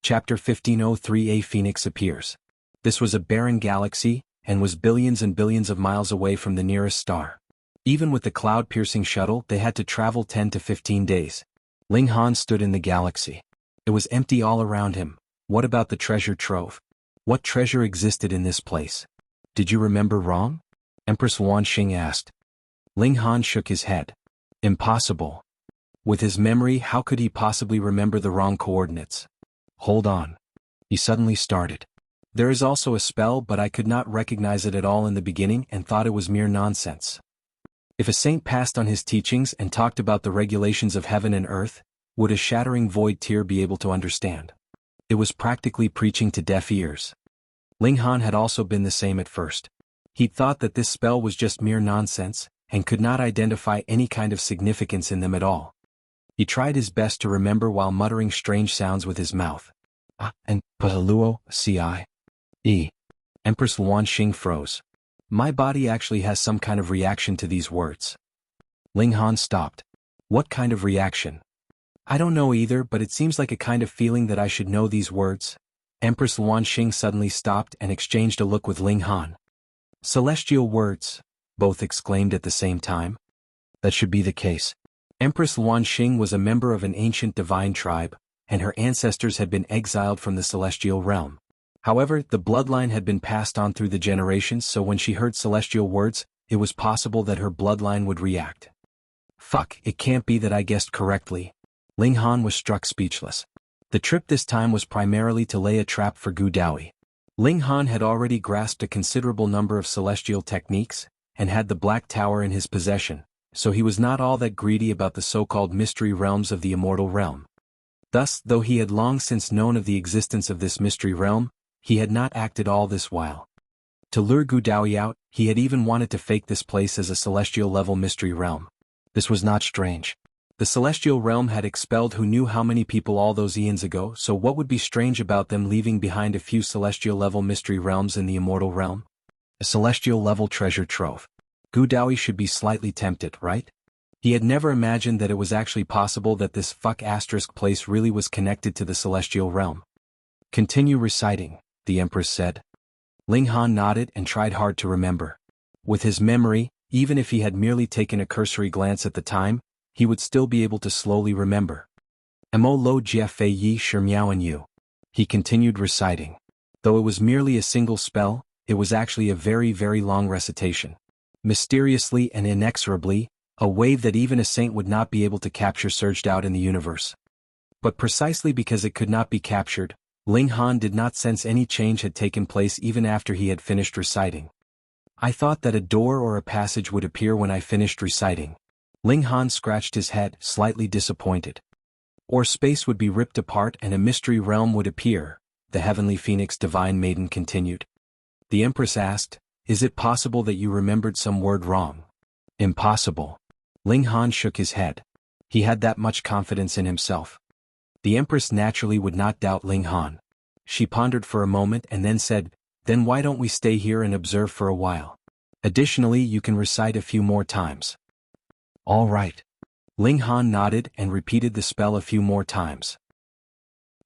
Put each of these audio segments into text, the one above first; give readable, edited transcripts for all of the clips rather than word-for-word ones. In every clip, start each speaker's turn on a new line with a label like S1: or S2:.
S1: Chapter 1503. A Phoenix appears. This was a barren galaxy, and was billions and billions of miles away from the nearest star. Even with the cloud-piercing shuttle, they had to travel 10 to 15 days. Ling Han stood in the galaxy. It was empty all around him. What about the treasure trove? What treasure existed in this place? Did you remember wrong? Empress Wanxing asked. Ling Han shook his head. Impossible. With his memory, how could he possibly remember the wrong coordinates? Hold on. He suddenly started. There is also a spell, but I could not recognize it at all in the beginning and thought it was mere nonsense. If a saint passed on his teachings and talked about the regulations of heaven and earth, would a shattering void tear be able to understand? It was practically preaching to deaf ears. Ling Han had also been the same at first. He thought that this spell was just mere nonsense, and could not identify any kind of significance in them at all. He tried his best to remember while muttering strange sounds with his mouth. And Pahaluo, C.I.E. Empress Wanxing froze. My body actually has some kind of reaction to these words. Ling Han stopped. What kind of reaction? I don't know either, but it seems like a kind of feeling that I should know these words. Empress Wanxing suddenly stopped and exchanged a look with Ling Han. Celestial words, both exclaimed at the same time. That should be the case. Empress Wanxing was a member of an ancient divine tribe, and her ancestors had been exiled from the celestial realm. However, the bloodline had been passed on through the generations, so when she heard celestial words, it was possible that her bloodline would react. Fuck, it can't be that I guessed correctly. Ling Han was struck speechless. The trip this time was primarily to lay a trap for Gu Daoyi. Ling Han had already grasped a considerable number of celestial techniques, and had the Black Tower in his possession, so he was not all that greedy about the so-called mystery realms of the immortal realm. Thus, though he had long since known of the existence of this mystery realm, he had not acted all this while. To lure Gu Daoyi out, he had even wanted to fake this place as a celestial-level mystery realm. This was not strange. The celestial realm had expelled who knew how many people all those eons ago, so what would be strange about them leaving behind a few celestial-level mystery realms in the immortal realm? A celestial-level treasure trove. Gu Daoyi should be slightly tempted, right? He had never imagined that it was actually possible that this place really was connected to the celestial realm. Continue reciting, the Empress said. Ling Han nodded and tried hard to remember. With his memory, even if he had merely taken a cursory glance at the time, he would still be able to slowly remember. Mo lo jie fei yi shi miao and yu. He continued reciting. Though it was merely a single spell, it was actually a very, very long recitation. Mysteriously and inexorably, a wave that even a saint would not be able to capture surged out in the universe. But precisely because it could not be captured, Ling Han did not sense any change had taken place even after he had finished reciting. I thought that a door or a passage would appear when I finished reciting. Ling Han scratched his head, slightly disappointed. Or space would be ripped apart and a mystery realm would appear, the heavenly phoenix divine maiden continued. The Empress asked, is it possible that you remembered some word wrong? Impossible. Ling Han shook his head. He had that much confidence in himself. The Empress naturally would not doubt Ling Han. She pondered for a moment and then said, then why don't we stay here and observe for a while? Additionally, you can recite a few more times. All right. Ling Han nodded and repeated the spell a few more times.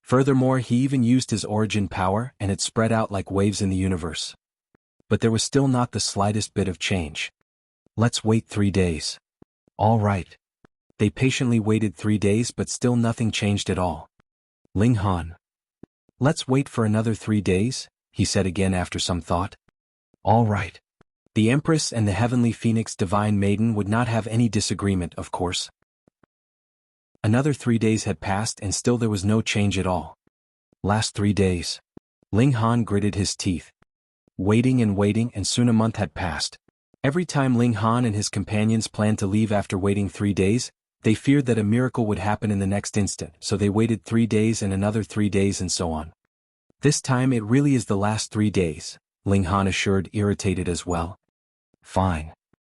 S1: Furthermore, he even used his origin power and it spread out like waves in the universe. But there was still not the slightest bit of change. Let's wait 3 days. All right. They patiently waited 3 days but still nothing changed at all. Ling Han. Let's wait for another 3 days, he said again after some thought. All right. The Empress and the Heavenly Phoenix Divine Maiden would not have any disagreement, of course. Another 3 days had passed and still there was no change at all. Last 3 days. Ling Han gritted his teeth. Waiting and soon a month had passed. Every time Ling Han and his companions planned to leave after waiting 3 days, they feared that a miracle would happen in the next instant, so they waited 3 days and another 3 days and so on. This time it really is the last 3 days, Ling Han assured, irritated as well. Fine.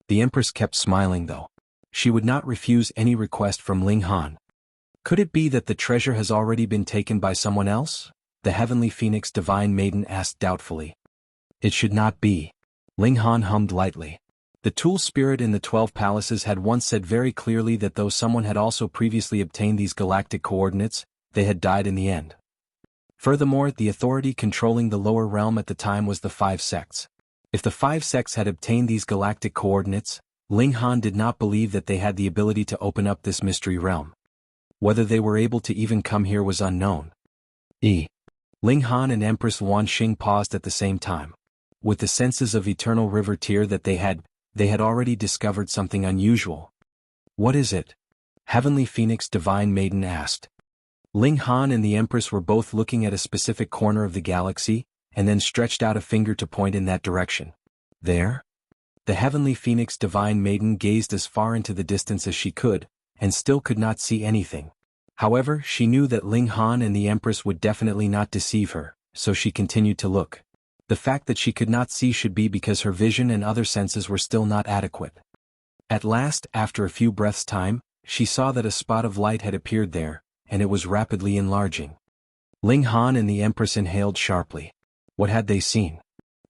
S1: The Empress kept smiling though. She would not refuse any request from Ling Han. Could it be that the treasure has already been taken by someone else? The Heavenly Phoenix Divine Maiden asked doubtfully. It should not be. Ling Han hummed lightly. The tool spirit in the 12 palaces had once said very clearly that though someone had also previously obtained these galactic coordinates, they had died in the end. Furthermore, the authority controlling the lower realm at the time was the 5 sects. If the 5 sects had obtained these galactic coordinates, Ling Han did not believe that they had the ability to open up this mystery realm. Whether they were able to even come here was unknown. Ling Han and Empress Wanxing paused at the same time. With the senses of eternal river tear that they had already discovered something unusual. What is it? Heavenly Phoenix Divine Maiden asked. Ling Han and the Empress were both looking at a specific corner of the galaxy, and then stretched out a finger to point in that direction. There? The Heavenly Phoenix Divine Maiden gazed as far into the distance as she could, and still could not see anything. However, she knew that Ling Han and the Empress would definitely not deceive her, so she continued to look. The fact that she could not see should be because her vision and other senses were still not adequate. At last, after a few breaths' time, she saw that a spot of light had appeared there, and it was rapidly enlarging. Ling Han and the Empress inhaled sharply. What had they seen?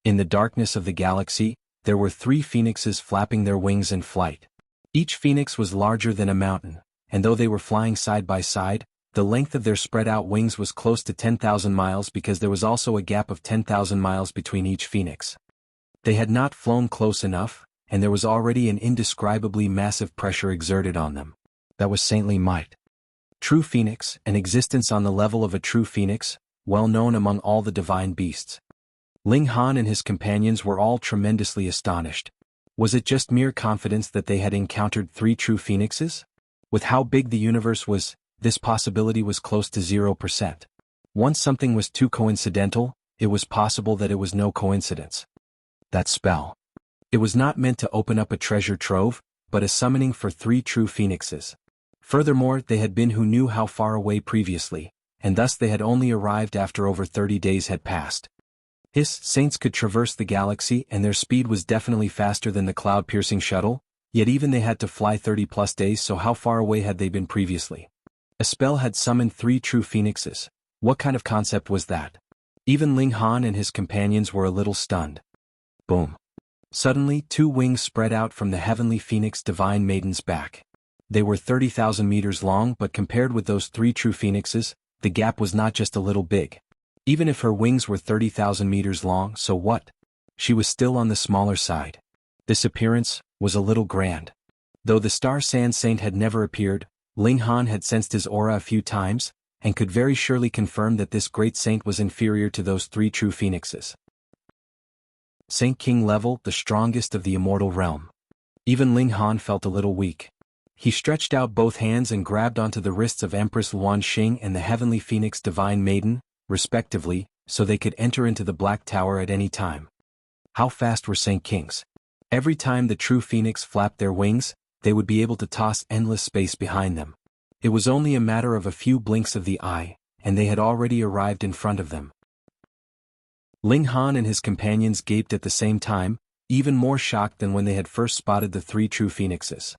S1: In the darkness of the galaxy, there were 3 phoenixes flapping their wings in flight. Each phoenix was larger than a mountain, and though they were flying side by side, the length of their spread-out wings was close to 10,000 miles because there was also a gap of 10,000 miles between each phoenix. They had not flown close enough, and there was already an indescribably massive pressure exerted on them. That was saintly might. True Phoenix, an existence on the level of a true phoenix, well known among all the divine beasts. Ling Han and his companions were all tremendously astonished. Was it just mere confidence that they had encountered 3 true phoenixes? With how big the universe was, this possibility was close to 0%. Once something was too coincidental, it was possible that it was no coincidence. That spell. It was not meant to open up a treasure trove, but a summoning for 3 true phoenixes. Furthermore, they had been who knew how far away previously, and thus they had only arrived after over 30 days had passed. His saints could traverse the galaxy and their speed was definitely faster than the cloud-piercing shuttle, yet even they had to fly 30+ days, so how far away had they been previously? A spell had summoned 3 true phoenixes. What kind of concept was that? Even Ling Han and his companions were a little stunned. Boom. Suddenly, 2 wings spread out from the Heavenly Phoenix Divine Maiden's back. They were 30,000 meters long, but compared with those 3 true phoenixes, the gap was not just a little big. Even if her wings were 30,000 meters long, so what? She was still on the smaller side. This appearance was a little grand. Though the Star Sand Saint had never appeared, Ling Han had sensed his aura a few times, and could very surely confirm that this great saint was inferior to those 3 true phoenixes. Saint King level, the strongest of the immortal realm. Even Ling Han felt a little weak. He stretched out both hands and grabbed onto the wrists of Empress Wanxing and the Heavenly Phoenix Divine Maiden, respectively, so they could enter into the Black Tower at any time. How fast were Saint Kings? Every time the true phoenix flapped their wings, they would be able to toss endless space behind them. It was only a matter of a few blinks of the eye, and they had already arrived in front of them. Ling Han and his companions gaped at the same time, even more shocked than when they had first spotted the 3 true phoenixes.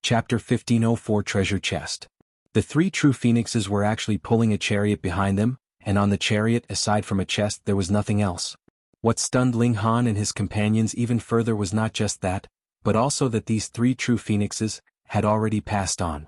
S1: Chapter 1504 Treasure Chest. The 3 true phoenixes were actually pulling a chariot behind them, and on the chariot, aside from a chest, there was nothing else. What stunned Ling Han and his companions even further was not just that, but also that these 3 true phoenixes had already passed on.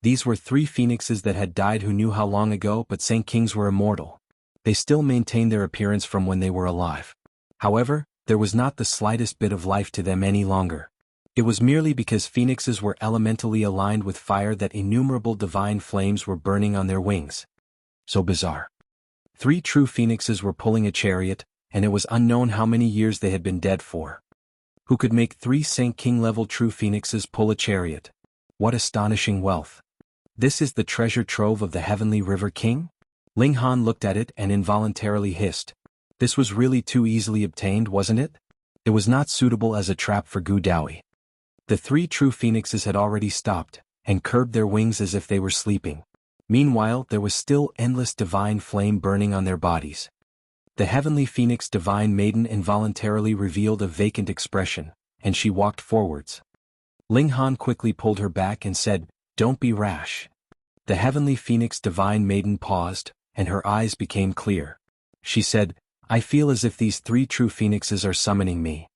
S1: These were 3 phoenixes that had died who knew how long ago, but Saint Kings were immortal. They still maintained their appearance from when they were alive. However, there was not the slightest bit of life to them any longer. It was merely because phoenixes were elementally aligned with fire that innumerable divine flames were burning on their wings. So bizarre. 3 true phoenixes were pulling a chariot, and it was unknown how many years they had been dead for. Who could make 3 Saint King level true phoenixes pull a chariot? What astonishing wealth. This is the treasure trove of the Heavenly River King? Ling Han looked at it and involuntarily hissed. This was really too easily obtained, wasn't it? It was not suitable as a trap for Daoyi. The 3 true phoenixes had already stopped, and curbed their wings as if they were sleeping. Meanwhile, there was still endless divine flame burning on their bodies. The Heavenly Phoenix Divine Maiden involuntarily revealed a vacant expression, and she walked forwards. Ling Han quickly pulled her back and said, "Don't be rash." The Heavenly Phoenix Divine Maiden paused, and her eyes became clear. She said, "I feel as if these 3 true phoenixes are summoning me."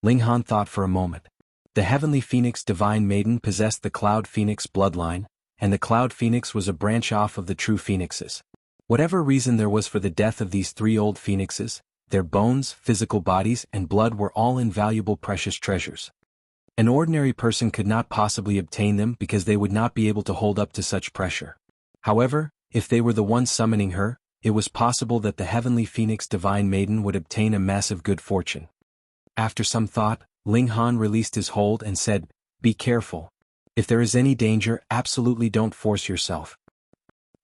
S1: Ling Han thought for a moment. The Heavenly Phoenix Divine Maiden possessed the Cloud Phoenix bloodline, and the Cloud Phoenix was a branch off of the true phoenixes. Whatever reason there was for the death of these 3 old phoenixes, their bones, physical bodies, and blood were all invaluable precious treasures. An ordinary person could not possibly obtain them because they would not be able to hold up to such pressure. However, if they were the ones summoning her, it was possible that the heavenly phoenix divine maiden would obtain a massive good fortune. After some thought, Ling Han released his hold and said, "Be careful. If there is any danger, absolutely don't force yourself."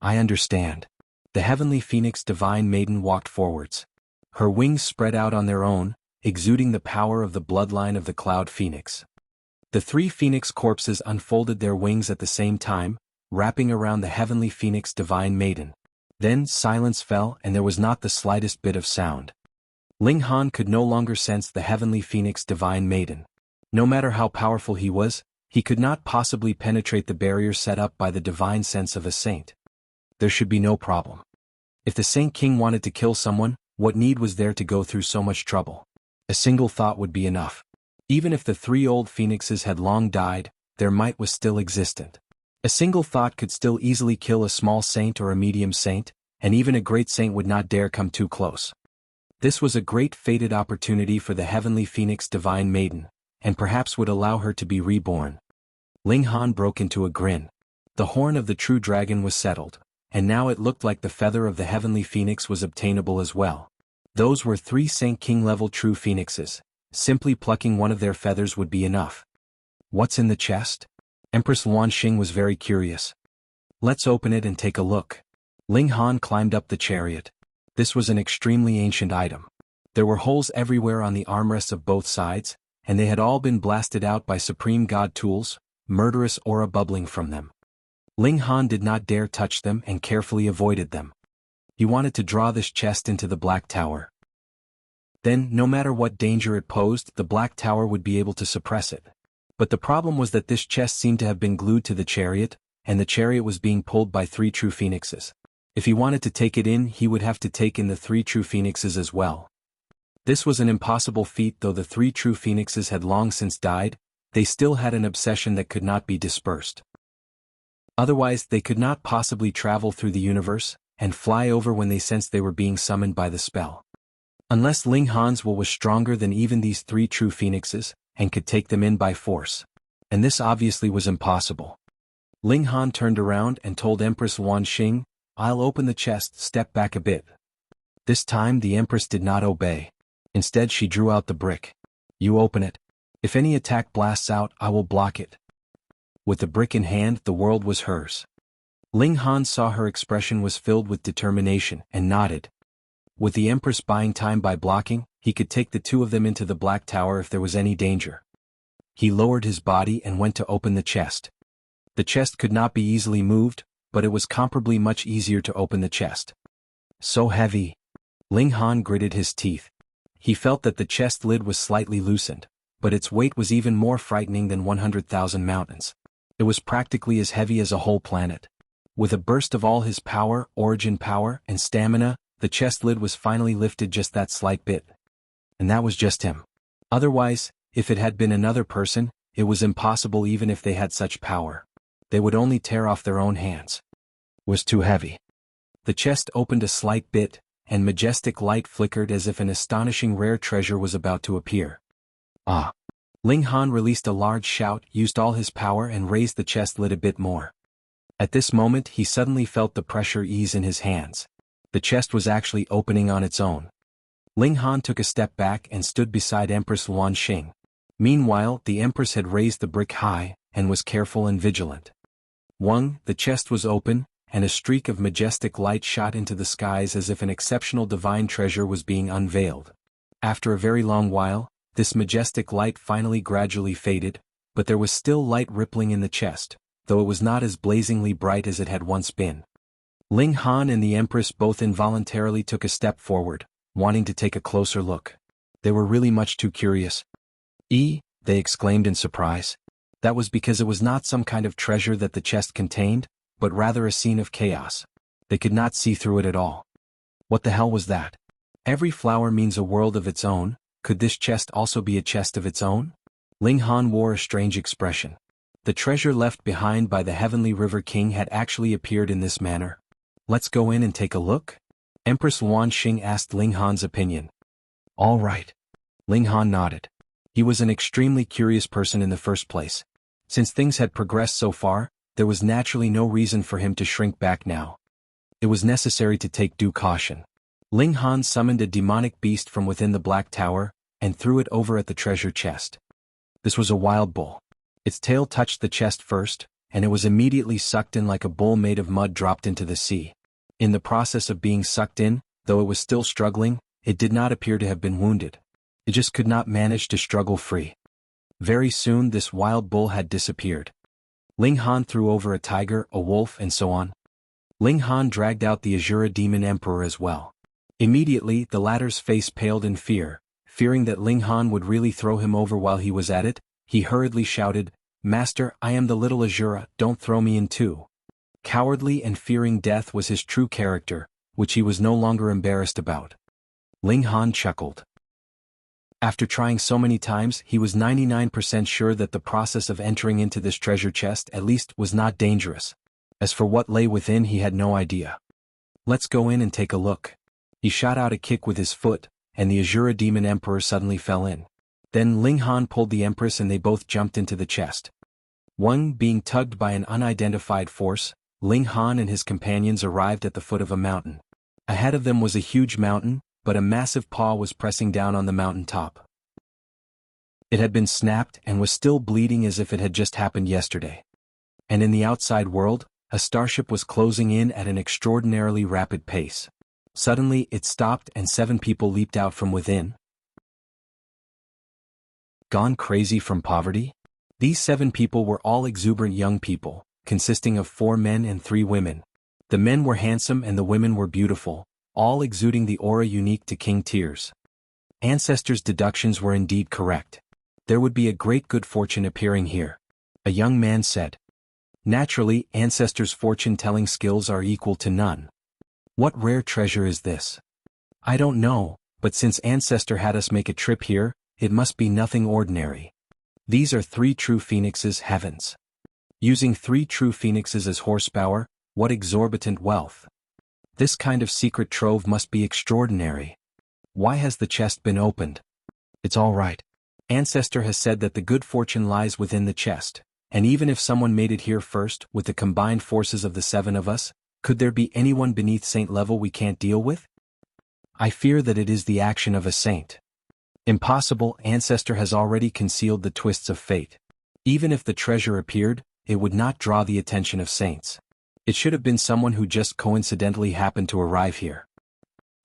S1: "I understand." The heavenly phoenix divine maiden walked forwards. Her wings spread out on their own, exuding the power of the bloodline of the Cloud Phoenix. The 3 phoenix corpses unfolded their wings at the same time, wrapping around the heavenly phoenix divine maiden. Then silence fell and there was not the slightest bit of sound. Ling Han could no longer sense the heavenly phoenix divine maiden. No matter how powerful he was, he could not possibly penetrate the barrier set up by the divine sense of a saint. There should be no problem. If the Saint King wanted to kill someone, what need was there to go through so much trouble? A single thought would be enough. Even if the 3 old phoenixes had long died, their might was still existent. A single thought could still easily kill a small saint or a medium saint, and even a great saint would not dare come too close. This was a great fated opportunity for the heavenly phoenix divine maiden, and perhaps would allow her to be reborn. Ling Han broke into a grin. The horn of the true dragon was settled, and now it looked like the feather of the heavenly phoenix was obtainable as well. Those were 3 Saint King level true phoenixes. Simply plucking one of their feathers would be enough. What's in the chest? Empress Wanxing was very curious. Let's open it and take a look. Ling Han climbed up the chariot. This was an extremely ancient item. There were holes everywhere on the armrests of both sides, and they had all been blasted out by Supreme God tools, murderous aura bubbling from them. Ling Han did not dare touch them and carefully avoided them. He wanted to draw this chest into the Black Tower. Then, no matter what danger it posed, the Black Tower would be able to suppress it. But the problem was that this chest seemed to have been glued to the chariot, and the chariot was being pulled by 3 true phoenixes. If he wanted to take it in, he would have to take in the 3 true phoenixes as well. This was an impossible feat. Though the 3 true phoenixes had long since died, they still had an obsession that could not be dispersed. Otherwise, they could not possibly travel through the universe, and fly over when they sensed they were being summoned by the spell. Unless Ling Han's will was stronger than even these 3 true phoenixes, and could take them in by force. And this obviously was impossible. Ling Han turned around and told Empress Wanxing, "I'll open the chest, step back a bit." This time the Empress did not obey. Instead she drew out the brick. "You open it. If any attack blasts out, I will block it." With the brick in hand, the world was hers. Ling Han saw her expression was filled with determination, and nodded. With the Empress buying time by blocking, he could take the 2 of them into the Black Tower if there was any danger. He lowered his body and went to open the chest. The chest could not be easily moved, but it was comparably much easier to open the chest. So heavy. Ling Han gritted his teeth. He felt that the chest lid was slightly loosened, but its weight was even more frightening than 100,000 mountains. It was practically as heavy as a whole planet. With a burst of all his power, origin power, and stamina, the chest lid was finally lifted just that slight bit. And that was just him. Otherwise, if it had been another person, it was impossible. Even if they had such power, they would only tear off their own hands. It was too heavy. The chest opened a slight bit, and majestic light flickered as if an astonishing rare treasure was about to appear. Ah! Ling Han released a large shout, used all his power and raised the chest lid a bit more. At this moment he suddenly felt the pressure ease in his hands. The chest was actually opening on its own. Ling Han took a step back and stood beside Empress Wanxing. Meanwhile, the Empress had raised the brick high, and was careful and vigilant. The chest was open, and a streak of majestic light shot into the skies as if an exceptional divine treasure was being unveiled. After a very long while, this majestic light finally gradually faded, but there was still light rippling in the chest, though it was not as blazingly bright as it had once been. Ling Han and the Empress both involuntarily took a step forward, wanting to take a closer look. They were really much too curious. They exclaimed in surprise. That was because it was not some kind of treasure that the chest contained, but rather a scene of chaos. They could not see through it at all. What the hell was that? Every flower means a world of its own. Could this chest also be a chest of its own? Ling Han wore a strange expression. The treasure left behind by the Heavenly River King had actually appeared in this manner. Let's go in and take a look? Empress Wanxing asked Ling Han's opinion. All right. Ling Han nodded. He was an extremely curious person in the first place. Since things had progressed so far, there was naturally no reason for him to shrink back now. It was necessary to take due caution. Ling Han summoned a demonic beast from within the Black Tower, and threw it over at the treasure chest. This was a wild bull. Its tail touched the chest first, and it was immediately sucked in like a bowl made of mud dropped into the sea. In the process of being sucked in, though it was still struggling, it did not appear to have been wounded. It just could not manage to struggle free. Very soon this wild bull had disappeared. Ling Han threw over a tiger, a wolf, and so on. Ling Han dragged out the Azura Demon Emperor as well. Immediately the latter's face paled in fear. Fearing that Ling Han would really throw him over while he was at it, he hurriedly shouted, "Master, I am the little Azura, don't throw me in too." Cowardly and fearing death was his true character, which he was no longer embarrassed about. Ling Han chuckled. After trying so many times, he was 99% sure that the process of entering into this treasure chest at least was not dangerous. As for what lay within, he had no idea. Let's go in and take a look. He shot out a kick with his foot, and the Azura Demon Emperor suddenly fell in. Then Ling Han pulled the Empress and they both jumped into the chest. One being tugged by an unidentified force, Ling Han and his companions arrived at the foot of a mountain. Ahead of them was a huge mountain, but a massive paw was pressing down on the mountain top. It had been snapped and was still bleeding as if it had just happened yesterday. And in the outside world, a starship was closing in at an extraordinarily rapid pace. Suddenly it stopped and 7 people leaped out from within. Gone crazy from poverty? These 7 people were all exuberant young people, consisting of 4 men and 3 women. The men were handsome and the women were beautiful, all exuding the aura unique to King Tears. Ancestors' deductions were indeed correct. There would be a great good fortune appearing here. A young man said. Naturally, ancestors' fortune-telling skills are equal to none. What rare treasure is this? I don't know, but since Ancestor had us make a trip here, it must be nothing ordinary. These are 3 true phoenixes, heavens. Using 3 true phoenixes as horsepower, what exorbitant wealth. This kind of secret trove must be extraordinary. Why has the chest been opened? It's all right. Ancestor has said that the good fortune lies within the chest, and even if someone made it here first, with the combined forces of the 7 of us, could there be anyone beneath saint level we can't deal with? I fear that it is the action of a saint. Impossible. Ancestor has already concealed the twists of fate. Even if the treasure appeared, it would not draw the attention of saints. It should have been someone who just coincidentally happened to arrive here.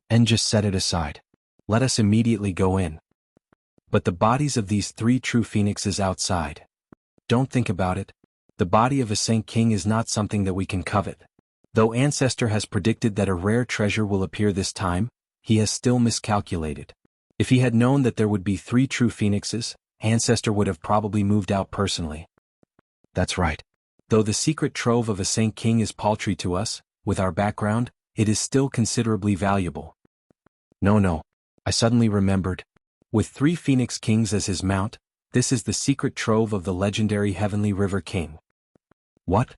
S1: And just set it aside. Let us immediately go in. But the bodies of these 3 true phoenixes outside. Don't think about it. The body of a saint king is not something that we can covet. Though Ancestor has predicted that a rare treasure will appear this time, he has still miscalculated. If he had known that there would be 3 true phoenixes, Ancestor would have probably moved out personally. That's right. Though the secret trove of a saint king is paltry to us, with our background, it is still considerably valuable. No. I suddenly remembered. With 3 phoenix kings as his mount, this is the secret trove of the legendary Heavenly River King. What?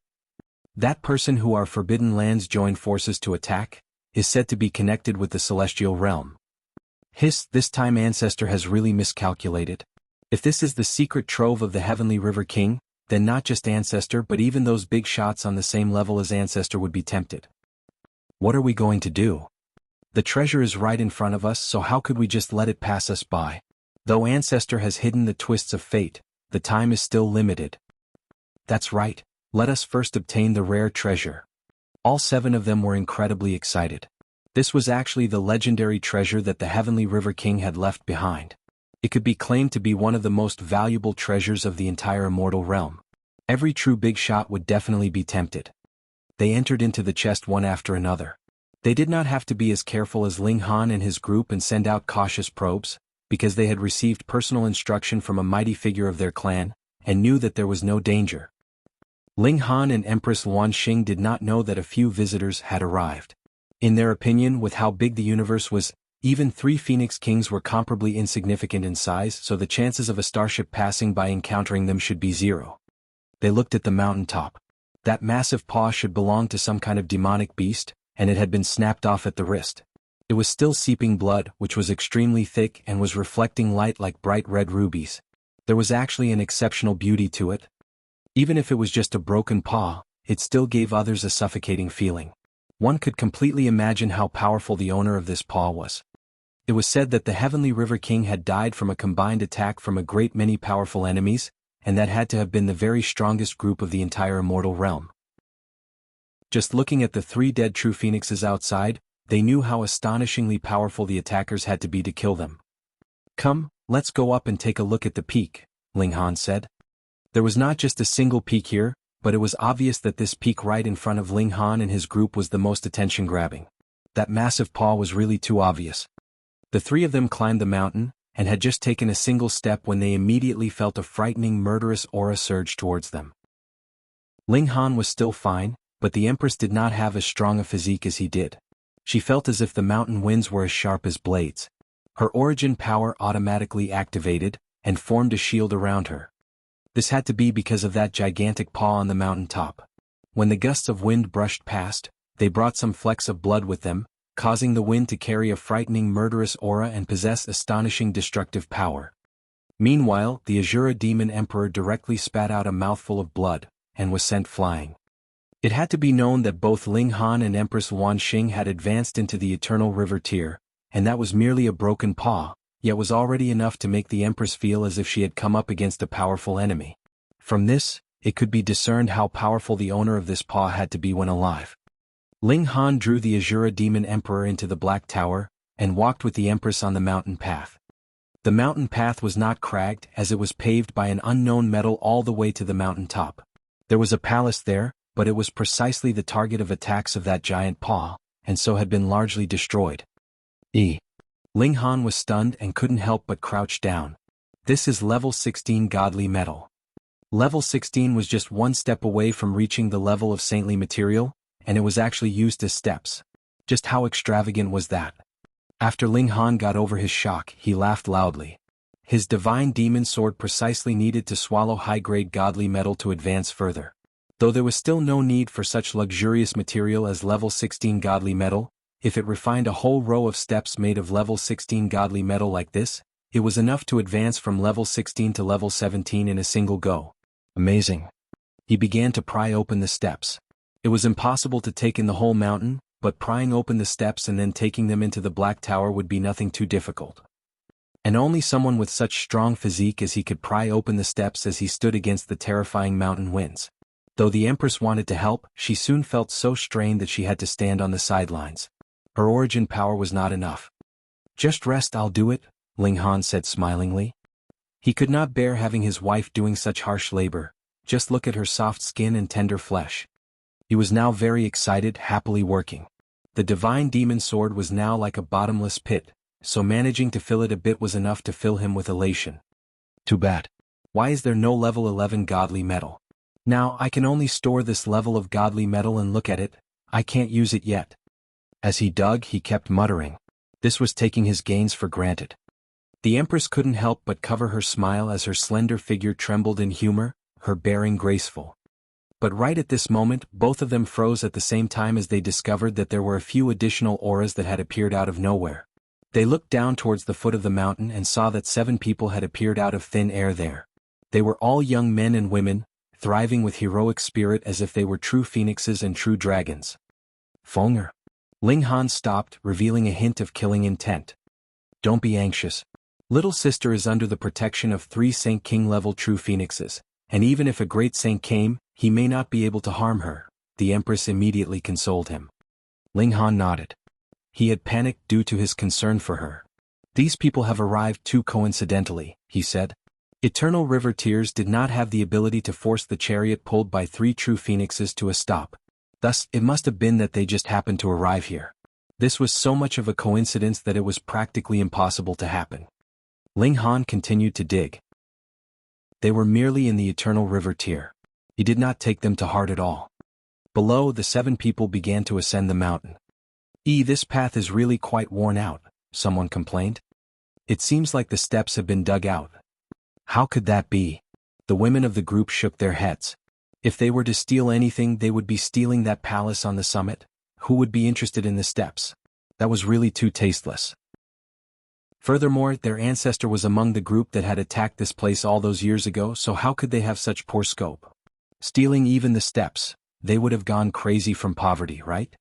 S1: That person who our forbidden lands joined forces to attack, is said to be connected with the celestial realm. This time Ancestor has really miscalculated. If this is the secret trove of the Heavenly River King, then not just Ancestor but even those big shots on the same level as Ancestor would be tempted. What are we going to do? The treasure is right in front of us, so how could we just let it pass us by? Though Ancestor has hidden the twists of fate, the time is still limited. That's right, let us first obtain the rare treasure. All 7 of them were incredibly excited. This was actually the legendary treasure that the Heavenly River King had left behind. It could be claimed to be one of the most valuable treasures of the entire immortal realm. Every true big shot would definitely be tempted. They entered into the chest one after another. They did not have to be as careful as Ling Han and his group and send out cautious probes, because they had received personal instruction from a mighty figure of their clan, and knew that there was no danger. Ling Han and Empress Wanxing did not know that a few visitors had arrived. In their opinion, with how big the universe was, even 3 Phoenix Kings were comparably insignificant in size, so the chances of a starship passing by encountering them should be 0. They looked at the mountain top. That massive paw should belong to some kind of demonic beast, and it had been snapped off at the wrist. It was still seeping blood, which was extremely thick and was reflecting light like bright red rubies. There was actually an exceptional beauty to it. Even if it was just a broken paw, it still gave others a suffocating feeling. One could completely imagine how powerful the owner of this paw was. It was said that the Heavenly River King had died from a combined attack from a great many powerful enemies, and that had to have been the very strongest group of the entire immortal realm. Just looking at the 3 dead true phoenixes outside, they knew how astonishingly powerful the attackers had to be to kill them. "Come, let's go up and take a look at the peak," Ling Han said. There was not just a single peak here, but it was obvious that this peak right in front of Ling Han and his group was the most attention-grabbing. That massive paw was really too obvious. The 3 of them climbed the mountain, and had just taken a single step when they immediately felt a frightening murderous aura surge towards them. Ling Han was still fine, but the Empress did not have as strong a physique as he did. She felt as if the mountain winds were as sharp as blades. Her origin power automatically activated, and formed a shield around her. This had to be because of that gigantic paw on the mountain top. When the gusts of wind brushed past, they brought some flecks of blood with them, causing the wind to carry a frightening murderous aura and possess astonishing destructive power. Meanwhile, the Azura Demon Emperor directly spat out a mouthful of blood, and was sent flying. It had to be known that both Ling Han and Empress Wan Xing had advanced into the Eternal River tier, and that was merely a broken paw, yet was already enough to make the Empress feel as if she had come up against a powerful enemy. From this, it could be discerned how powerful the owner of this paw had to be when alive. Ling Han drew the Azura Demon Emperor into the Black Tower, and walked with the Empress on the mountain path. The mountain path was not cragged as it was paved by an unknown metal all the way to the mountain top. There was a palace there, but it was precisely the target of attacks of that giant paw, and so had been largely destroyed. Ling Han was stunned and couldn't help but crouch down. This is level 16 godly metal. Level 16 was just one step away from reaching the level of saintly material, and it was actually used as steps. Just how extravagant was that? After Ling Han got over his shock, he laughed loudly. His divine demon sword precisely needed to swallow high-grade godly metal to advance further. Though there was still no need for such luxurious material as level 16 godly metal, if it refined a whole row of steps made of level 16 godly metal like this, it was enough to advance from level 16 to level 17 in a single go. Amazing. He began to pry open the steps. It was impossible to take in the whole mountain, but prying open the steps and then taking them into the Black Tower would be nothing too difficult. And only someone with such strong physique as he could pry open the steps as he stood against the terrifying mountain winds. Though the Empress wanted to help, she soon felt so strained that she had to stand on the sidelines. Her origin power was not enough. "Just rest, I'll do it," Ling Han said smilingly. He could not bear having his wife doing such harsh labor. Just look at her soft skin and tender flesh. He was now very excited, happily working. The divine demon sword was now like a bottomless pit, so managing to fill it a bit was enough to fill him with elation. Too bad. Why is there no level 11 godly metal? Now I can only store this level of godly metal and look at it, I can't use it yet. As he dug, he kept muttering. This was taking his gains for granted. The Empress couldn't help but cover her smile as her slender figure trembled in humor, her bearing graceful. But right at this moment, both of them froze at the same time as they discovered that there were a few additional auras that had appeared out of nowhere. They looked down towards the foot of the mountain and saw that 7 people had appeared out of thin air there. They were all young men and women, thriving with heroic spirit as if they were true phoenixes and true dragons. Fonger. Ling Han stopped, revealing a hint of killing intent. Don't be anxious. Little sister is under the protection of 3 Saint King level true phoenixes, and even if a great saint came, he may not be able to harm her, the Empress immediately consoled him. Ling Han nodded. He had panicked due to his concern for her. These people have arrived too coincidentally, he said. Eternal River Tears did not have the ability to force the chariot pulled by 3 true phoenixes to a stop. Thus, it must have been that they just happened to arrive here. This was so much of a coincidence that it was practically impossible to happen. Ling Han continued to dig. They were merely in the Eternal River tier. He did not take them to heart at all. Below, the 7 people began to ascend the mountain. This path is really quite worn out, someone complained. It seems like the steps have been dug out. How could that be? The women of the group shook their heads. If they were to steal anything, they would be stealing that palace on the summit. Who would be interested in the steppes? That was really too tasteless. Furthermore, their ancestor was among the group that had attacked this place all those years ago, so how could they have such poor scope? Stealing even the steppes, they would have gone crazy from poverty, right?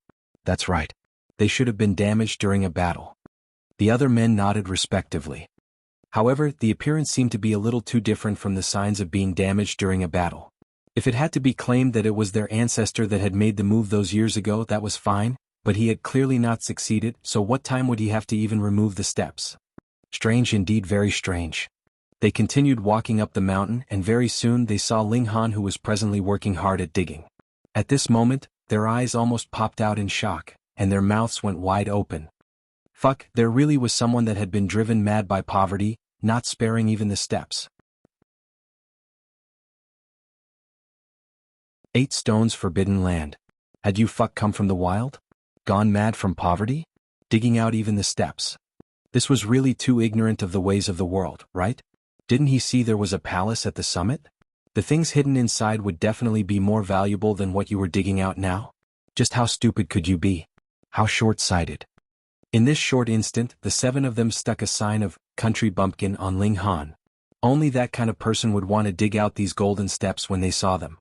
S1: That's right. They should have been damaged during a battle. The other men nodded respectively. However, the appearance seemed to be a little too different from the signs of being damaged during a battle. If it had to be claimed that it was their ancestor that had made the move those years ago, that was fine, but he had clearly not succeeded, so what time would he have to even remove the steps? Strange indeed, very strange. They continued walking up the mountain, and very soon they saw Ling Han, who was presently working hard at digging. At this moment, their eyes almost popped out in shock, and their mouths went wide open. Fuck, there really was someone that had been driven mad by poverty, not sparing even the steps. 8 stones forbidden land. Had you fuck come from the wild? Gone mad from poverty? Digging out even the steps. This was really too ignorant of the ways of the world, right? Didn't he see there was a palace at the summit? The things hidden inside would definitely be more valuable than what you were digging out now. Just how stupid could you be? How short-sighted. In this short instant, the 7 of them stuck a sign of country bumpkin on Ling Han. Only that kind of person would want to dig out these golden steps when they saw them.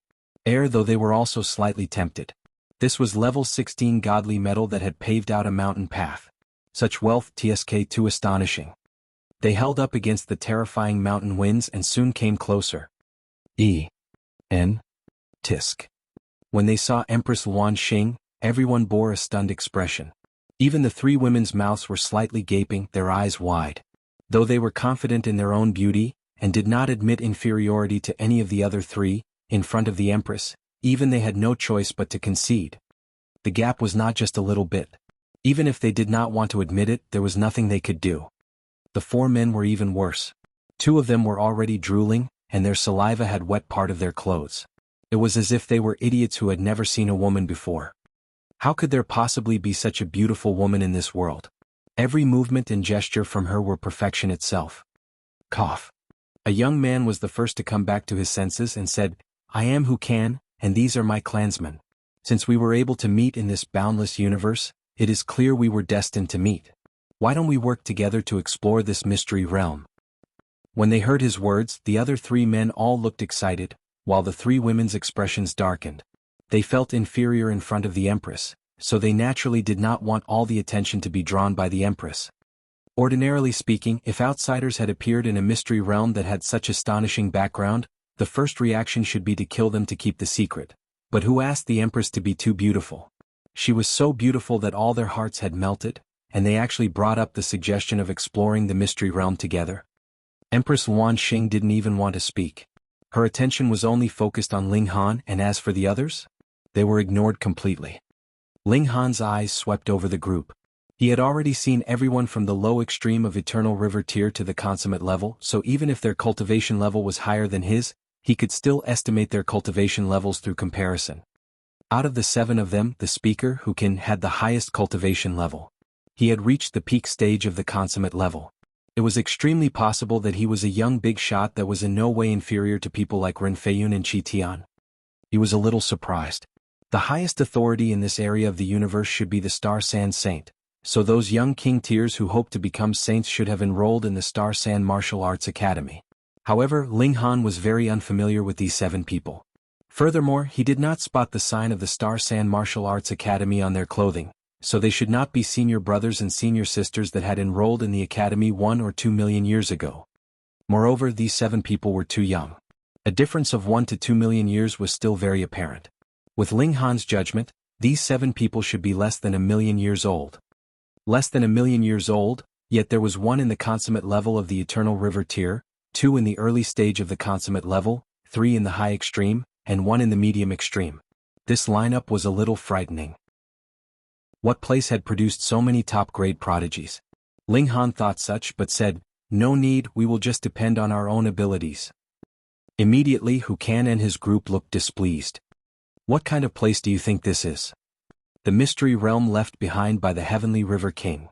S1: Though they were also slightly tempted. This was level 16 godly metal that had paved out a mountain path. Such wealth, tsk too astonishing. They held up against the terrifying mountain winds and soon came closer. Tisk. When they saw Empress Luan Xing, everyone bore a stunned expression. Even the 3 women's mouths were slightly gaping, their eyes wide. Though they were confident in their own beauty, and did not admit inferiority to any of the other 3, in front of the Empress, even they had no choice but to concede. The gap was not just a little bit. Even if they did not want to admit it, there was nothing they could do. The 4 men were even worse. 2 of them were already drooling, and their saliva had wet part of their clothes. It was as if they were idiots who had never seen a woman before. How could there possibly be such a beautiful woman in this world? Every movement and gesture from her were perfection itself. Cough. A young man was the first to come back to his senses and said, I am who can, and these are my clansmen. Since we were able to meet in this boundless universe, it is clear we were destined to meet. Why don't we work together to explore this mystery realm? When they heard his words, the other 3 men all looked excited, while the 3 women's expressions darkened. They felt inferior in front of the Empress, so they naturally did not want all the attention to be drawn by the Empress. Ordinarily speaking, if outsiders had appeared in a mystery realm that had such astonishing background, the first reaction should be to kill them to keep the secret. But who asked the Empress to be too beautiful? She was so beautiful that all their hearts had melted, and they actually brought up the suggestion of exploring the mystery realm together. Empress Luan Xing didn't even want to speak. Her attention was only focused on Ling Han, and as for the others, they were ignored completely. Ling Han's eyes swept over the group. He had already seen everyone from the low extreme of Eternal River tier to the consummate level, so even if their cultivation level was higher than his, he could still estimate their cultivation levels through comparison. Out of the 7 of them, the speaker, had the highest cultivation level. He had reached the peak stage of the consummate level. It was extremely possible that he was a young big shot that was in no way inferior to people like Ren Feiyun and Qi Tian. He was a little surprised. The highest authority in this area of the universe should be the Star Sand Saint, so those young king tiers who hope to become saints should have enrolled in the Star Sand Martial Arts Academy. However, Ling Han was very unfamiliar with these 7 people. Furthermore, he did not spot the sign of the Star Sand Martial Arts Academy on their clothing, so they should not be senior brothers and senior sisters that had enrolled in the academy 1 or 2 million years ago. Moreover, these 7 people were too young. A difference of 1 to 2 million years was still very apparent. With Ling Han's judgment, these 7 people should be less than 1 million years old. Less than 1 million years old, yet there was 1 in the consummate level of the Eternal River tier, 2 in the early stage of the consummate level, 3 in the high extreme, and 1 in the medium extreme. This lineup was a little frightening. What place had produced so many top-grade prodigies? Ling Han thought such but said, no need, we will just depend on our own abilities. Immediately Hukan and his group looked displeased. What kind of place do you think this is? The mystery realm left behind by the Heavenly River King.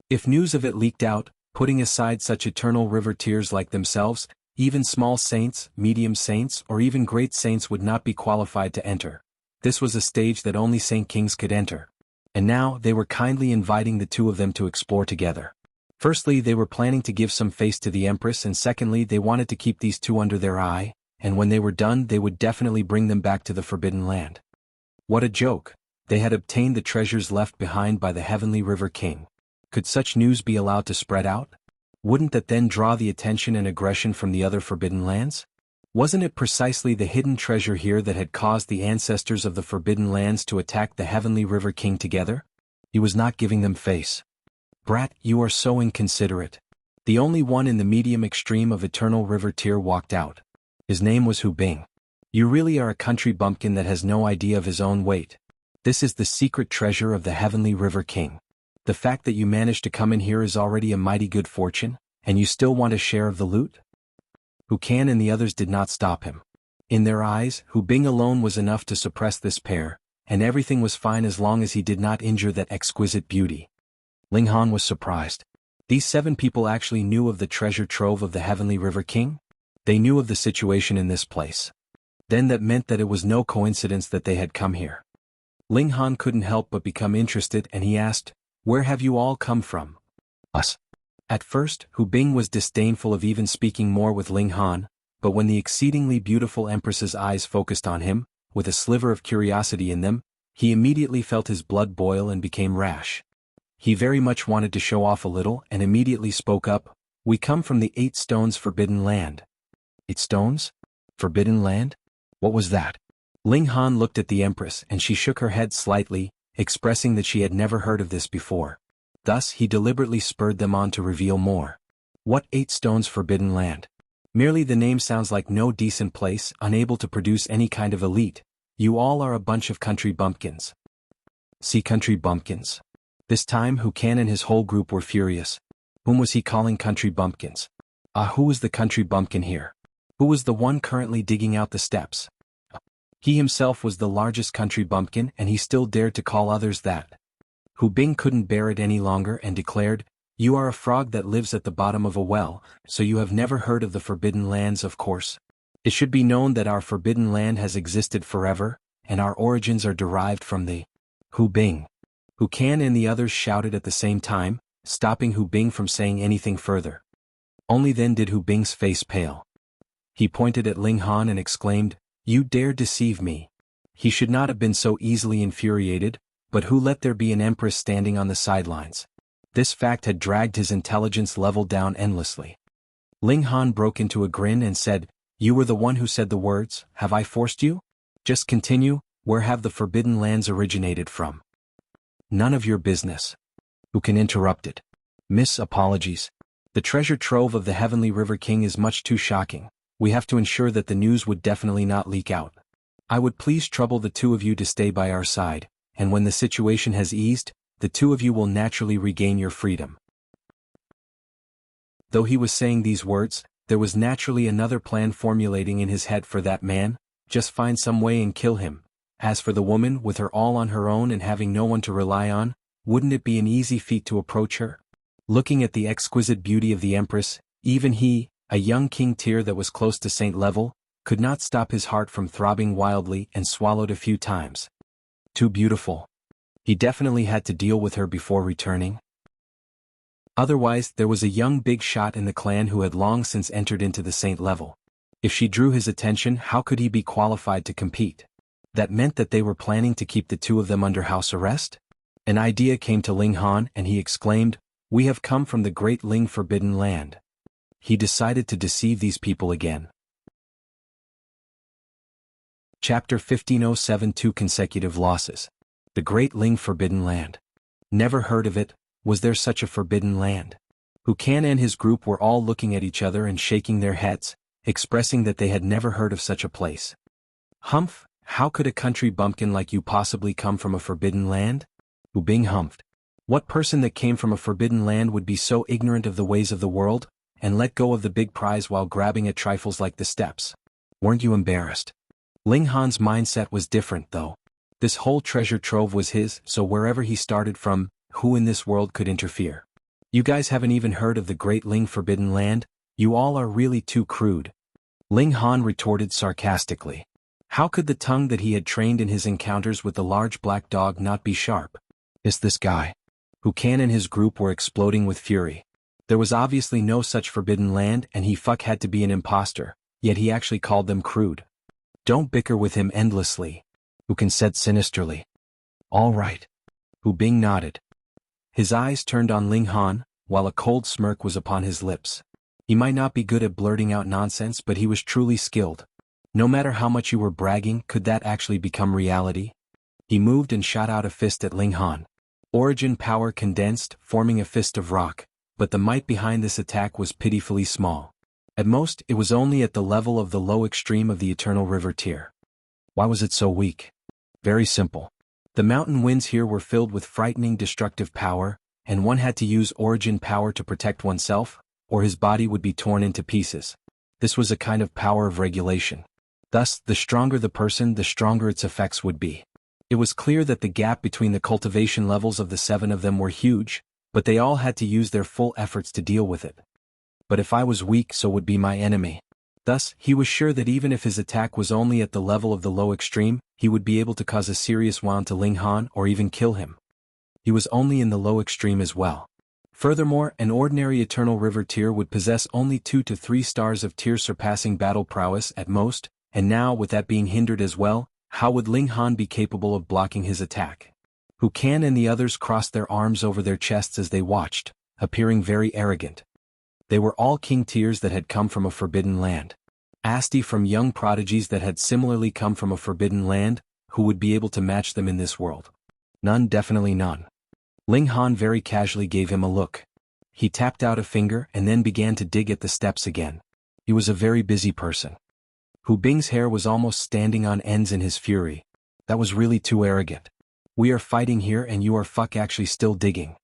S1: If news of it leaked out, putting aside such Eternal River tiers like themselves, Even small saints, medium saints, or even great saints would not be qualified to enter. This was a stage that only Saint Kings could enter. And now they were kindly inviting the two of them to explore together. Firstly, they were planning to give some face to the Empress, and secondly, they wanted to keep these two under their eye, and when they were done they would definitely bring them back to the Forbidden Land. What a joke! They had obtained the treasures left behind by the Heavenly River King. Could such news be allowed to spread out? Wouldn't that then draw the attention and aggression from the other Forbidden Lands? Wasn't it precisely the hidden treasure here that had caused the ancestors of the Forbidden Lands to attack the Heavenly River King together? He was not giving them face. Brat, you are so inconsiderate. The only one in the medium extreme of Eternal River tier walked out. His name was Hu Bing. You really are a country bumpkin that has no idea of his own weight. This is the secret treasure of the Heavenly River King. The fact that you managed to come in here is already a mighty good fortune, and you still want a share of the loot? Hu Can and the others did not stop him. In their eyes, Hu Bing alone was enough to suppress this pair, and everything was fine as long as he did not injure that exquisite beauty. Ling Han was surprised. These 7 people actually knew of the treasure trove of the Heavenly River King? They knew of the situation in this place. Then that meant that it was no coincidence that they had come here. Ling Han couldn't help but become interested, and he asked, "Where have you all come from?" "Us." At first, Hu Bing was disdainful of even speaking more with Ling Han, but when the exceedingly beautiful Empress's eyes focused on him, with a sliver of curiosity in them, he immediately felt his blood boil and became rash. He very much wanted to show off a little and immediately spoke up, "We come from the 8 Stones Forbidden Land." 8 Stones? Forbidden Land? What was that? Ling Han looked at the Empress and she shook her head slightly, expressing that she had never heard of this before. Thus he deliberately spurred them on to reveal more. What 8 Stones Forbidden Land? Merely the name sounds like no decent place, unable to produce any kind of elite. You all are a bunch of country bumpkins. See, country bumpkins. This time Hu Can and his whole group were furious. Whom was he calling country bumpkins? Who was the country bumpkin here? Who was the one currently digging out the steps? He himself was the largest country bumpkin, and he still dared to call others that. Hu Bing couldn't bear it any longer and declared, "You are a frog that lives at the bottom of a well, so you have never heard of the Forbidden Lands, of course. It should be known that our Forbidden Land has existed forever, and our origins are derived from the Hu Bing." Hu Can and the others shouted at the same time, stopping Hu Bing from saying anything further. Only then did Hu Bing's face pale. He pointed at Ling Han and exclaimed, "You dare deceive me." He should not have been so easily infuriated, but who let there be an empress standing on the sidelines? This fact had dragged his intelligence level down endlessly. Ling Han broke into a grin and said, "You were the one who said the words, have I forced you? Just continue, where have the Forbidden Lands originated from?" "None of your business." Hu Can interrupted. "Miss, apologies. The treasure trove of the Heavenly River King is much too shocking. We have to ensure that the news would definitely not leak out. I would please trouble the two of you to stay by our side, and when the situation has eased, the two of you will naturally regain your freedom." Though he was saying these words, there was naturally another plan formulating in his head for that man: just find some way and kill him. As for the woman, with her all on her own and having no one to rely on, wouldn't it be an easy feat to approach her? Looking at the exquisite beauty of the Empress, even he, a young king tier that was close to saint level, could not stop his heart from throbbing wildly and swallowed a few times. Too beautiful. He definitely had to deal with her before returning. Otherwise, there was a young big shot in the clan who had long since entered into the saint level. If she drew his attention, how could he be qualified to compete? That meant that they were planning to keep the two of them under house arrest? An idea came to Ling Han and he exclaimed, "We have come from the Great Ling Forbidden Land." He decided to deceive these people again. Chapter 1507 2 Consecutive Losses. The Great Ling Forbidden Land. Never heard of it. Was there such a forbidden land? Hu Can and his group were all looking at each other and shaking their heads, expressing that they had never heard of such a place. "Humph, how could a country bumpkin like you possibly come from a forbidden land?" Hu Bing humphed. What person that came from a forbidden land would be so ignorant of the ways of the world, and let go of the big prize while grabbing at trifles like the steps? Weren't you embarrassed? Ling Han's mindset was different though. This whole treasure trove was his, so wherever he started from, who in this world could interfere? "You guys haven't even heard of the Great Ling Forbidden Land?" You all are really too crude. Ling Han retorted sarcastically. How could the tongue that he had trained in his encounters with the large black dog not be sharp? Is this guy? Wuxian and his group were exploding with fury. There was obviously no such forbidden land and he had to be an imposter, yet he actually called them crude. Don't bicker with him endlessly, Wuxian said sinisterly. All right. Hu Bing nodded. His eyes turned on Ling Han, while a cold smirk was upon his lips. He might not be good at blurting out nonsense, but he was truly skilled. No matter how much you were bragging, could that actually become reality? He moved and shot out a fist at Ling Han. Origin power condensed, forming a fist of rock, but the might behind this attack was pitifully small. At most, it was only at the level of the low extreme of the Eternal River tier. Why was it so weak? Very simple. The mountain winds here were filled with frightening destructive power, and one had to use origin power to protect oneself, or his body would be torn into pieces. This was a kind of power of regulation. Thus, the stronger the person, the stronger its effects would be. It was clear that the gap between the cultivation levels of the 7 of them were huge, but they all had to use their full efforts to deal with it. But if I was weak, so would be my enemy. Thus, he was sure that even if his attack was only at the level of the low extreme, he would be able to cause a serious wound to Ling Han or even kill him. He was only in the low extreme as well. Furthermore, an ordinary Eternal River tier would possess only 2 to 3 stars of tier surpassing battle prowess at most, and now with that being hindered as well, how would Ling Han be capable of blocking his attack? Wuxian and the others crossed their arms over their chests as they watched, appearing very arrogant. They were all king tiers that had come from a forbidden land. Asti from young prodigies that had similarly come from a forbidden land, who would be able to match them in this world? None, definitely none. Ling Han very casually gave him a look. He tapped out a finger and then began to dig at the steps again. He was a very busy person. Hu Bing's hair was almost standing on ends in his fury. That was really too arrogant. We are fighting here and you are actually still digging.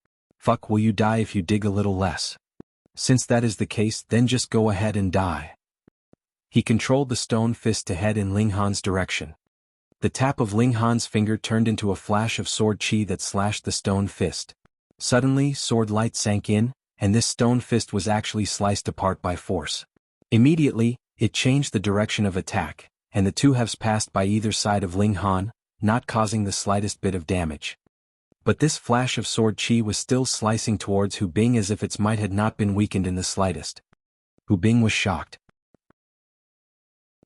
S1: Will you die if you dig a little less? Since that is the case, then just go ahead and die. He controlled the stone fist to head in Ling Han's direction. The tap of Ling Han's finger turned into a flash of sword chi that slashed the stone fist. Suddenly, sword light sank in, and this stone fist was actually sliced apart by force. Immediately, it changed the direction of attack, and the two halves passed by either side of Ling Han, not causing the slightest bit of damage. But this flash of sword chi was still slicing towards Hu Bing as if its might had not been weakened in the slightest. Hu Bing was shocked.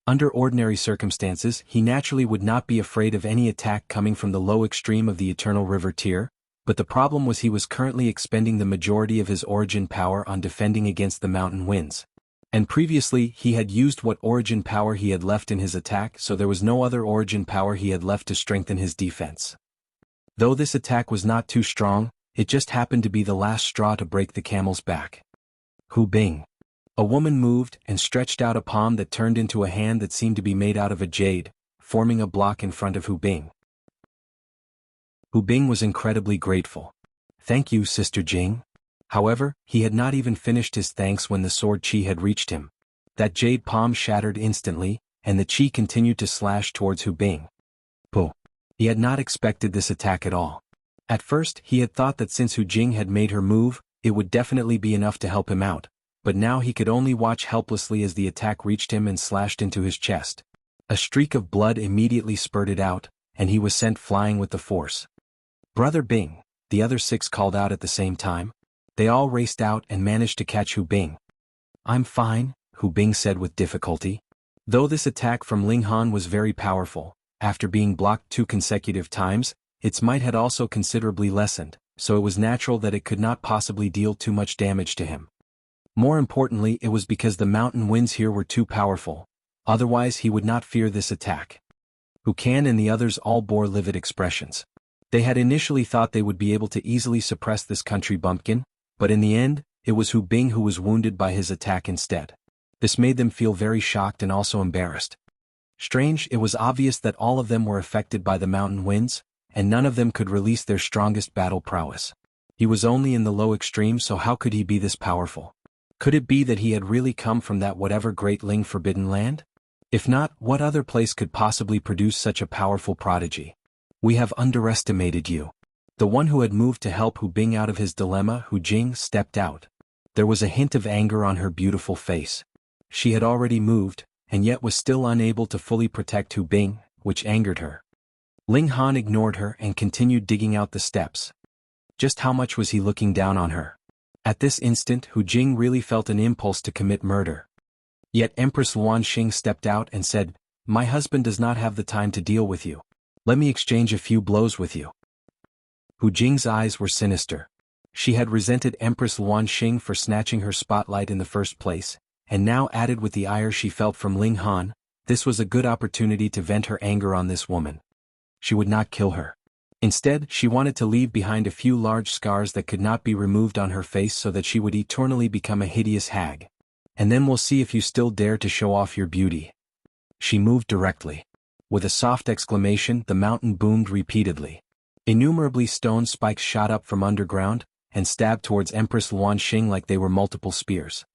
S1: Under ordinary circumstances, he naturally would not be afraid of any attack coming from the low extreme of the Eternal River tier, but the problem was he was currently expending the majority of his origin power on defending against the mountain winds. And previously, he had used what origin power he had left in his attack, so there was no other origin power he had left to strengthen his defense. Though this attack was not too strong, it just happened to be the last straw to break the camel's back. Hu Bing. A woman moved and stretched out a palm that turned into a hand that seemed to be made out of a jade, forming a block in front of Hu Bing. Hu Bing was incredibly grateful. Thank you, Sister Jing. However, he had not even finished his thanks when the sword chi had reached him. That jade palm shattered instantly, and the chi continued to slash towards Hu Bing. Puh. He had not expected this attack at all. At first, he had thought that since Hu Jing had made her move, it would definitely be enough to help him out, but now he could only watch helplessly as the attack reached him and slashed into his chest. A streak of blood immediately spurted out, and he was sent flying with the force. Brother Bing, the other 6 called out at the same time. They all raced out and managed to catch Hu Bing. I'm fine, Hu Bing said with difficulty. Though this attack from Ling Han was very powerful, after being blocked 2 consecutive times, its might had also considerably lessened, so it was natural that it could not possibly deal too much damage to him. More importantly, it was because the mountain winds here were too powerful, otherwise he would not fear this attack. Wuxian and the others all bore livid expressions. They had initially thought they would be able to easily suppress this country bumpkin, but in the end, it was Hu Bing who was wounded by his attack instead. This made them feel very shocked and also embarrassed. Strange, it was obvious that all of them were affected by the mountain winds, and none of them could release their strongest battle prowess. He was only in the low extreme, so how could he be this powerful? Could it be that he had really come from that whatever great Ling forbidden land? If not, what other place could possibly produce such a powerful prodigy? We have underestimated you. The one who had moved to help Hu Bing out of his dilemma, Hu Jing, stepped out. There was a hint of anger on her beautiful face. She had already moved, and yet was still unable to fully protect Hu Bing, which angered her. Ling Han ignored her and continued digging out the steps. Just how much was he looking down on her? At this instant Hu Jing really felt an impulse to commit murder. Yet Empress Luan Xing stepped out and said, "My husband does not have the time to deal with you. Let me exchange a few blows with you." Hu Jing's eyes were sinister. She had resented Empress Luan Xing for snatching her spotlight in the first place, and now added with the ire she felt from Ling Han, this was a good opportunity to vent her anger on this woman. She would not kill her. Instead, she wanted to leave behind a few large scars that could not be removed on her face so that she would eternally become a hideous hag. And then we'll see if you still dare to show off your beauty. She moved directly. With a soft exclamation, the mountain boomed repeatedly. Innumerably stone spikes shot up from underground, and stabbed towards Empress Luan Xing like they were multiple spears.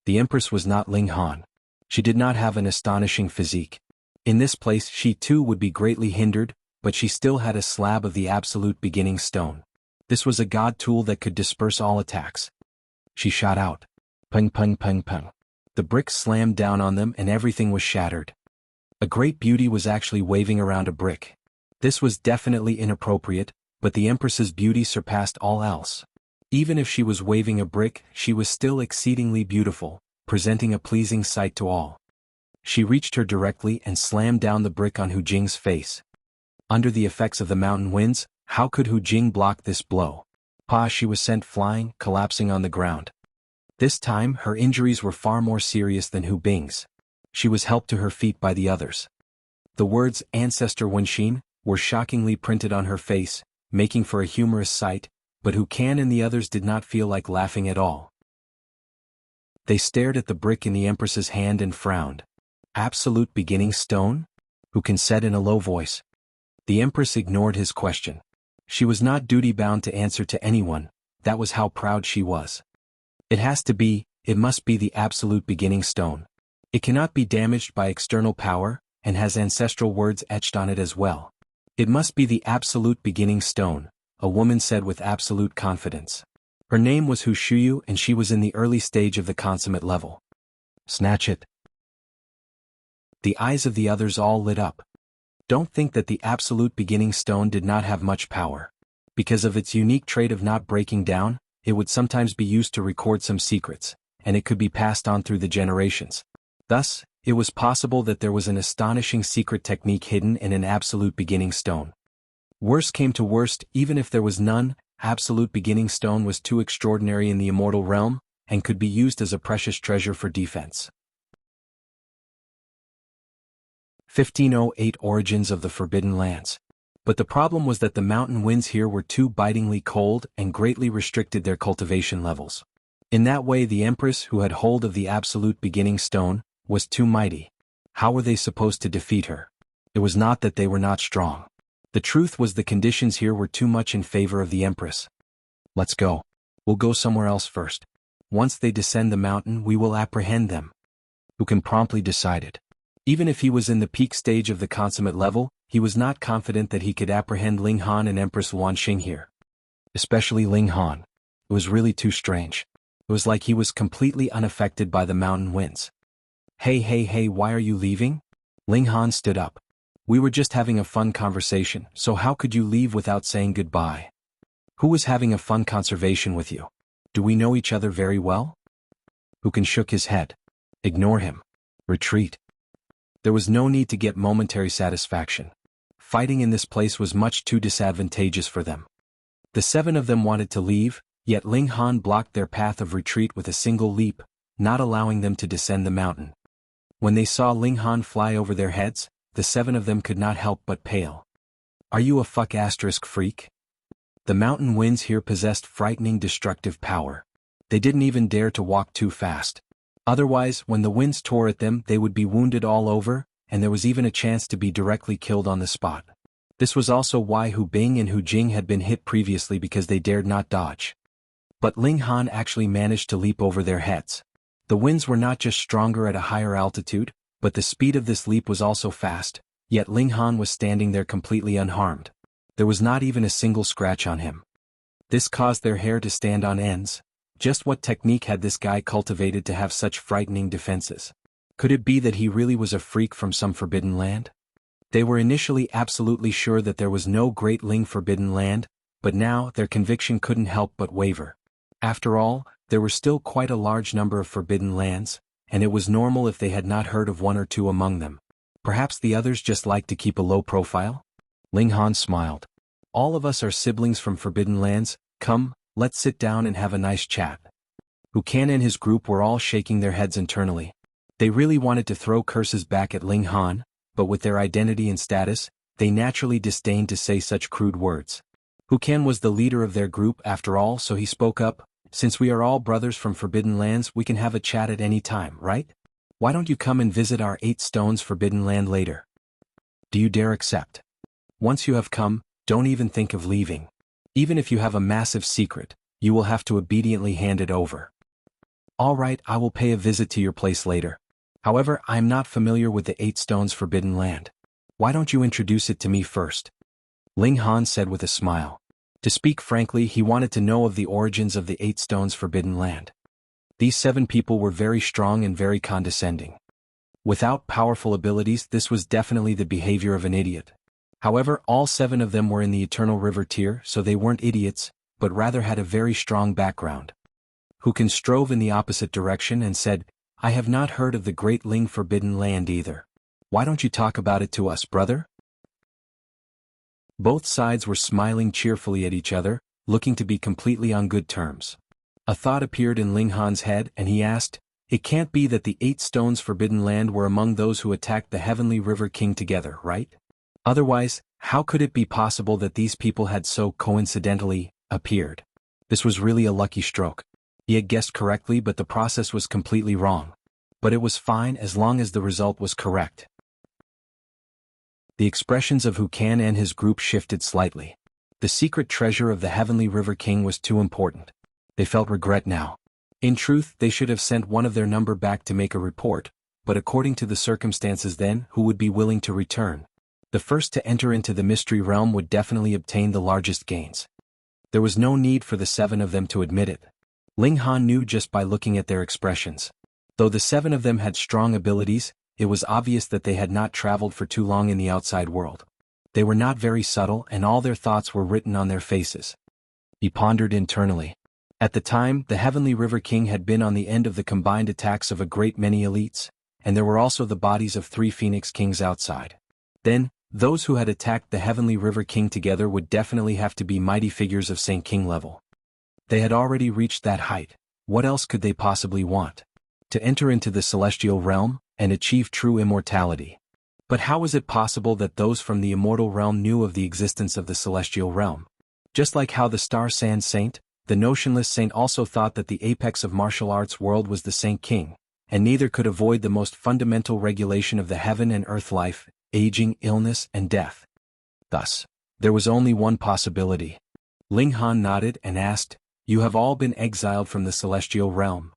S1: The Empress was not Ling Han. She did not have an astonishing physique. In this place she too would be greatly hindered, but she still had a slab of the absolute beginning stone. This was a god tool that could disperse all attacks. She shot out. Pung pung pung pung. The bricks slammed down on them and everything was shattered. A great beauty was actually waving around a brick. This was definitely inappropriate, but the Empress's beauty surpassed all else. Even if she was waving a brick, she was still exceedingly beautiful, presenting a pleasing sight to all. She reached her directly and slammed down the brick on Hu Jing's face. Under the effects of the mountain winds, how could Hu Jing block this blow? She was sent flying, collapsing on the ground. This time, her injuries were far more serious than Hu Bing's. She was helped to her feet by the others. The words, "Ancestor Wenxin," were shockingly printed on her face, making for a humorous sight, but Hu Can and the others did not feel like laughing at all. They stared at the brick in the Empress's hand and frowned. "Absolute beginning stone?" Hu Can said in a low voice. The Empress ignored his question. She was not duty-bound to answer to anyone, that was how proud she was. It must be the absolute beginning stone. It cannot be damaged by external power, and has ancestral words etched on it as well. It must be the absolute beginning stone, a woman said with absolute confidence. Her name was Hu Shuyu and she was in the early stage of the consummate level. "Snatch it." The eyes of the others all lit up. Don't think that the absolute beginning stone did not have much power. Because of its unique trait of not breaking down, it would sometimes be used to record some secrets, and it could be passed on through the generations. Thus, it was possible that there was an astonishing secret technique hidden in an absolute beginning stone. Worst came to worst, even if there was none, absolute beginning stone was too extraordinary in the immortal realm, and could be used as a precious treasure for defense. 1508 Origins of the Forbidden Lands. But the problem was that the mountain winds here were too bitingly cold and greatly restricted their cultivation levels. In that way the Empress who had hold of the absolute beginning stone, was too mighty. How were they supposed to defeat her? It was not that they were not strong. The truth was the conditions here were too much in favor of the Empress. "Let's go. We'll go somewhere else first. Once they descend the mountain we will apprehend them." Hu Can promptly decided. Even if he was in the peak stage of the consummate level, he was not confident that he could apprehend Ling Han and Empress Luan Xing here. Especially Ling Han. It was really too strange. It was like he was completely unaffected by the mountain winds. Hey, why are you leaving?" Ling Han stood up. "We were just having a fun conversation, so how could you leave without saying goodbye?" "Who was having a fun conversation with you? Do we know each other very well?" Hu Can shook his head. "Ignore him. Retreat." There was no need to get momentary satisfaction. Fighting in this place was much too disadvantageous for them. The 7 of them wanted to leave, yet Ling Han blocked their path of retreat with a single leap, not allowing them to descend the mountain. When they saw Ling Han fly over their heads, the 7 of them could not help but pale. "Are you a freak?" The mountain winds here possessed frightening destructive power. They didn't even dare to walk too fast. Otherwise, when the winds tore at them they would be wounded all over, and there was even a chance to be directly killed on the spot. This was also why Hu Bing and Hu Jing had been hit previously because they dared not dodge. But Ling Han actually managed to leap over their heads. The winds were not just stronger at a higher altitude, but the speed of this leap was also fast, yet Ling Han was standing there completely unharmed. There was not even a single scratch on him. This caused their hair to stand on ends. Just what technique had this guy cultivated to have such frightening defenses? Could it be that he really was a freak from some forbidden land? They were initially absolutely sure that there was no Great Ling forbidden land, but now their conviction couldn't help but waver. After all, there were still quite a large number of forbidden lands, and it was normal if they had not heard of one or two among them. Perhaps the others just liked to keep a low profile? Ling Han smiled. All of us are siblings from forbidden lands. Come, let's sit down and have a nice chat. Wuxian and his group were all shaking their heads internally. They really wanted to throw curses back at Ling Han, but with their identity and status, they naturally disdained to say such crude words. Wuxian was the leader of their group after all, so he spoke up. Since we are all brothers from forbidden lands, we can have a chat at any time, right? Why don't you come and visit our 8 stones forbidden land later? Do you dare accept? Once you have come, don't even think of leaving. Even if you have a massive secret, you will have to obediently hand it over. All right, I will pay a visit to your place later. However, I am not familiar with the 8 stones forbidden land. Why don't you introduce it to me first? Ling Han said with a smile. To speak frankly, he wanted to know of the origins of the 8 stones forbidden land. These 7 people were very strong and very condescending. Without powerful abilities, this was definitely the behavior of an idiot. However, all 7 of them were in the Eternal River tier, so they weren't idiots, but rather had a very strong background. Wuxian strove in the opposite direction and said, I have not heard of the Great Ling forbidden land either. Why don't you talk about it to us, brother? Both sides were smiling cheerfully at each other, looking to be completely on good terms. A thought appeared in Ling Han's head and he asked, it can't be that the 8 stones forbidden land were among those who attacked the Heavenly River King together, right? Otherwise, how could it be possible that these people had so coincidentally appeared? This was really a lucky stroke. He had guessed correctly, but the process was completely wrong. But it was fine as long as the result was correct. The expressions of Wuxian and his group shifted slightly. The secret treasure of the Heavenly River King was too important. They felt regret now. In truth, they should have sent one of their number back to make a report, but according to the circumstances then, who would be willing to return? The first to enter into the mystery realm would definitely obtain the largest gains. There was no need for the 7 of them to admit it. Ling Han knew just by looking at their expressions. Though the 7 of them had strong abilities, it was obvious that they had not traveled for too long in the outside world. They were not very subtle and all their thoughts were written on their faces. He pondered internally. At the time, the Heavenly River King had been on the end of the combined attacks of a great many elites, and there were also the bodies of 3 Phoenix Kings outside. Then, those who had attacked the Heavenly River King together would definitely have to be mighty figures of Saint King level. They had already reached that height. What else could they possibly want? To enter into the celestial realm and achieve true immortality. But how was it possible that those from the immortal realm knew of the existence of the celestial realm? Just like how the Star Sand Saint, the notionless saint also thought that the apex of martial arts world was the Saint King, and neither could avoid the most fundamental regulation of the heaven and earth life, aging, illness, and death. Thus, there was only one possibility. Ling Han nodded and asked, you have all been exiled from the celestial realm.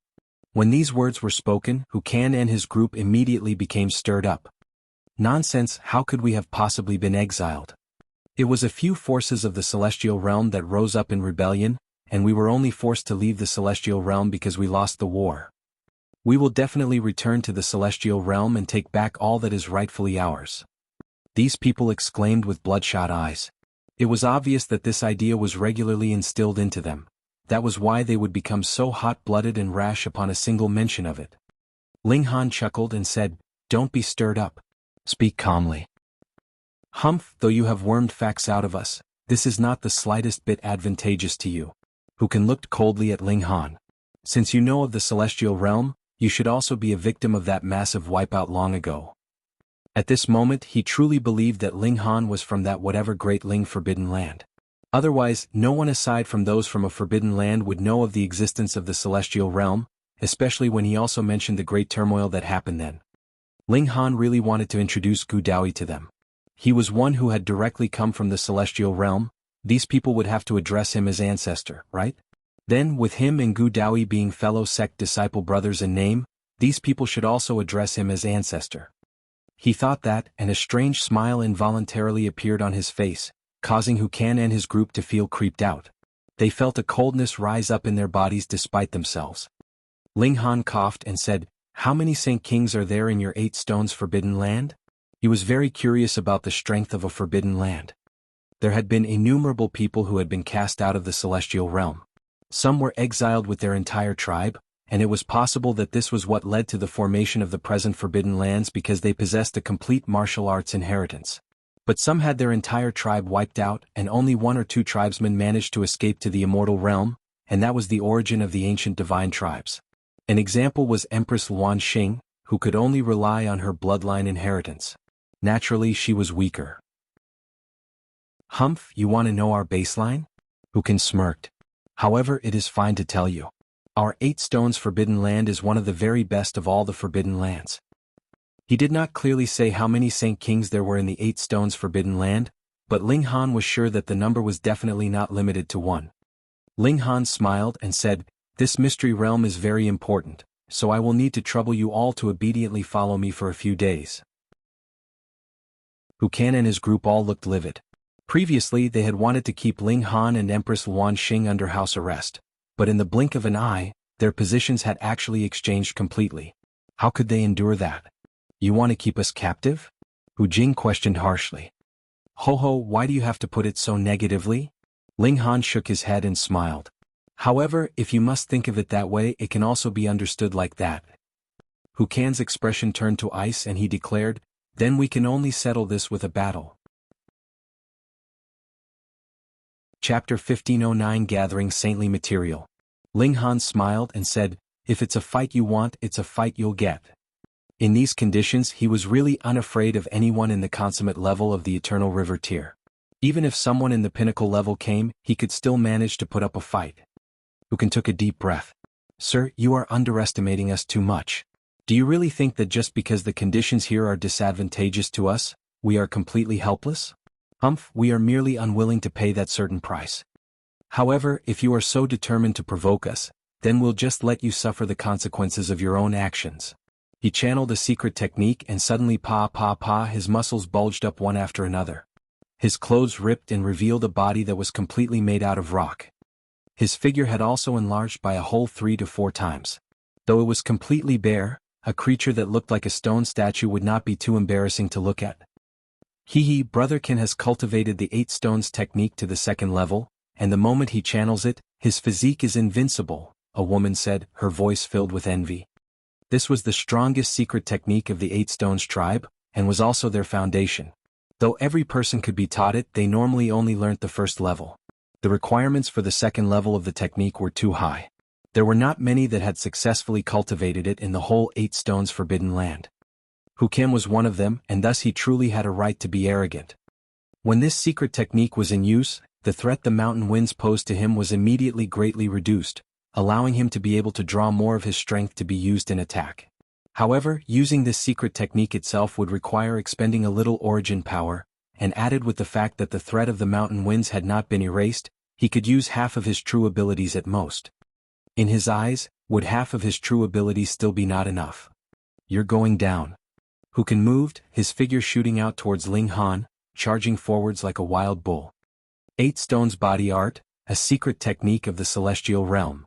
S1: When these words were spoken, Wuxian and his group immediately became stirred up. Nonsense, how could we have possibly been exiled? It was a few forces of the celestial realm that rose up in rebellion, and we were only forced to leave the celestial realm because we lost the war. We will definitely return to the celestial realm and take back all that is rightfully ours. These people exclaimed with bloodshot eyes. It was obvious that this idea was regularly instilled into them. That was why they would become so hot-blooded and rash upon a single mention of it. Ling Han chuckled and said, don't be stirred up. Speak calmly. Humph, though you have wormed facts out of us, this is not the slightest bit advantageous to you. Wuxian looked coldly at Ling Han. Since you know of the celestial realm, you should also be a victim of that massive wipeout long ago. At this moment he truly believed that Ling Han was from that whatever Great Ling forbidden land. Otherwise, no one aside from those from a forbidden land would know of the existence of the celestial realm, especially when he also mentioned the great turmoil that happened then. Ling Han really wanted to introduce Daoyi to them. He was one who had directly come from the celestial realm. These people would have to address him as ancestor, right? Then, with him and Daoyi being fellow sect disciple brothers in name, these people should also address him as ancestor. He thought that, and a strange smile involuntarily appeared on his face, causing Wuxian and his group to feel creeped out. They felt a coldness rise up in their bodies despite themselves. Ling Han coughed and said, "How many Saint Kings are there in your 8 stones forbidden land?" He was very curious about the strength of a forbidden land. There had been innumerable people who had been cast out of the celestial realm. Some were exiled with their entire tribe, and it was possible that this was what led to the formation of the present forbidden lands because they possessed a complete martial arts inheritance. But some had their entire tribe wiped out, and only 1 or 2 tribesmen managed to escape to the immortal realm, and that was the origin of the ancient divine tribes. An example was Empress Luan Xing, who could only rely on her bloodline inheritance. Naturally, she was weaker. "Humph, you want to know our baseline?" Hukan smirked. "However, it is fine to tell you. Our 8 stones forbidden land is one of the very best of all the forbidden lands." He did not clearly say how many Saint Kings there were in the 8 stones forbidden land, but Ling Han was sure that the number was definitely not limited to 1. Ling Han smiled and said, "This mystery realm is very important, so I will need to trouble you all to obediently follow me for a few days." Hukan and his group all looked livid. Previously they had wanted to keep Ling Han and Empress Luan Xing under house arrest, but in the blink of an eye, their positions had actually exchanged completely. How could they endure that? "You want to keep us captive?" Hu Jing questioned harshly. "Ho, why do you have to put it so negatively?" Ling Han shook his head and smiled. "However, if you must think of it that way, it can also be understood like that." Hukan's expression turned to ice and he declared, "Then we can only settle this with a battle." Chapter 1509 Gathering Saintly Material. Ling Han smiled and said, "If it's a fight you want, it's a fight you'll get." In these conditions he was really unafraid of anyone in the consummate level of the Eternal River tier. Even if someone in the pinnacle level came, he could still manage to put up a fight. Hukan took a deep breath. "Sir, you are underestimating us too much. Do you really think that just because the conditions here are disadvantageous to us, we are completely helpless? Humph, we are merely unwilling to pay that certain price. However, if you are so determined to provoke us, then we'll just let you suffer the consequences of your own actions." He channeled a secret technique and suddenly his muscles bulged up one after another. His clothes ripped and revealed a body that was completely made out of rock. His figure had also enlarged by a whole 3 to 4 times. Though it was completely bare, a creature that looked like a stone statue would not be too embarrassing to look at. Brotherkin has cultivated the 8 stones technique to the 2nd level, and the moment he channels it, his physique is invincible, a woman said, her voice filled with envy. This was the strongest secret technique of the 8 stones tribe, and was also their foundation. Though every person could be taught it, they normally only learnt the 1st level. The requirements for the 2nd level of the technique were too high. There were not many that had successfully cultivated it in the whole 8 stones forbidden land. Hukan was one of them, and thus he truly had a right to be arrogant. When this secret technique was in use, the threat the mountain winds posed to him was immediately greatly reduced, allowing him to be able to draw more of his strength to be used in attack. However, using this secret technique itself would require expending a little origin power, and added with the fact that the threat of the mountain winds had not been erased, he could use half of his true abilities at most. In his eyes, would half of his true abilities still be not enough? "You're going down." Hukan moved, his figure shooting out towards Ling Han, charging forwards like a wild bull. 8 stones body art, a secret technique of the celestial realm.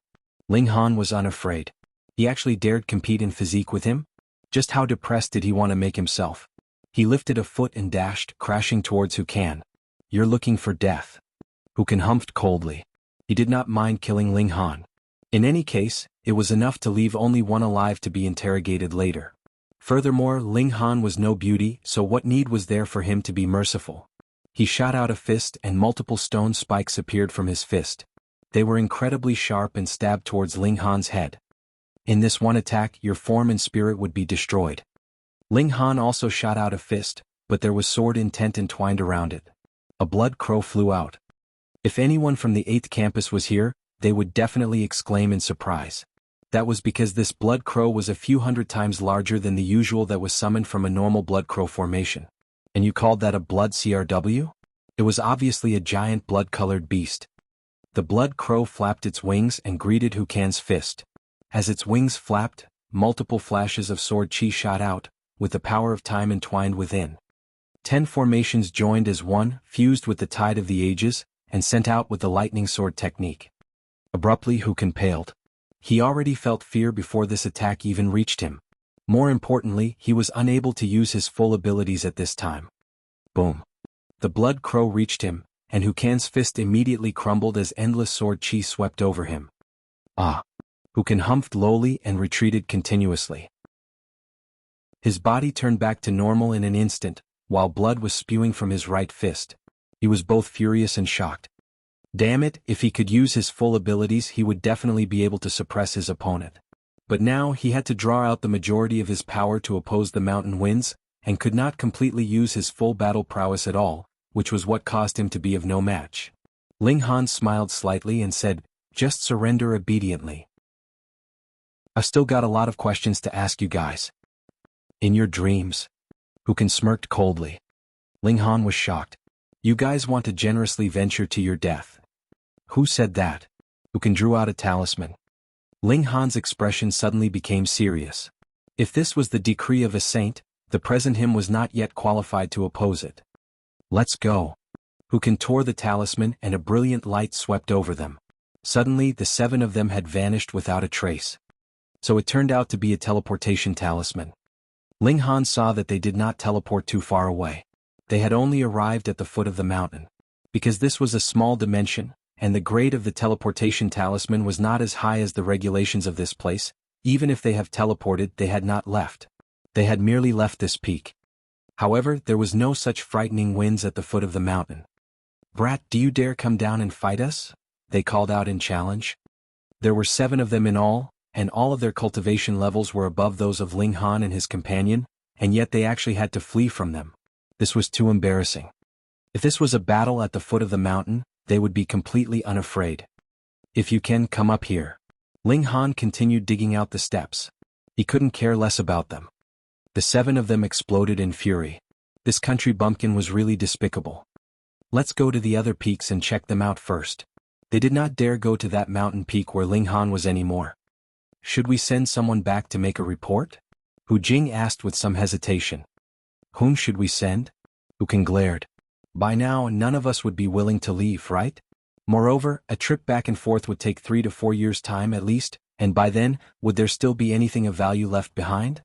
S1: Ling Han was unafraid. He actually dared compete in physique with him? Just how depressed did he want to make himself? He lifted a foot and dashed, crashing towards Hukan. "You're looking for death." Hukan humphed coldly. He did not mind killing Ling Han. In any case, it was enough to leave only one alive to be interrogated later. Furthermore, Ling Han was no beauty, so what need was there for him to be merciful? He shot out a fist and multiple stone spikes appeared from his fist. They were incredibly sharp and stabbed towards Ling Han's head. In this one attack, your form and spirit would be destroyed. Ling Han also shot out a fist, but there was sword intent entwined around it. A blood crow flew out. If anyone from the 8th campus was here, they would definitely exclaim in surprise. That was because this blood crow was a few hundred times larger than the usual that was summoned from a normal blood crow formation. And you called that a blood CRW? It was obviously a giant blood-colored beast. The blood crow flapped its wings and greeted Hukan's fist. As its wings flapped, multiple flashes of sword chi shot out, with the power of time entwined within. 10 formations joined as one, fused with the tide of the ages, and sent out with the lightning sword technique. Abruptly Wukan paled. He already felt fear before this attack even reached him. More importantly, he was unable to use his full abilities at this time. Boom. The blood crow reached him, and Wukan's fist immediately crumbled as endless sword chi swept over him. Ah! Wukan humphed lowly and retreated continuously. His body turned back to normal in an instant, while blood was spewing from his right fist. He was both furious and shocked. Damn it, if he could use his full abilities he would definitely be able to suppress his opponent. But now he had to draw out the majority of his power to oppose the mountain winds, and could not completely use his full battle prowess at all, which was what caused him to be of no match. Ling Han smiled slightly and said, "Just surrender obediently. I've still got a lot of questions to ask you guys." "In your dreams?" Wukan smirked coldly. Ling Han was shocked. "You guys want to generously venture to your death?" "Who said that?" Wukan drew out a talisman. Ling Han's expression suddenly became serious. If this was the decree of a saint, the present him was not yet qualified to oppose it. "Let's go." Wukan tore the talisman and a brilliant light swept over them. Suddenly the 7 of them had vanished without a trace. So it turned out to be a teleportation talisman. Ling Han saw that they did not teleport too far away. They had only arrived at the foot of the mountain. Because this was a small dimension, and the grade of the teleportation talisman was not as high as the regulations of this place, even if they have teleported they had not left. They had merely left this peak. However, there was no such frightening winds at the foot of the mountain. "Brat, do you dare come down and fight us?" they called out in challenge. There were 7 of them in all, and all of their cultivation levels were above those of Ling Han and his companion, and yet they actually had to flee from them. This was too embarrassing. If this was a battle at the foot of the mountain, they would be completely unafraid. "If you can, come up here." Ling Han continued digging out the steps. He couldn't care less about them. The 7 of them exploded in fury. This country bumpkin was really despicable. "Let's go to the other peaks and check them out first." They did not dare go to that mountain peak where Ling Han was anymore. "Should we send someone back to make a report?" Hu Jing asked with some hesitation. "Whom should we send?" Wukan glared. "By now none of us would be willing to leave, right? Moreover, a trip back and forth would take 3 to 4 years' time at least, and by then, would there still be anything of value left behind?"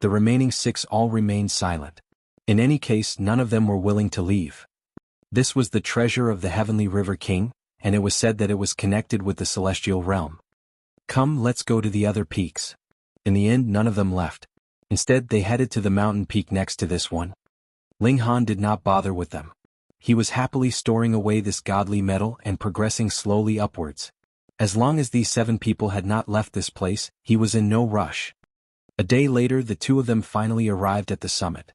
S1: The remaining 6 all remained silent. In any case, none of them were willing to leave. This was the treasure of the Heavenly River King, and it was said that it was connected with the celestial realm. "Come, let's go to the other peaks." In the end, none of them left. Instead, they headed to the mountain peak next to this one. Ling Han did not bother with them. He was happily storing away this godly metal and progressing slowly upwards. As long as these 7 people had not left this place, he was in no rush. A day later, the 2 of them finally arrived at the summit.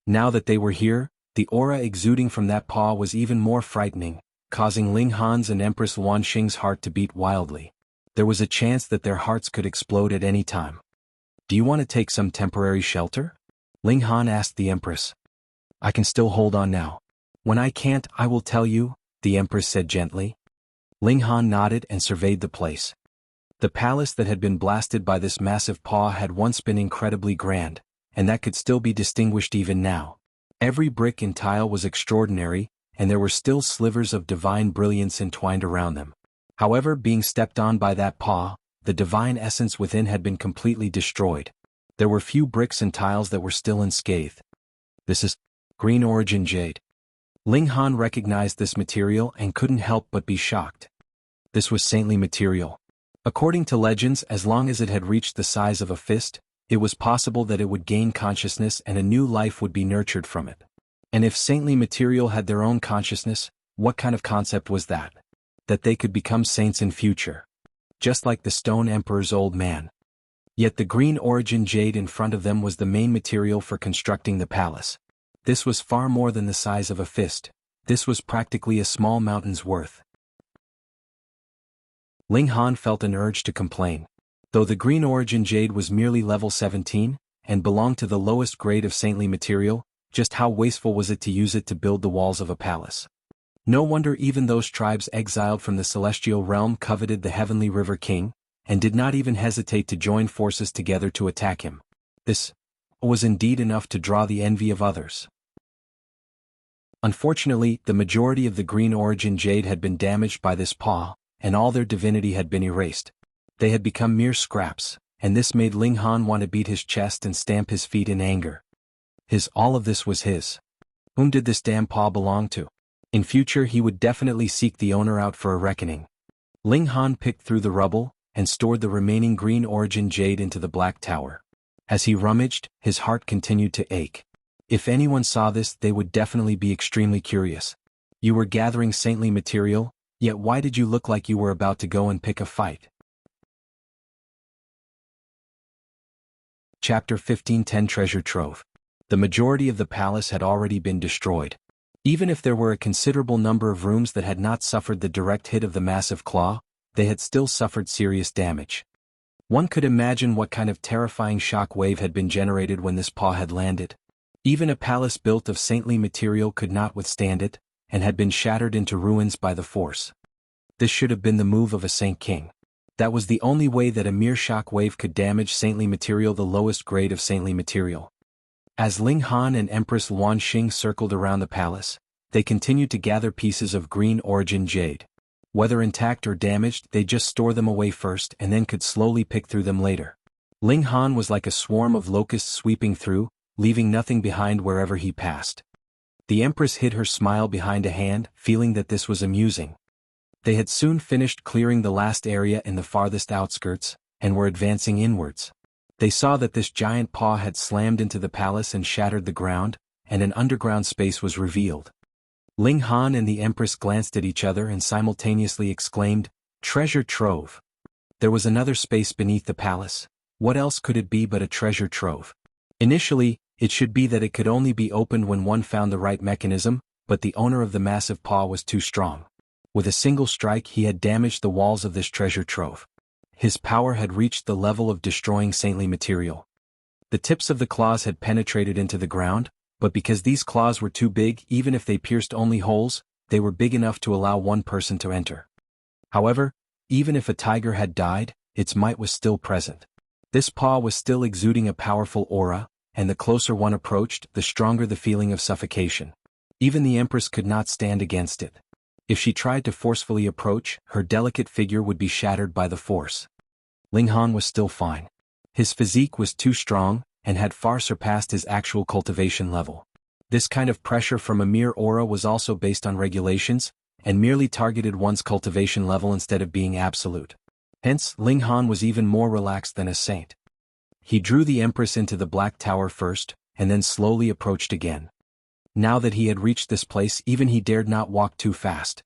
S1: Now that they were here, the aura exuding from that paw was even more frightening, causing Ling Han's and Empress Wanxing's heart to beat wildly. There was a chance that their hearts could explode at any time. "Do you want to take some temporary shelter?" Ling Han asked the Empress. "I can still hold on now. When I can't, I will tell you," the Empress said gently. Ling Han nodded and surveyed the place. The palace that had been blasted by this massive paw had once been incredibly grand, and that could still be distinguished even now. Every brick and tile was extraordinary, and there were still slivers of divine brilliance entwined around them. However, being stepped on by that paw, the divine essence within had been completely destroyed. There were few bricks and tiles that were still unscathed. "This is green origin jade." Ling Han recognized this material and couldn't help but be shocked. This was saintly material. According to legends, as long as it had reached the size of a fist, it was possible that it would gain consciousness and a new life would be nurtured from it. And if saintly material had their own consciousness, what kind of concept was that? That they could become saints in future. Just like the Stone Emperor's old man. Yet the green origin jade in front of them was the main material for constructing the palace. This was far more than the size of a fist. This was practically a small mountain's worth. Ling Han felt an urge to complain. Though the green origin jade was merely level 17, and belonged to the lowest grade of saintly material, just how wasteful was it to use it to build the walls of a palace? No wonder even those tribes exiled from the celestial realm coveted the Heavenly River King, and did not even hesitate to join forces together to attack him. This was indeed enough to draw the envy of others. Unfortunately, the majority of the green origin jade had been damaged by this paw, and all their divinity had been erased. They had become mere scraps, and this made Ling Han want to beat his chest and stamp his feet in anger. All of this was his. Whom did this damn paw belong to? In future he would definitely seek the owner out for a reckoning. Ling Han picked through the rubble, and stored the remaining green origin jade into the black tower. As he rummaged, his heart continued to ache. If anyone saw this, they would definitely be extremely curious. You were gathering saintly material, yet why did you look like you were about to go and pick a fight? Chapter 15:10 Treasure Trove. The majority of the palace had already been destroyed. Even if there were a considerable number of rooms that had not suffered the direct hit of the massive claw, they had still suffered serious damage. One could imagine what kind of terrifying shock wave had been generated when this paw had landed. Even a palace built of saintly material could not withstand it, and had been shattered into ruins by the force. This should have been the move of a saint king. That was the only way that a mere shock wave could damage saintly material, the lowest grade of saintly material. As Ling Han and Empress Luan Xing circled around the palace, they continued to gather pieces of green origin jade. Whether intact or damaged, they just store them away first and then could slowly pick through them later. Ling Han was like a swarm of locusts sweeping through, leaving nothing behind wherever he passed. The Empress hid her smile behind a hand, feeling that this was amusing. They had soon finished clearing the last area in the farthest outskirts, and were advancing inwards. They saw that this giant paw had slammed into the palace and shattered the ground, and an underground space was revealed. Ling Han and the Empress glanced at each other and simultaneously exclaimed, "Treasure trove!" There was another space beneath the palace. What else could it be but a treasure trove? Initially, it should be that it could only be opened when one found the right mechanism, but the owner of the massive paw was too strong. With a single strike he had damaged the walls of this treasure trove. His power had reached the level of destroying saintly material. The tips of the claws had penetrated into the ground, but because these claws were too big, even if they pierced only holes, they were big enough to allow one person to enter. However, even if a tiger had died, its might was still present. This paw was still exuding a powerful aura, and the closer one approached, the stronger the feeling of suffocation. Even the Empress could not stand against it. If she tried to forcefully approach, her delicate figure would be shattered by the force. Ling Han was still fine. His physique was too strong, and had far surpassed his actual cultivation level. This kind of pressure from a mere aura was also based on regulations, and merely targeted one's cultivation level instead of being absolute. Hence, Ling Han was even more relaxed than a saint. He drew the Empress into the Black Tower first, and then slowly approached again. Now that he had reached this place, even he dared not walk too fast.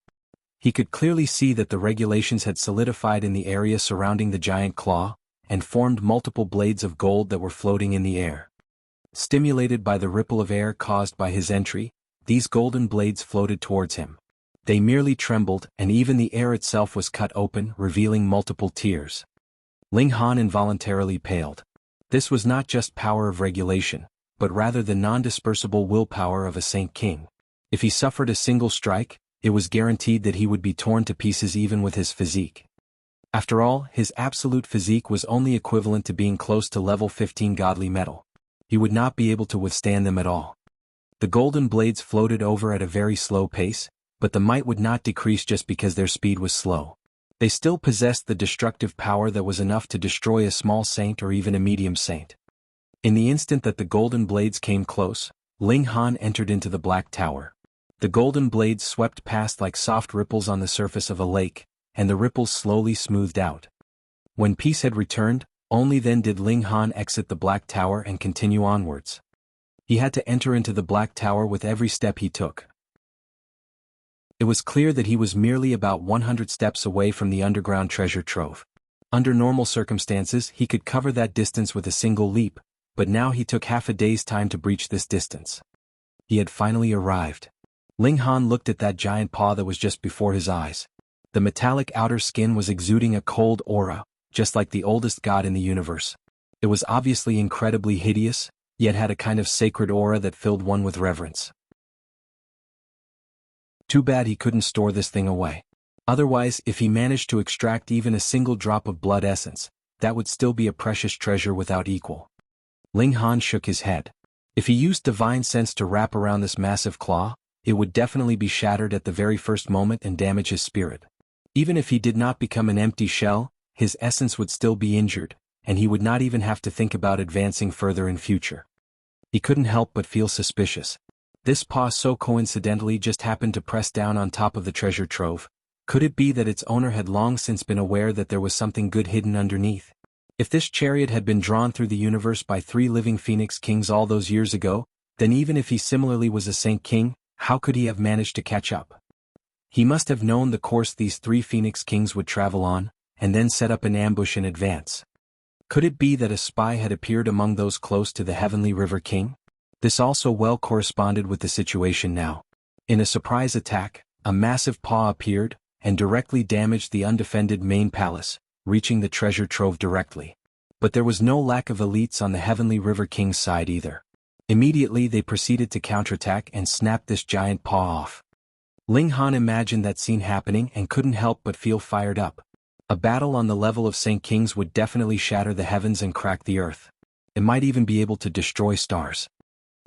S1: He could clearly see that the regulations had solidified in the area surrounding the giant claw, and formed multiple blades of gold that were floating in the air. Stimulated by the ripple of air caused by his entry, these golden blades floated towards him. They merely trembled, and even the air itself was cut open, revealing multiple tears. Ling Han involuntarily paled. This was not just power of regulation, but rather the non-dispersible willpower of a Saint King. If he suffered a single strike, it was guaranteed that he would be torn to pieces even with his physique. After all, his absolute physique was only equivalent to being close to level 15 godly metal. He would not be able to withstand them at all. The golden blades floated over at a very slow pace, but the might would not decrease just because their speed was slow. They still possessed the destructive power that was enough to destroy a small saint or even a medium saint. In the instant that the golden blades came close, Ling Han entered into the Black Tower. The golden blades swept past like soft ripples on the surface of a lake, and the ripples slowly smoothed out. When peace had returned, only then did Ling Han exit the Black Tower and continue onwards. He had to enter into the Black Tower with every step he took. It was clear that he was merely about 100 steps away from the underground treasure trove. Under normal circumstances, he could cover that distance with a single leap, but now he took half a day's time to breach this distance. He had finally arrived. Ling Han looked at that giant paw that was just before his eyes. The metallic outer skin was exuding a cold aura, just like the oldest god in the universe. It was obviously incredibly hideous, yet had a kind of sacred aura that filled one with reverence. Too bad he couldn't store this thing away. Otherwise, if he managed to extract even a single drop of blood essence, that would still be a precious treasure without equal. Ling Han shook his head. If he used divine sense to wrap around this massive claw, it would definitely be shattered at the very first moment and damage his spirit. Even if he did not become an empty shell, his essence would still be injured, and he would not even have to think about advancing further in future. He couldn't help but feel suspicious. This paw so coincidentally just happened to press down on top of the treasure trove. Could it be that its owner had long since been aware that there was something good hidden underneath? If this chariot had been drawn through the universe by 3 living Phoenix Kings all those years ago, then even if he similarly was a Saint King, how could he have managed to catch up? He must have known the course these 3 Phoenix Kings would travel on, and then set up an ambush in advance. Could it be that a spy had appeared among those close to the Heavenly River King? This also well corresponded with the situation now. In a surprise attack, a massive paw appeared, and directly damaged the undefended main palace, reaching the treasure trove directly. But there was no lack of elites on the Heavenly River King's side either. Immediately they proceeded to counterattack and snap this giant paw off. Ling Han imagined that scene happening and couldn't help but feel fired up. A battle on the level of Saint Kings would definitely shatter the heavens and crack the earth. It might even be able to destroy stars.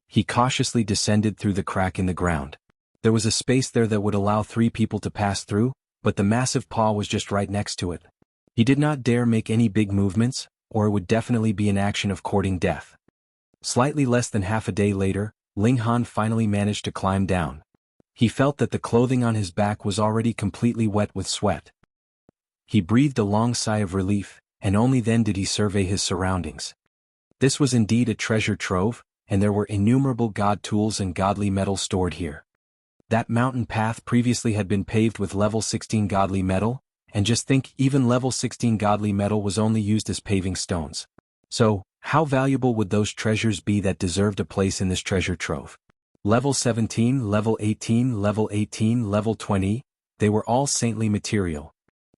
S1: He cautiously descended through the crack in the ground. There was a space there that would allow 3 people to pass through, but the massive paw was just right next to it. He did not dare make any big movements, or it would definitely be an action of courting death. Slightly less than half a day later, Ling Han finally managed to climb down. He felt that the clothing on his back was already completely wet with sweat. He breathed a long sigh of relief, and only then did he survey his surroundings. This was indeed a treasure trove, and there were innumerable god tools and godly metal stored here. That mountain path previously had been paved with level 16 godly metal, and just think, even level 16 godly metal was only used as paving stones. So, how valuable would those treasures be that deserved a place in this treasure trove? Level 17, level 18, level 18, level 20, they were all saintly material.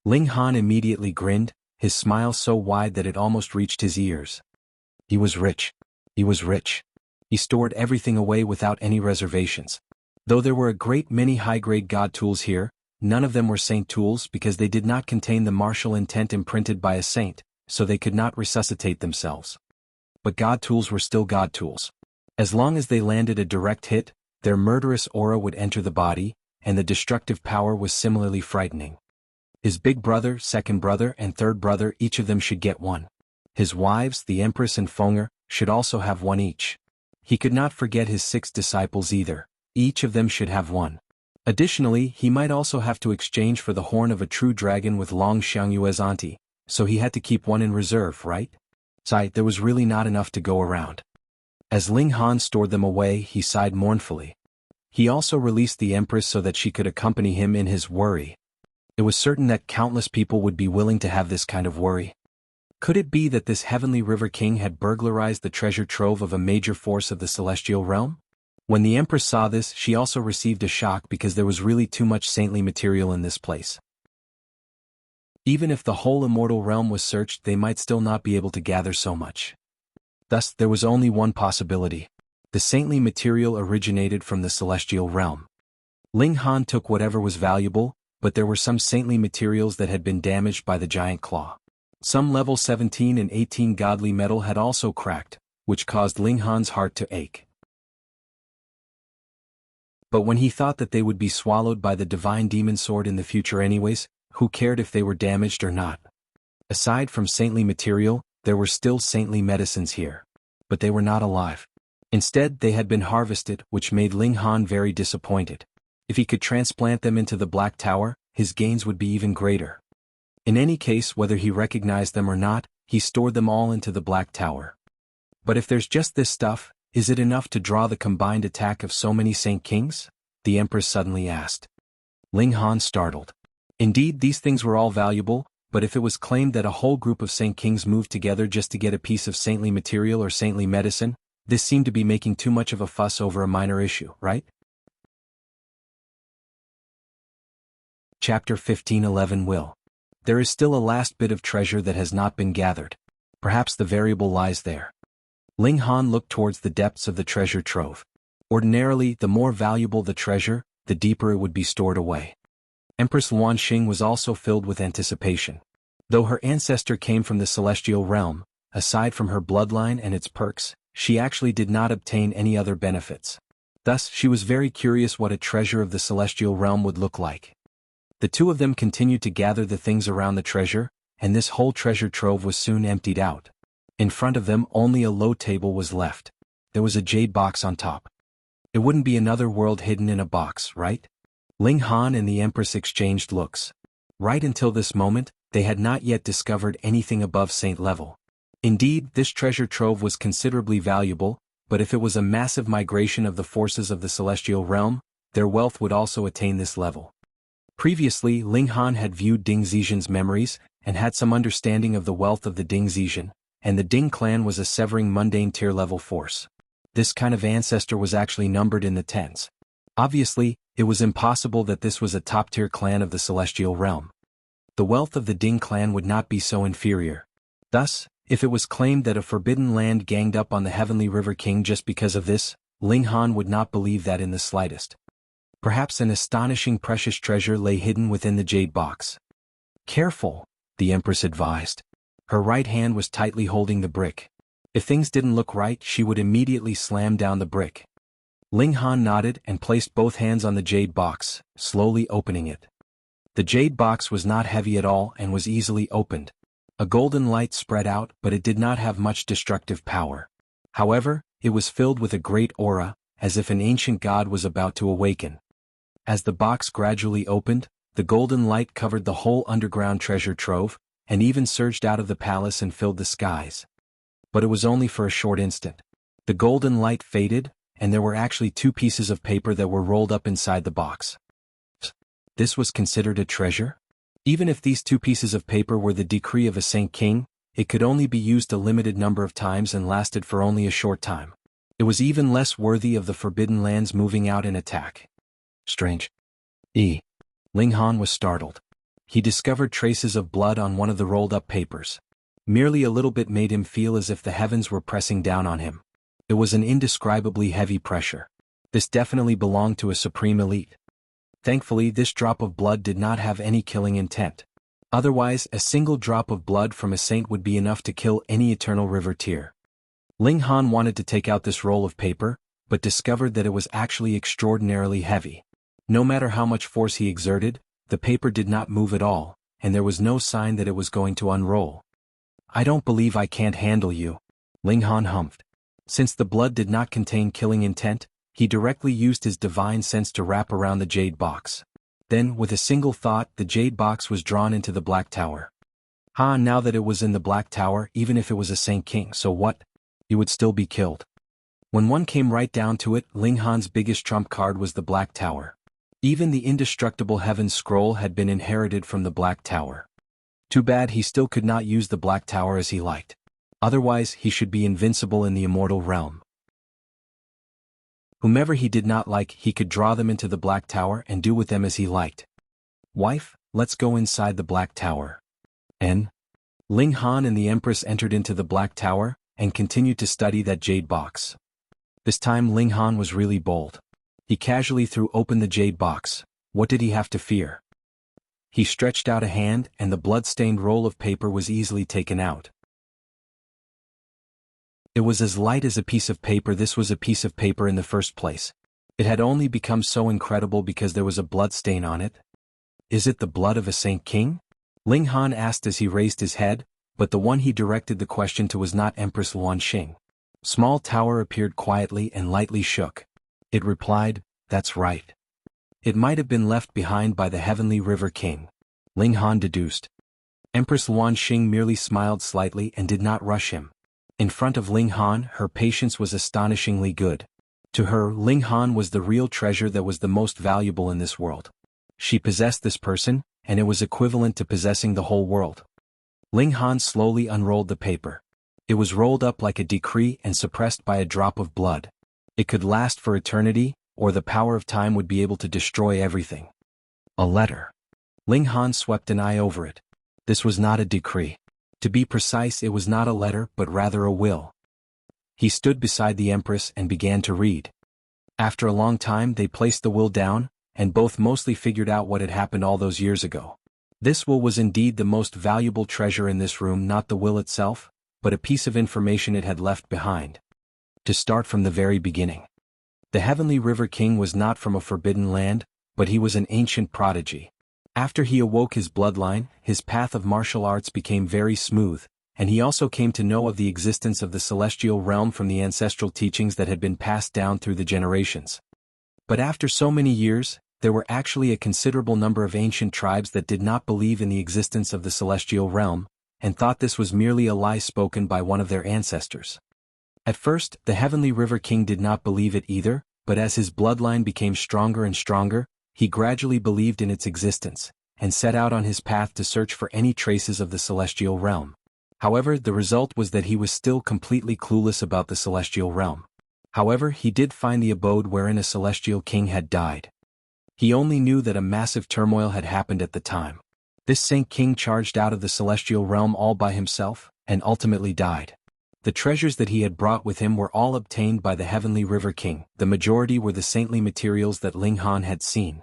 S1: Ling Han immediately grinned, his smile so wide that it almost reached his ears. He was rich. He was rich. He stored everything away without any reservations. Though there were a great many high-grade god tools here, none of them were saint tools because they did not contain the martial intent imprinted by a saint, so they could not resuscitate themselves. But god tools were still god tools. As long as they landed a direct hit, their murderous aura would enter the body, and the destructive power was similarly frightening. His big brother, second brother, and third brother, each of them should get one. His wives, the Empress and Fenger, should also have one each. He could not forget his 6 disciples either. Each of them should have one. Additionally, he might also have to exchange for the horn of a true dragon with Long Xiangyue's auntie, so he had to keep one in reserve, right? Sigh, there was really not enough to go around. As Ling Han stored them away, he sighed mournfully. He also released the Empress so that she could accompany him in his worry. It was certain that countless people would be willing to have this kind of worry. Could it be that this Heavenly River King had burglarized the treasure trove of a major force of the Celestial Realm? When the Empress saw this, she also received a shock because there was really too much saintly material in this place. Even if the whole immortal realm was searched, they might still not be able to gather so much. Thus, there was only one possibility. The saintly material originated from the Celestial Realm. Ling Han took whatever was valuable, but there were some saintly materials that had been damaged by the giant claw. Some level 17 and 18 godly metal had also cracked, which caused Ling Han's heart to ache. But when he thought that they would be swallowed by the divine demon sword in the future anyways, who cared if they were damaged or not? Aside from saintly material, there were still saintly medicines here. But they were not alive. Instead, they had been harvested, which made Ling Han very disappointed. If he could transplant them into the Black Tower, his gains would be even greater. In any case, whether he recognized them or not, he stored them all into the Black Tower. But if there's just this stuff, is it enough to draw the combined attack of so many Saint Kings? The Empress suddenly asked. Ling Han startled. Indeed, these things were all valuable, but if it was claimed that a whole group of Saint Kings moved together just to get a piece of saintly material or saintly medicine, this seemed to be making too much of a fuss over a minor issue, right? Chapter 15:11 Will. There is still a last bit of treasure that has not been gathered. Perhaps the variable lies there. Ling Han looked towards the depths of the treasure trove. Ordinarily, the more valuable the treasure, the deeper it would be stored away. Empress Luanxing was also filled with anticipation. Though her ancestor came from the Celestial Realm, aside from her bloodline and its perks, she actually did not obtain any other benefits. Thus, she was very curious what a treasure of the celestial realm would look like. The two of them continued to gather the things around the treasure, and this whole treasure trove was soon emptied out. In front of them only a low table was left. There was a jade box on top. It wouldn't be another world hidden in a box, right? Ling Han and the Empress exchanged looks. Right until this moment, they had not yet discovered anything above saint level. Indeed, this treasure trove was considerably valuable, but if it was a massive migration of the forces of the celestial realm, their wealth would also attain this level. Previously, Ling Han had viewed Ding Zixian's memories, and had some understanding of the wealth of the Ding Zixian, and the Ding clan was a severing mundane tier-level force. This kind of ancestor was actually numbered in the tens. Obviously, it was impossible that this was a top-tier clan of the celestial realm. The wealth of the Ding clan would not be so inferior. Thus, if it was claimed that a forbidden land ganged up on the Heavenly River King just because of this, Ling Han would not believe that in the slightest. Perhaps an astonishing precious treasure lay hidden within the jade box. Careful, the Empress advised. Her right hand was tightly holding the brick. If things didn't look right, she would immediately slam down the brick. Ling Han nodded and placed both hands on the jade box, slowly opening it. The jade box was not heavy at all and was easily opened. A golden light spread out, but it did not have much destructive power. However, it was filled with a great aura, as if an ancient god was about to awaken. As the box gradually opened, the golden light covered the whole underground treasure trove, and even surged out of the palace and filled the skies. But it was only for a short instant. The golden light faded, and there were actually two pieces of paper that were rolled up inside the box. This was considered a treasure? Even if these two pieces of paper were the decree of a Saint King, it could only be used a limited number of times and lasted for only a short time. It was even less worthy of the Forbidden Lands moving out in attack. Strange. Ling Han was startled. He discovered traces of blood on one of the rolled-up papers. Merely a little bit made him feel as if the heavens were pressing down on him. It was an indescribably heavy pressure. This definitely belonged to a supreme elite. Thankfully, this drop of blood did not have any killing intent. Otherwise, a single drop of blood from a saint would be enough to kill any eternal river tier. Ling Han wanted to take out this roll of paper, but discovered that it was actually extraordinarily heavy. No matter how much force he exerted, the paper did not move at all, and there was no sign that it was going to unroll. I don't believe I can't handle you, Ling Han humphed. Since the blood did not contain killing intent, he directly used his divine sense to wrap around the jade box. Then, with a single thought, the jade box was drawn into the Black Tower. Now that it was in the Black Tower, even if it was a Saint King, so what? He would still be killed. When one came right down to it, Ling Han's biggest trump card was the Black Tower. Even the indestructible Heaven Scroll had been inherited from the Black Tower. Too bad he still could not use the Black Tower as he liked. Otherwise, he should be invincible in the immortal realm. Whomever he did not like, he could draw them into the Black Tower and do with them as he liked. Wife, let's go inside the Black Tower. Ling Han and the Empress entered into the Black Tower, and continued to study that jade box. This time Ling Han was really bold. He casually threw open the jade box. What did he have to fear? He stretched out a hand, and the blood-stained roll of paper was easily taken out. It was as light as a piece of paper. This was a piece of paper in the first place. It had only become so incredible because there was a blood stain on it. Is it the blood of a Saint King? Ling Han asked as he raised his head, but the one he directed the question to was not Empress Luan Xing. Small Tower appeared quietly and lightly shook. It replied, "That's right. It might have been left behind by the Heavenly River King," Ling Han deduced. Empress Luan Xing merely smiled slightly and did not rush him. In front of Ling Han, her patience was astonishingly good. To her, Ling Han was the real treasure that was the most valuable in this world. She possessed this person, and it was equivalent to possessing the whole world. Ling Han slowly unrolled the paper. It was rolled up like a decree and suppressed by a drop of blood. It could last for eternity, or the power of time would be able to destroy everything. A letter. Ling Han swept an eye over it. This was not a decree. To be precise, it was not a letter but rather a will. He stood beside the Empress and began to read. After a long time they placed the will down, and both mostly figured out what had happened all those years ago. This will was indeed the most valuable treasure in this room, not the will itself, but a piece of information it had left behind. To start from the very beginning. The Heavenly River King was not from a forbidden land, but he was an ancient prodigy. After he awoke his bloodline, his path of martial arts became very smooth, and he also came to know of the existence of the celestial realm from the ancestral teachings that had been passed down through the generations. But after so many years, there were actually a considerable number of ancient tribes that did not believe in the existence of the celestial realm, and thought this was merely a lie spoken by one of their ancestors. At first, the Heavenly River King did not believe it either, but as his bloodline became stronger and stronger, he gradually believed in its existence, and set out on his path to search for any traces of the celestial realm. However, the result was that he was still completely clueless about the celestial realm. However, he did find the abode wherein a celestial king had died. He only knew that a massive turmoil had happened at the time. This Saint King charged out of the celestial realm all by himself, and ultimately died. The treasures that he had brought with him were all obtained by the Heavenly River King. The majority were the saintly materials that Ling Han had seen.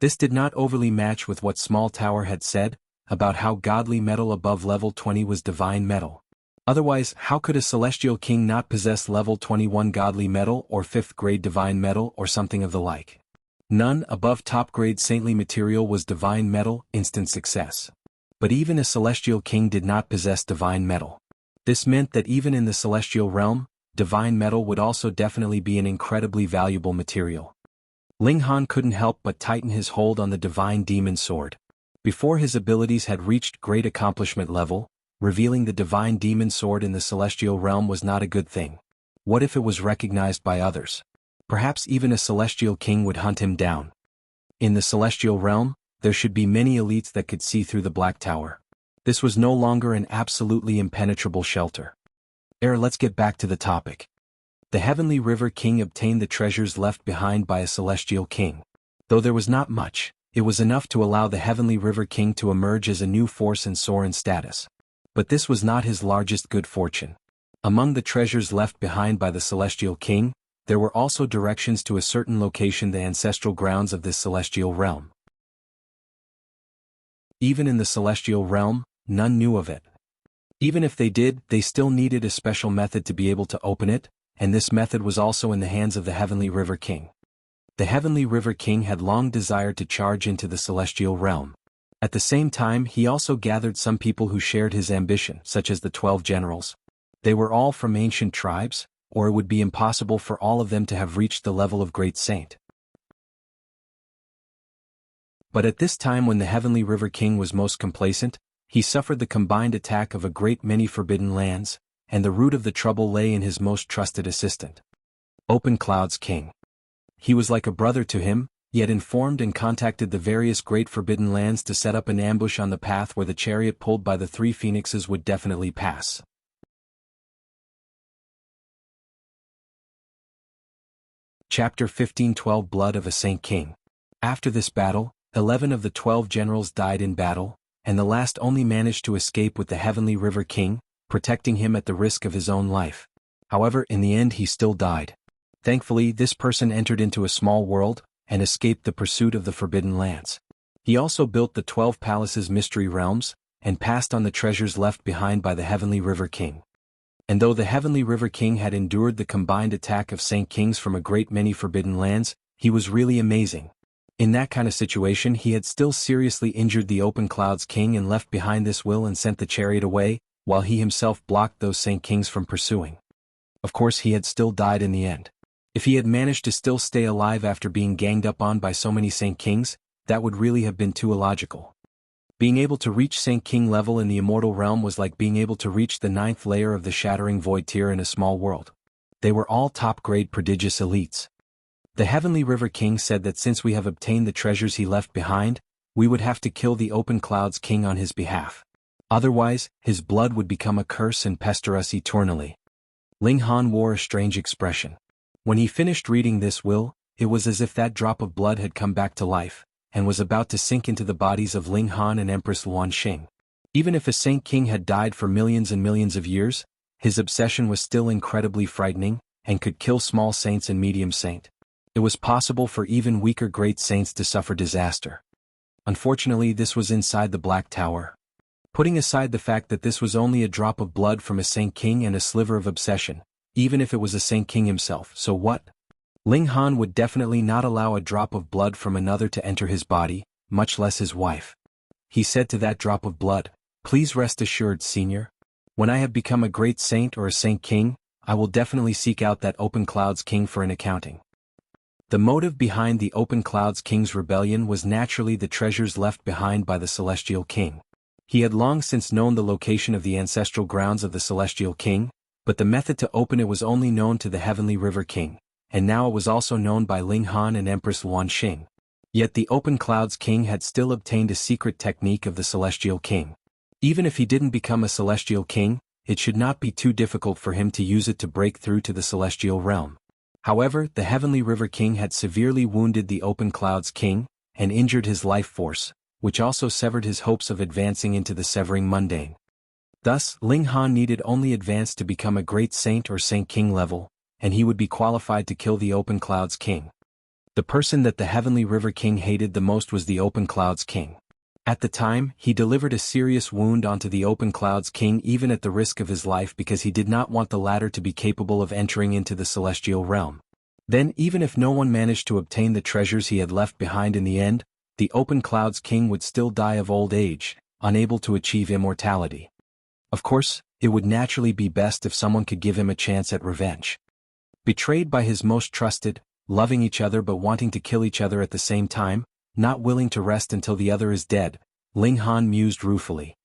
S1: This did not overly match with what Small Tower had said, about how godly metal above level 20 was divine metal. Otherwise, how could a celestial king not possess level 21 godly metal or 5th grade divine metal or something of the like? None above top grade saintly material was divine metal, instant success. But even a celestial king did not possess divine metal. This meant that even in the celestial realm, divine metal would also definitely be an incredibly valuable material. Ling Han couldn't help but tighten his hold on the divine demon sword. Before his abilities had reached great accomplishment level, revealing the divine demon sword in the celestial realm was not a good thing. What if it was recognized by others? Perhaps even a celestial king would hunt him down. In the celestial realm, there should be many elites that could see through the Black Tower. This was no longer an absolutely impenetrable shelter. Let's get back to the topic. The Heavenly River King obtained the treasures left behind by a celestial king. Though there was not much, it was enough to allow the Heavenly River King to emerge as a new force and soar in status. But this was not his largest good fortune. Among the treasures left behind by the celestial king, there were also directions to a certain location, the ancestral grounds of this celestial realm. Even in the celestial realm, none knew of it. Even if they did, they still needed a special method to be able to open it, and this method was also in the hands of the Heavenly River King. The Heavenly River King had long desired to charge into the celestial realm. At the same time, he also gathered some people who shared his ambition, such as the 12 generals. They were all from ancient tribes, or it would be impossible for all of them to have reached the level of great saint. But at this time, when the Heavenly River King was most complacent, he suffered the combined attack of a great many forbidden lands, and the root of the trouble lay in his most trusted assistant, Open Cloud's king. He was like a brother to him, yet informed and contacted the various great forbidden lands to set up an ambush on the path where the chariot pulled by the 3 phoenixes would definitely pass. Chapter 15 12 Blood of a Saint King. After this battle, 11 of the 12 generals died in battle, and the last only managed to escape with the Heavenly River King, protecting him at the risk of his own life. However, in the end he still died. Thankfully, this person entered into a small world, and escaped the pursuit of the Forbidden Lands. He also built the 12 palaces mystery realms, and passed on the treasures left behind by the Heavenly River King. And though the Heavenly River King had endured the combined attack of Saint Kings from a great many forbidden lands, he was really amazing. In that kind of situation, he had still seriously injured the Open Cloud's king and left behind this will and sent the chariot away, while he himself blocked those Saint Kings from pursuing. Of course, he had still died in the end. If he had managed to still stay alive after being ganged up on by so many Saint Kings, that would really have been too illogical. Being able to reach Saint King level in the immortal realm was like being able to reach the 9th layer of the Shattering Void tier in a small world. They were all top-grade prodigious elites. The Heavenly River King said that since we have obtained the treasures he left behind, we would have to kill the Open Cloud's king on his behalf. Otherwise, his blood would become a curse and pester us eternally. Ling Han wore a strange expression. When he finished reading this will, it was as if that drop of blood had come back to life, and was about to sink into the bodies of Ling Han and Empress Luan Xing. Even if a Saint King had died for millions and millions of years, his obsession was still incredibly frightening, and could kill small saints and medium saint. It was possible for even weaker great saints to suffer disaster. Unfortunately, this was inside the Black Tower. Putting aside the fact that this was only a drop of blood from a Saint King and a sliver of obsession, even if it was a Saint King himself, so what? Ling Han would definitely not allow a drop of blood from another to enter his body, much less his wife. He said to that drop of blood, "Please rest assured, Senior. When I have become a great saint or a saint king, I will definitely seek out that Open Clouds King for an accounting." The motive behind the Open Clouds King's rebellion was naturally the treasures left behind by the Celestial King. He had long since known the location of the ancestral grounds of the Celestial King, but the method to open it was only known to the Heavenly River King, and now it was also known by Ling Han and Empress Luanxing. Yet the Open Clouds King had still obtained a secret technique of the Celestial King. Even if he didn't become a Celestial King, it should not be too difficult for him to use it to break through to the Celestial Realm. However, the Heavenly River King had severely wounded the Open Clouds King, and injured his life force, which also severed his hopes of advancing into the Severing Mundane. Thus, Ling Han needed only advance to become a great saint or saint king level, and he would be qualified to kill the Open Clouds King. The person that the Heavenly River King hated the most was the Open Clouds King. At the time, he delivered a serious wound onto the Open Clouds King even at the risk of his life because he did not want the latter to be capable of entering into the Celestial Realm. Then, even if no one managed to obtain the treasures he had left behind in the end, the Open Clouds King would still die of old age, unable to achieve immortality. Of course, it would naturally be best if someone could give him a chance at revenge. Betrayed by his most trusted, loving each other but wanting to kill each other at the same time, not willing to rest until the other is dead, Ling Han mused ruefully.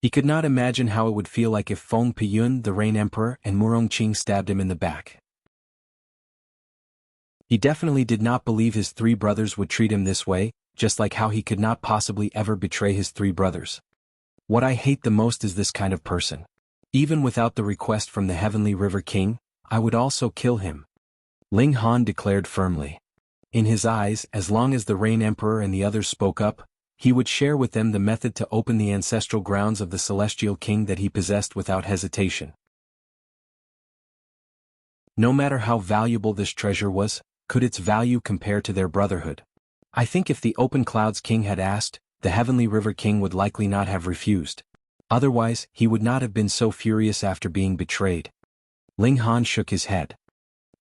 S1: He could not imagine how it would feel like if Feng Piyun, the Rain Emperor, and Murongqing stabbed him in the back. He definitely did not believe his three brothers would treat him this way, just like how he could not possibly ever betray his three brothers. What I hate the most is this kind of person. Even without the request from the Heavenly River King, I would also kill him. Ling Han declared firmly. In his eyes, as long as the Rain Emperor and the others spoke up, he would share with them the method to open the ancestral grounds of the Celestial King that he possessed without hesitation. No matter how valuable this treasure was, could its value compare to their brotherhood? I think if the Open Clouds King had asked, the Heavenly River King would likely not have refused. Otherwise, he would not have been so furious after being betrayed. Ling Han shook his head.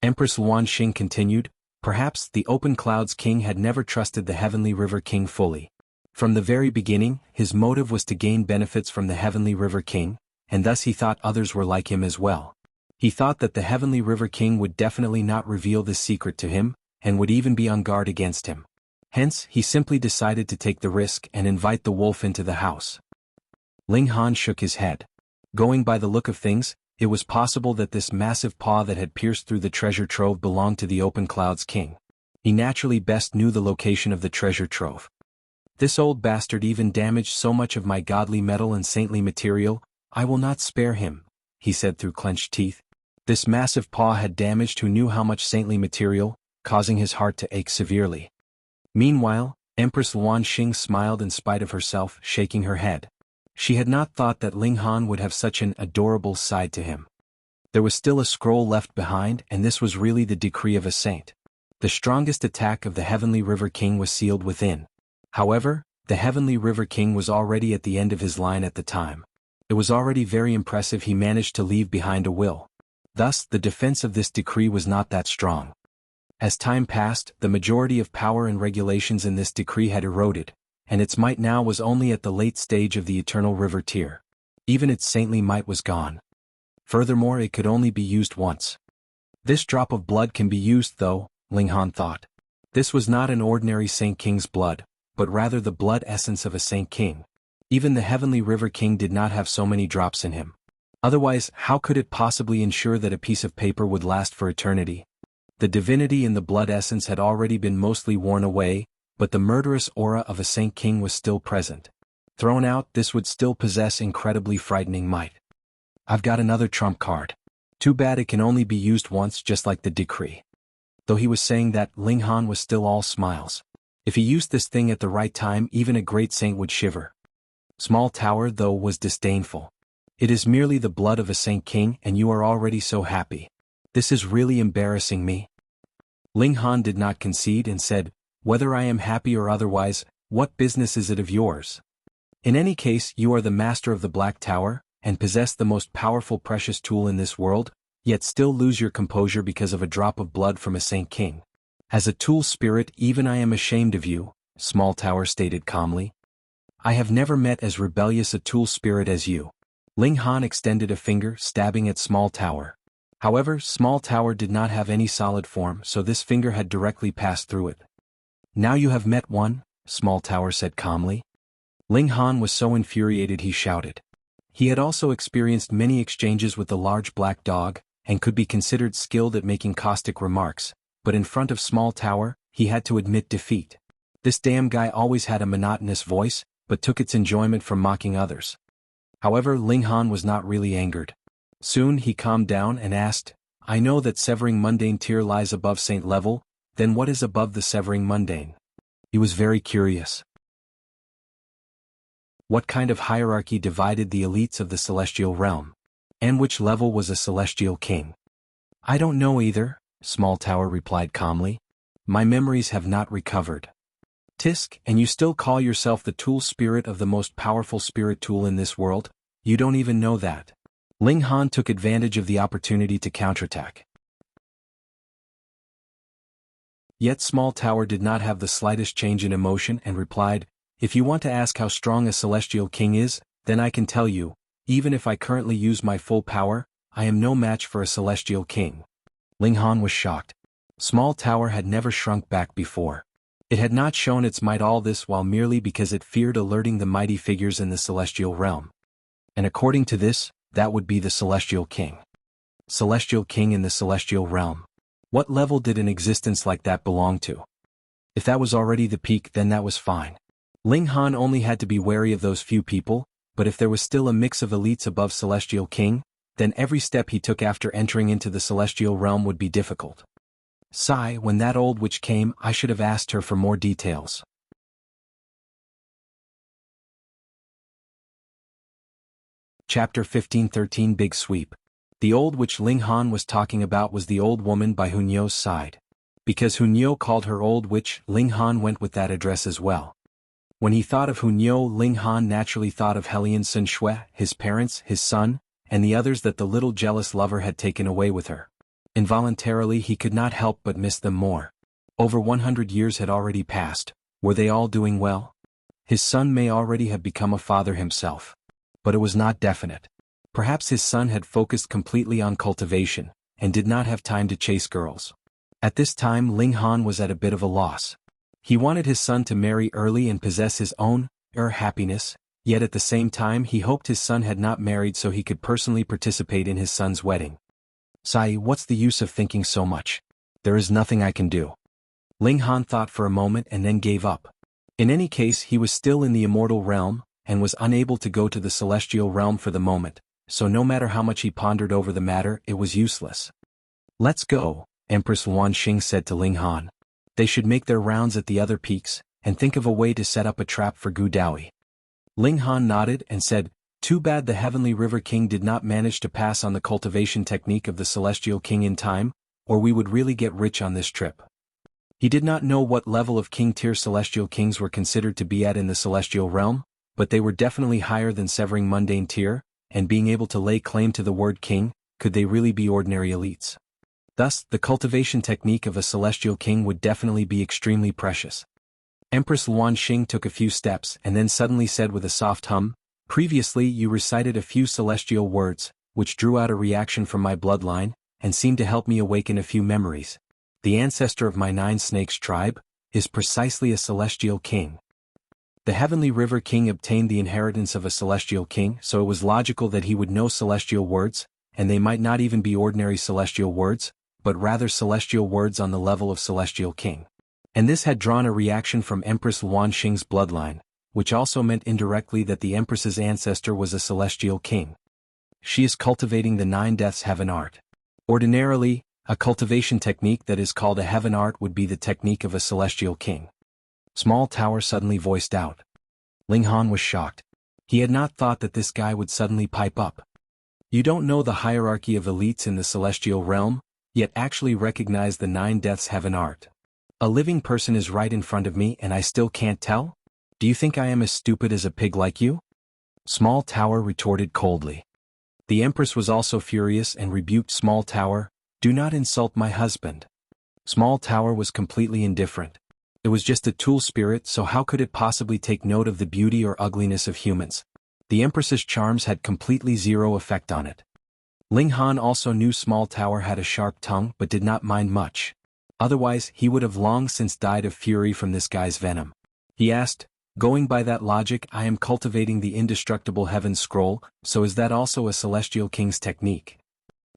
S1: Empress Luanxing continued, perhaps the Open Clouds King had never trusted the Heavenly River King fully. From the very beginning, his motive was to gain benefits from the Heavenly River King, and thus he thought others were like him as well. He thought that the Heavenly River King would definitely not reveal this secret to him, and would even be on guard against him. Hence, he simply decided to take the risk and invite the wolf into the house. Ling Han shook his head. Going by the look of things, it was possible that this massive paw that had pierced through the treasure trove belonged to the Open Clouds King. He naturally best knew the location of the treasure trove. This old bastard even damaged so much of my godly metal and saintly material, I will not spare him, he said through clenched teeth. This massive paw had damaged who knew how much saintly material, causing his heart to ache severely. Meanwhile, Empress Luanxing smiled in spite of herself, shaking her head. She had not thought that Ling Han would have such an adorable side to him. There was still a scroll left behind, and this was really the decree of a saint. The strongest attack of the Heavenly River King was sealed within. However, the Heavenly River King was already at the end of his line at the time. It was already very impressive he managed to leave behind a will. Thus, the defense of this decree was not that strong. As time passed, the majority of power and regulations in this decree had eroded, and its might now was only at the late stage of the Eternal River tier. Even its saintly might was gone. Furthermore, it could only be used once. This drop of blood can be used though, Ling Han thought. This was not an ordinary Saint King's blood, but rather the blood essence of a Saint King. Even the Heavenly River King did not have so many drops in him. Otherwise, how could it possibly ensure that a piece of paper would last for eternity? The divinity in the blood essence had already been mostly worn away, but the murderous aura of a Saint King was still present. Thrown out, this would still possess incredibly frightening might. I've got another trump card. Too bad it can only be used once, just like the decree. Though he was saying that, Ling Han was still all smiles. If he used this thing at the right time, even a great saint would shiver. Small Tower, though, was disdainful. It is merely the blood of a Saint King, and you are already so happy. This is really embarrassing me. Ling Han did not concede and said, whether I am happy or otherwise, what business is it of yours? In any case, you are the master of the Black Tower, and possess the most powerful precious tool in this world, yet still lose your composure because of a drop of blood from a Saint King. As a tool spirit, even I am ashamed of you, Small Tower stated calmly. I have never met as rebellious a tool spirit as you. Ling Han extended a finger, stabbing at Small Tower. However, Small Tower did not have any solid form, so this finger had directly passed through it. Now you have met one, Small Tower said calmly. Ling Han was so infuriated he shouted. He had also experienced many exchanges with the large black dog, and could be considered skilled at making caustic remarks, but in front of Small Tower, he had to admit defeat. This damn guy always had a monotonous voice, but took its enjoyment from mocking others. However, Ling Han was not really angered. Soon he calmed down and asked, I know that Severing Mundane tier lies above Saint level, then what is above the Severing Mundane? He was very curious. What kind of hierarchy divided the elites of the Celestial Realm? And which level was a Celestial King? I don't know either, Small Tower replied calmly. My memories have not recovered. Tisk, and you still call yourself the tool spirit of the most powerful spirit tool in this world? You don't even know that. Ling Han took advantage of the opportunity to counterattack. Yet Small Tower did not have the slightest change in emotion and replied, if you want to ask how strong a Celestial King is, then I can tell you, even if I currently use my full power, I am no match for a Celestial King. Ling Han was shocked. Small Tower had never shrunk back before. It had not shown its might all this while merely because it feared alerting the mighty figures in the Celestial Realm. And according to this, that would be the Celestial King. Celestial King in the Celestial Realm. What level did an existence like that belong to? If that was already the peak, then that was fine. Ling Han only had to be wary of those few people, but if there was still a mix of elites above Celestial King, then every step he took after entering into the Celestial Realm would be difficult. Sigh, when that old witch came, I should have asked her for more details. Chapter 15-13 Big Sweep. The old witch Ling Han was talking about was the old woman by Hunyo's side. Because Hunyo called her old witch, Ling Han went with that address as well. When he thought of Hunyo, Ling Han naturally thought of Helian Sun Shui, his parents, his son, and the others that the little jealous lover had taken away with her. Involuntarily he could not help but miss them more. Over 100 years had already passed. Were they all doing well? His son may already have become a father himself. But it was not definite. Perhaps his son had focused completely on cultivation, and did not have time to chase girls. At this time Ling Han was at a bit of a loss. He wanted his son to marry early and possess his own, happiness, yet at the same time he hoped his son had not married so he could personally participate in his son's wedding. Sai, what's the use of thinking so much? There is nothing I can do. Ling Han thought for a moment and then gave up. In any case, he was still in the immortal realm, and was unable to go to the celestial realm for the moment, so no matter how much he pondered over the matter, it was useless. Let's go, Empress Luanxing said to Ling Han. They should make their rounds at the other peaks, and think of a way to set up a trap for Gu Daoyi. Ling Han nodded and said, too bad the Heavenly River King did not manage to pass on the cultivation technique of the Celestial King in time, or we would really get rich on this trip. He did not know what level of king-tier Celestial Kings were considered to be at in the Celestial Realm, but they were definitely higher than Severing Mundane tier, and being able to lay claim to the word king, could they really be ordinary elites? Thus, the cultivation technique of a Celestial King would definitely be extremely precious. Empress Luanxing took a few steps and then suddenly said with a soft hum, previously you recited a few celestial words, which drew out a reaction from my bloodline, and seemed to help me awaken a few memories. The ancestor of my 9 Snakes tribe is precisely a Celestial King. The Heavenly River King obtained the inheritance of a Celestial King, so it was logical that he would know celestial words, and they might not even be ordinary celestial words, but rather celestial words on the level of Celestial King. And this had drawn a reaction from Empress Luanxing's bloodline, which also meant indirectly that the Empress's ancestor was a Celestial King. She is cultivating the 9 Deaths Heaven Art. Ordinarily, a cultivation technique that is called a Heaven Art would be the technique of a Celestial King. Small Tower suddenly voiced out. Ling Han was shocked. He had not thought that this guy would suddenly pipe up. You don't know the hierarchy of elites in the Celestial Realm, yet actually recognize the 9 Deaths Heaven Art. A living person is right in front of me and I still can't tell? Do you think I am as stupid as a pig like you? Small Tower retorted coldly. The Empress was also furious and rebuked Small Tower, "Do not insult my husband." Small Tower was completely indifferent. It was just a tool spirit, so how could it possibly take note of the beauty or ugliness of humans? The Empress's charms had completely zero effect on it. Ling Han also knew Small Tower had a sharp tongue but did not mind much. Otherwise, he would have long since died of fury from this guy's venom. He asked, "Going by that logic, I am cultivating the indestructible heaven scroll, so is that also a celestial king's technique?"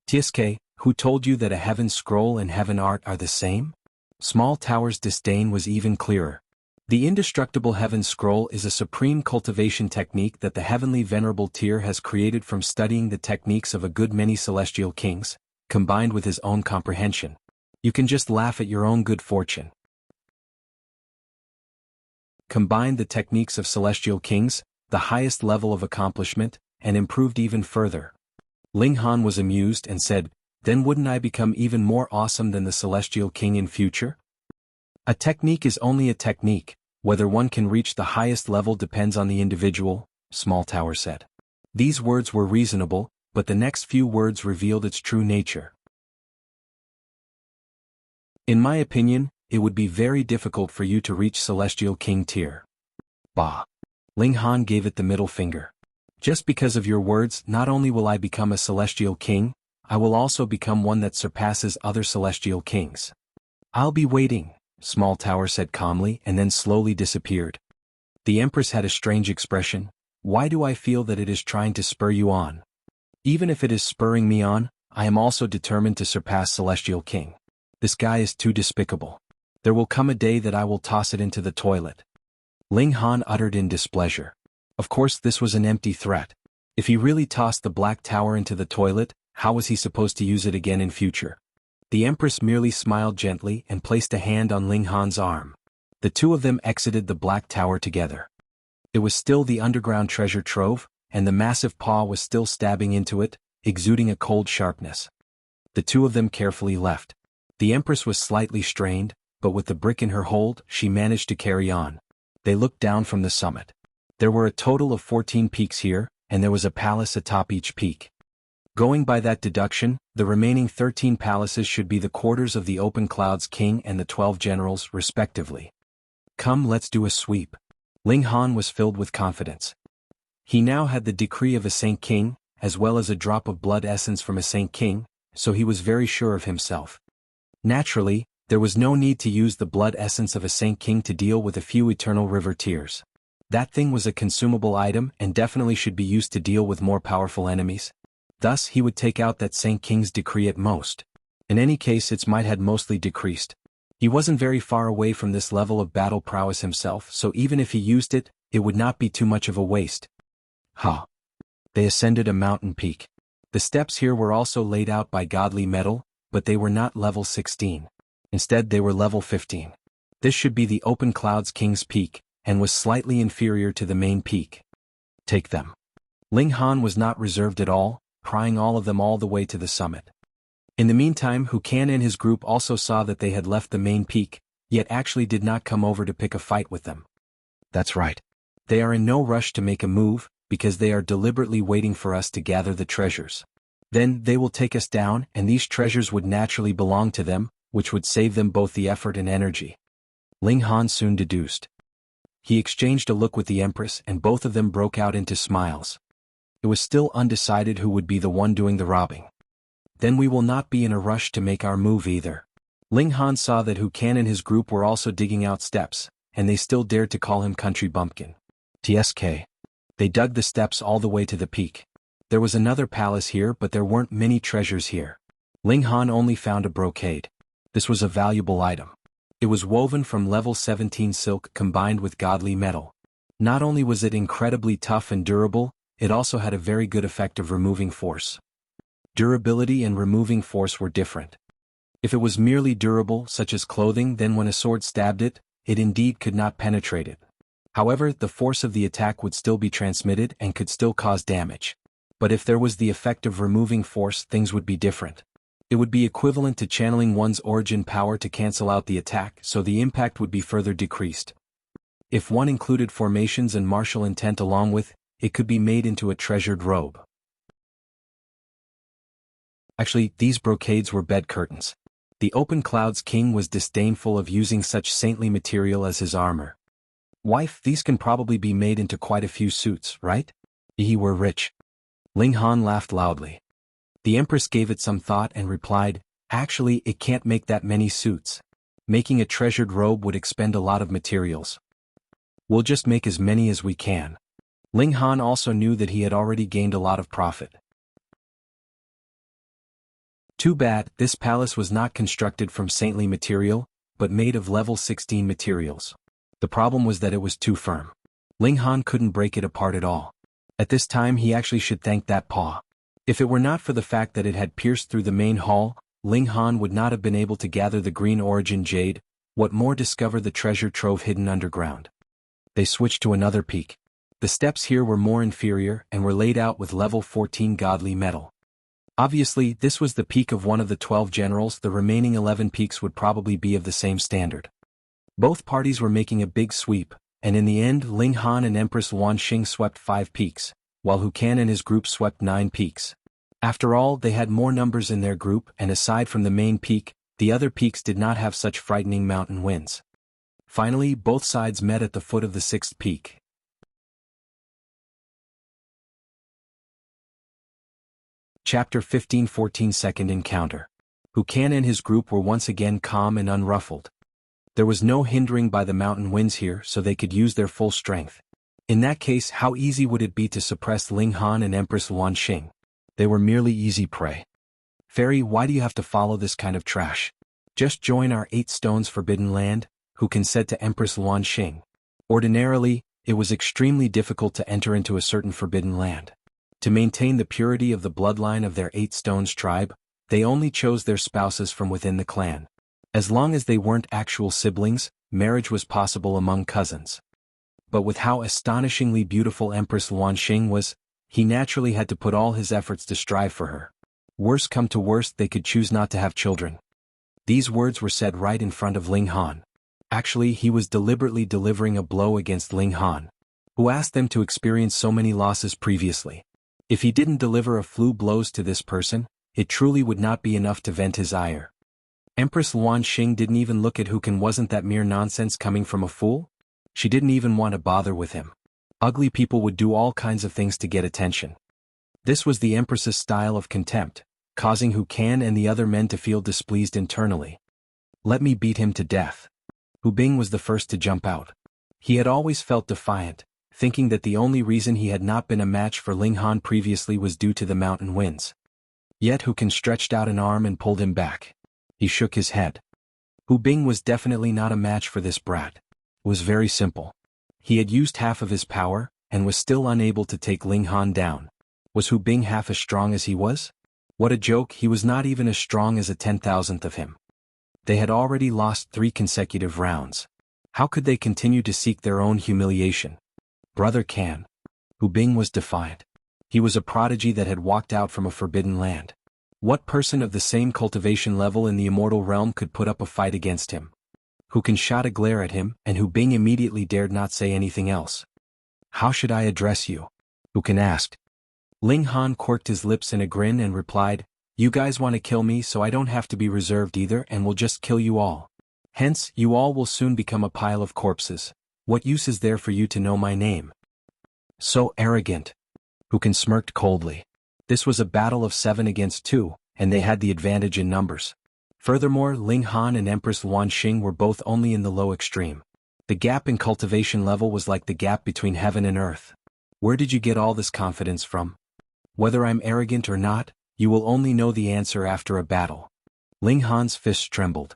S1: "Tsk, who told you that a heaven scroll and heaven art are the same?" Small Tower's disdain was even clearer. The indestructible heaven scroll is a supreme cultivation technique that the heavenly venerable Tyr has created from studying the techniques of a good many celestial kings, combined with his own comprehension. You can just laugh at your own good fortune. Combined the techniques of celestial kings, the highest level of accomplishment, and improved even further. Ling Han was amused and said, "Then wouldn't I become even more awesome than the celestial king in future?" "A technique is only a technique, whether one can reach the highest level depends on the individual," Small Tower said. These words were reasonable, but the next few words revealed its true nature. "In my opinion, it would be very difficult for you to reach Celestial King Tyr." "Bah." Ling Han gave it the middle finger. "Just because of your words, not only will I become a Celestial King, I will also become one that surpasses other Celestial Kings." "I'll be waiting," Small Tower said calmly and then slowly disappeared. The Empress had a strange expression. "Why do I feel that it is trying to spur you on? Even if it is spurring me on, I am also determined to surpass Celestial King. This guy is too despicable. There will come a day that I will toss it into the toilet." Ling Han uttered in displeasure. Of course this was an empty threat. If he really tossed the Black Tower into the toilet, how was he supposed to use it again in future? The Empress merely smiled gently and placed a hand on Ling Han's arm. The two of them exited the Black Tower together. It was still the underground treasure trove, and the massive paw was still stabbing into it, exuding a cold sharpness. The two of them carefully left. The Empress was slightly strained, but with the brick in her hold, she managed to carry on. They looked down from the summit. There were a total of 14 peaks here, and there was a palace atop each peak. Going by that deduction, the remaining 13 palaces should be the quarters of the Open Cloud's king and the 12 generals, respectively. "Come, let's do a sweep." Ling Han was filled with confidence. He now had the decree of a Saint King, as well as a drop of blood essence from a Saint King, so he was very sure of himself. Naturally, there was no need to use the blood essence of a Saint King to deal with a few eternal river tears. That thing was a consumable item and definitely should be used to deal with more powerful enemies. Thus he would take out that Saint King's decree at most. In any case its might had mostly decreased. He wasn't very far away from this level of battle prowess himself, so even if he used it, it would not be too much of a waste. Ha! They ascended a mountain peak. The steps here were also laid out by godly metal, but they were not level 16. Instead they were level 15. This should be the Open Cloud's King's Peak, and was slightly inferior to the main peak. Take them. Ling Han was not reserved at all, prying all of them all the way to the summit. In the meantime, Wuxia and his group also saw that they had left the main peak, yet actually did not come over to pick a fight with them. That's right. They are in no rush to make a move, because they are deliberately waiting for us to gather the treasures. Then they will take us down, and these treasures would naturally belong to them, which would save them both the effort and energy. Ling Han soon deduced. He exchanged a look with the Empress and both of them broke out into smiles. It was still undecided who would be the one doing the robbing. Then we will not be in a rush to make our move either. Ling Han saw that Wuxia and his group were also digging out steps, and they still dared to call him Country Bumpkin. Tsk. They dug the steps all the way to the peak. There was another palace here, but there weren't many treasures here. Ling Han only found a brocade. This was a valuable item. It was woven from level 17 silk combined with godly metal. Not only was it incredibly tough and durable, it also had a very good effect of removing force. Durability and removing force were different. If it was merely durable, such as clothing, then when a sword stabbed it, it indeed could not penetrate it. However, the force of the attack would still be transmitted and could still cause damage. But if there was the effect of removing force, things would be different. It would be equivalent to channeling one's origin power to cancel out the attack, so the impact would be further decreased. If one included formations and martial intent along with, it could be made into a treasured robe. Actually, these brocades were bed curtains. The open clouds king was disdainful of using such saintly material as his armor. Wife, these can probably be made into quite a few suits, right? He were rich. Ling Han laughed loudly. The Empress gave it some thought and replied, actually it can't make that many suits. Making a treasured robe would expend a lot of materials. We'll just make as many as we can. Ling Han also knew that he had already gained a lot of profit. Too bad, this palace was not constructed from saintly material, but made of level 16 materials. The problem was that it was too firm. Ling Han couldn't break it apart at all. At this time he actually should thank that paw. If it were not for the fact that it had pierced through the main hall, Ling Han would not have been able to gather the green origin jade, what more discover the treasure trove hidden underground. They switched to another peak. The steps here were more inferior and were laid out with level 14 godly metal. Obviously, this was the peak of one of the 12 generals, the remaining 11 peaks would probably be of the same standard. Both parties were making a big sweep, and in the end Ling Han and Empress Wanxing swept 5 peaks, while Hu Kan and his group swept 9 peaks. After all, they had more numbers in their group, and aside from the main peak, the other peaks did not have such frightening mountain winds. Finally, both sides met at the foot of the 6th peak. Chapter 15-14 Second Encounter. Hu Kan and his group were once again calm and unruffled. There was no hindering by the mountain winds here, so they could use their full strength. In that case, how easy would it be to suppress Ling Han and Empress Wanxing? They were merely easy prey. Fairy, why do you have to follow this kind of trash? Just join our 8 stones forbidden land, Hu Kan said to Empress Wanxing. Ordinarily, it was extremely difficult to enter into a certain forbidden land. To maintain the purity of the bloodline of their 8 stones tribe, they only chose their spouses from within the clan. As long as they weren't actual siblings, marriage was possible among cousins. But with how astonishingly beautiful Empress Wanxing was, he naturally had to put all his efforts to strive for her. Worst come to worst, they could choose not to have children. These words were said right in front of Ling Han. Actually, he was deliberately delivering a blow against Ling Han, who asked them to experience so many losses previously. If he didn't deliver a few blows to this person, it truly would not be enough to vent his ire. Empress Wanxing didn't even look at Hu Kan. Wasn't that mere nonsense coming from a fool? She didn't even want to bother with him. Ugly people would do all kinds of things to get attention. This was the Empress's style of contempt, causing Hu Kan and the other men to feel displeased internally. Let me beat him to death. Hu Bing was the first to jump out. He had always felt defiant, thinking that the only reason he had not been a match for Ling Han previously was due to the mountain winds. Yet Hu Kan stretched out an arm and pulled him back. He shook his head. Hu Bing was definitely not a match for this brat. It was very simple. He had used half of his power, and was still unable to take Ling Han down. Was Hu Bing half as strong as he was? What a joke, he was not even as strong as a 10,000th of him. They had already lost 3 consecutive rounds. How could they continue to seek their own humiliation? Brother Kan. Hu Bing was defiant. He was a prodigy that had walked out from a forbidden land. What person of the same cultivation level in the immortal realm could put up a fight against him? Hu Kan shot a glare at him, and Hu Bing immediately dared not say anything else. How should I address you? Hu Kan asked. Ling Han quirked his lips in a grin and replied, you guys want to kill me, so I don't have to be reserved either, and will just kill you all. Hence, you all will soon become a pile of corpses. What use is there for you to know my name? So arrogant. Hu Kan smirked coldly. This was a battle of 7 against 2, and they had the advantage in numbers. Furthermore, Ling Han and Empress Wanxing were both only in the low extreme. The gap in cultivation level was like the gap between heaven and earth. Where did you get all this confidence from? Whether I'm arrogant or not, you will only know the answer after a battle. Ling Han's fists trembled.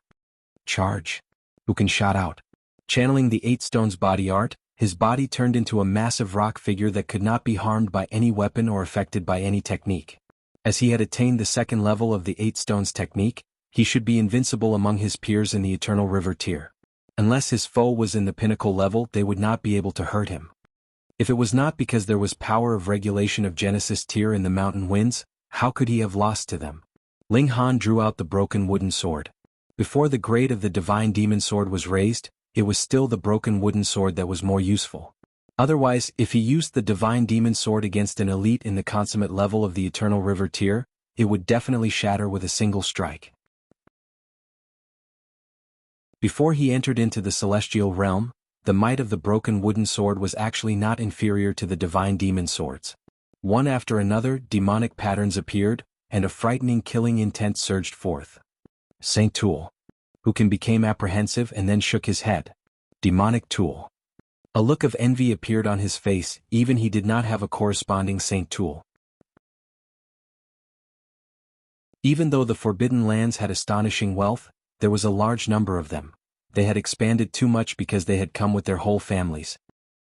S1: Charge. Hu Kan shot out. Channeling the 8 stones body art, his body turned into a massive rock figure that could not be harmed by any weapon or affected by any technique. As he had attained the 2nd level of the 8 stones technique, he should be invincible among his peers in the Eternal River tier. Unless his foe was in the pinnacle level, they would not be able to hurt him. If it was not because there was power of regulation of Genesis tier in the mountain winds, how could he have lost to them? Ling Han drew out the broken wooden sword. Before the grade of the divine demon sword was raised, it was still the broken wooden sword that was more useful. Otherwise, if he used the divine demon sword against an elite in the consummate level of the Eternal River tier, it would definitely shatter with a single strike. Before he entered into the celestial realm, the might of the broken wooden sword was actually not inferior to the divine demon swords. One after another, demonic patterns appeared, and a frightening killing intent surged forth. Saint Tool. Wuxian became apprehensive and then shook his head. Demonic Tool. A look of envy appeared on his face, even he did not have a corresponding Saint Tool. Even though the Forbidden Lands had astonishing wealth, there was a large number of them. They had expanded too much because they had come with their whole families.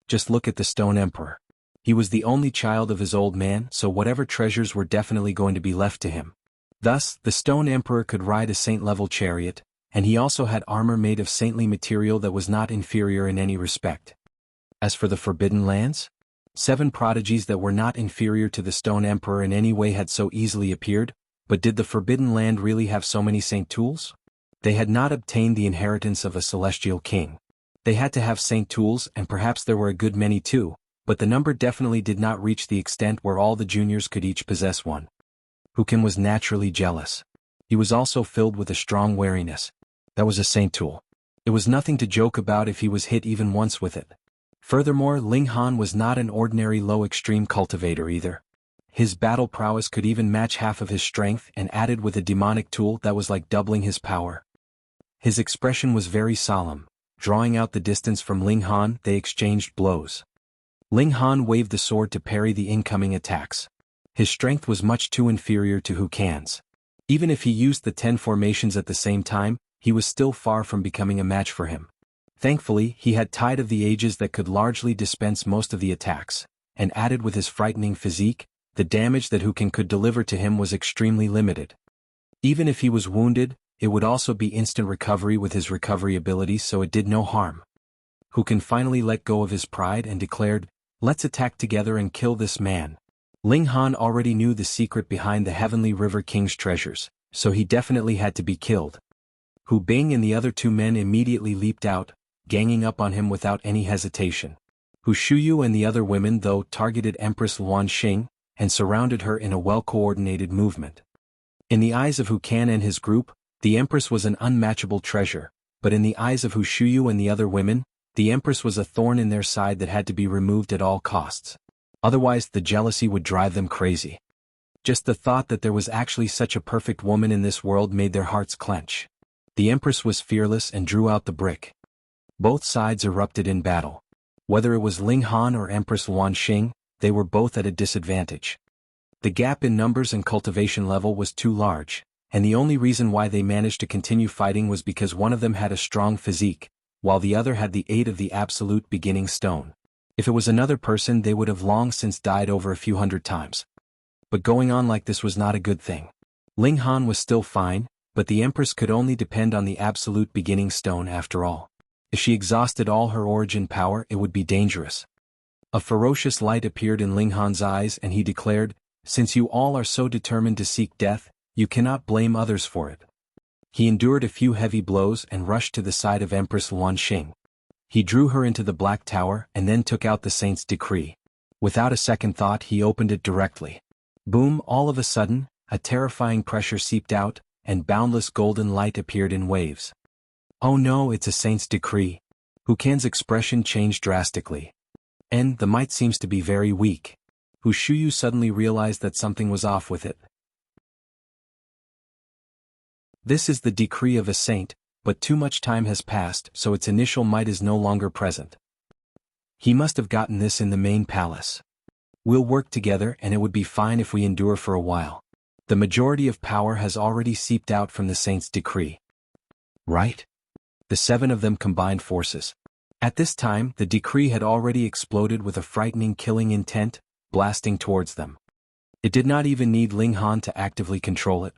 S1: Just look at the Stone Emperor. He was the only child of his old man, so whatever treasures were definitely going to be left to him. Thus, the Stone Emperor could ride a saint-level chariot, and he also had armor made of saintly material that was not inferior in any respect. As for the Forbidden Lands, 7 prodigies that were not inferior to the Stone Emperor in any way had so easily appeared, but did the Forbidden Land really have so many saint tools? They had not obtained the inheritance of a celestial king. They had to have saint tools, and perhaps there were a good many too, but the number definitely did not reach the extent where all the juniors could each possess one. Wuxian was naturally jealous. He was also filled with a strong wariness. That was a saint tool. It was nothing to joke about if he was hit even once with it. Furthermore, Ling Han was not an ordinary low-extreme cultivator either. His battle prowess could even match half of his strength, and added with a demonic tool that was like doubling his power. His expression was very solemn. Drawing out the distance from Ling Han, they exchanged blows. Ling Han waved the sword to parry the incoming attacks. His strength was much too inferior to Wuxian's. Even if he used the 10 formations at the same time, he was still far from becoming a match for him. Thankfully, he had Tide of the Ages that could largely dispense most of the attacks, and added with his frightening physique, the damage that Wuxian could deliver to him was extremely limited. Even if he was wounded, it would also be instant recovery with his recovery ability, so it did no harm. Wuxian finally let go of his pride and declared, "Let's attack together and kill this man." Ling Han already knew the secret behind the Heavenly River King's treasures, so he definitely had to be killed. Hu Bing and the other 2 men immediately leaped out, ganging up on him without any hesitation. Hu Shuyu and the other women though targeted Empress Luan Xing, and surrounded her in a well-coordinated movement. In the eyes of Wuxian and his group, the Empress was an unmatchable treasure, but in the eyes of Hu Shuyu and the other women, the Empress was a thorn in their side that had to be removed at all costs. Otherwise the jealousy would drive them crazy. Just the thought that there was actually such a perfect woman in this world made their hearts clench. The Empress was fearless and drew out the brick. Both sides erupted in battle. Whether it was Ling Han or Empress Luan Xing, they were both at a disadvantage. The gap in numbers and cultivation level was too large, and the only reason why they managed to continue fighting was because one of them had a strong physique, while the other had the aid of the absolute beginning stone. If it was another person, they would have long since died over a few hundred times. But going on like this was not a good thing. Ling Han was still fine, but the Empress could only depend on the absolute beginning stone after all. If she exhausted all her origin power, it would be dangerous. A ferocious light appeared in Ling Han's eyes and he declared, "Since you all are so determined to seek death, you cannot blame others for it." He endured a few heavy blows and rushed to the side of Empress Luan Xing. He drew her into the Black Tower and then took out the Saint's Decree. Without a second thought, he opened it directly. Boom! All of a sudden, a terrifying pressure seeped out, and boundless golden light appeared in waves. "Oh no, it's a Saint's Decree." Wuxian's expression changed drastically. "And the might seems to be very weak." Hu Shuyu suddenly realized that something was off with it. This is the decree of a saint, but too much time has passed, so its initial might is no longer present. He must have gotten this in the main palace. We'll work together and it would be fine if we endure for a while. The majority of power has already seeped out from the saint's decree. Right? The 7 of them combined forces. At this time, the decree had already exploded with a frightening killing intent, blasting towards them. It did not even need Ling Han to actively control it.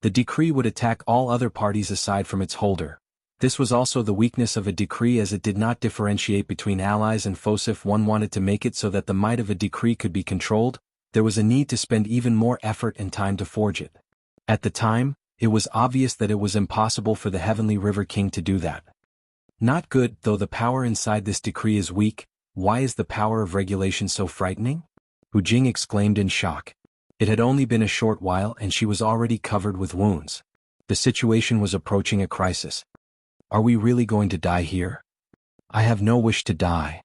S1: The decree would attack all other parties aside from its holder. This was also the weakness of a decree, as it did not differentiate between allies and foes. If one wanted to make it so that the might of a decree could be controlled, there was a need to spend even more effort and time to forge it. At the time, it was obvious that it was impossible for the Heavenly River King to do that. Not good, though the power inside this decree is weak. Why is the power of regulation so frightening? Hu Jing exclaimed in shock. It had only been a short while and she was already covered with wounds. The situation was approaching a crisis. Are we really going to die here? I have no wish to die.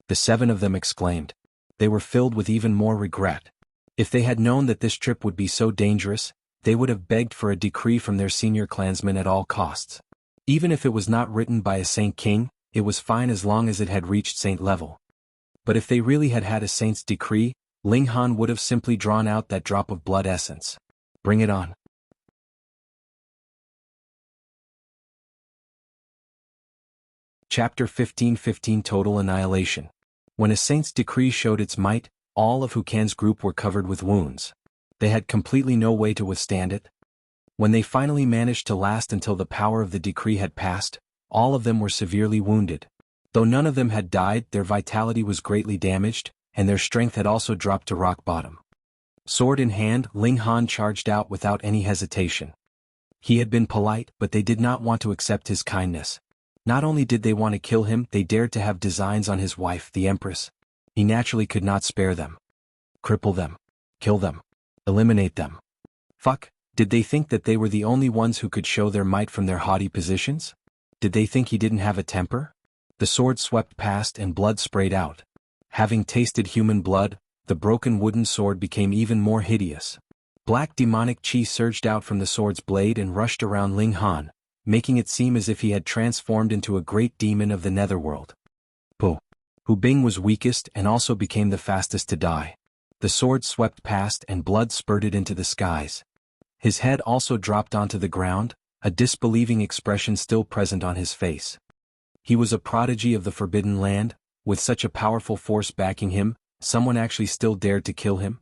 S1: The 7 of them exclaimed. They were filled with even more regret. If they had known that this trip would be so dangerous, they would have begged for a decree from their senior clansmen at all costs. Even if it was not written by a Saint King, it was fine as long as it had reached saint level. But if they really had had a saint's decree, Ling Han would have simply drawn out that drop of blood essence. Bring it on. Chapter 15:15 Total Annihilation. When a saint's decree showed its might, all of Hukan's group were covered with wounds. They had completely no way to withstand it. When they finally managed to last until the power of the decree had passed, all of them were severely wounded. Though none of them had died, their vitality was greatly damaged, and their strength had also dropped to rock bottom. Sword in hand, Ling Han charged out without any hesitation. He had been polite, but they did not want to accept his kindness. Not only did they want to kill him, they dared to have designs on his wife, the Empress. He naturally could not spare them. Cripple them. Kill them. Eliminate them. Fuck, did they think that they were the only ones who could show their might from their haughty positions? Did they think he didn't have a temper? The sword swept past and blood sprayed out. Having tasted human blood, the broken wooden sword became even more hideous. Black demonic chi surged out from the sword's blade and rushed around Ling Han, making it seem as if he had transformed into a great demon of the netherworld. Hu Bing was weakest and also became the fastest to die. The sword swept past and blood spurted into the skies. His head also dropped onto the ground, a disbelieving expression still present on his face. He was a prodigy of the Forbidden Land. With such a powerful force backing him, someone actually still dared to kill him?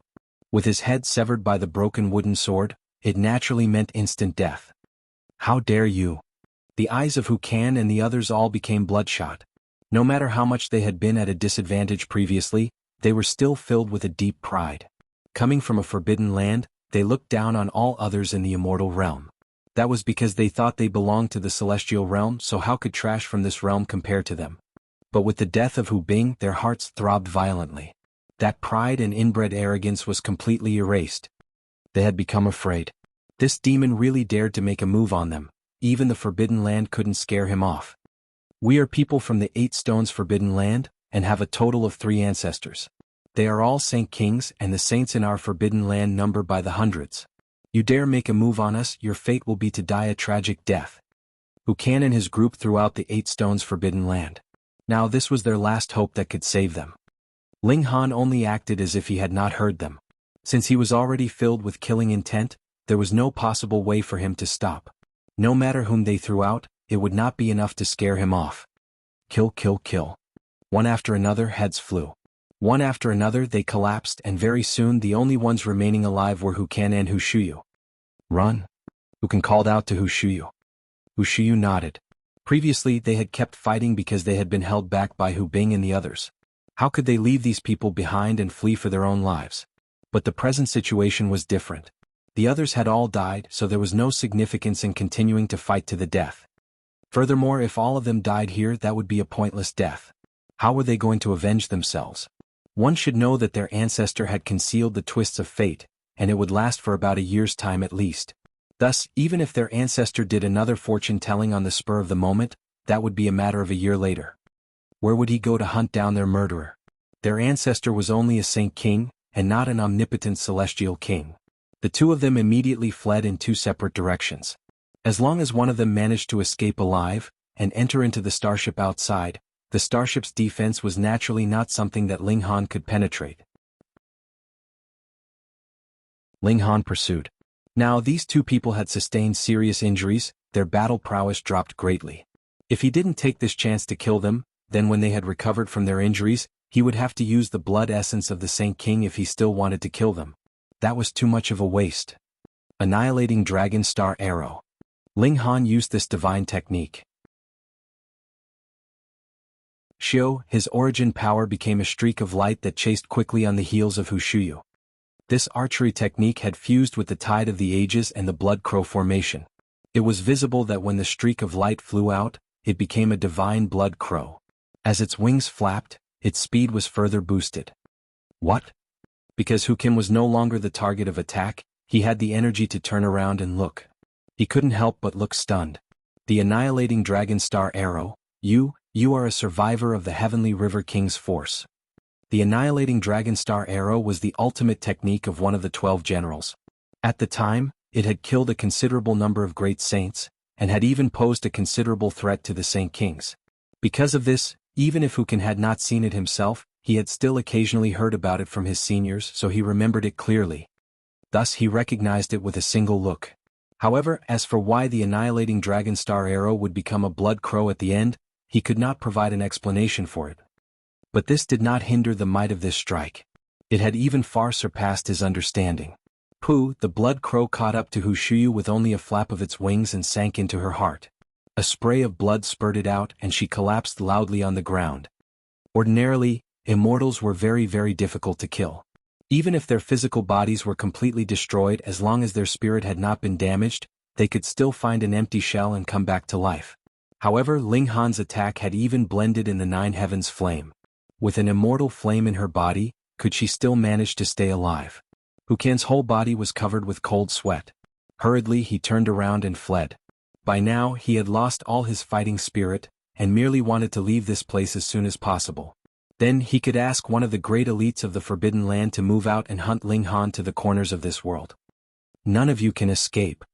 S1: With his head severed by the broken wooden sword, it naturally meant instant death. How dare you? The eyes of Hukan and the others all became bloodshot. No matter how much they had been at a disadvantage previously, they were still filled with a deep pride. Coming from a forbidden land, they looked down on all others in the immortal realm. That was because they thought they belonged to the celestial realm, so how could trash from this realm compare to them? But with the death of Hu Bing, their hearts throbbed violently. That pride and inbred arrogance was completely erased. They had become afraid. This demon really dared to make a move on them. Even the Forbidden Land couldn't scare him off. We are people from the 8 Stones Forbidden Land, and have a total of 3 ancestors. They are all Saint Kings, and the saints in our Forbidden Land number by the hundreds. You dare make a move on us, your fate will be to die a tragic death. Hukan and his group throughout the 8 Stones Forbidden Land. Now this was their last hope that could save them. Ling Han only acted as if he had not heard them. Since he was already filled with killing intent, there was no possible way for him to stop. No matter whom they threw out, it would not be enough to scare him off. Kill, kill, kill. One after another, heads flew. One after another they collapsed, and very soon the only ones remaining alive were Hukan and Hu Shuyu. Run! Hukan called out to Hu Shuyu. Hu Shuyu nodded. Previously they had kept fighting because they had been held back by Hu Bing and the others. How could they leave these people behind and flee for their own lives? But the present situation was different. The others had all died, so there was no significance in continuing to fight to the death. Furthermore, if all of them died here, that would be a pointless death. How were they going to avenge themselves? One should know that their ancestor had concealed the twists of fate, and it would last for about a year's time at least. Thus, even if their ancestor did another fortune-telling on the spur of the moment, that would be a matter of a year later. Where would he go to hunt down their murderer? Their ancestor was only a Saint King, and not an omnipotent celestial king. The 2 of them immediately fled in 2 separate directions. As long as one of them managed to escape alive, and enter into the starship outside, the starship's defense was naturally not something that Ling Han could penetrate. Ling Han pursued. Now these 2 people had sustained serious injuries, their battle prowess dropped greatly. If he didn't take this chance to kill them, then when they had recovered from their injuries, he would have to use the blood essence of the Saint King if he still wanted to kill them. That was too much of a waste. Annihilating Dragon Star Arrow. Ling Han used this divine technique. Shio, his origin power became a streak of light that chased quickly on the heels of Hu Shuyu. This archery technique had fused with the tide of the ages and the blood crow formation. It was visible that when the streak of light flew out, it became a divine blood crow. As its wings flapped, its speed was further boosted. What? Because Hukim was no longer the target of attack, he had the energy to turn around and look. He couldn't help but look stunned. The Annihilating Dragon Star Arrow, you are a survivor of the Heavenly River King's force. The Annihilating Dragon Star Arrow was the ultimate technique of one of the 12 generals. At the time, it had killed a considerable number of great saints, and had even posed a considerable threat to the Saint Kings. Because of this, even if Hukin had not seen it himself, he had still occasionally heard about it from his seniors, so he remembered it clearly. Thus he recognized it with a single look. However, as for why the Annihilating Dragon Star Arrow would become a blood crow at the end, he could not provide an explanation for it. But this did not hinder the might of this strike. It had even far surpassed his understanding. Pooh, the blood crow caught up to Hushuyu with only a flap of its wings and sank into her heart. A spray of blood spurted out and she collapsed loudly on the ground. Ordinarily, immortals were very, very difficult to kill. Even if their physical bodies were completely destroyed, as long as their spirit had not been damaged, they could still find an empty shell and come back to life. However, Ling Han's attack had even blended in the Nine Heavens flame. With an immortal flame in her body, could she still manage to stay alive? Hukin's whole body was covered with cold sweat. Hurriedly he turned around and fled. By now he had lost all his fighting spirit, and merely wanted to leave this place as soon as possible. Then he could ask one of the great elites of the Forbidden Land to move out and hunt Ling Han to the corners of this world. None of you can escape.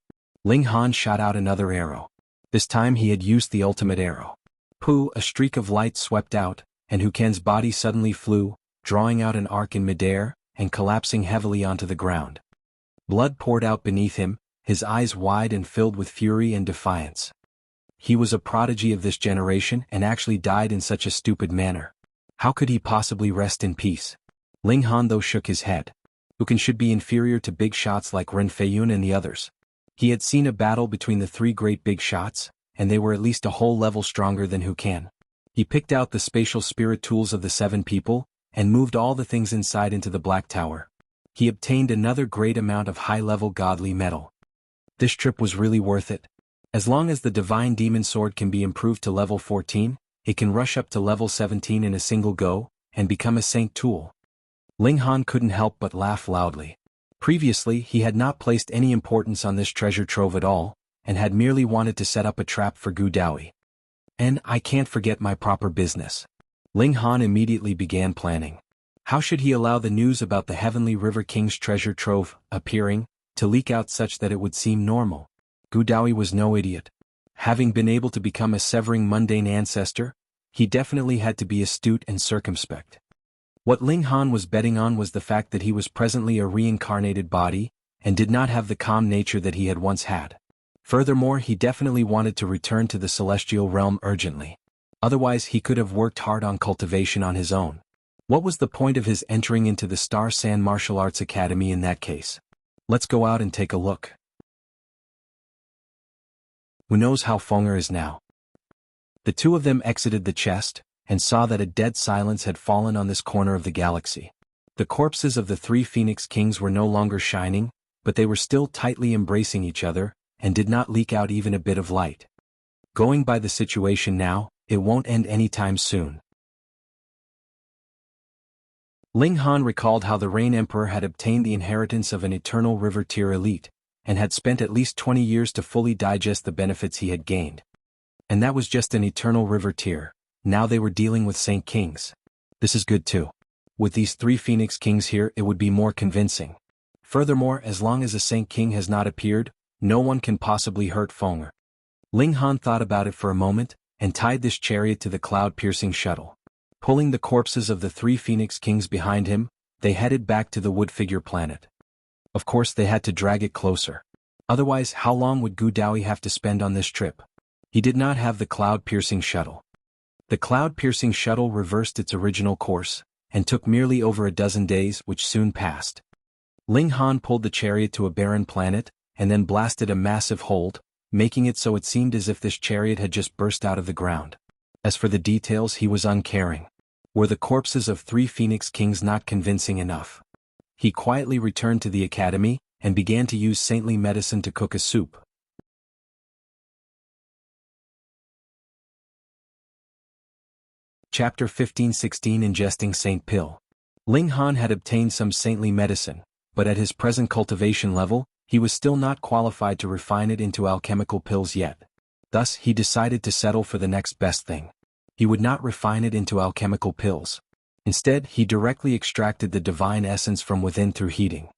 S1: Ling Han shot out another arrow. This time he had used the ultimate arrow. Pooh, a streak of light swept out, and Hukin's body suddenly flew, drawing out an arc in midair, and collapsing heavily onto the ground. Blood poured out beneath him, his eyes wide and filled with fury and defiance. He was a prodigy of this generation and actually died in such a stupid manner. How could he possibly rest in peace? Ling Han though shook his head. Hukin should be inferior to big shots like Ren Feiyun and the others. He had seen a battle between the three great big shots, and they were at least a whole level stronger than Hukin. He picked out the spatial spirit tools of the 7 people, and moved all the things inside into the Black Tower. He obtained another great amount of high-level godly metal. This trip was really worth it. As long as the Divine Demon Sword can be improved to level 14, it can rush up to level 17 in a single go, and become a saint tool. Ling Han couldn't help but laugh loudly. Previously he had not placed any importance on this treasure trove at all, and had merely wanted to set up a trap for Gu Daoyi. And I can't forget my proper business. Ling Han immediately began planning. How should he allow the news about the Heavenly River King's treasure trove, appearing, to leak out such that it would seem normal? Gu Daoyi was no idiot. Having been able to become a severing mundane ancestor, he definitely had to be astute and circumspect. What Ling Han was betting on was the fact that he was presently a reincarnated body, and did not have the calm nature that he had once had. Furthermore, he definitely wanted to return to the celestial realm urgently. Otherwise he could have worked hard on cultivation on his own. What was the point of his entering into the Star Sand Martial Arts Academy in that case? Let's go out and take a look. Who knows how Fenger is now? The two of them exited the chest, and saw that a dead silence had fallen on this corner of the galaxy. The corpses of the 3 Phoenix Kings were no longer shining, but they were still tightly embracing each other, and did not leak out even a bit of light. Going by the situation now, it won't end anytime soon. Ling Han recalled how the Rain Emperor had obtained the inheritance of an eternal river tier elite, and had spent at least 20 years to fully digest the benefits he had gained. And that was just an eternal river tier. Now they were dealing with Saint Kings. This is good too. With these 3 Phoenix Kings here it would be more convincing. Furthermore, as long as a Saint King has not appeared, no one can possibly hurt Fenger. Ling Han thought about it for a moment, and tied this chariot to the cloud-piercing shuttle. Pulling the corpses of the 3 Phoenix Kings behind him, they headed back to the Wood Figure planet. Of course they had to drag it closer. Otherwise, how long would Gu Daoyi have to spend on this trip? He did not have the cloud-piercing shuttle. The cloud-piercing shuttle reversed its original course, and took merely over a dozen days, which soon passed. Ling Han pulled the chariot to a barren planet, and then blasted a massive hold, making it so it seemed as if this chariot had just burst out of the ground. As for the details, he was uncaring. Were the corpses of 3 Phoenix Kings not convincing enough? He quietly returned to the academy, and began to use saintly medicine to cook a soup. Chapter 15-16 Ingesting Saint Pill. Ling Han had obtained some saintly medicine, but at his present cultivation level, he was still not qualified to refine it into alchemical pills yet. Thus, he decided to settle for the next best thing. He would not refine it into alchemical pills. Instead, he directly extracted the divine essence from within through heating.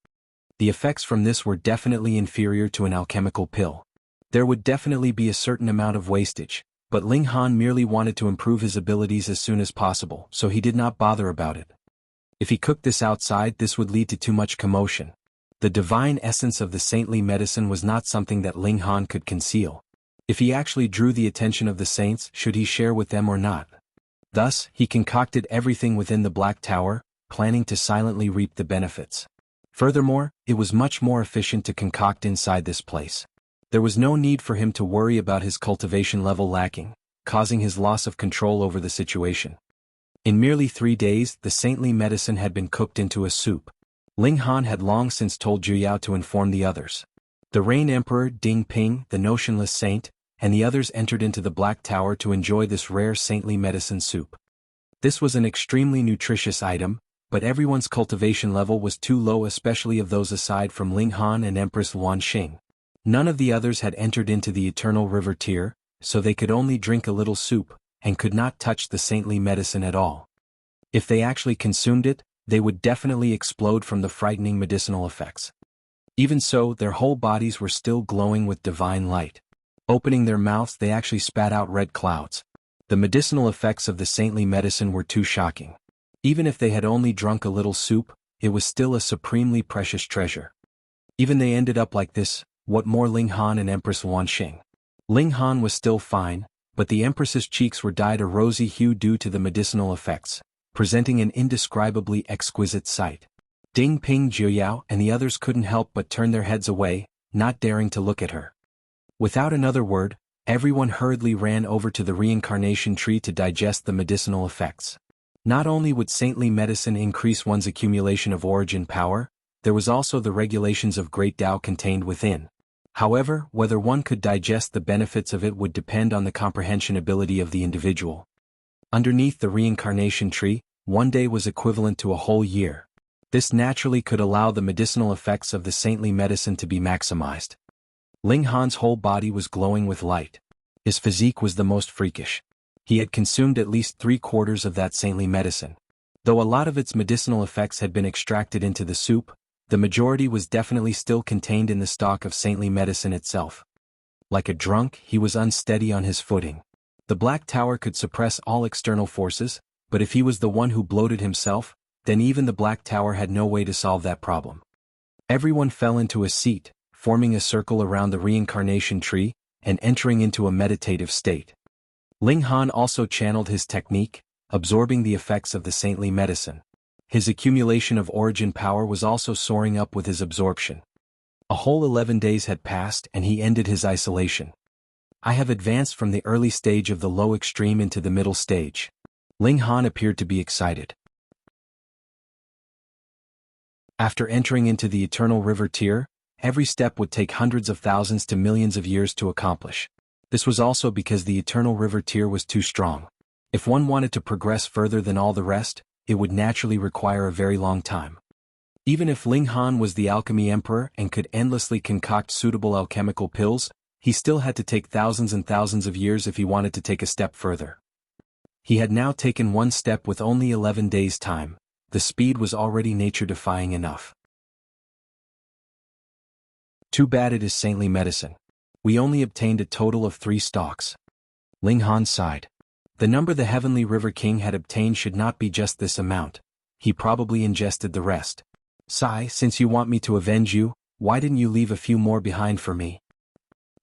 S1: The effects from this were definitely inferior to an alchemical pill. There would definitely be a certain amount of wastage, but Ling Han merely wanted to improve his abilities as soon as possible, so he did not bother about it. If he cooked this outside, this would lead to too much commotion. The divine essence of the saintly medicine was not something that Ling Han could conceal. If he actually drew the attention of the saints, should he share with them or not? Thus, he concocted everything within the Black Tower, planning to silently reap the benefits. Furthermore, it was much more efficient to concoct inside this place. There was no need for him to worry about his cultivation level lacking, causing his loss of control over the situation. In merely 3 days, the saintly medicine had been cooked into a soup. Ling Han had long since told Zhu Yao to inform the others. The Rain Emperor, Ding Ping, the Notionless Saint, and the others entered into the Black Tower to enjoy this rare saintly medicine soup. This was an extremely nutritious item, but everyone's cultivation level was too low, especially of those aside from Ling Han and Empress Luan Xing. None of the others had entered into the Eternal River tier, so they could only drink a little soup, and could not touch the saintly medicine at all. If they actually consumed it, they would definitely explode from the frightening medicinal effects. Even so, their whole bodies were still glowing with divine light. Opening their mouths, they actually spat out red clouds. The medicinal effects of the saintly medicine were too shocking. Even if they had only drunk a little soup, it was still a supremely precious treasure. Even they ended up like this, what more Ling Han and Empress Luan Xing? Ling Han was still fine, but the Empress's cheeks were dyed a rosy hue due to the medicinal effects, presenting an indescribably exquisite sight. Ding Ping, Zhu Yao, and the others couldn't help but turn their heads away, not daring to look at her. Without another word, everyone hurriedly ran over to the reincarnation tree to digest the medicinal effects. Not only would saintly medicine increase one's accumulation of origin power, there was also the regulations of great Tao contained within. However, whether one could digest the benefits of it would depend on the comprehension ability of the individual. Underneath the reincarnation tree, 1 day was equivalent to a whole year. This naturally could allow the medicinal effects of the saintly medicine to be maximized. Ling Han's whole body was glowing with light. His physique was the most freakish. He had consumed at least 3/4 of that saintly medicine. Though a lot of its medicinal effects had been extracted into the soup, the majority was definitely still contained in the stock of saintly medicine itself. Like a drunk, he was unsteady on his footing. The Black Tower could suppress all external forces, but if he was the one who bloated himself, then even the Black Tower had no way to solve that problem. Everyone fell into a seat, forming a circle around the reincarnation tree, and entering into a meditative state. Ling Han also channeled his technique, absorbing the effects of the saintly medicine. His accumulation of origin power was also soaring up with his absorption. A whole 11 days had passed and he ended his isolation. I have advanced from the early stage of the low extreme into the middle stage. Ling Han appeared to be excited. After entering into the Eternal River tier, every step would take hundreds of thousands to millions of years to accomplish. This was also because the Eternal River tier was too strong. If one wanted to progress further than all the rest, it would naturally require a very long time. Even if Ling Han was the Alchemy Emperor and could endlessly concoct suitable alchemical pills, he still had to take thousands and thousands of years if he wanted to take a step further. He had now taken one step with only 11 days' time. The speed was already nature-defying enough. Too bad it is saintly medicine. We only obtained a total of 3 stalks. Ling Han sighed. The number the Heavenly River King had obtained should not be just this amount. He probably ingested the rest. Sai, since you want me to avenge you, why didn't you leave a few more behind for me?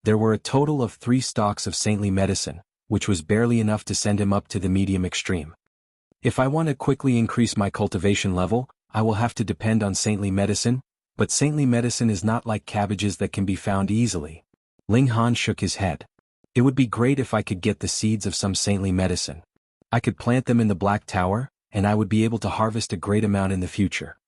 S1: There were a total of 3 stalks of saintly medicine, which was barely enough to send him up to the medium extreme. If I want to quickly increase my cultivation level, I will have to depend on saintly medicine, but saintly medicine is not like cabbages that can be found easily. Ling Han shook his head. It would be great if I could get the seeds of some saintly medicine. I could plant them in the Black Tower, and I would be able to harvest a great amount in the future.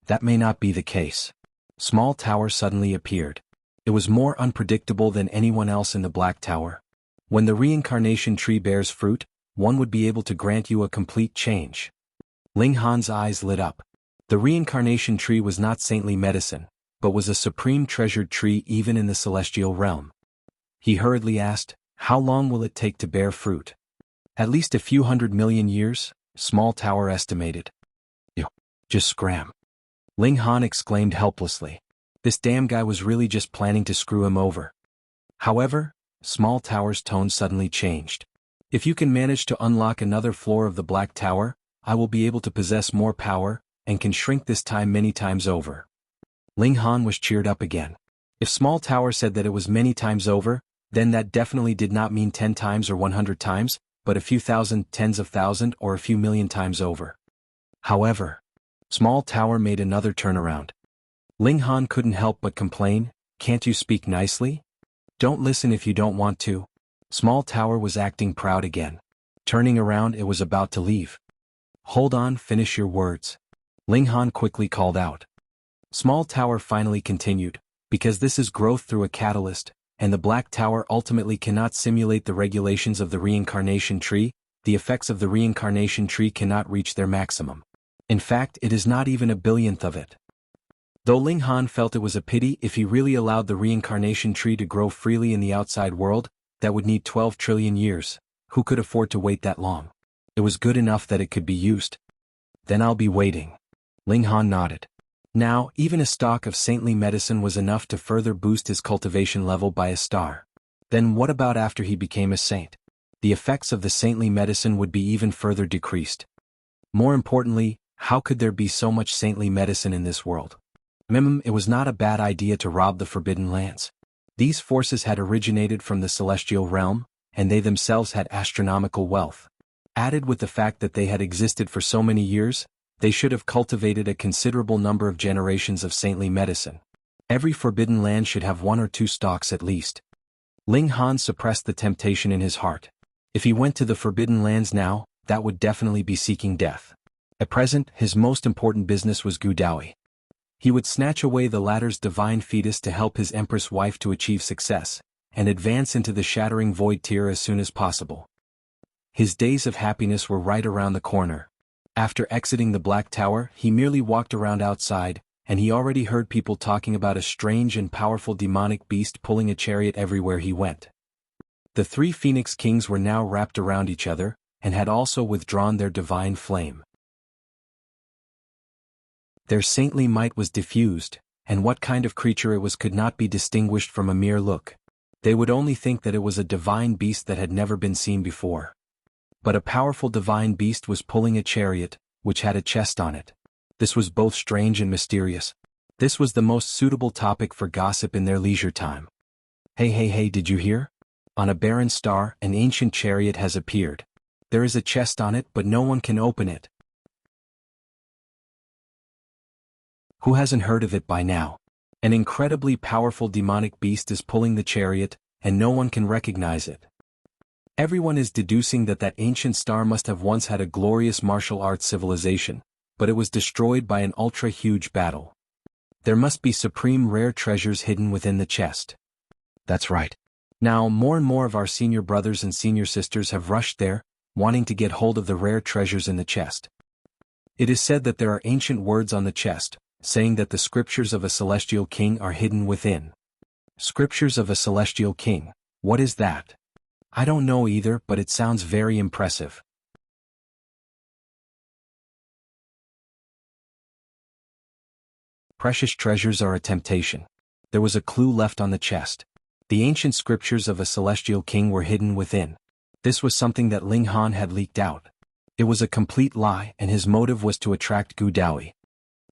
S1: That may not be the case. Small Tower suddenly appeared. It was more unpredictable than anyone else in the Black Tower. When the reincarnation tree bears fruit, one would be able to grant you a complete change. Ling Han's eyes lit up. The reincarnation tree was not saintly medicine, but was a supreme treasured tree even in the celestial realm. He hurriedly asked, "How long will it take to bear fruit?" "At least a few 100 million years," Small Tower estimated. "Ew. Just scram." Ling Han exclaimed helplessly. This damn guy was really just planning to screw him over. However, Small Tower's tone suddenly changed. "If you can manage to unlock another floor of the Black Tower, I will be able to possess more power, and can shrink this time many times over." Ling Han was cheered up again. If Small Tower said that it was many times over, then that definitely did not mean 10 times or 100 times, but a few thousand, tens of thousand, or a few million times over. However, Small Tower made another turnaround. Ling Han couldn't help but complain, "Can't you speak nicely? Don't listen if you don't want to." Small Tower was acting proud again. Turning around, it was about to leave. "Hold on, finish your words," Ling Han quickly called out. Small Tower finally continued, "Because this is growth through a catalyst, and the Black Tower ultimately cannot simulate the regulations of the reincarnation tree, the effects of the reincarnation tree cannot reach their maximum. In fact, it is not even a billionth of it." Though Ling Han felt it was a pity if he really allowed the reincarnation tree to grow freely in the outside world, that would need 12 trillion years, who could afford to wait that long? It was good enough that it could be used. "Then I'll be waiting." Ling Han nodded. Now, even a stock of saintly medicine was enough to further boost his cultivation level by a star. Then what about after he became a saint? The effects of the saintly medicine would be even further decreased. More importantly, how could there be so much saintly medicine in this world? It was not a bad idea to rob the Forbidden Lands. These forces had originated from the celestial realm, and they themselves had astronomical wealth. Added with the fact that they had existed for so many years, they should have cultivated a considerable number of generations of saintly medicine. Every Forbidden Land should have 1 or 2 stocks at least. Ling Han suppressed the temptation in his heart. If he went to the Forbidden Lands now, that would definitely be seeking death. At present, his most important business was Daoyi. He would snatch away the latter's divine fetus to help his empress wife to achieve success, and advance into the shattering void tier as soon as possible. His days of happiness were right around the corner. After exiting the Black Tower, he merely walked around outside, and he already heard people talking about a strange and powerful demonic beast pulling a chariot everywhere he went. The 3 Phoenix Kings were now wrapped around each other, and had also withdrawn their divine flame. Their saintly might was diffused, and what kind of creature it was could not be distinguished from a mere look. They would only think that it was a divine beast that had never been seen before. But a powerful divine beast was pulling a chariot, which had a chest on it. This was both strange and mysterious. This was the most suitable topic for gossip in their leisure time. Hey, did you hear? On a barren star, an ancient chariot has appeared. There is a chest on it, but no one can open it. Who hasn't heard of it by now? An incredibly powerful demonic beast is pulling the chariot, and no one can recognize it. Everyone is deducing that that ancient star must have once had a glorious martial arts civilization, but it was destroyed by an ultra-huge battle. There must be supreme rare treasures hidden within the chest. That's right. Now more and more of our senior brothers and senior sisters have rushed there, wanting to get hold of the rare treasures in the chest. It is said that there are ancient words on the chest, saying that the scriptures of a celestial king are hidden within. Scriptures of a celestial king, what is that? I don't know either, but it sounds very impressive. Precious treasures are a temptation. There was a clue left on the chest. The ancient scriptures of a celestial king were hidden within. This was something that Ling Han had leaked out. It was a complete lie, and his motive was to attract Daoyi.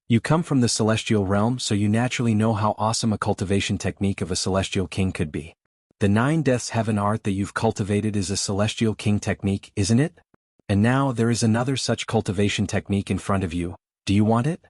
S1: You come from the celestial realm, so you naturally know how awesome a cultivation technique of a celestial king could be. The 9 Deaths Heaven art that you've cultivated is a celestial king technique, isn't it? And now there is another such cultivation technique in front of you. Do you want it?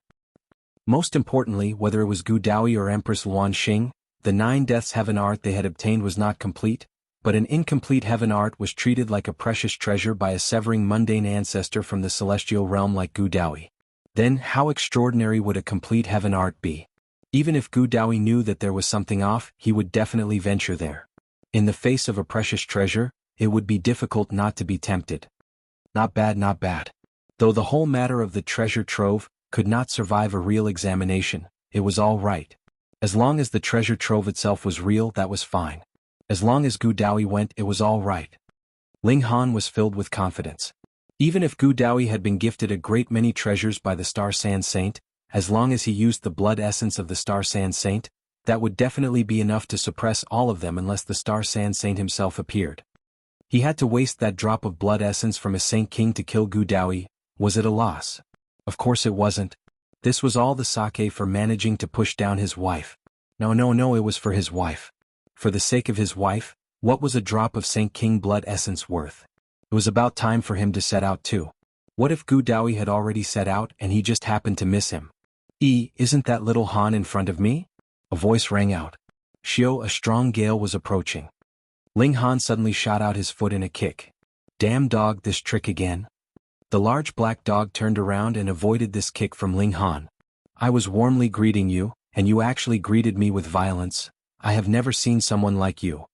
S1: Most importantly, whether it was Daoyi or Empress Luan Xing, the 9 Deaths Heaven art they had obtained was not complete, but an incomplete heaven art was treated like a precious treasure by a severing mundane ancestor from the celestial realm like Daoyi. Then how extraordinary would a complete heaven art be? Even if Daoyi knew that there was something off, he would definitely venture there. In the face of a precious treasure, it would be difficult not to be tempted. Not bad, not bad. Though the whole matter of the treasure trove could not survive a real examination, it was all right. As long as the treasure trove itself was real, that was fine. As long as Gu Daoyi went, it was all right. Ling Han was filled with confidence. Even if Gu Daoyi had been gifted a great many treasures by the Star Sand Saint, as long as he used the blood essence of the Star Sand Saint, that would definitely be enough to suppress all of them unless the Star Sand Saint himself appeared. He had to waste that drop of blood essence from a Saint King to kill Gu Daoyi. Was it a loss? Of course it wasn't. This was all the sake for managing to push down his wife. No, it was for his wife. For the sake of his wife, what was a drop of Saint King blood essence worth? It was about time for him to set out too. What if Gu Daoyi had already set out and he just happened to miss him? Isn't that little Han in front of me? A voice rang out. Shio, a strong gale was approaching. Ling Han suddenly shot out his foot in a kick. Damn dog, this trick again? The large black dog turned around and avoided this kick from Ling Han. I was warmly greeting you, and you actually greeted me with violence. I have never seen someone like you.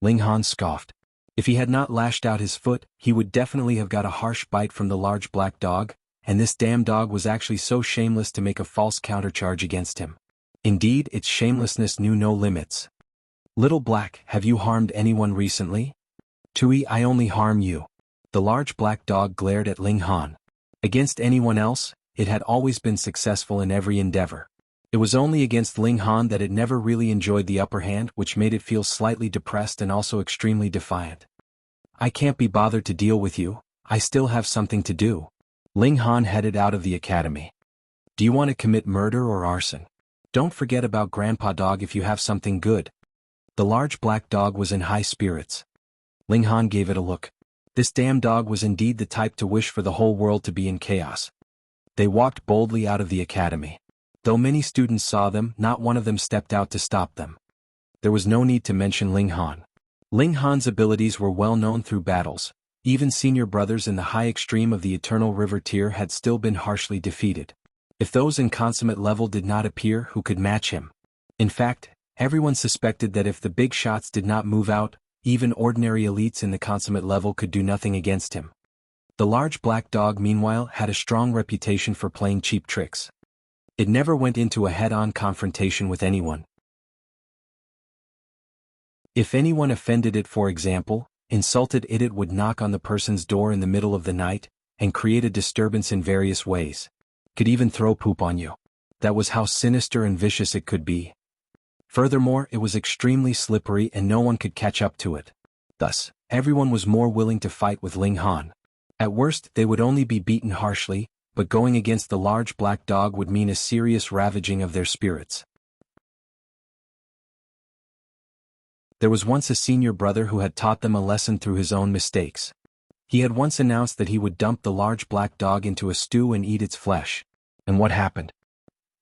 S1: Ling Han scoffed. If he had not lashed out his foot, he would definitely have got a harsh bite from the large black dog, and this damn dog was actually so shameless to make a false countercharge against him. Indeed, its shamelessness knew no limits. Little Black, have you harmed anyone recently? Tui, I only harm you. The large black dog glared at Ling Han. Against anyone else, it had always been successful in every endeavor. It was only against Ling Han that it never really enjoyed the upper hand, which made it feel slightly depressed and also extremely defiant. I can't be bothered to deal with you, I still have something to do. Ling Han headed out of the academy. Do you want to commit murder or arson? Don't forget about Grandpa Dog if you have something good. The large black dog was in high spirits. Ling Han gave it a look. This damn dog was indeed the type to wish for the whole world to be in chaos. They walked boldly out of the academy. Though many students saw them, not one of them stepped out to stop them. There was no need to mention Ling Han. Ling Han's abilities were well known through battles. Even senior brothers in the high extreme of the Eternal River tier had still been harshly defeated. If those in consummate level did not appear, who could match him? In fact, everyone suspected that if the big shots did not move out, even ordinary elites in the consummate level could do nothing against him. The large black dog, meanwhile, had a strong reputation for playing cheap tricks. It never went into a head-on confrontation with anyone. If anyone offended it, for example, insulted it, it would knock on the person's door in the middle of the night, and create a disturbance in various ways. Could even throw poop on you. That was how sinister and vicious it could be. Furthermore, it was extremely slippery and no one could catch up to it. Thus, everyone was more willing to fight with Ling Han. At worst, they would only be beaten harshly, but going against the large black dog would mean a serious ravaging of their spirits. There was once a senior brother who had taught them a lesson through his own mistakes. He had once announced that he would dump the large black dog into a stew and eat its flesh. And what happened?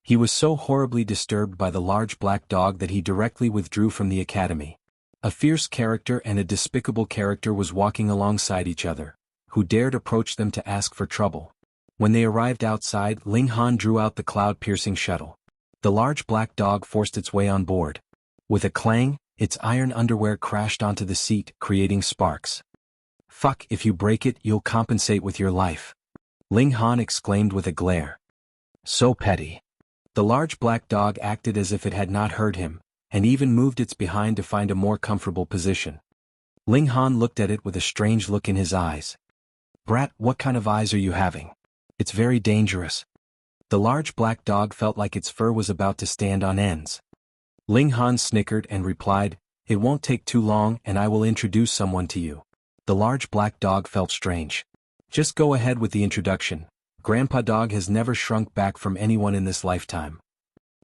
S1: He was so horribly disturbed by the large black dog that he directly withdrew from the academy. A fierce character and a despicable character was walking alongside each other, who dared approach them to ask for trouble. When they arrived outside, Ling Han drew out the cloud-piercing shuttle. The large black dog forced its way on board. With a clang, its iron underwear crashed onto the seat, creating sparks. Fuck, if you break it, you'll compensate with your life. Ling Han exclaimed with a glare. So petty. The large black dog acted as if it had not heard him, and even moved its behind to find a more comfortable position. Ling Han looked at it with a strange look in his eyes. Brat, what kind of eyes are you having? It's very dangerous. The large black dog felt like its fur was about to stand on ends. Ling Han snickered and replied, It won't take too long and I will introduce someone to you. The large black dog felt strange. Just go ahead with the introduction. Grandpa Dog has never shrunk back from anyone in this lifetime.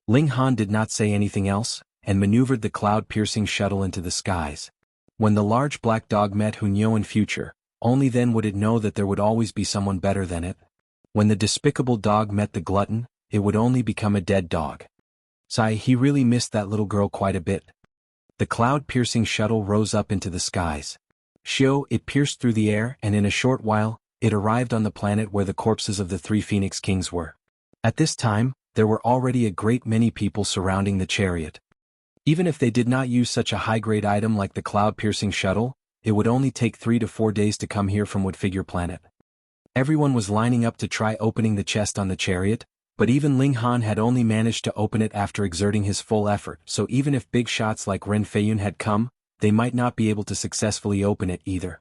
S1: Ling Han did not say anything else, and maneuvered the cloud-piercing shuttle into the skies. When the large black dog met Hunyo in future, only then would it know that there would always be someone better than it. When the despicable dog met the glutton, it would only become a dead dog. Sigh, he really missed that little girl quite a bit. The cloud-piercing shuttle rose up into the skies. Shio, it pierced through the air, and in a short while, it arrived on the planet where the corpses of the 3 Phoenix Kings were. At this time, there were already a great many people surrounding the chariot. Even if they did not use such a high-grade item like the cloud-piercing shuttle, it would only take 3 to 4 days to come here from Woodfigure Planet. Everyone was lining up to try opening the chest on the chariot, but even Ling Han had only managed to open it after exerting his full effort, so even if big shots like Ren Feiyun had come, they might not be able to successfully open it either.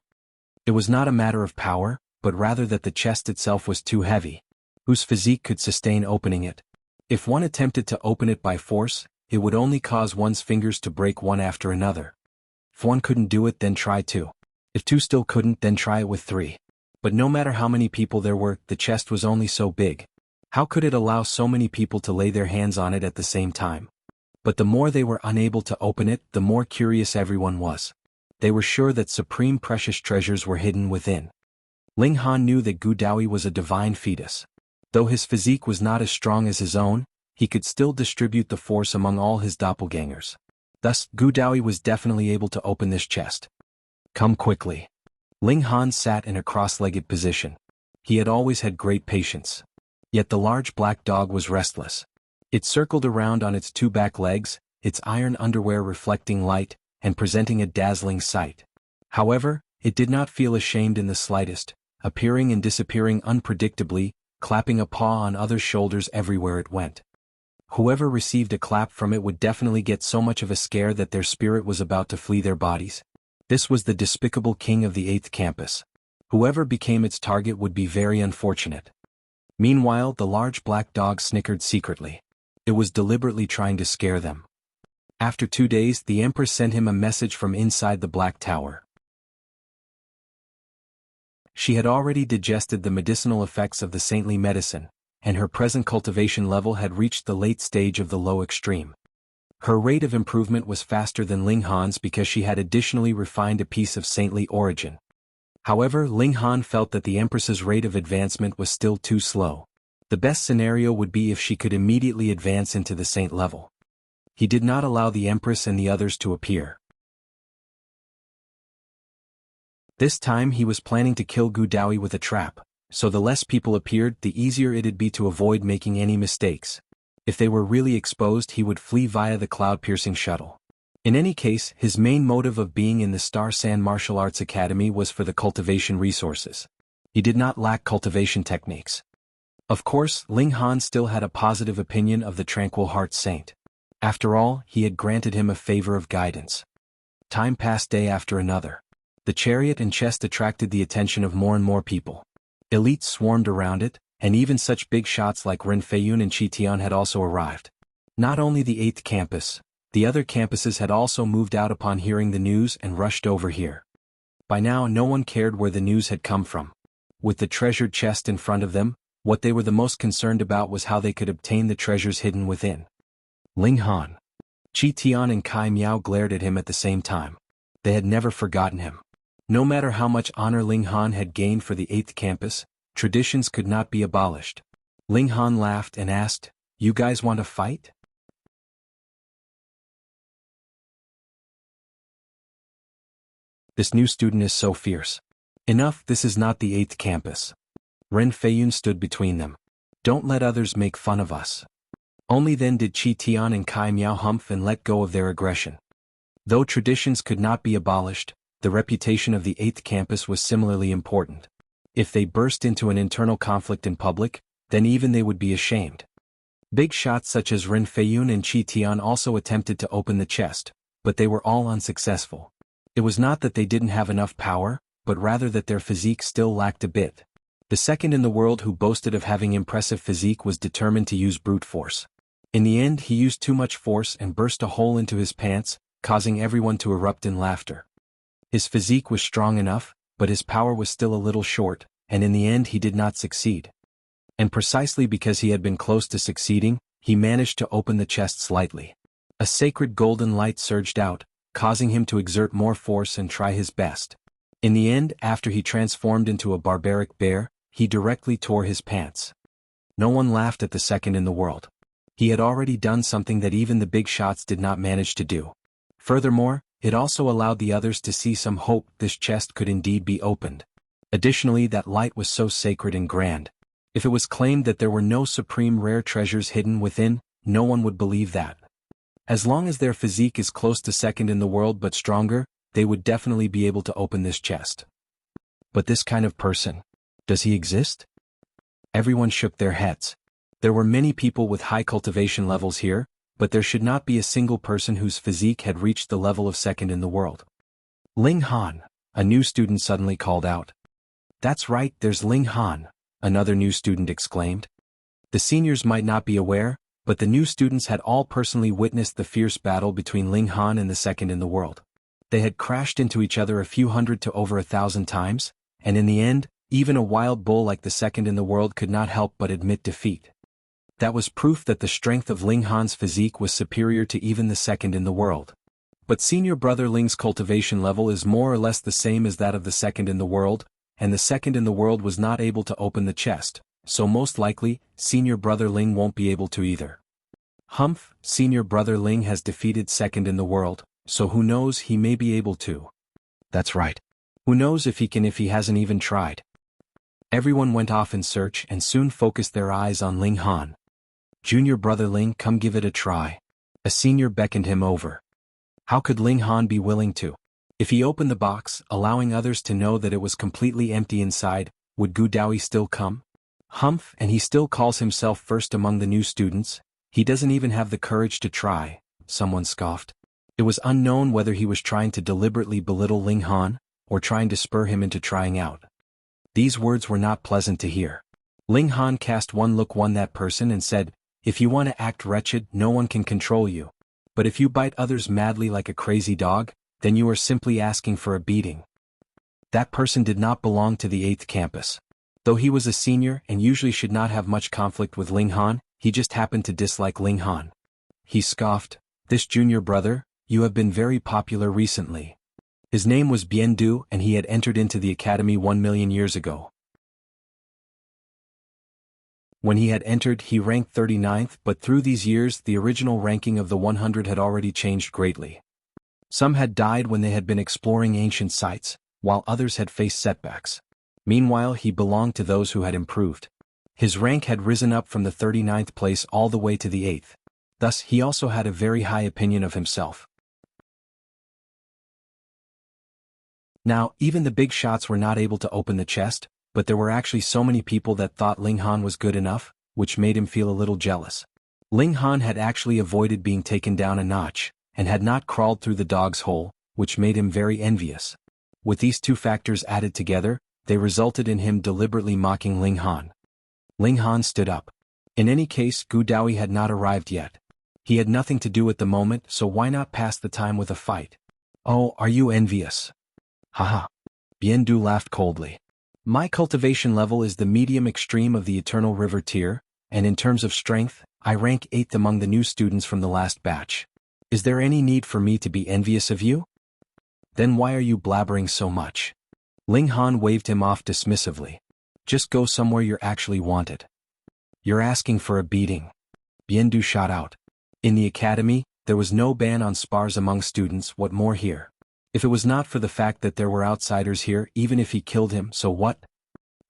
S1: It was not a matter of power, but rather that the chest itself was too heavy. Whose physique could sustain opening it? If one attempted to open it by force, it would only cause one's fingers to break one after another. If one couldn't do it, then try two. If two still couldn't, then try it with three. But no matter how many people there were, the chest was only so big. How could it allow so many people to lay their hands on it at the same time? But the more they were unable to open it, the more curious everyone was. They were sure that supreme precious treasures were hidden within. Ling Han knew that Gu Daoyi was a divine fetus. Though his physique was not as strong as his own, he could still distribute the force among all his doppelgangers. Thus, Gu Daoyi was definitely able to open this chest. Come quickly. Ling Han sat in a cross-legged position. He had always had great patience. Yet the large black dog was restless. It circled around on its two back legs, its iron underwear reflecting light, and presenting a dazzling sight. However, it did not feel ashamed in the slightest, appearing and disappearing unpredictably, clapping a paw on others' shoulders everywhere it went. Whoever received a clap from it would definitely get so much of a scare that their spirit was about to flee their bodies. This was the despicable king of the 8th campus. Whoever became its target would be very unfortunate. Meanwhile, the large black dog snickered secretly. It was deliberately trying to scare them. After 2 days, the Empress sent him a message from inside the Black Tower. She had already digested the medicinal effects of the saintly medicine, and her present cultivation level had reached the late stage of the low extreme. Her rate of improvement was faster than Ling Han's because she had additionally refined a piece of saintly origin. However, Ling Han felt that the Empress's rate of advancement was still too slow. The best scenario would be if she could immediately advance into the saint level. He did not allow the Empress and the others to appear. This time he was planning to kill Gu Daoyi with a trap, so the less people appeared, the easier it'd be to avoid making any mistakes. If they were really exposed, he would flee via the cloud-piercing shuttle. In any case, his main motive of being in the Star Sand Martial Arts Academy was for the cultivation resources. He did not lack cultivation techniques. Of course, Ling Han still had a positive opinion of the Tranquil Heart Saint. After all, he had granted him a favor of guidance. Time passed day after another. The chariot and chest attracted the attention of more and more people. Elites swarmed around it, and even such big shots like Ren Feiyun and Qi Tian had also arrived. Not only the 8th campus, the other campuses had also moved out upon hearing the news and rushed over here. By now no one cared where the news had come from. With the treasured chest in front of them, what they were the most concerned about was how they could obtain the treasures hidden within. Ling Han, Qi Tian and Kai Miao glared at him at the same time. They had never forgotten him. No matter how much honor Ling Han had gained for the 8th campus, traditions could not be abolished. Ling Han laughed and asked, "You guys want to fight?" This new student is so fierce. Enough, this is not the 8th campus. Ren Feiyun stood between them. Don't let others make fun of us. Only then did Qi Tian and Kai Miao humph and let go of their aggression. Though traditions could not be abolished, the reputation of the 8th campus was similarly important. If they burst into an internal conflict in public, then even they would be ashamed. Big shots such as Ren Feiyun and Qi Tian also attempted to open the chest, but they were all unsuccessful. It was not that they didn't have enough power, but rather that their physique still lacked a bit. The second in the world who boasted of having impressive physique was determined to use brute force. In the end, he used too much force and burst a hole into his pants, causing everyone to erupt in laughter. His physique was strong enough, but his power was still a little short, and in the end he did not succeed. And precisely because he had been close to succeeding, he managed to open the chest slightly. A sacred golden light surged out, causing him to exert more force and try his best. In the end, after he transformed into a barbaric bear, he directly tore his pants. No one laughed at the second in the world. He had already done something that even the big shots did not manage to do. Furthermore, it also allowed the others to see some hope this chest could indeed be opened. Additionally, that light was so sacred and grand. If it was claimed that there were no supreme rare treasures hidden within, no one would believe that. As long as their physique is close to second in the world but stronger, they would definitely be able to open this chest. But this kind of person, Does he exist? Everyone shook their heads. There were many people with high cultivation levels here, but there should not be a single person whose physique had reached the level of second in the world. Ling Han, a new student suddenly called out. That's right, there's Ling Han, another new student exclaimed. The seniors might not be aware, but the new students had all personally witnessed the fierce battle between Ling Han and the second in the world. They had crashed into each other a few hundred to over 1,000 times, and in the end, even a wild bull like the second in the world could not help but admit defeat. That was proof that the strength of Ling Han's physique was superior to even the second in the world. But senior brother Ling's cultivation level is more or less the same as that of the second in the world, and the second in the world was not able to open the chest, so most likely, senior brother Ling won't be able to either. Humph, senior brother Ling has defeated second in the world, so who knows, he may be able to. That's right. Who knows if he can if he hasn't even tried. Everyone went off in search and soon focused their eyes on Ling Han. Junior brother Ling, come give it a try. A senior beckoned him over. How could Ling Han be willing to? If he opened the box, allowing others to know that it was completely empty inside, would Gu Daoyi still come? Humph, and he still calls himself first among the new students. He doesn't even have the courage to try, someone scoffed. It was unknown whether he was trying to deliberately belittle Ling Han, or trying to spur him into trying out. These words were not pleasant to hear. Ling Han cast one look on that person and said, if you want to act wretched, no one can control you. But if you bite others madly like a crazy dog, then you are simply asking for a beating. That person did not belong to the 8th campus. Though he was a senior and usually should not have much conflict with Ling Han, he just happened to dislike Ling Han. He scoffed, this junior brother, you have been very popular recently. His name was Bien Du and he had entered into the academy 1 million years ago. When he had entered, he ranked 39th, but through these years the original ranking of the 100 had already changed greatly. Some had died when they had been exploring ancient sites, while others had faced setbacks. Meanwhile, he belonged to those who had improved. His rank had risen up from the 39th place all the way to the 8th. Thus, he also had a very high opinion of himself. Now, even the big shots were not able to open the chest, but there were actually so many people that thought Ling Han was good enough, which made him feel a little jealous. Ling Han had actually avoided being taken down a notch, and had not crawled through the dog's hole, which made him very envious. With these two factors added together, they resulted in him deliberately mocking Ling Han. Ling Han stood up. In any case, Gu Daoyi had not arrived yet. He had nothing to do at the moment, so why not pass the time with a fight? Oh, are you envious? Haha. Bien Du laughed coldly. My cultivation level is the medium extreme of the Eternal River tier, and in terms of strength, I rank 8th among the new students from the last batch. Is there any need for me to be envious of you? Then why are you blabbering so much? Ling Han waved him off dismissively. Just go somewhere you're actually wanted. You're asking for a beating. Bien Du shot out. In the academy, there was no ban on spars among students, what more here? If it was not for the fact that there were outsiders here, even if he killed him, so what?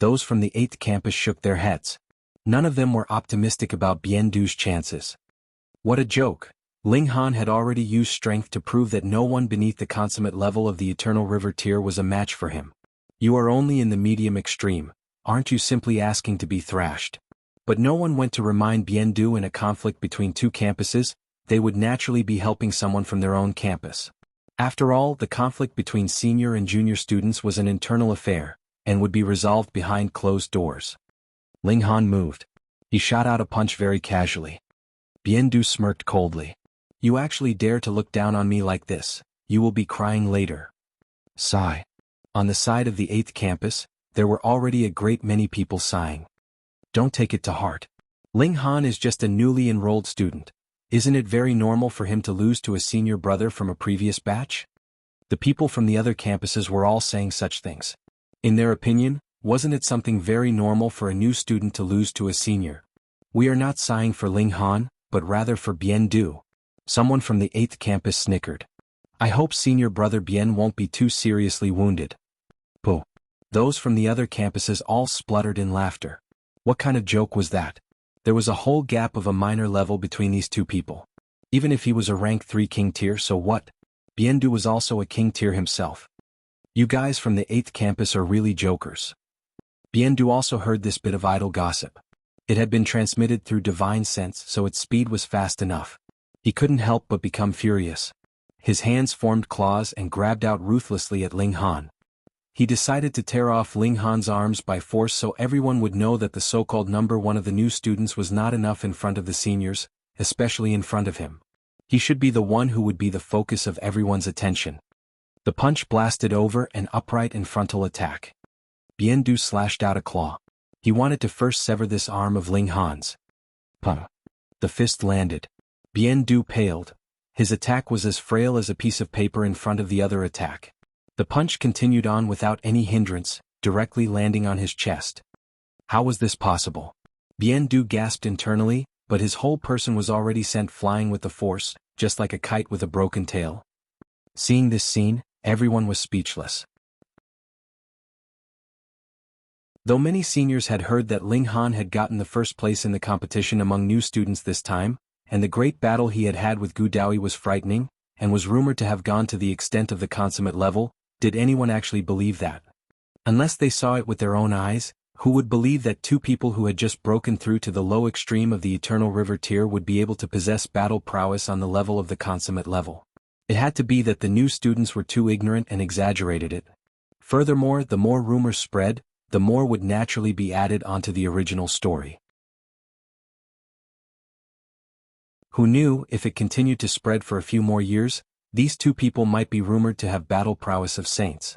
S1: Those from the 8th campus shook their heads. None of them were optimistic about Bien Du's chances. What a joke. Ling Han had already used strength to prove that no one beneath the consummate level of the Eternal River tier was a match for him. You are only in the medium extreme, aren't you simply asking to be thrashed? But no one went to remind Bien Du in a conflict between two campuses, they would naturally be helping someone from their own campus. After all, the conflict between senior and junior students was an internal affair, and would be resolved behind closed doors. Ling Han moved. He shot out a punch very casually. Bien Du smirked coldly. You actually dare to look down on me like this, you will be crying later. Sigh. On the side of the 8th campus, there were already a great many people sighing. Don't take it to heart. Ling Han is just a newly enrolled student. Isn't it very normal for him to lose to a senior brother from a previous batch? The people from the other campuses were all saying such things. In their opinion, wasn't it something very normal for a new student to lose to a senior? We are not sighing for Ling Han, but rather for Bien Du. Someone from the 8th campus snickered. I hope senior brother Bien won't be too seriously wounded. Pooh. Those from the other campuses all spluttered in laughter. What kind of joke was that? There was a whole gap of a minor level between these two people. Even if he was a rank 3 king tier, so what? Bien Du was also a king tier himself. You guys from the 8th campus are really jokers. Biendu also heard this bit of idle gossip. It had been transmitted through divine sense, so its speed was fast enough. He couldn't help but become furious. His hands formed claws and grabbed out ruthlessly at Ling Han. He decided to tear off Ling Han's arms by force so everyone would know that the so-called number one of the new students was not enough in front of the seniors, especially in front of him. He should be the one who would be the focus of everyone's attention. The punch blasted over an upright and frontal attack. Biendu slashed out a claw. He wanted to first sever this arm of Ling Han's. Puh. The fist landed. Biendu paled. His attack was as frail as a piece of paper in front of the other attack. The punch continued on without any hindrance, directly landing on his chest. How was this possible? Biendu gasped internally, but his whole person was already sent flying with the force, just like a kite with a broken tail. Seeing this scene, everyone was speechless. Though many seniors had heard that Ling Han had gotten the first place in the competition among new students this time, and the great battle he had had with Gu Daoyi was frightening, and was rumored to have gone to the extent of the consummate level, did anyone actually believe that? Unless they saw it with their own eyes, who would believe that two people who had just broken through to the low extreme of the Eternal River tier would be able to possess battle prowess on the level of the consummate level? It had to be that the new students were too ignorant and exaggerated it. Furthermore, the more rumors spread, the more would naturally be added onto the original story. Who knew, if it continued to spread for a few more years, these two people might be rumored to have battle prowess of saints.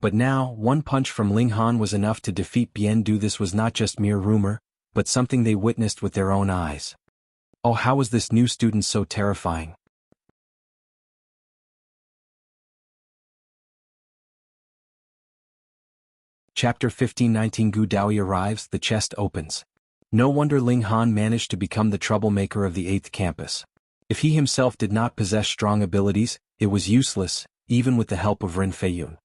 S1: But now, one punch from Ling Han was enough to defeat Biendu. This was not just mere rumor, but something they witnessed with their own eyes. Oh, how was this new student so terrifying? Chapter 15:19 Gu Daoyi arrives, the chest opens. No wonder Ling Han managed to become the troublemaker of the 8th campus. If he himself did not possess strong abilities, it was useless, even with the help of Ren Feiyun.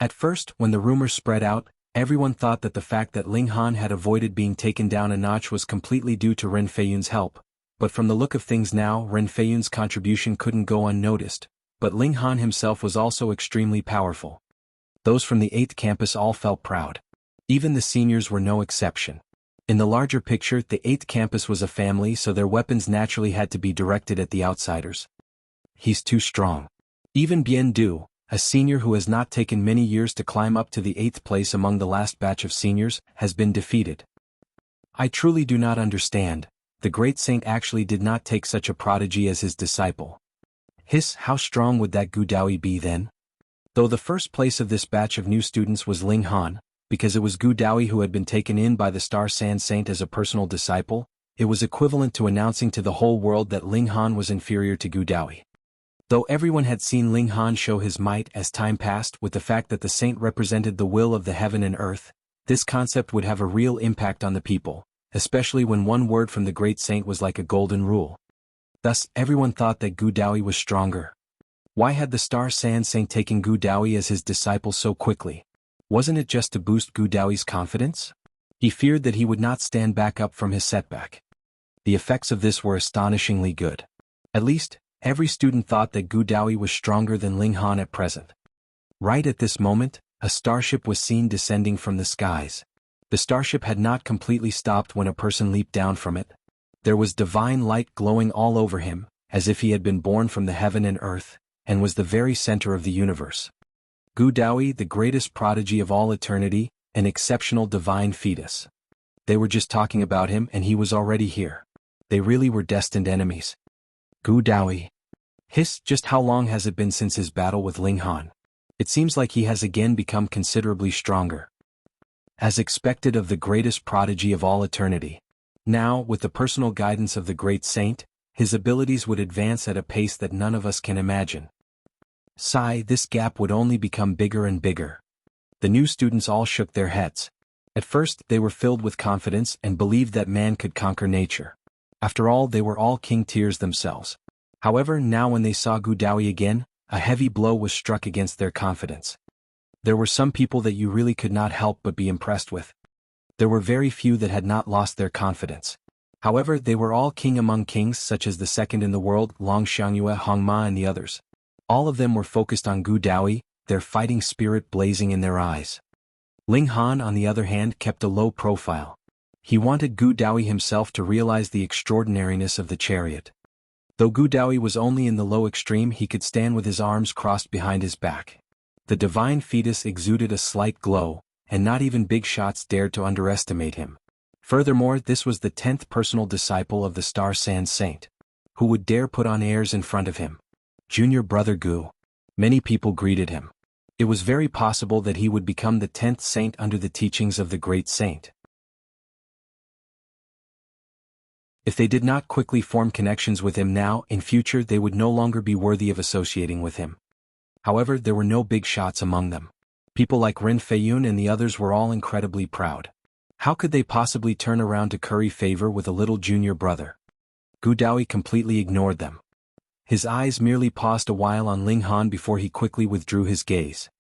S1: At first, when the rumors spread out, everyone thought that the fact that Ling Han had avoided being taken down a notch was completely due to Ren Feiyun's help, but from the look of things now, Ren Feiyun's contribution couldn't go unnoticed, but Ling Han himself was also extremely powerful. Those from the 8th campus all felt proud. Even the seniors were no exception. In the larger picture, the 8th campus was a family, so their weapons naturally had to be directed at the outsiders. He's too strong. Even Biendu, a senior who has not taken many years to climb up to the 8th place among the last batch of seniors, has been defeated. I truly do not understand. The great saint actually did not take such a prodigy as his disciple. How strong would that Gu Daoyi be then? Though the first place of this batch of new students was Ling Han, because it was Gu Daoyi who had been taken in by the Star Sand Saint as a personal disciple, it was equivalent to announcing to the whole world that Ling Han was inferior to Gu Daoyi. Though everyone had seen Ling Han show his might as time passed with the fact that the saint represented the will of the heaven and earth, this concept would have a real impact on the people, especially when one word from the great saint was like a golden rule. Thus, everyone thought that Gu Daoyi was stronger. Why had the Star Sand Saint taken Gu Daoyi as his disciple so quickly? Wasn't it just to boost Gu Daoyi's confidence? He feared that he would not stand back up from his setback. The effects of this were astonishingly good. At least, every student thought that Gu Daoyi was stronger than Ling Han at present. Right at this moment, a starship was seen descending from the skies. The starship had not completely stopped when a person leaped down from it. There was divine light glowing all over him, as if he had been born from the heaven and earth, and was the very center of the universe. Gu Daoyi, the greatest prodigy of all eternity, an exceptional divine fetus. They were just talking about him and he was already here. They really were destined enemies. Gu Daoyi. Just how long has it been since his battle with Ling Han? It seems like he has again become considerably stronger. As expected of the greatest prodigy of all eternity. Now, with the personal guidance of the great saint, his abilities would advance at a pace that none of us can imagine. This gap would only become bigger and bigger. The new students all shook their heads. At first, they were filled with confidence and believed that man could conquer nature. After all, they were all king tiers themselves. However, now when they saw Gu Daoyi again, a heavy blow was struck against their confidence. There were some people that you really could not help but be impressed with. There were very few that had not lost their confidence. However, they were all king among kings, such as the second in the world, Long Xiangyue, Hong Ma and the others. All of them were focused on Gu Daoyi, their fighting spirit blazing in their eyes. Ling Han, on the other hand, kept a low profile. He wanted Gu Daoyi himself to realize the extraordinariness of the chariot. Though Gu Daoyi was only in the low extreme, he could stand with his arms crossed behind his back. The divine fetus exuded a slight glow, and not even big shots dared to underestimate him. Furthermore, this was the 10th personal disciple of the Star Sand Saint. Who would dare put on airs in front of him? Junior brother Gu. Many people greeted him. It was very possible that he would become the 10th saint under the teachings of the great saint. If they did not quickly form connections with him now, in future they would no longer be worthy of associating with him. However, there were no big shots among them. People like Rin Feiyun and the others were all incredibly proud. How could they possibly turn around to curry favor with a little junior brother? Gu Daoyi completely ignored them. His eyes merely paused a while on Ling Han before he quickly withdrew his gaze.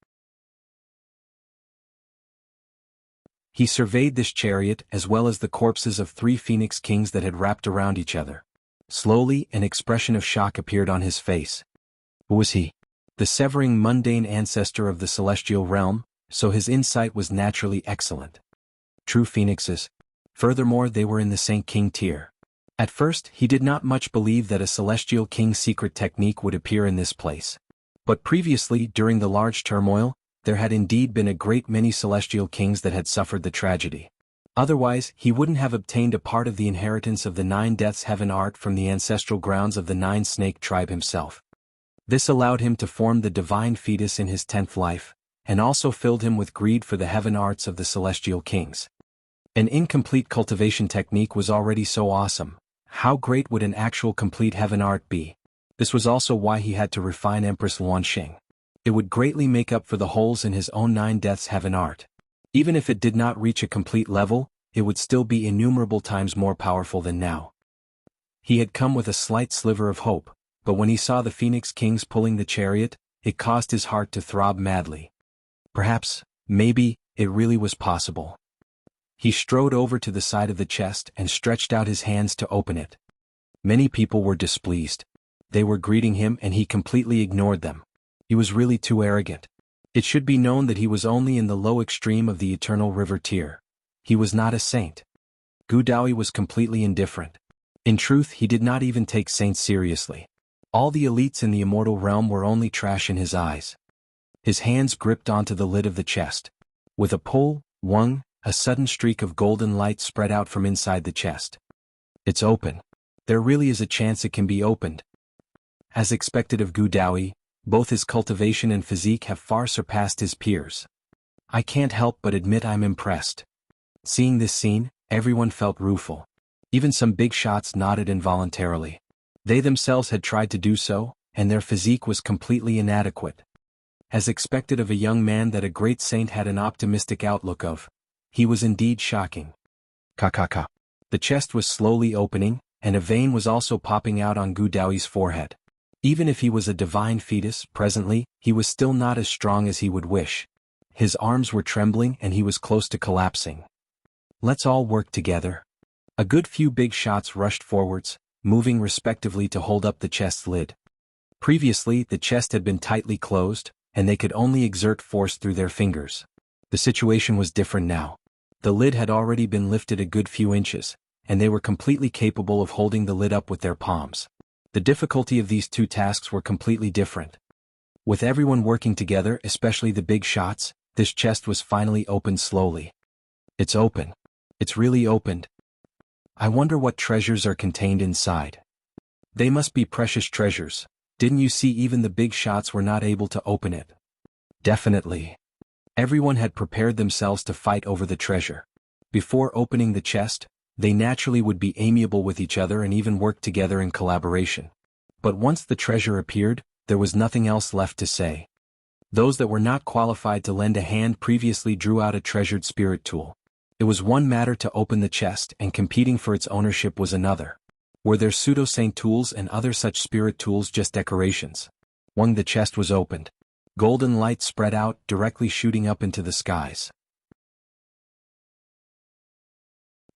S1: He surveyed this chariot as well as the corpses of 3 phoenix kings that had wrapped around each other. Slowly, an expression of shock appeared on his face. Who was he? The severing mundane ancestor of the celestial realm, so his insight was naturally excellent. True phoenixes. Furthermore, they were in the Saint King tier. At first, he did not much believe that a celestial king's secret technique would appear in this place. But previously, during the large turmoil, there had indeed been a great many celestial kings that had suffered the tragedy. Otherwise, he wouldn't have obtained a part of the inheritance of the 9 Deaths Heaven art from the ancestral grounds of the 9 Snake tribe himself. This allowed him to form the divine fetus in his 10th life, and also filled him with greed for the heaven arts of the celestial kings. An incomplete cultivation technique was already so awesome. How great would an actual complete heaven art be? This was also why he had to refine Empress Luanxing. It would greatly make up for the holes in his own 9 Deaths Heaven art. Even if it did not reach a complete level, it would still be innumerable times more powerful than now. He had come with a slight sliver of hope, but when he saw the Phoenix Kings pulling the chariot, it caused his heart to throb madly. Perhaps, maybe, it really was possible. He strode over to the side of the chest and stretched out his hands to open it. Many people were displeased. They were greeting him and he completely ignored them. He was really too arrogant. It should be known that he was only in the low extreme of the Eternal River tier. He was not a saint. Gu Daoyi was completely indifferent. In truth, he did not even take saints seriously. All the elites in the immortal realm were only trash in his eyes. His hands gripped onto the lid of the chest. With a pull, a sudden streak of golden light spread out from inside the chest. It's open. There really is a chance it can be opened. As expected of Gu Daoyi, both his cultivation and physique have far surpassed his peers. I can't help but admit I'm impressed. Seeing this scene, everyone felt rueful. Even some big shots nodded involuntarily. They themselves had tried to do so, and their physique was completely inadequate. As expected of a young man that a great saint had an optimistic outlook of, he was indeed shocking. Ka. The chest was slowly opening, and a vein was also popping out on Gu Daoyi's forehead. Even if he was a divine fetus, presently, he was still not as strong as he would wish. His arms were trembling and he was close to collapsing. Let's all work together. A good few big shots rushed forwards, moving respectively to hold up the chest's lid. Previously, the chest had been tightly closed, and they could only exert force through their fingers. The situation was different now. The lid had already been lifted a good few inches, and they were completely capable of holding the lid up with their palms. The difficulty of these 2 tasks were completely different. With everyone working together, especially the big shots, this chest was finally opened slowly. It's open. It's really opened. I wonder what treasures are contained inside. They must be precious treasures. Didn't you see even the big shots were not able to open it? Definitely. Everyone had prepared themselves to fight over the treasure. Before opening the chest, they naturally would be amiable with each other and even work together in collaboration. But once the treasure appeared, there was nothing else left to say. Those that were not qualified to lend a hand previously drew out a treasured spirit tool. It was one matter to open the chest, and competing for its ownership was another. Were there pseudo-saint tools and other such spirit tools just decorations? When the chest was opened, golden light spread out, directly shooting up into the skies.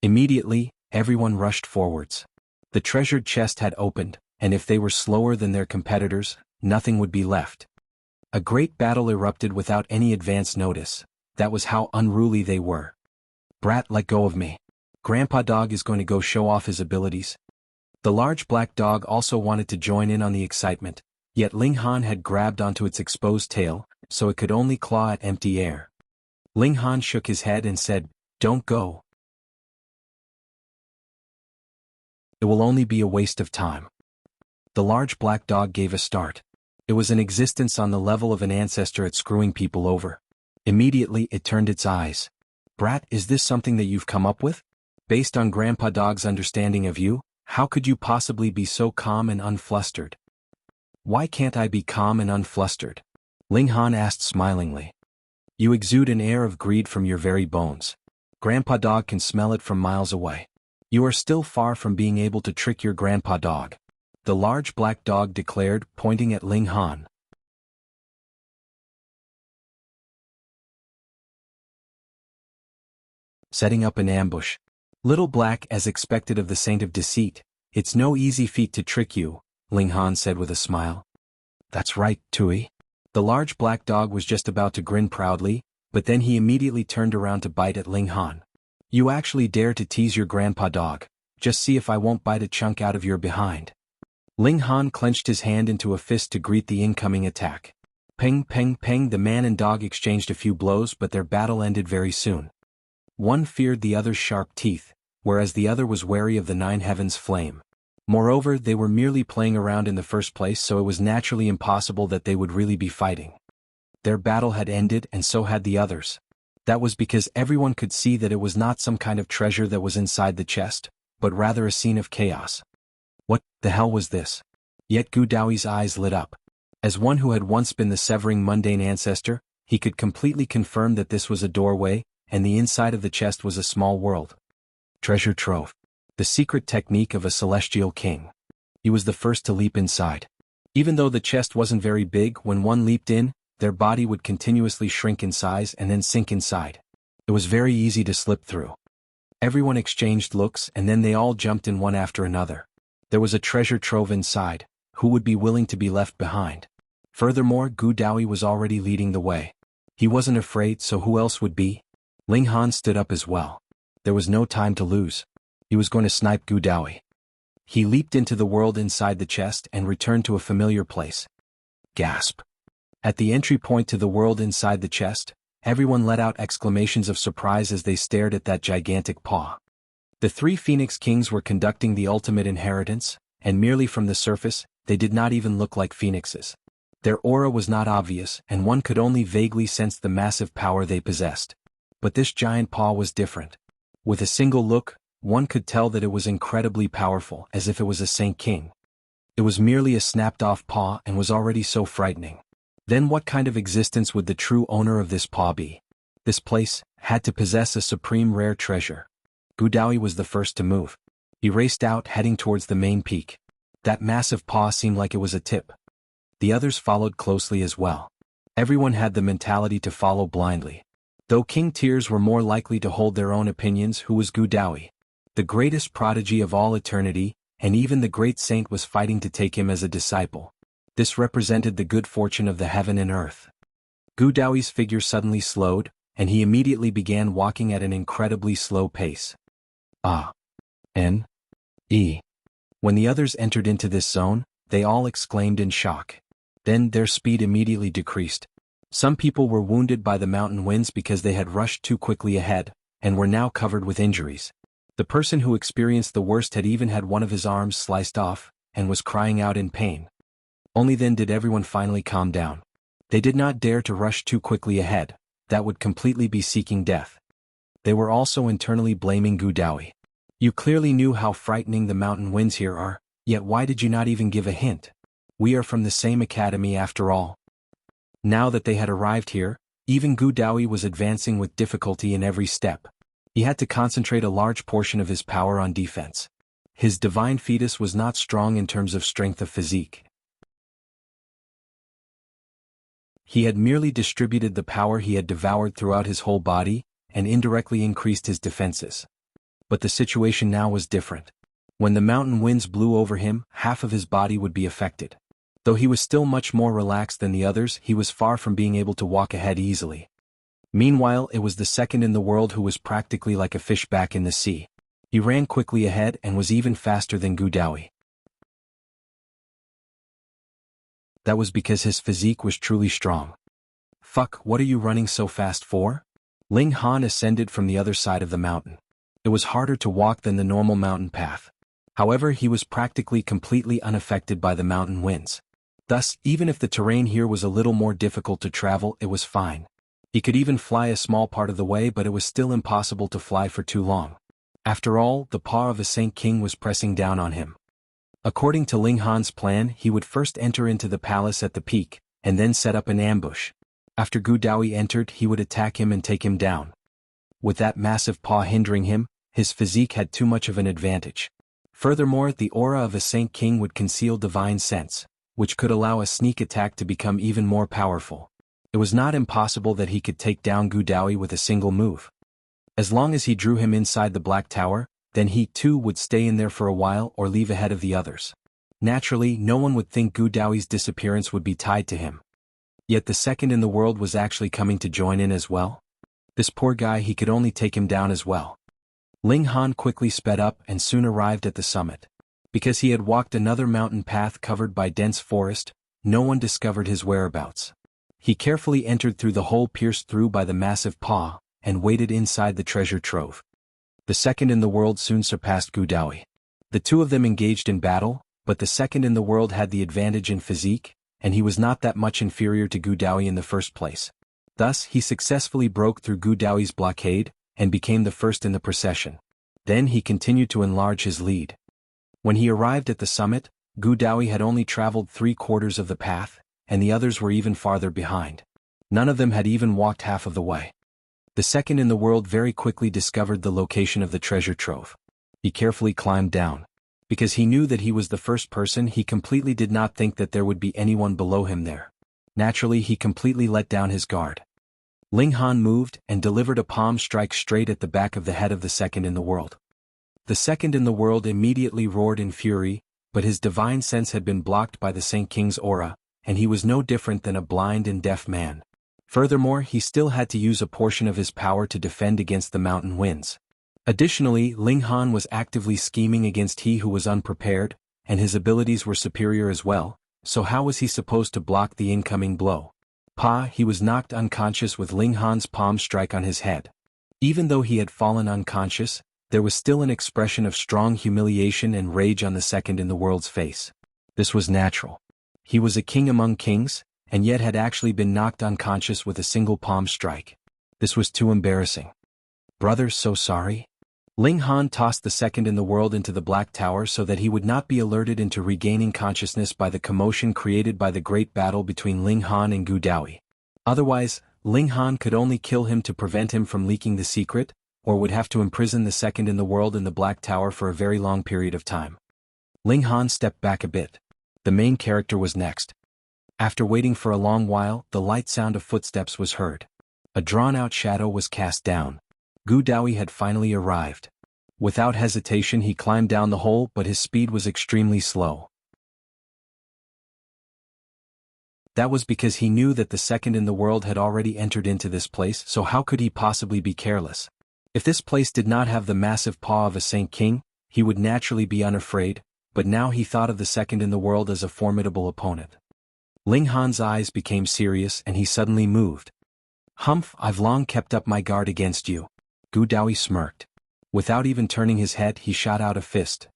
S1: Immediately, everyone rushed forwards. The treasured chest had opened, and if they were slower than their competitors, nothing would be left. A great battle erupted without any advance notice. That was how unruly they were. Brat, let go of me. Grandpa Dog is going to go show off his abilities. The large black dog also wanted to join in on the excitement, yet Ling Han had grabbed onto its exposed tail, so it could only claw at empty air. Ling Han shook his head and said, "Don't go. It will only be a waste of time." The large black dog gave a start. It was an existence on the level of an ancestor at screwing people over. Immediately it turned its eyes. "Brat, is this something that you've come up with? Based on Grandpa Dog's understanding of you, how could you possibly be so calm and unflustered?" "Why can't I be calm and unflustered?" Ling Han asked smilingly. "You exude an air of greed from your very bones. Grandpa Dog can smell it from miles away. You are still far from being able to trick your Grandpa Dog," the large black dog declared, pointing at Ling Han. Setting up an ambush. "Little Black, as expected of the Saint of Deceit, it's no easy feat to trick you," Ling Han said with a smile. "That's right, Tui." The large black dog was just about to grin proudly, but then he immediately turned around to bite at Ling Han. "You actually dare to tease your Grandpa Dog? Just see if I won't bite a chunk out of your behind." Ling Han clenched his hand into a fist to greet the incoming attack. Peng, peng, peng, the man and dog exchanged a few blows, but their battle ended very soon. One feared the other's sharp teeth, whereas the other was wary of the Nine Heavens flame. Moreover, they were merely playing around in the first place, so it was naturally impossible that they would really be fighting. Their battle had ended, and so had the others. That was because everyone could see that it was not some kind of treasure that was inside the chest, but rather a scene of chaos. What the hell was this? Yet Gu Daoyi's eyes lit up. As one who had once been the severing mundane ancestor, he could completely confirm that this was a doorway, and the inside of the chest was a small world. Treasure trove. The secret technique of a celestial king. He was the first to leap inside. Even though the chest wasn't very big, when one leaped in, their body would continuously shrink in size and then sink inside. It was very easy to slip through. Everyone exchanged looks, and then they all jumped in one after another. There was a treasure trove inside. Who would be willing to be left behind? Furthermore, Gu Daoyi was already leading the way. He wasn't afraid, so who else would be? Ling Han stood up as well. There was no time to lose. He was going to snipe Gu Daoyi. He leaped into the world inside the chest and returned to a familiar place. Gasp. At the entry point to the world inside the chest, everyone let out exclamations of surprise as they stared at that gigantic paw. The three Phoenix Kings were conducting the ultimate inheritance, and merely from the surface, they did not even look like phoenixes. Their aura was not obvious, and one could only vaguely sense the massive power they possessed. But this giant paw was different. With a single look, one could tell that it was incredibly powerful, as if it was a Saint King. It was merely a snapped-off paw and was already so frightening. Then what kind of existence would the true owner of this paw be? This place had to possess a supreme rare treasure. Gu Daoyi was the first to move. He raced out, heading towards the main peak. That massive paw seemed like it was a tip. The others followed closely as well. Everyone had the mentality to follow blindly. Though King Tears were more likely to hold their own opinions, who was Gu Daoyi? The greatest prodigy of all eternity, and even the great saint was fighting to take him as a disciple. This represented the good fortune of the heaven and earth. Gu Daoyi's figure suddenly slowed, and he immediately began walking at an incredibly slow pace. N-E. When the others entered into this zone, they all exclaimed in shock. Then their speed immediately decreased. Some people were wounded by the mountain winds because they had rushed too quickly ahead, and were now covered with injuries. The person who experienced the worst had even had one of his arms sliced off, and was crying out in pain. Only then did everyone finally calm down. They did not dare to rush too quickly ahead. That would completely be seeking death. They were also internally blaming Gu Daoyi. You clearly knew how frightening the mountain winds here are, yet why did you not even give a hint? We are from the same academy after all. Now that they had arrived here, even Gu Daoyi was advancing with difficulty in every step. He had to concentrate a large portion of his power on defense. His divine fetus was not strong in terms of strength of physique. He had merely distributed the power he had devoured throughout his whole body, and indirectly increased his defenses. But the situation now was different. When the mountain winds blew over him, half of his body would be affected. Though he was still much more relaxed than the others, he was far from being able to walk ahead easily. Meanwhile, it was the second in the world who was practically like a fish back in the sea. He ran quickly ahead and was even faster than Daoyi. That was because his physique was truly strong. Fuck, what are you running so fast for? Ling Han ascended from the other side of the mountain. It was harder to walk than the normal mountain path. However, he was practically completely unaffected by the mountain winds. Thus, even if the terrain here was a little more difficult to travel, it was fine. He could even fly a small part of the way, but it was still impossible to fly for too long. After all, the paw of a Saint King was pressing down on him. According to Ling Han's plan, he would first enter into the palace at the peak, and then set up an ambush. After Daoyi entered, he would attack him and take him down. With that massive paw hindering him, his physique had too much of an advantage. Furthermore, the aura of a Saint King would conceal divine sense, which could allow a sneak attack to become even more powerful. It was not impossible that he could take down Daoyi with a single move. As long as he drew him inside the Black Tower, then he too would stay in there for a while or leave ahead of the others. Naturally, no one would think Daoyi's disappearance would be tied to him. Yet the second in the world was actually coming to join in as well. This poor guy, he could only take him down as well. Ling Han quickly sped up and soon arrived at the summit. Because he had walked another mountain path covered by dense forest, no one discovered his whereabouts. He carefully entered through the hole pierced through by the massive paw, and waited inside the treasure trove. The second in the world soon surpassed Daoyi. The two of them engaged in battle, but the second in the world had the advantage in physique, and he was not that much inferior to Daoyi in the first place. Thus, he successfully broke through Daoyi's blockade, and became the first in the procession. Then he continued to enlarge his lead. When he arrived at the summit, Daoyi had only traveled 3/4 of the path, and the others were even farther behind. None of them had even walked half of the way. The second in the world very quickly discovered the location of the treasure trove. He carefully climbed down. Because he knew that he was the first person, he completely did not think that there would be anyone below him there. Naturally, he completely let down his guard. Ling Han moved and delivered a palm strike straight at the back of the head of the second in the world. The second in the world immediately roared in fury, but his divine sense had been blocked by the Saint King's aura, and he was no different than a blind and deaf man. Furthermore, he still had to use a portion of his power to defend against the mountain winds. Additionally, Ling Han was actively scheming against he who was unprepared, and his abilities were superior as well, so how was he supposed to block the incoming blow? He was knocked unconscious with Ling Han's palm strike on his head. Even though he had fallen unconscious, there was still an expression of strong humiliation and rage on the second in the world's face. This was natural. He was a king among kings, and yet had actually been knocked unconscious with a single palm strike. This was too embarrassing. Brother, so sorry? Ling Han tossed the second in the world into the Black Tower so that he would not be alerted into regaining consciousness by the commotion created by the great battle between Ling Han and Daoyi. Otherwise, Ling Han could only kill him to prevent him from leaking the secret, or would have to imprison the second in the world in the Black Tower for a very long period of time. Ling Han stepped back a bit. The main character was next. After waiting for a long while, the light sound of footsteps was heard. A drawn-out shadow was cast down. Daoyi had finally arrived. Without hesitation he climbed down the hole, but his speed was extremely slow. That was because he knew that the second in the world had already entered into this place, so how could he possibly be careless? If this place did not have the massive paw of a Saint King, he would naturally be unafraid, but now he thought of the second in the world as a formidable opponent. Ling Han's eyes became serious and he suddenly moved. Humph, I've long kept up my guard against you. Daoyi smirked. Without even turning his head, he shot out a fist.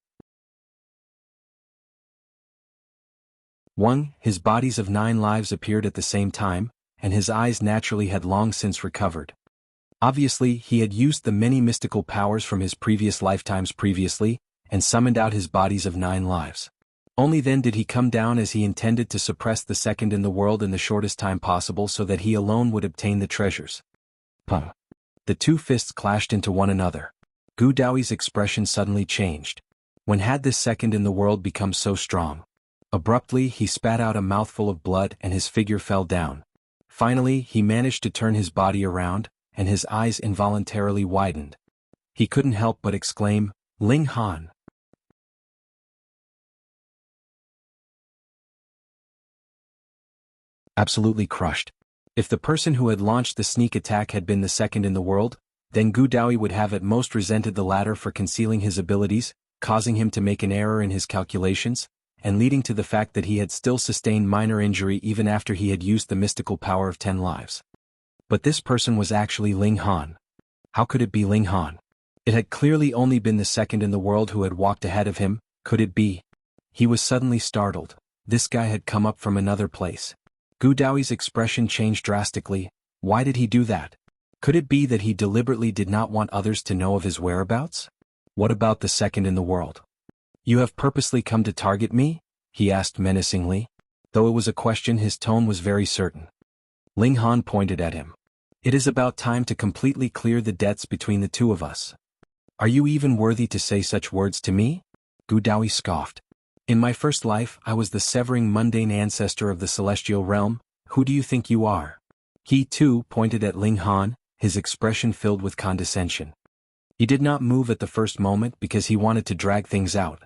S1: His bodies of 9 lives appeared at the same time, and his eyes naturally had long since recovered. Obviously, he had used the many mystical powers from his previous lifetimes previously, and summoned out his bodies of 9 lives. Only then did he come down, as he intended to suppress the second in the world in the shortest time possible so that he alone would obtain the treasures. The two fists clashed into one another. Daoyi's expression suddenly changed. When had this second in the world become so strong? Abruptly, he spat out a mouthful of blood and his figure fell down. Finally, he managed to turn his body around, and his eyes involuntarily widened. He couldn't help but exclaim, Ling Han. Absolutely crushed. If the person who had launched the sneak attack had been the second in the world, then Gu Daoyi would have at most resented the latter for concealing his abilities, causing him to make an error in his calculations, and leading to the fact that he had still sustained minor injury even after he had used the mystical power of 10 lives. But this person was actually Ling Han. How could it be Ling Han? It had clearly only been the second in the world who had walked ahead of him. Could it be? He was suddenly startled. This guy had come up from another place. Gu Daoyi's expression changed drastically. Why did he do that? Could it be that he deliberately did not want others to know of his whereabouts? What about the second in the world? You have purposely come to target me? He asked menacingly. Though it was a question, his tone was very certain. Ling Han pointed at him. It is about time to completely clear the debts between the two of us. Are you even worthy to say such words to me? Gu Daoyi scoffed. In my first life, I was the severing mundane ancestor of the celestial realm. Who do you think you are? He too pointed at Ling Han, his expression filled with condescension. He did not move at the first moment because he wanted to drag things out.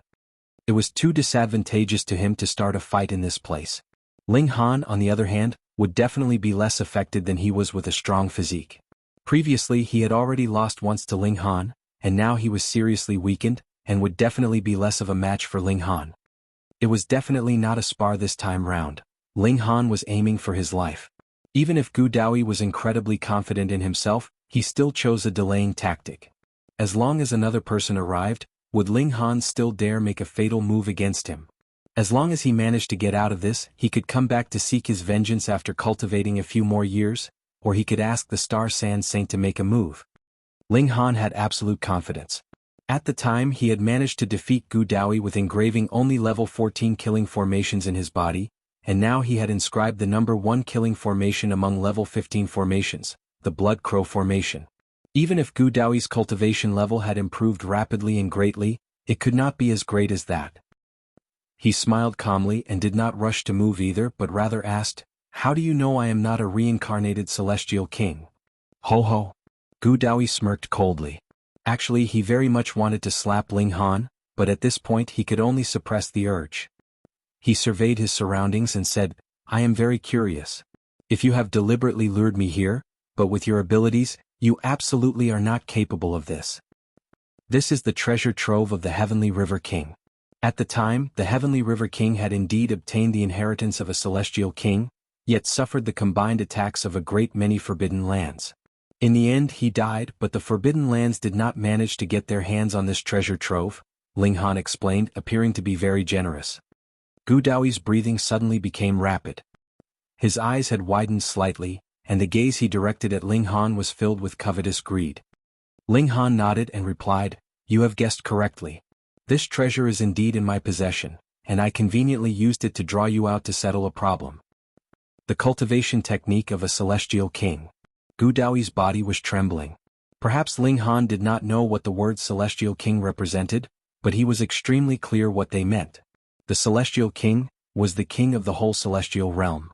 S1: It was too disadvantageous to him to start a fight in this place. Ling Han, on the other hand, would definitely be less affected than he was with a strong physique. Previously he had already lost once to Ling Han, and now he was seriously weakened, and would definitely be less of a match for Ling Han. It was definitely not a spar this time round. Ling Han was aiming for his life. Even if Gu Daoyi was incredibly confident in himself, he still chose a delaying tactic. As long as another person arrived, would Ling Han still dare make a fatal move against him? As long as he managed to get out of this, he could come back to seek his vengeance after cultivating a few more years, or he could ask the Star Sand Saint to make a move. Ling Han had absolute confidence. At the time he had managed to defeat Gu Daoyi with engraving only level 14 killing formations in his body, and now he had inscribed the number 1 killing formation among level 15 formations, the Blood Crow formation. Even if Gu Daoyi's cultivation level had improved rapidly and greatly, it could not be as great as that. He smiled calmly and did not rush to move either, but rather asked, "How do you know I am not a reincarnated celestial king?" Ho ho. Gu Daoyi smirked coldly. Actually, he very much wanted to slap Ling Han, but at this point he could only suppress the urge. He surveyed his surroundings and said, "I am very curious. If you have deliberately lured me here, but with your abilities, you absolutely are not capable of this. This is the treasure trove of the Heavenly River King." At the time, the Heavenly River King had indeed obtained the inheritance of a celestial king, yet suffered the combined attacks of a great many forbidden lands. In the end he died, but the Forbidden Lands did not manage to get their hands on this treasure trove, Ling Han explained, appearing to be very generous. Gu Daoyi's breathing suddenly became rapid. His eyes had widened slightly, and the gaze he directed at Ling Han was filled with covetous greed. Ling Han nodded and replied, "You have guessed correctly. This treasure is indeed in my possession, and I conveniently used it to draw you out to settle a problem." The cultivation technique of a celestial king. Gu Daoyi's body was trembling. Perhaps Ling Han did not know what the word celestial king represented, but he was extremely clear what they meant. The celestial king was the king of the whole celestial realm.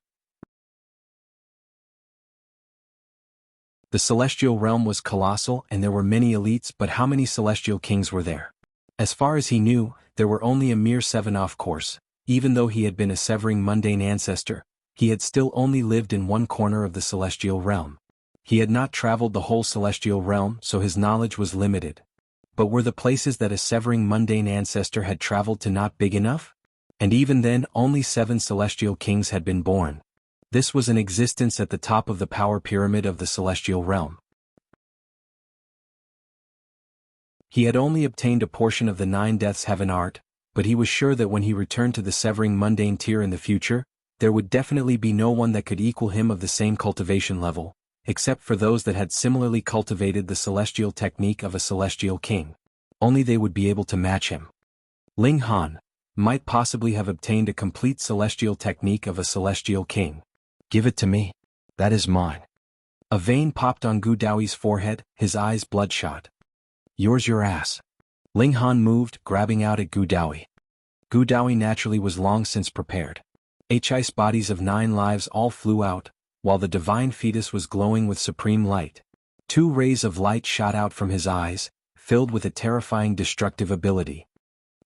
S1: The celestial realm was colossal and there were many elites, but how many celestial kings were there? As far as he knew, there were only a mere 7 off course. Even though he had been a severing mundane ancestor, he had still only lived in one corner of the celestial realm. He had not traveled the whole celestial realm, so his knowledge was limited. But were the places that a severing mundane ancestor had traveled to not big enough? And even then only 7 celestial kings had been born. This was an existence at the top of the power pyramid of the celestial realm. He had only obtained a portion of the 9 Deaths Heaven art, but he was sure that when he returned to the severing mundane tier in the future, there would definitely be no one that could equal him of the same cultivation level, except for those that had similarly cultivated the celestial technique of a celestial king. Only they would be able to match him. Ling Han might possibly have obtained a complete celestial technique of a celestial king. "Give it to me. That is mine." A vein popped on Gu Daoyi's forehead, his eyes bloodshot. "Yours your ass." Ling Han moved, grabbing out at Gu Daoyi. Gu Daoyi naturally was long since prepared. Ice bodies of 9 lives all flew out, while the divine fetus was glowing with supreme light. 2 rays of light shot out from his eyes, filled with a terrifying destructive ability.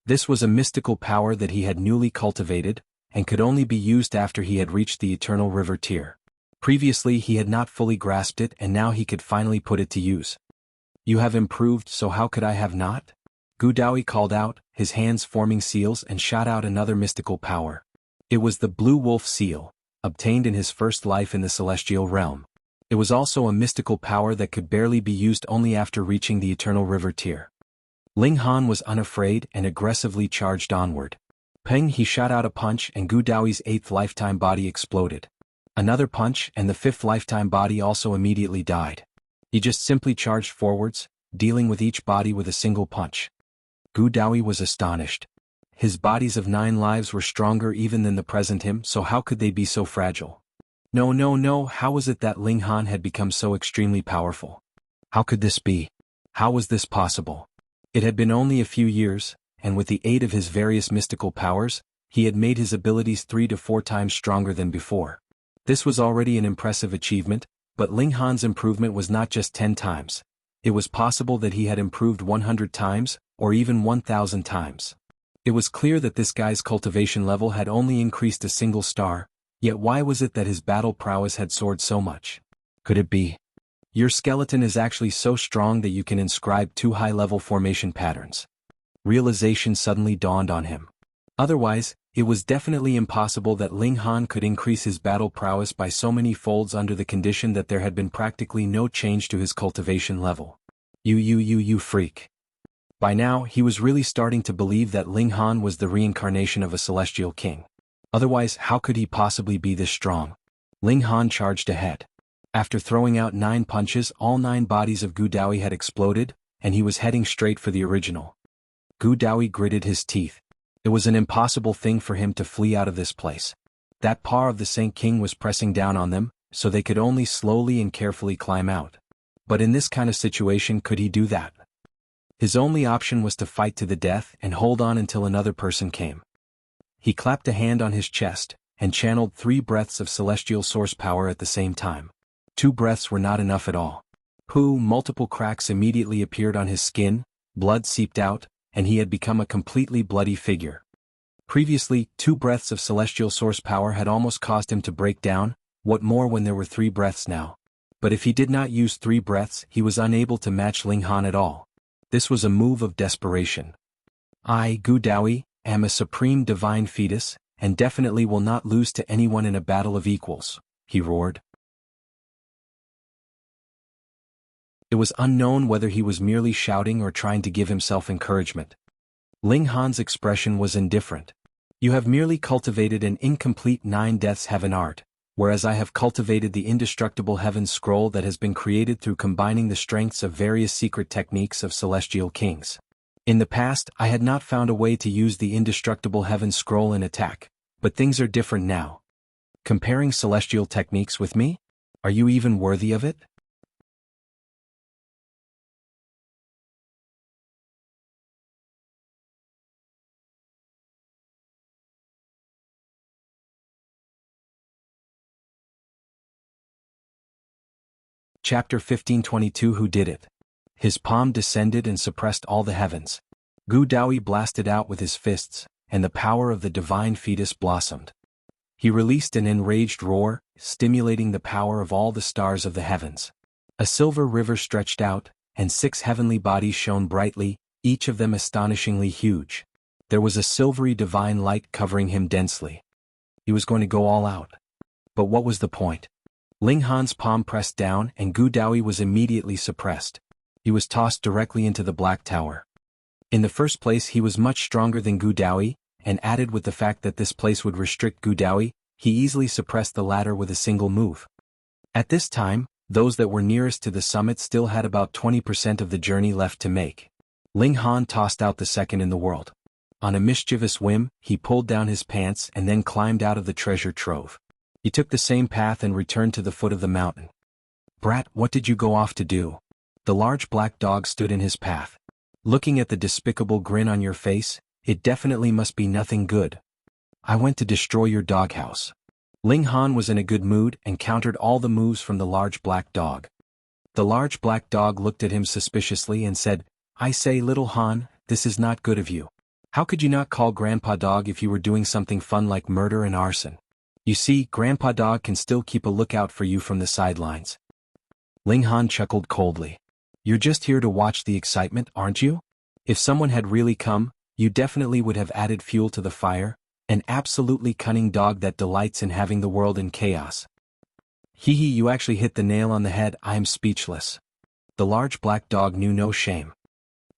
S1: This was a mystical power that he had newly cultivated, and could only be used after he had reached the Eternal River tier. Previously he had not fully grasped it and now he could finally put it to use. You have improved, so how could I have not? Daoyi called out, his hands forming seals, and shot out another mystical power. It was the Blue Wolf Seal, obtained in his first life in the Celestial Realm. It was also a mystical power that could barely be used only after reaching the Eternal River tier. Ling Han was unafraid and aggressively charged onward. Peng, he shot out a punch and Daoyi's 8th lifetime body exploded. Another punch and the 5th lifetime body also immediately died. He just simply charged forwards, dealing with each body with a single punch. Daoyi was astonished. His bodies of 9 lives were stronger even than the present him, so how could they be so fragile? No, how was it that Ling Han had become so extremely powerful? How could this be? How was this possible? It had been only a few years, and with the aid of his various mystical powers, he had made his abilities 3 to 4 times stronger than before. This was already an impressive achievement, but Ling Han's improvement was not just 10 times. It was possible that he had improved 100 times, or even 1,000 times. It was clear that this guy's cultivation level had only increased a single star, yet why was it that his battle prowess had soared so much? Could it be? Your skeleton is actually so strong that you can inscribe 2 high-level formation patterns. Realization suddenly dawned on him. Otherwise, it was definitely impossible that Ling Han could increase his battle prowess by so many folds under the condition that there had been practically no change to his cultivation level. You freak. By now, he was really starting to believe that Ling Han was the reincarnation of a celestial king. Otherwise, how could he possibly be this strong? Ling Han charged ahead. After throwing out 9 punches, all 9 bodies of Daoyi had exploded, and he was heading straight for the original. Daoyi gritted his teeth. It was an impossible thing for him to flee out of this place. That paw of the Saint King was pressing down on them, so they could only slowly and carefully climb out. But in this kind of situation, could he do that? His only option was to fight to the death and hold on until another person came. He clapped a hand on his chest, and channeled 3 breaths of celestial source power at the same time. 2 breaths were not enough at all. Multiple cracks immediately appeared on his skin, blood seeped out, and he had become a completely bloody figure. Previously, 2 breaths of celestial source power had almost caused him to break down, what more when there were 3 breaths now? But if he did not use 3 breaths, he was unable to match Ling Han at all. This was a move of desperation. I, Daoyi, am a supreme divine fetus, and definitely will not lose to anyone in a battle of equals, he roared. It was unknown whether he was merely shouting or trying to give himself encouragement. Ling Han's expression was indifferent. You have merely cultivated an incomplete 9 deaths heaven art, whereas I have cultivated the indestructible heaven scroll that has been created through combining the strengths of various secret techniques of celestial kings. In the past, I had not found a way to use the indestructible heaven scroll in attack, but things are different now. Comparing celestial techniques with me? Are you even worthy of it? Chapter 1522 Who Did It? His palm descended and suppressed all the heavens. Daoyi blasted out with his fists, and the power of the divine fetus blossomed. He released an enraged roar, stimulating the power of all the stars of the heavens. A silver river stretched out, and 6 heavenly bodies shone brightly, each of them astonishingly huge. There was a silvery divine light covering him densely. He was going to go all out. But what was the point? Ling Han's palm pressed down and Daoyi was immediately suppressed. He was tossed directly into the Black Tower. In the first place, he was much stronger than Daoyi, and added with the fact that this place would restrict Daoyi, he easily suppressed the latter with a single move. At this time, those that were nearest to the summit still had about 20% of the journey left to make. Ling Han tossed out the second in the world. On a mischievous whim, he pulled down his pants and then climbed out of the treasure trove. He took the same path and returned to the foot of the mountain. Brat, what did you go off to do? The large black dog stood in his path. Looking at the despicable grin on your face, it definitely must be nothing good. I went to destroy your doghouse. Ling Han was in a good mood and countered all the moves from the large black dog. The large black dog looked at him suspiciously and said, I say, little Han, this is not good of you. How could you not call Grandpa Dog if you were doing something fun like murder and arson? You see, Grandpa Dog can still keep a lookout for you from the sidelines. Ling Han chuckled coldly. You're just here to watch the excitement, aren't you? If someone had really come, you definitely would have added fuel to the fire, an absolutely cunning dog that delights in having the world in chaos. Hee hee, you actually hit the nail on the head. I am speechless. The large black dog knew no shame.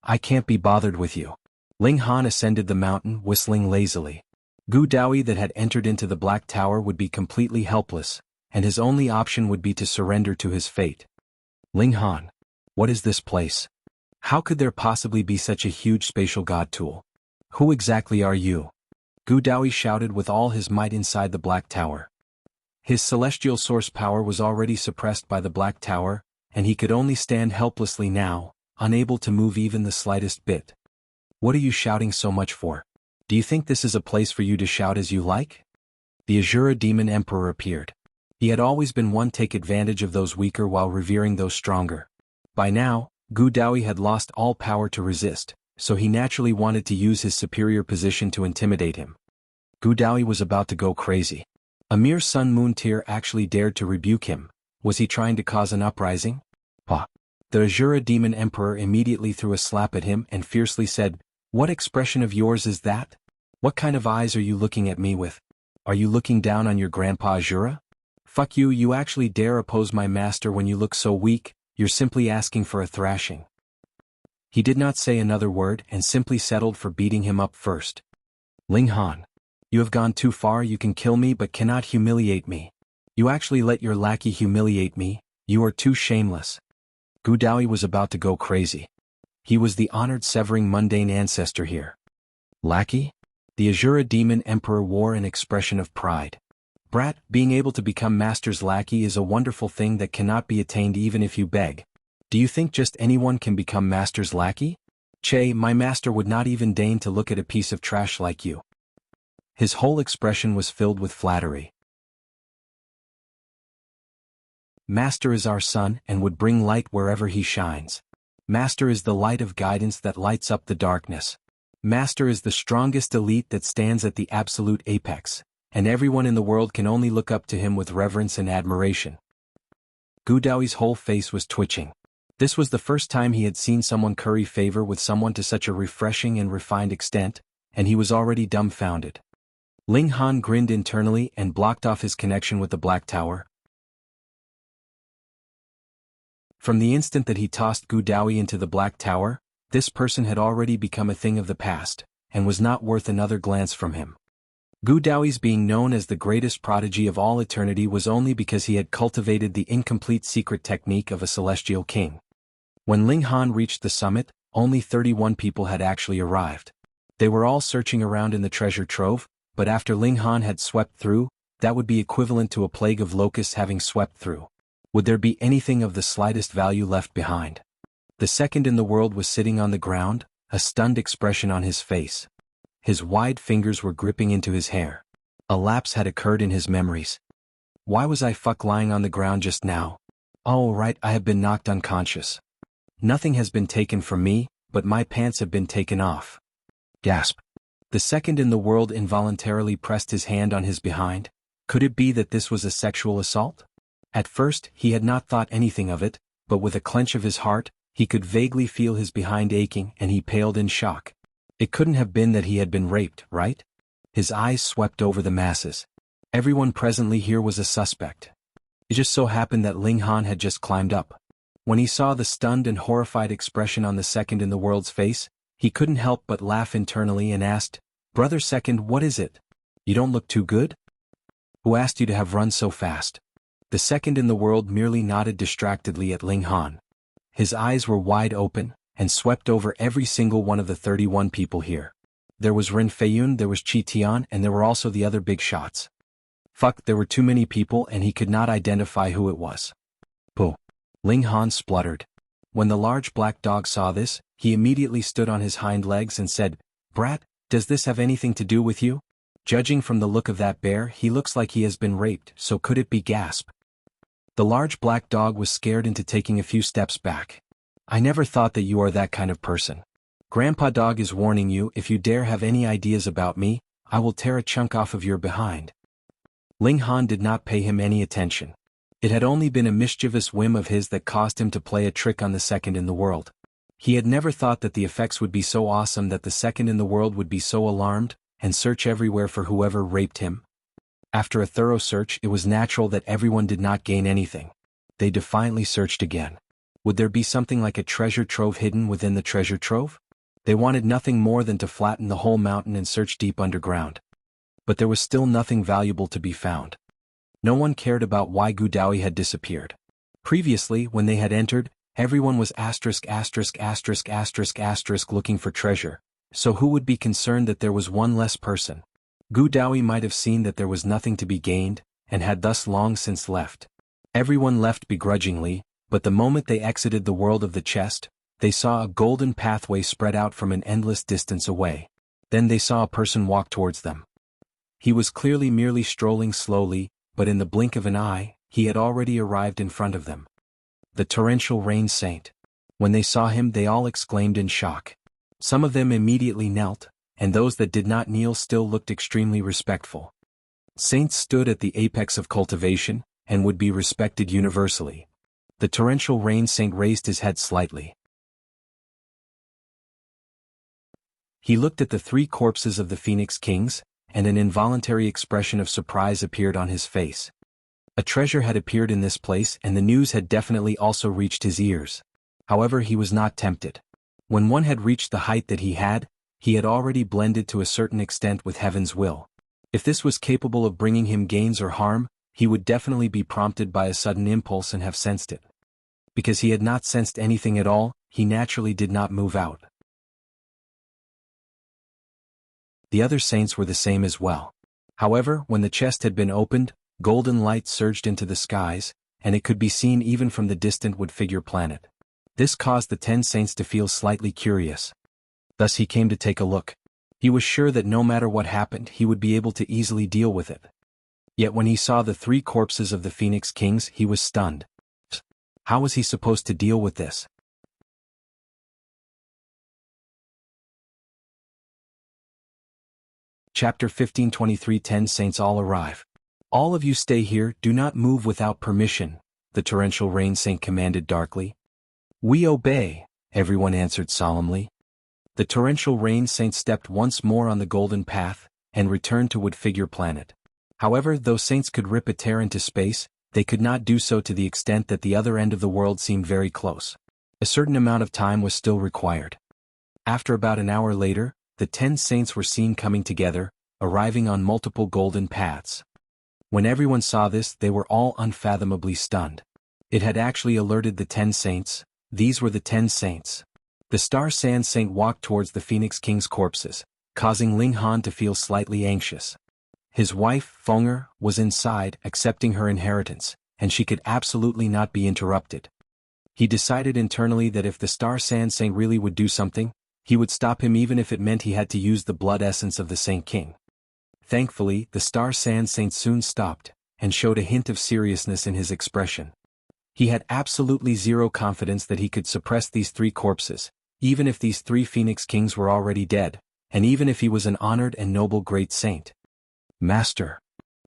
S1: I can't be bothered with you. Ling Han ascended the mountain, whistling lazily. Daoyi that had entered into the Black Tower would be completely helpless, and his only option would be to surrender to his fate. Ling Han. What is this place? How could there possibly be such a huge spatial god tool? Who exactly are you? Daoyi shouted with all his might inside the Black Tower. His celestial source power was already suppressed by the Black Tower, and he could only stand helplessly now, unable to move even the slightest bit. What are you shouting so much for? Do you think this is a place for you to shout as you like? The Azura Demon Emperor appeared. He had always been one to take advantage of those weaker while revering those stronger. By now, Daoyi had lost all power to resist, so he naturally wanted to use his superior position to intimidate him. Daoyi was about to go crazy. A mere Sun Moon Tear actually dared to rebuke him. Was he trying to cause an uprising? The Azura Demon Emperor immediately threw a slap at him and fiercely said, "What expression of yours is that? What kind of eyes are you looking at me with? Are you looking down on your Grandpa Azura? Fuck you, you actually dare oppose my master when you look so weak, you're simply asking for a thrashing." He did not say another word and simply settled for beating him up first. Ling Han. You have gone too far. You can kill me but cannot humiliate me. You actually let your lackey humiliate me. You are too shameless. Daoyi was about to go crazy. He was the honored severing mundane ancestor here. Lackey? The Azura Demon Emperor wore an expression of pride. Brat, being able to become Master's lackey is a wonderful thing that cannot be attained even if you beg. Do you think just anyone can become Master's lackey? Che, my master would not even deign to look at a piece of trash like you. His whole expression was filled with flattery. Master is our sun and would bring light wherever he shines. Master is the light of guidance that lights up the darkness. Master is the strongest elite that stands at the absolute apex, and everyone in the world can only look up to him with reverence and admiration. Daoyi's whole face was twitching. This was the first time he had seen someone curry favor with someone to such a refreshing and refined extent, and he was already dumbfounded. Ling Han grinned internally and blocked off his connection with the Black Tower. From the instant that he tossed Daoyi into the Black Tower, this person had already become a thing of the past, and was not worth another glance from him. Daoyi's being known as the greatest prodigy of all eternity was only because he had cultivated the incomplete secret technique of a celestial king. When Ling Han reached the summit, only 31 people had actually arrived. They were all searching around in the treasure trove, but after Ling Han had swept through, that would be equivalent to a plague of locusts having swept through. Would there be anything of the slightest value left behind? The second in the world was sitting on the ground, a stunned expression on his face. His wide fingers were gripping into his hair. A lapse had occurred in his memories. Why was I lying on the ground just now? Oh right, I have been knocked unconscious. Nothing has been taken from me, but my pants have been taken off. Gasp. The second in the world involuntarily pressed his hand on his behind. Could it be that this was a sexual assault? At first, he had not thought anything of it, but with a clench of his heart, he could vaguely feel his behind aching and he paled in shock. It couldn't have been that he had been raped, right? His eyes swept over the masses. Everyone presently here was a suspect. It just so happened that Ling Han had just climbed up. When he saw the stunned and horrified expression on the second in the world's face, he couldn't help but laugh internally and asked, "Brother Second, what is it? You don't look too good? Who asked you to have run so fast?" The second in the world merely nodded distractedly at Ling Han. His eyes were wide open, and swept over every single one of the 31 people here. There was Ren Feiyun, there was Chi Tian, and there were also the other big shots. Fuck, there were too many people and he could not identify who it was. Pooh. Ling Han spluttered. When the large black dog saw this, he immediately stood on his hind legs and said, "Brat, does this have anything to do with you? Judging from the look of that bear, he looks like he has been raped, so could it be?" Gasp. The large black dog was scared into taking a few steps back. "I never thought that you are that kind of person. Grandpa Dog is warning you, if you dare have any ideas about me, I will tear a chunk off of your behind." Ling Han did not pay him any attention. It had only been a mischievous whim of his that caused him to play a trick on the second in the world. He had never thought that the effects would be so awesome that the second in the world would be so alarmed, and search everywhere for whoever raped him. After a thorough search, it was natural that everyone did not gain anything. They defiantly searched again. Would there be something like a treasure trove hidden within the treasure trove? They wanted nothing more than to flatten the whole mountain and search deep underground. But there was still nothing valuable to be found. No one cared about why Daoyi had disappeared. Previously, when they had entered, everyone was looking for treasure, so who would be concerned that there was one less person? Daoyi might have seen that there was nothing to be gained, and had thus long since left. Everyone left begrudgingly, but the moment they exited the world of the chest, they saw a golden pathway spread out from an endless distance away. Then they saw a person walk towards them. He was clearly merely strolling slowly, but in the blink of an eye, he had already arrived in front of them. The torrential rain saint. When they saw him, they all exclaimed in shock. Some of them immediately knelt, and those that did not kneel still looked extremely respectful. Saints stood at the apex of cultivation, and would be respected universally. The torrential rain saint raised his head slightly. He looked at the 3 corpses of the Phoenix Kings, and an involuntary expression of surprise appeared on his face. A treasure had appeared in this place, and the news had definitely also reached his ears. However, he was not tempted. When one had reached the height that he had already blended to a certain extent with heaven's will. If this was capable of bringing him gains or harm, he would definitely be prompted by a sudden impulse and have sensed it. Because he had not sensed anything at all, he naturally did not move out. The other saints were the same as well. However, when the chest had been opened, golden light surged into the skies, and it could be seen even from the distant Woodfigure planet. This caused the 10 saints to feel slightly curious. Thus he came to take a look. He was sure that no matter what happened, he would be able to easily deal with it. Yet when he saw the 3 corpses of the Phoenix Kings, he was stunned. How was he supposed to deal with this? Chapter 15:23 10 Saints all arrive. All of you stay here, do not move without permission, the torrential rain saint commanded darkly. We obey, everyone answered solemnly. The torrential rain saint stepped once more on the golden path, and returned to Woodfigure planet. However, though saints could rip a tear into space, they could not do so to the extent that the other end of the world seemed very close. A certain amount of time was still required. After about an hour later, the 10 saints were seen coming together, arriving on multiple golden paths. When everyone saw this, they were all unfathomably stunned. It had actually alerted the 10 saints. These were the 10 saints. The Star Sand Saint walked towards the Phoenix King's corpses, causing Ling Han to feel slightly anxious. His wife, Fenger, was inside, accepting her inheritance, and she could absolutely not be interrupted. He decided internally that if the Star Sand Saint really would do something, he would stop him even if it meant he had to use the blood essence of the Saint King. Thankfully, the Star Sand Saint soon stopped, and showed a hint of seriousness in his expression. He had absolutely zero confidence that he could suppress these 3 corpses, even if these 3 Phoenix Kings were already dead, and even if he was an honored and noble great saint. Master.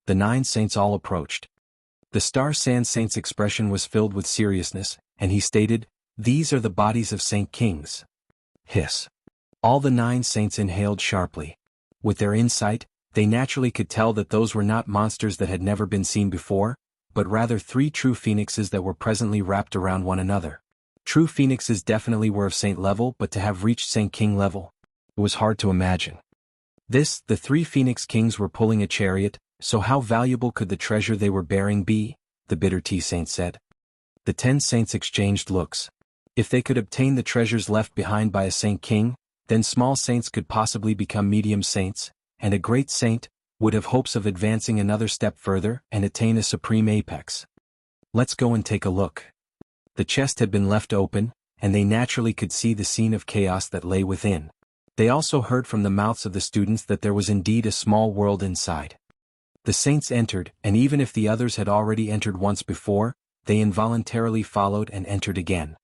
S1: The 9 saints all approached. The Star Sand Saint's expression was filled with seriousness, and he stated, "These are the bodies of Saint Kings." Hiss. All the 9 saints inhaled sharply. With their insight, they naturally could tell that those were not monsters that had never been seen before, but rather 3 true phoenixes that were presently wrapped around one another. True phoenixes definitely were of saint level, but to have reached Saint King level, it was hard to imagine. The 3 Phoenix Kings were pulling a chariot, so how valuable could the treasure they were bearing be? The bitter tea saint said. The 10 saints exchanged looks. If they could obtain the treasures left behind by a Saint King, then small saints could possibly become medium saints, and a great saint would have hopes of advancing another step further and attain a supreme apex. Let's go and take a look. The chest had been left open, and they naturally could see the scene of chaos that lay within. They also heard from the mouths of the students that there was indeed a small world inside. The saints entered, and even if the others had already entered once before, they involuntarily followed and entered again.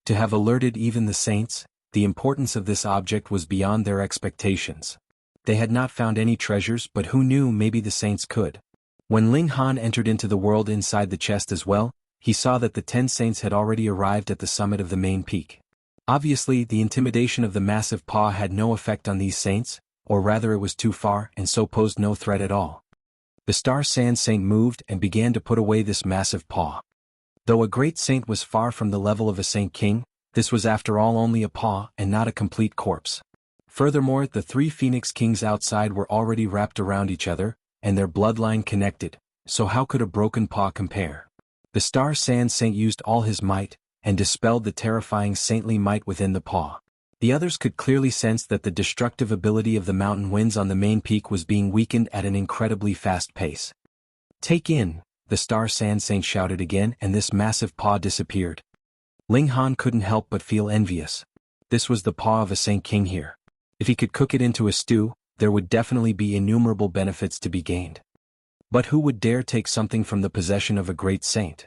S1: To have alerted even the saints, the importance of this object was beyond their expectations. They had not found any treasures, but who knew, maybe the saints could. When Ling Han entered into the world inside the chest as well, he saw that the 10 saints had already arrived at the summit of the main peak. Obviously, the intimidation of the massive paw had no effect on these saints, or rather it was too far and so posed no threat at all. The Star Sand Saint moved and began to put away this massive paw. Though a great saint was far from the level of a saint king, this was after all only a paw and not a complete corpse. Furthermore, the 3 Phoenix Kings outside were already wrapped around each other, and their bloodline connected, so how could a broken paw compare? The Star Sand Saint used all his might, and dispelled the terrifying saintly might within the paw. The others could clearly sense that the destructive ability of the mountain winds on the main peak was being weakened at an incredibly fast pace. "Take in," the Star Sand Saint shouted again, and this massive paw disappeared. Ling Han couldn't help but feel envious. This was the paw of a saint king here. If he could cook it into a stew, there would definitely be innumerable benefits to be gained. But who would dare take something from the possession of a great saint?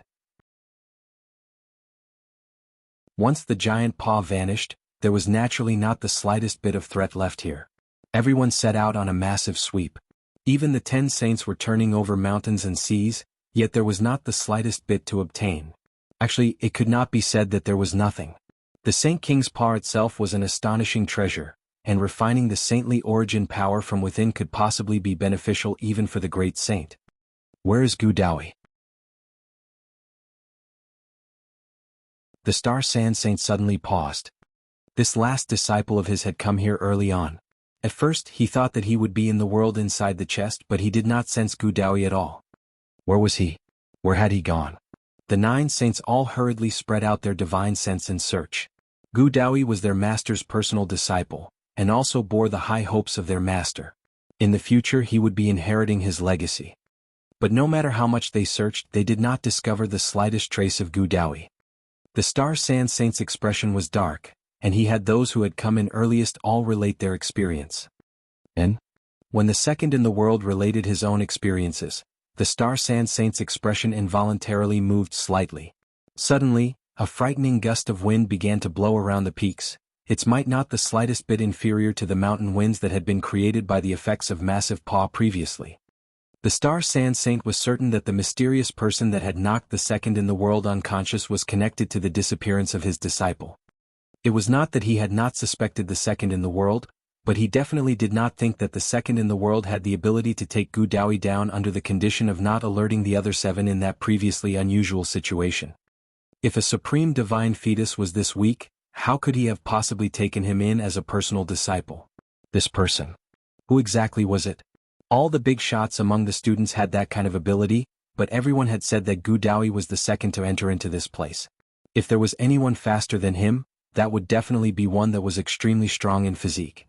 S1: Once the giant paw vanished, there was naturally not the slightest bit of threat left here. Everyone set out on a massive sweep. Even the 10 saints were turning over mountains and seas, yet there was not the slightest bit to obtain. Actually, it could not be said that there was nothing. The Saint King's paw itself was an astonishing treasure, and refining the saintly origin power from within could possibly be beneficial even for the great saint. Where is Daoyi? The Star Sand Saint suddenly paused. This last disciple of his had come here early on. At first he thought that he would be in the world inside the chest, but he did not sense Daoyi at all. Where was he? Where had he gone? The 9 saints all hurriedly spread out their divine sense in search. Daoyi was their master's personal disciple, and also bore the high hopes of their master. In the future he would be inheriting his legacy. But no matter how much they searched, they did not discover the slightest trace of Daoyi. The Star Sand Saint's expression was dark, and he had those who had come in earliest all relate their experience. And when the second in the world related his own experiences, the Star Sand Saint's expression involuntarily moved slightly. Suddenly, a frightening gust of wind began to blow around the peaks, its might not the slightest bit inferior to the mountain winds that had been created by the effects of massive paw previously. The Star Sand Saint was certain that the mysterious person that had knocked the second in the world unconscious was connected to the disappearance of his disciple. It was not that he had not suspected the second in the world, but he definitely did not think that the second in the world had the ability to take Daoyi down under the condition of not alerting the other 7 in that previously unusual situation. If a supreme divine fetus was this weak, how could he have possibly taken him in as a personal disciple? This person. Who exactly was it? All the big shots among the students had that kind of ability, but everyone had said that Daoyi was the second to enter into this place. If there was anyone faster than him, that would definitely be one that was extremely strong in physique.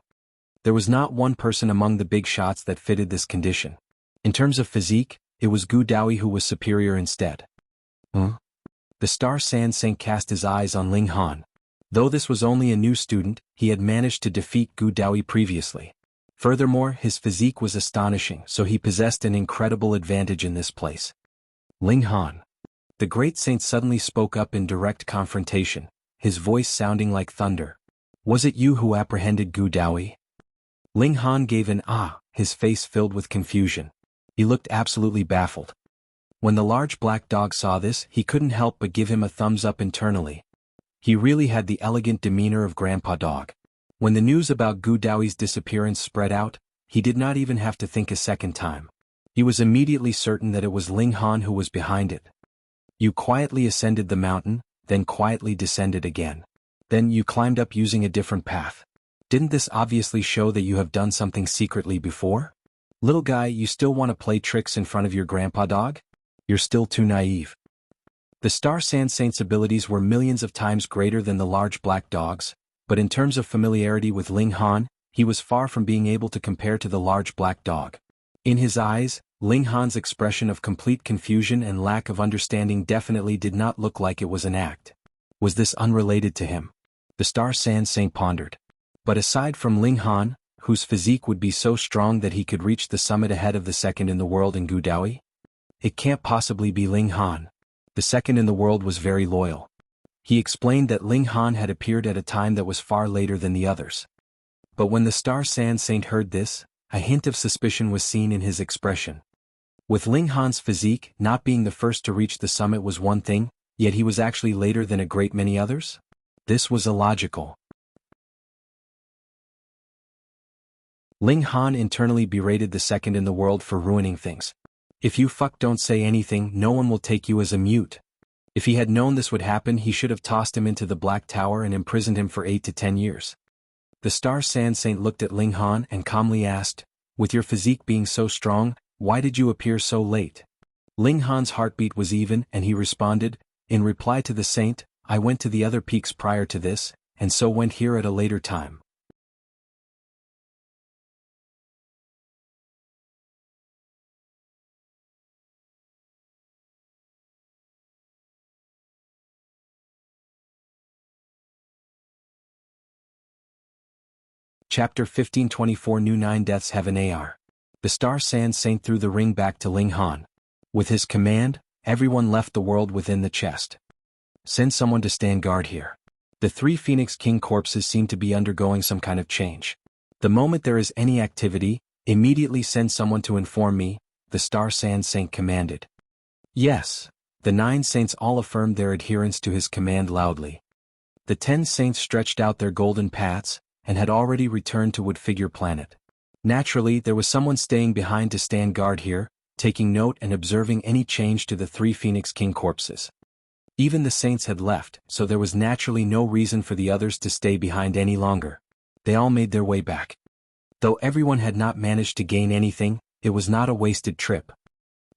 S1: There was not one person among the big shots that fitted this condition. In terms of physique, it was Daoyi who was superior instead. The Star Sand Saint cast his eyes on Ling Han. Though this was only a new student, he had managed to defeat Daoyi previously. Furthermore, his physique was astonishing, so he possessed an incredible advantage in this place. Ling Han. The great saint suddenly spoke up in direct confrontation, his voice sounding like thunder. Was it you who apprehended Daoyi? Ling Han gave an ah, his face filled with confusion. He looked absolutely baffled. When the large black dog saw this, he couldn't help but give him a thumbs up internally. He really had the elegant demeanor of Grandpa Dog. When the news about Daoyi's disappearance spread out, he did not even have to think a second time. He was immediately certain that it was Ling Han who was behind it. You quietly ascended the mountain, then quietly descended again. Then you climbed up using a different path. Didn't this obviously show that you have done something secretly before? Little guy, you still want to play tricks in front of your Grandpa Dog? You're still too naive. The Star Sand Saint's abilities were millions of times greater than the large black dog's, but in terms of familiarity with Ling Han, he was far from being able to compare to the large black dog. In his eyes, Ling Han's expression of complete confusion and lack of understanding definitely did not look like it was an act. Was this unrelated to him? The Star Sand Saint pondered. But aside from Ling Han, whose physique would be so strong that he could reach the summit ahead of the second in the world in Daoyi? It can't possibly be Ling Han. The second in the world was very loyal. He explained that Ling Han had appeared at a time that was far later than the others. But when the Star Sand Saint heard this, a hint of suspicion was seen in his expression. With Ling Han's physique, not being the first to reach the summit was one thing, yet he was actually later than a great many others? This was illogical. Ling Han internally berated the second in the world for ruining things. If you don't say anything, no one will take you as a mute. If he had known this would happen, he should have tossed him into the Black Tower and imprisoned him for 8 to 10 years. The Star Sand Saint looked at Ling Han and calmly asked, "With your physique being so strong, why did you appear so late?" Ling Han's heartbeat was even and he responded, "In reply to the saint, I went to the other peaks prior to this, and so went here at a later time." Chapter 1524 New 9 Deaths Heaven AR. The Star Sand Saint threw the ring back to Ling Han. With his command, everyone left the world within the chest. Send someone to stand guard here. The 3 Phoenix King corpses seem to be undergoing some kind of change. The moment there is any activity, immediately send someone to inform me, the Star Sand Saint commanded. Yes. The 9 saints all affirmed their adherence to his command loudly. The 10 saints stretched out their golden paths, and had already returned to Woodfigure Planet. Naturally, there was someone staying behind to stand guard here, taking note and observing any change to the 3 Phoenix King corpses. Even the saints had left, so there was naturally no reason for the others to stay behind any longer. They all made their way back. Though everyone had not managed to gain anything, it was not a wasted trip.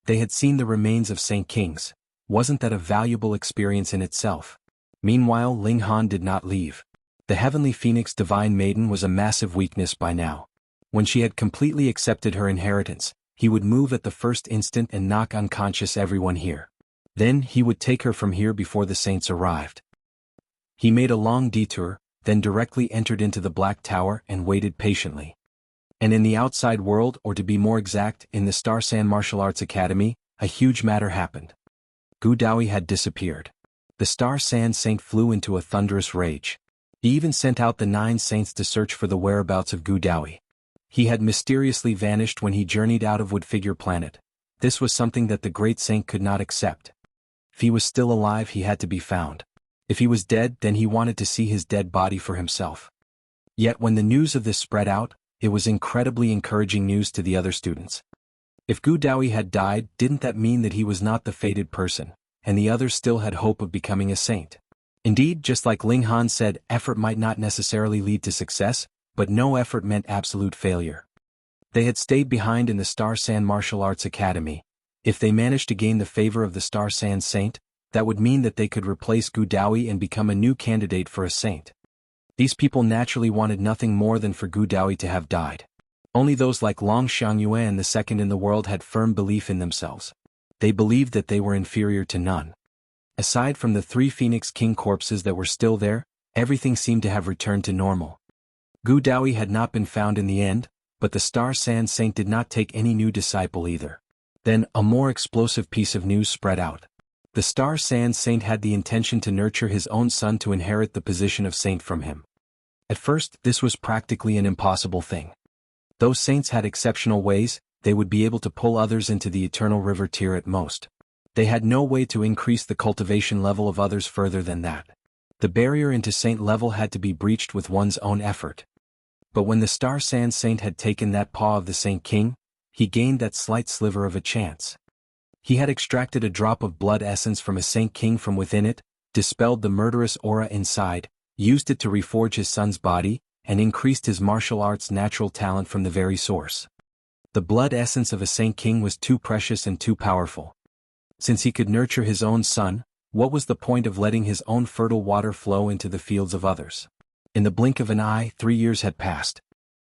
S1: They had seen the remains of Saint Kings. Wasn't that a valuable experience in itself? Meanwhile, Ling Han did not leave. The Heavenly Phoenix Divine Maiden was a massive weakness by now. When she had completely accepted her inheritance, he would move at the first instant and knock unconscious everyone here. Then he would take her from here before the saints arrived. He made a long detour, then directly entered into the Black Tower and waited patiently. And in the outside world, or to be more exact, in the Star Sand Martial Arts Academy, a huge matter happened. Gu Daoyi had disappeared. The Star Sand Saint flew into a thunderous rage. He even sent out the 9 saints to search for the whereabouts of Gu Daoyi. He had mysteriously vanished when he journeyed out of Woodfigure Planet. This was something that the Great Saint could not accept. If he was still alive, he had to be found. If he was dead, then he wanted to see his dead body for himself. Yet when the news of this spread out, it was incredibly encouraging news to the other students. If Gu Daoyi had died, didn't that mean that he was not the fated person, and the others still had hope of becoming a saint? Indeed, just like Ling Han said, effort might not necessarily lead to success, but no effort meant absolute failure. They had stayed behind in the Star Sand Martial Arts Academy. If they managed to gain the favor of the Star Sand Saint, that would mean that they could replace Gu Daoyi and become a new candidate for a saint. These people naturally wanted nothing more than for Gu Daoyi to have died. Only those like Long Xiangyuan, the second in the world, had firm belief in themselves. They believed that they were inferior to none. Aside from the 3 Phoenix King corpses that were still there, everything seemed to have returned to normal. Gu Daoyi had not been found in the end, but the Star Sand Saint did not take any new disciple either. Then, a more explosive piece of news spread out. The Star Sand Saint had the intention to nurture his own son to inherit the position of saint from him. At first, this was practically an impossible thing. Those saints had exceptional ways, they would be able to pull others into the eternal river tier at most. They had no way to increase the cultivation level of others further than that. The barrier into saint level had to be breached with one's own effort. But when the Star Sand Saint had taken that paw of the Saint King, he gained that slight sliver of a chance. He had extracted a drop of blood essence from a Saint King from within it, dispelled the murderous aura inside, used it to reforge his son's body, and increased his martial arts' natural talent from the very source. The blood essence of a Saint King was too precious and too powerful. Since he could nurture his own son, what was the point of letting his own fertile water flow into the fields of others? In the blink of an eye, 3 years had passed.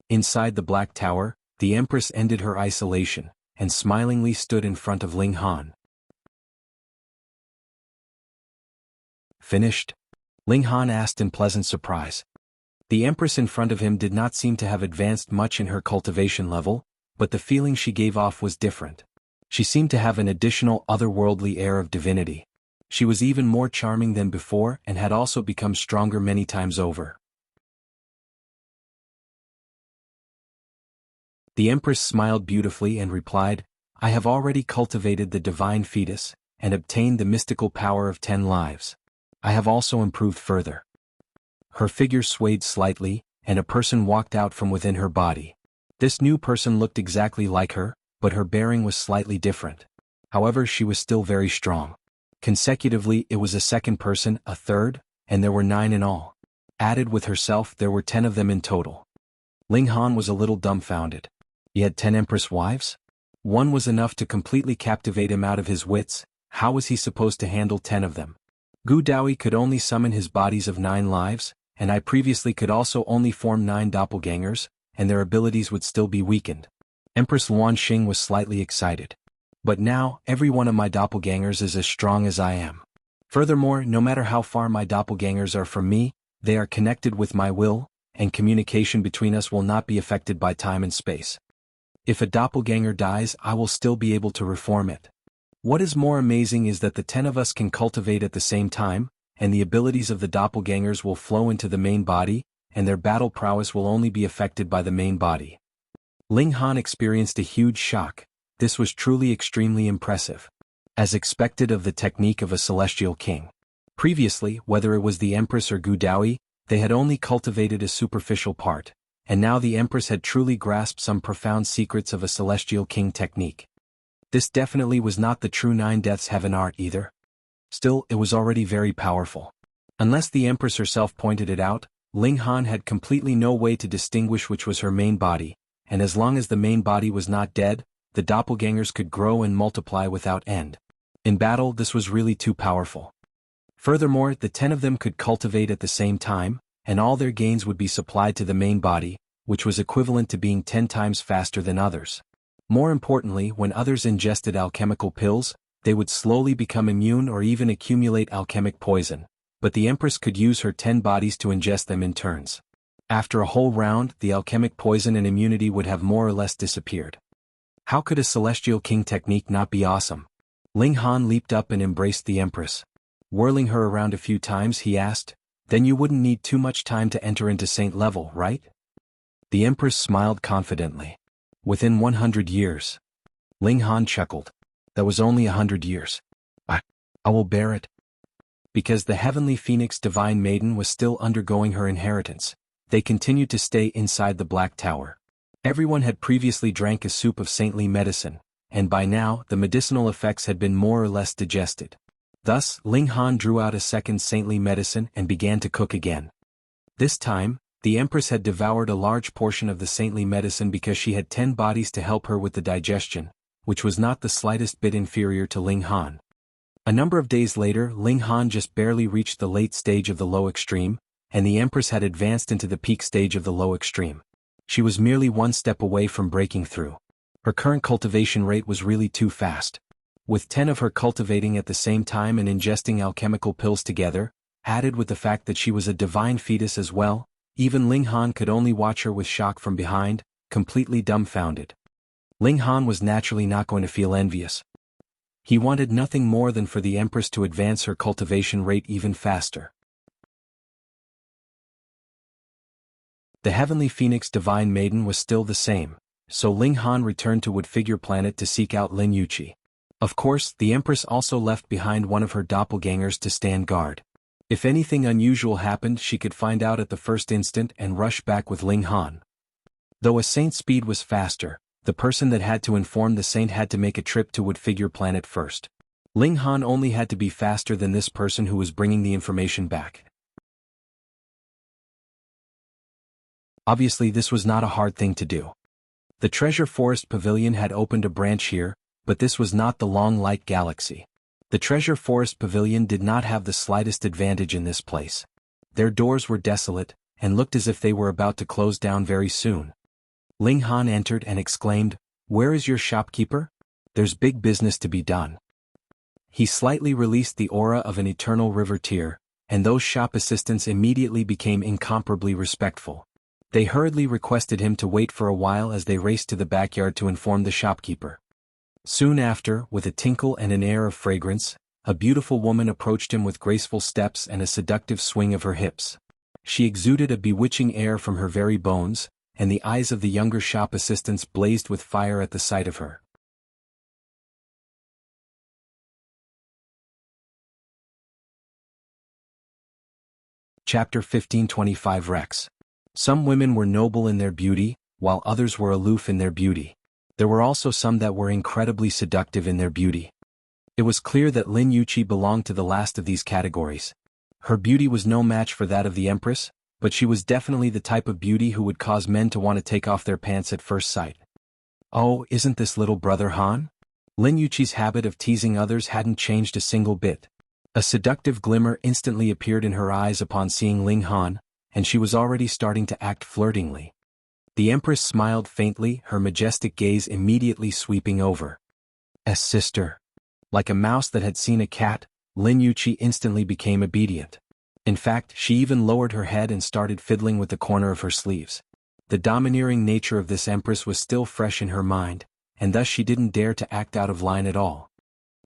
S1: Inside the Black Tower, the Empress ended her isolation, and smilingly stood in front of Ling Han. Finished? Ling Han asked in pleasant surprise. The Empress in front of him did not seem to have advanced much in her cultivation level, but the feeling she gave off was different. She seemed to have an additional otherworldly air of divinity. She was even more charming than before and had also become stronger many times over. The Empress smiled beautifully and replied, I have already cultivated the divine fetus, and obtained the mystical power of 10 lives. I have also improved further. Her figure swayed slightly, and a person walked out from within her body. This new person looked exactly like her, but her bearing was slightly different. However, she was still very strong. Consecutively, it was a second person, a third, and there were 9 in all. Added with herself, there were 10 of them in total. Ling Han was a little dumbfounded. He had 10 empress wives? One was enough to completely captivate him out of his wits. How was he supposed to handle 10 of them? Gu Daoyi could only summon his bodies of 9 lives, and I previously could also only form 9 doppelgangers, and their abilities would still be weakened. Empress Luan Xing was slightly excited. But now, every one of my doppelgangers is as strong as I am. Furthermore, no matter how far my doppelgangers are from me, they are connected with my will, and communication between us will not be affected by time and space. If a doppelganger dies, I will still be able to reform it. What is more amazing is that the 10 of us can cultivate at the same time, and the abilities of the doppelgangers will flow into the main body, and their battle prowess will only be affected by the main body. Ling Han experienced a huge shock. This was truly extremely impressive. As expected of the technique of a celestial king. Previously, whether it was the Empress or Gu Daoyi, they had only cultivated a superficial part, and now the Empress had truly grasped some profound secrets of a celestial king technique. This definitely was not the true 9 Deaths Heaven art either. Still, it was already very powerful. Unless the Empress herself pointed it out, Ling Han had completely no way to distinguish which was her main body, and as long as the main body was not dead, the doppelgangers could grow and multiply without end. In battle, this was really too powerful. Furthermore, the 10 of them could cultivate at the same time, and all their gains would be supplied to the main body, which was equivalent to being 10 times faster than others. More importantly, when others ingested alchemical pills, they would slowly become immune or even accumulate alchemic poison, but the Empress could use her 10 bodies to ingest them in turns. After a whole round, the alchemic poison and immunity would have more or less disappeared. How could a celestial king technique not be awesome? Ling Han leaped up and embraced the Empress. Whirling her around a few times, he asked, "Then you wouldn't need too much time to enter into saint level, right?" The Empress smiled confidently. "Within 100 years. Ling Han chuckled. "That was only 100 years. I will bear it." Because the heavenly phoenix divine maiden was still undergoing her inheritance, they continued to stay inside the Black Tower. Everyone had previously drank a soup of saintly medicine, and by now the medicinal effects had been more or less digested. Thus, Ling Han drew out a second saintly medicine and began to cook again. This time, the Empress had devoured a large portion of the saintly medicine because she had 10 bodies to help her with the digestion, which was not the slightest bit inferior to Ling Han. A number of days later, Ling Han just barely reached the late stage of the low extreme, and the Empress had advanced into the peak stage of the low extreme. She was merely 1 step away from breaking through. Her current cultivation rate was really too fast. With 10 of her cultivating at the same time and ingesting alchemical pills together, added with the fact that she was a divine fetus as well, even Ling Han could only watch her with shock from behind, completely dumbfounded. Ling Han was naturally not going to feel envious. He wanted nothing more than for the Empress to advance her cultivation rate even faster. The heavenly phoenix divine maiden was still the same, so Ling Han returned to Wood Figure Planet to seek out Lin Yuqi. Of course, the Empress also left behind one of her doppelgangers to stand guard. If anything unusual happened, she could find out at the first instant and rush back with Ling Han. Though a saint's speed was faster, the person that had to inform the saint had to make a trip to Wood Figure Planet first. Ling Han only had to be faster than this person who was bringing the information back. Obviously, this was not a hard thing to do. The Treasure Forest Pavilion had opened a branch here, but this was not the Long Light Galaxy. The Treasure Forest Pavilion did not have the slightest advantage in this place. Their doors were desolate, and looked as if they were about to close down very soon. Ling Han entered and exclaimed, "Where is your shopkeeper? There's big business to be done." He slightly released the aura of an eternal river tear, and those shop assistants immediately became incomparably respectful. They hurriedly requested him to wait for a while as they raced to the backyard to inform the shopkeeper. Soon after, with a tinkle and an air of fragrance, a beautiful woman approached him with graceful steps and a seductive swing of her hips. She exuded a bewitching air from her very bones, and the eyes of the younger shop assistants blazed with fire at the sight of her. Chapter 1525 Reques. Some women were noble in their beauty, while others were aloof in their beauty. There were also some that were incredibly seductive in their beauty. It was clear that Lin Yuqi belonged to the last of these categories. Her beauty was no match for that of the Empress, but she was definitely the type of beauty who would cause men to want to take off their pants at first sight. Oh, isn't this little brother Han? Lin Yuqi's habit of teasing others hadn't changed a single bit. A seductive glimmer instantly appeared in her eyes upon seeing Ling Han, and she was already starting to act flirtingly. The Empress smiled faintly, her majestic gaze immediately sweeping over. "S sister." Like a mouse that had seen a cat, Lin Yuqi instantly became obedient. In fact, she even lowered her head and started fiddling with the corner of her sleeves. The domineering nature of this Empress was still fresh in her mind, and thus she didn't dare to act out of line at all.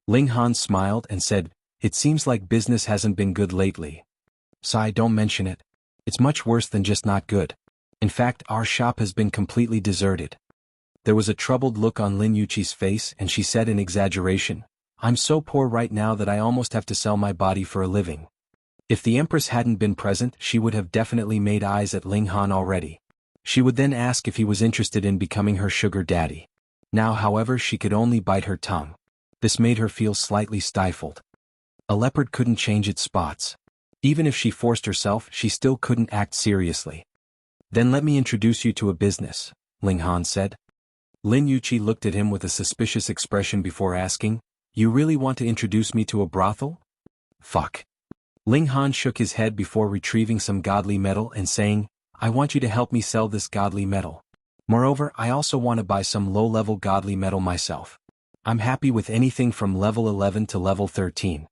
S1: Ling Han smiled and said, "It seems like business hasn't been good lately." "Sigh, don't mention it. It's much worse than just not good. In fact, our shop has been completely deserted." There was a troubled look on Lin Yuqi's face and she said in exaggeration, "I'm so poor right now that I almost have to sell my body for a living." If the Empress hadn't been present, she would have definitely made eyes at Ling Han already. She would then ask if he was interested in becoming her sugar daddy. Now, however, she could only bite her tongue. This made her feel slightly stifled. A leopard couldn't change its spots. Even if she forced herself, she still couldn't act seriously. "Then let me introduce you to a business," Ling Han said. Lin Yuqi looked at him with a suspicious expression before asking, "You really want to introduce me to a brothel?" "Fuck." Ling Han shook his head before retrieving some godly metal and saying, "I want you to help me sell this godly metal. Moreover, I also want to buy some low-level godly metal myself. I'm happy with anything from level 11 to level 13.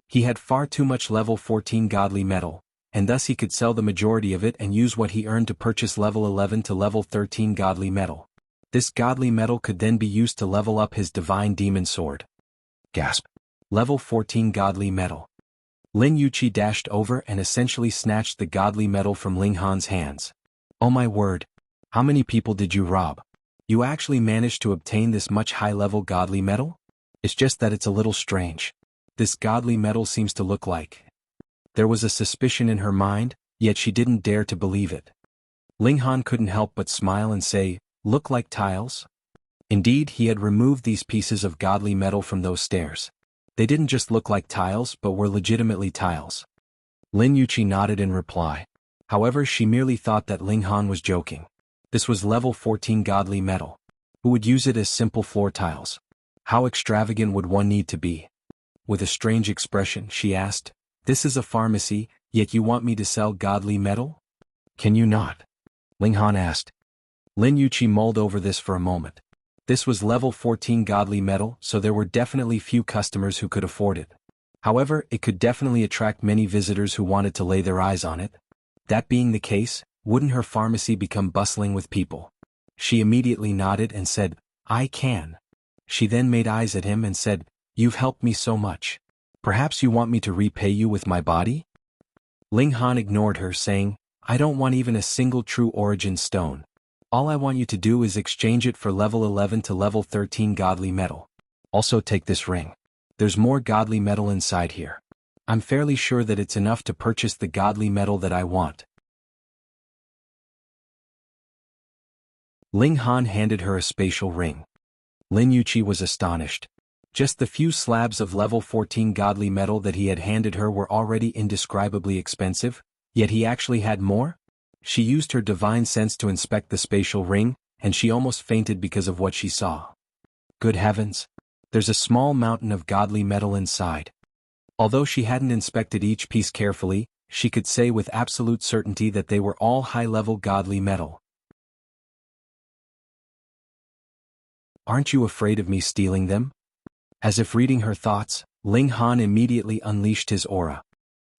S1: He had far too much level 14 godly metal, and thus he could sell the majority of it and use what he earned to purchase level 11 to level 13 godly metal. This godly metal could then be used to level up his divine demon sword. Gasp. Level 14 godly metal. Lin Yuqi dashed over and essentially snatched the godly metal from Ling Han's hands. "Oh my word. How many people did you rob? You actually managed to obtain this much high-level godly metal? It's just that it's a little strange. This godly metal seems to look like..." There was a suspicion in her mind, yet she didn't dare to believe it. Ling Han couldn't help but smile and say, "Look like tiles?" Indeed, he had removed these pieces of godly metal from those stairs. They didn't just look like tiles but were legitimately tiles. Lin Yuqi nodded in reply. However, she merely thought that Ling Han was joking. This was level 14 godly metal. Who would use it as simple floor tiles? How extravagant would one need to be? With a strange expression, she asked, "This is a pharmacy, yet you want me to sell godly metal? Can you not?" Ling Han asked. Lin Yuqi mulled over this for a moment. This was level 14 godly metal, so there were definitely few customers who could afford it. However, it could definitely attract many visitors who wanted to lay their eyes on it. That being the case, wouldn't her pharmacy become bustling with people? She immediately nodded and said, "I can." She then made eyes at him and said, "You've helped me so much. Perhaps you want me to repay you with my body?" Ling Han ignored her, saying, "I don't want even a single true origin stone. All I want you to do is exchange it for level 11 to level 13 godly metal. Also take this ring. There's more godly metal inside here. I'm fairly sure that it's enough to purchase the godly metal that I want." Ling Han handed her a spatial ring. Lin Yuqi was astonished. Just the few slabs of level 14 godly metal that he had handed her were already indescribably expensive, yet he actually had more? She used her divine sense to inspect the spatial ring, and she almost fainted because of what she saw. Good heavens! There's a small mountain of godly metal inside. Although she hadn't inspected each piece carefully, she could say with absolute certainty that they were all high-level godly metal. "Aren't you afraid of me stealing them?" As if reading her thoughts, Ling Han immediately unleashed his aura.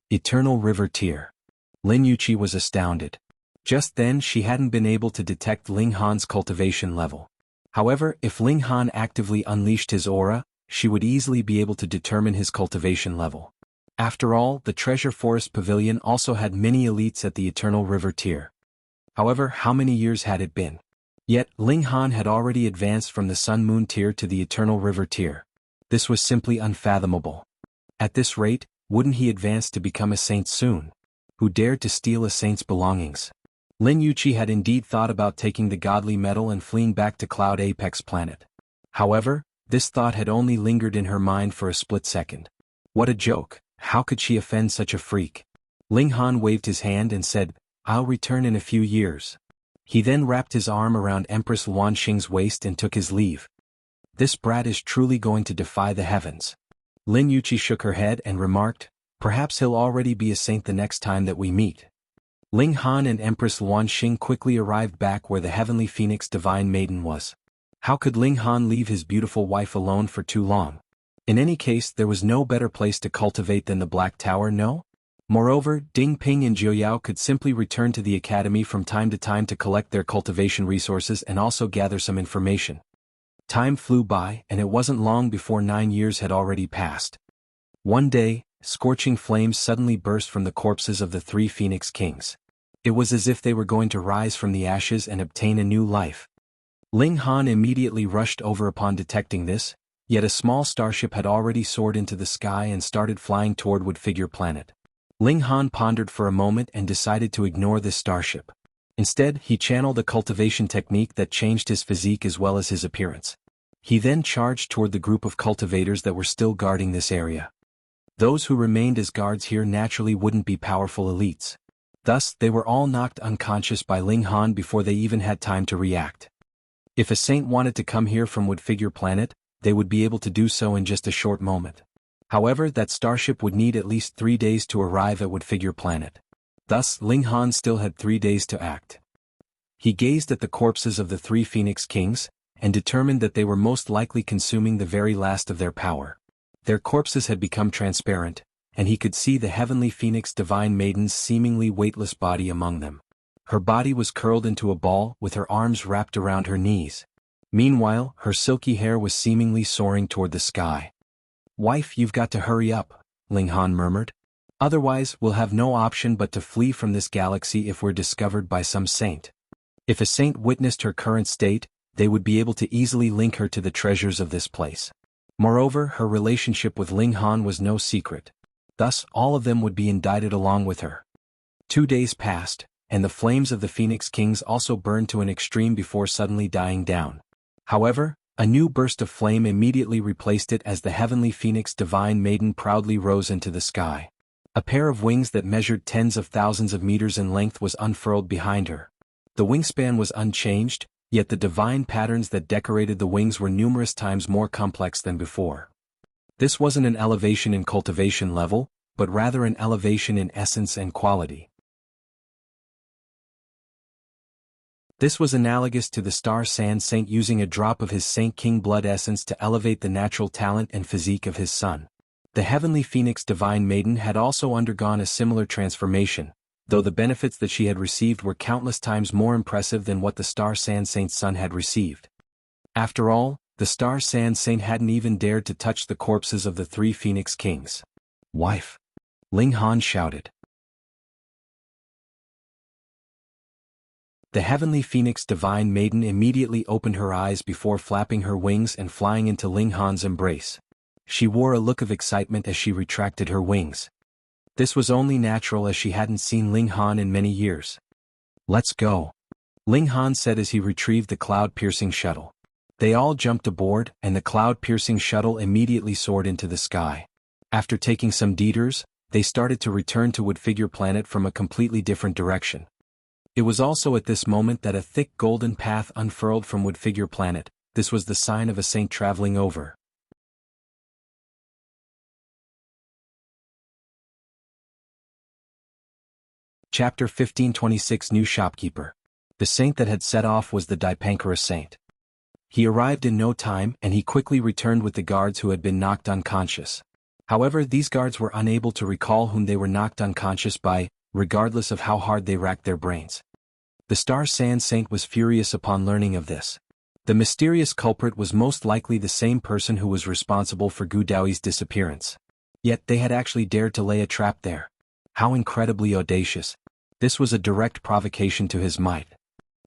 S1: Eternal River Tear. Lin Yuqi was astounded. Just then she hadn't been able to detect Ling Han's cultivation level. However, if Ling Han actively unleashed his aura, she would easily be able to determine his cultivation level. After all, the Treasure Forest Pavilion also had many elites at the Eternal River Tier. However, how many years had it been? Yet, Ling Han had already advanced from the Sun Moon Tier to the Eternal River Tier. This was simply unfathomable. At this rate, wouldn't he advance to become a saint soon? who dared to steal a saint's belongings. Lin Yuqi had indeed thought about taking the godly medal and fleeing back to Cloud Apex Planet. However, this thought had only lingered in her mind for a split second. What a joke, how could she offend such a freak? Ling Han waved his hand and said, "I'll return in a few years." He then wrapped his arm around Empress Wanxing's waist and took his leave. This brat is truly going to defy the heavens. Lin Yuqi shook her head and remarked, "Perhaps he'll already be a saint the next time that we meet." Ling Han and Empress Wanxing quickly arrived back where the heavenly phoenix divine maiden was. How could Ling Han leave his beautiful wife alone for too long? In any case, there was no better place to cultivate than the Black Tower, no? Moreover, Ding Ping and Jiuyao could simply return to the academy from time to time to collect their cultivation resources and also gather some information. Time flew by, and it wasn't long before 9 years had already passed. One day, scorching flames suddenly burst from the corpses of the 3 Phoenix Kings. It was as if they were going to rise from the ashes and obtain a new life. Ling Han immediately rushed over upon detecting this, yet a small starship had already soared into the sky and started flying toward Woodfigure Planet. Ling Han pondered for a moment and decided to ignore this starship. Instead, he channeled a cultivation technique that changed his physique as well as his appearance. He then charged toward the group of cultivators that were still guarding this area. Those who remained as guards here naturally wouldn't be powerful elites. Thus, they were all knocked unconscious by Ling Han before they even had time to react. If a saint wanted to come here from Woodfigure Planet, they would be able to do so in just a short moment. However, that starship would need at least 3 days to arrive at Woodfigure Planet. Thus, Ling Han still had 3 days to act. He gazed at the corpses of the 3 Phoenix Kings, and determined that they were most likely consuming the very last of their power. Their corpses had become transparent, and he could see the heavenly Phoenix Divine Maiden's seemingly weightless body among them. Her body was curled into a ball with her arms wrapped around her knees. Meanwhile, her silky hair was seemingly soaring toward the sky. "Wife, you've got to hurry up," Ling Han murmured. "Otherwise, we'll have no option but to flee from this galaxy if we're discovered by some saint." If a saint witnessed her current state, they would be able to easily link her to the treasures of this place. Moreover, her relationship with Ling Han was no secret. Thus, all of them would be indicted along with her. 2 days passed, and the flames of the Phoenix Kings also burned to an extreme before suddenly dying down. However, a new burst of flame immediately replaced it as the heavenly Phoenix Divine Maiden proudly rose into the sky. A pair of wings that measured tens of thousands of meters in length was unfurled behind her. The wingspan was unchanged, yet the divine patterns that decorated the wings were numerous times more complex than before. This wasn't an elevation in cultivation level, but rather an elevation in essence and quality. This was analogous to the Star Sand Saint using a drop of his Saint King blood essence to elevate the natural talent and physique of his son. The heavenly Phoenix Divine Maiden had also undergone a similar transformation, though the benefits that she had received were countless times more impressive than what the Star Sand Saint's son had received. After all, the Star Sand Saint hadn't even dared to touch the corpses of the 3 Phoenix Kings. "Wife!" Ling Han shouted. The heavenly Phoenix Divine Maiden immediately opened her eyes before flapping her wings and flying into Ling Han's embrace. She wore a look of excitement as she retracted her wings. This was only natural as she hadn't seen Ling Han in many years. "Let's go," Ling Han said as he retrieved the cloud-piercing shuttle. They all jumped aboard, and the cloud-piercing shuttle immediately soared into the sky. After taking some detours, they started to return to Woodfigure Planet from a completely different direction. It was also at this moment that a thick golden path unfurled from Woodfigure Planet. This was the sign of a saint traveling over. Chapter 1526 New Shopkeeper. The saint that had set off was the Dipankara saint. He arrived in no time and he quickly returned with the guards who had been knocked unconscious. However, these guards were unable to recall whom they were knocked unconscious by, regardless of how hard they racked their brains. The Star Sand Saint was furious upon learning of this. The mysterious culprit was most likely the same person who was responsible for Gu Daoyi's disappearance. Yet they had actually dared to lay a trap there. How incredibly audacious. This was a direct provocation to his might.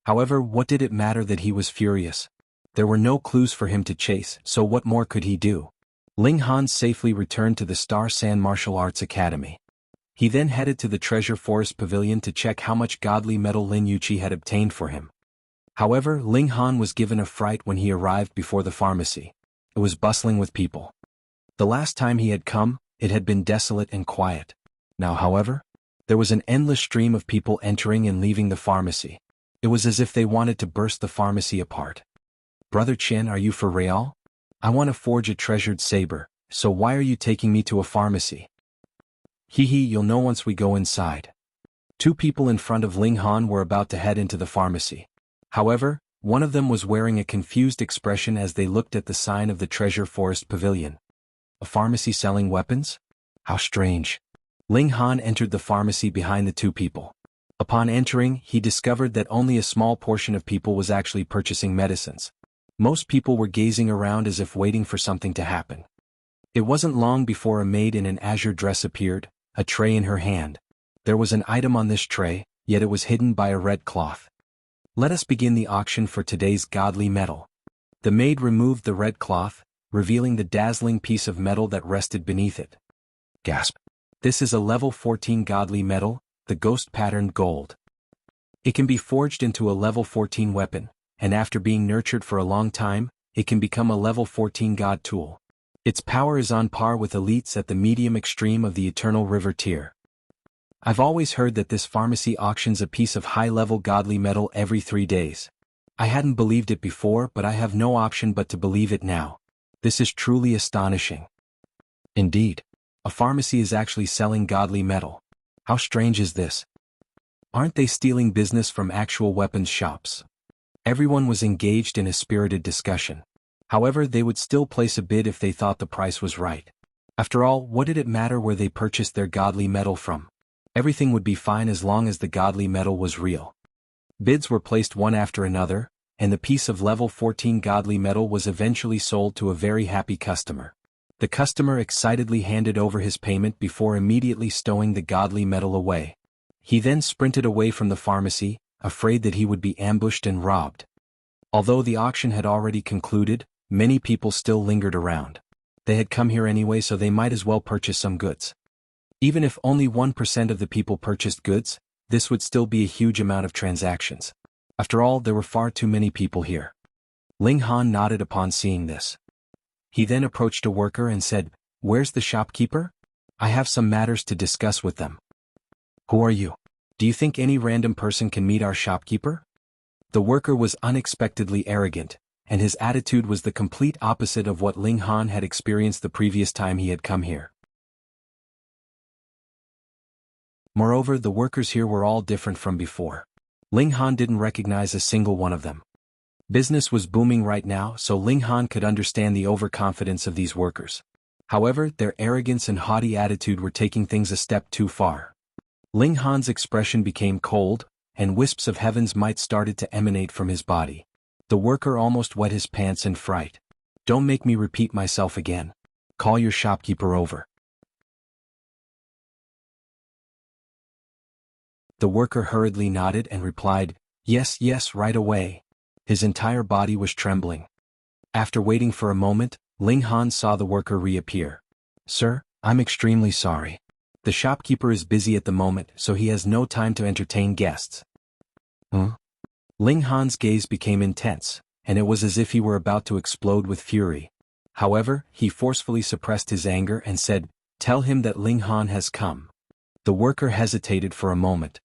S1: However, what did it matter that he was furious? There were no clues for him to chase, so what more could he do? Ling Han safely returned to the Star Sand Martial Arts Academy. He then headed to the Treasure Forest Pavilion to check how much godly metal Lin Yuqi had obtained for him. However, Ling Han was given a fright when he arrived before the pharmacy. It was bustling with people. The last time he had come, it had been desolate and quiet. Now, however, there was an endless stream of people entering and leaving the pharmacy. It was as if they wanted to burst the pharmacy apart. Brother Chen, are you for real? I want to forge a treasured saber, so why are you taking me to a pharmacy? Hee hee, you'll know once we go inside. Two people in front of Ling Han were about to head into the pharmacy. However, one of them was wearing a confused expression as they looked at the sign of the Treasure Forest Pavilion. A pharmacy selling weapons? How strange. Ling Han entered the pharmacy behind the two people. Upon entering, he discovered that only a small portion of people was actually purchasing medicines. Most people were gazing around as if waiting for something to happen. It wasn't long before a maid in an azure dress appeared, a tray in her hand. There was an item on this tray, yet it was hidden by a red cloth. Let us begin the auction for today's godly metal. The maid removed the red cloth, revealing the dazzling piece of metal that rested beneath it. Gasp. This is a level 14 godly metal, the ghost-patterned gold. It can be forged into a level 14 weapon, and after being nurtured for a long time, it can become a level 14 god tool. Its power is on par with elites at the medium extreme of the Eternal River tier. I've always heard that this pharmacy auctions a piece of high-level godly metal every 3 days. I hadn't believed it before, but I have no option but to believe it now. This is truly astonishing. Indeed. A pharmacy is actually selling godly metal. How strange is this? Aren't they stealing business from actual weapons shops? Everyone was engaged in a spirited discussion. However, they would still place a bid if they thought the price was right. After all, what did it matter where they purchased their godly metal from? Everything would be fine as long as the godly metal was real. Bids were placed one after another, and the piece of level 14 godly metal was eventually sold to a very happy customer. The customer excitedly handed over his payment before immediately stowing the godly metal away. He then sprinted away from the pharmacy, afraid that he would be ambushed and robbed. Although the auction had already concluded, many people still lingered around. They had come here anyway, so they might as well purchase some goods. Even if only 1% of the people purchased goods, this would still be a huge amount of transactions. After all, there were far too many people here. Ling Han nodded upon seeing this. He then approached a worker and said, "Where's the shopkeeper? I have some matters to discuss with them." "Who are you? Do you think any random person can meet our shopkeeper?" The worker was unexpectedly arrogant, and his attitude was the complete opposite of what Ling Han had experienced the previous time he had come here. Moreover, the workers here were all different from before. Ling Han didn't recognize a single one of them. Business was booming right now, so Ling Han could understand the overconfidence of these workers. However, their arrogance and haughty attitude were taking things a step too far. Ling Han's expression became cold, and wisps of heaven's might started to emanate from his body. The worker almost wet his pants in fright. "Don't make me repeat myself again. Call your shopkeeper over." The worker hurriedly nodded and replied, "Yes, yes, right away." His entire body was trembling. After waiting for a moment, Ling Han saw the worker reappear. "Sir, I'm extremely sorry. The shopkeeper is busy at the moment, so he has no time to entertain guests." Huh? Ling Han's gaze became intense, and it was as if he were about to explode with fury. However, he forcefully suppressed his anger and said, "Tell him that Ling Han has come." The worker hesitated for a moment.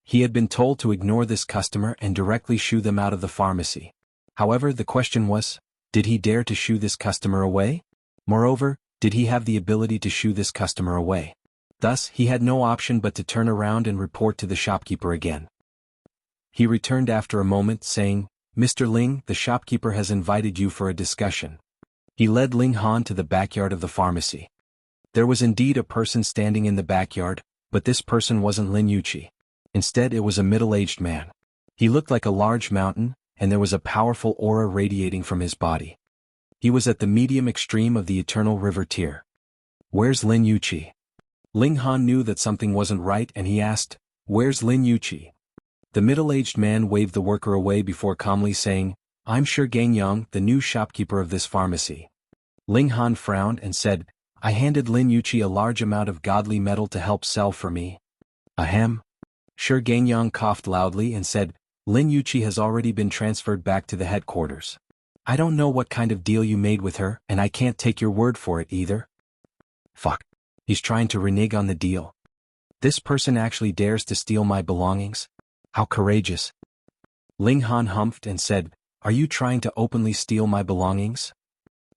S1: He had been told to ignore this customer and directly shoo them out of the pharmacy. However, the question was, did he dare to shoo this customer away? Moreover, did he have the ability to shoo this customer away? Thus, he had no option but to turn around and report to the shopkeeper again. He returned after a moment, saying, "Mr. Ling, the shopkeeper has invited you for a discussion." He led Ling Han to the backyard of the pharmacy. There was indeed a person standing in the backyard, but this person wasn't Lin Yuqi. Instead, it was a middle-aged man. He looked like a large mountain, and there was a powerful aura radiating from his body. He was at the medium extreme of the Eternal River tier. "Where's Lin Yuqi?" Ling Han knew that something wasn't right and he asked, "Where's Lin Yuqi?" The middle-aged man waved the worker away before calmly saying, "I'm sure Gangyang, the new shopkeeper of this pharmacy." Ling Han frowned and said, I handed Lin Yuqi a large amount of godly metal to help sell for me. Ahem. Shi Gangyang coughed loudly and said, Lin Yuqi has already been transferred back to the headquarters. I don't know what kind of deal you made with her, and I can't take your word for it either. Fuck. He's trying to renege on the deal. This person actually dares to steal my belongings? How courageous. Ling Han humphed and said, Are you trying to openly steal my belongings?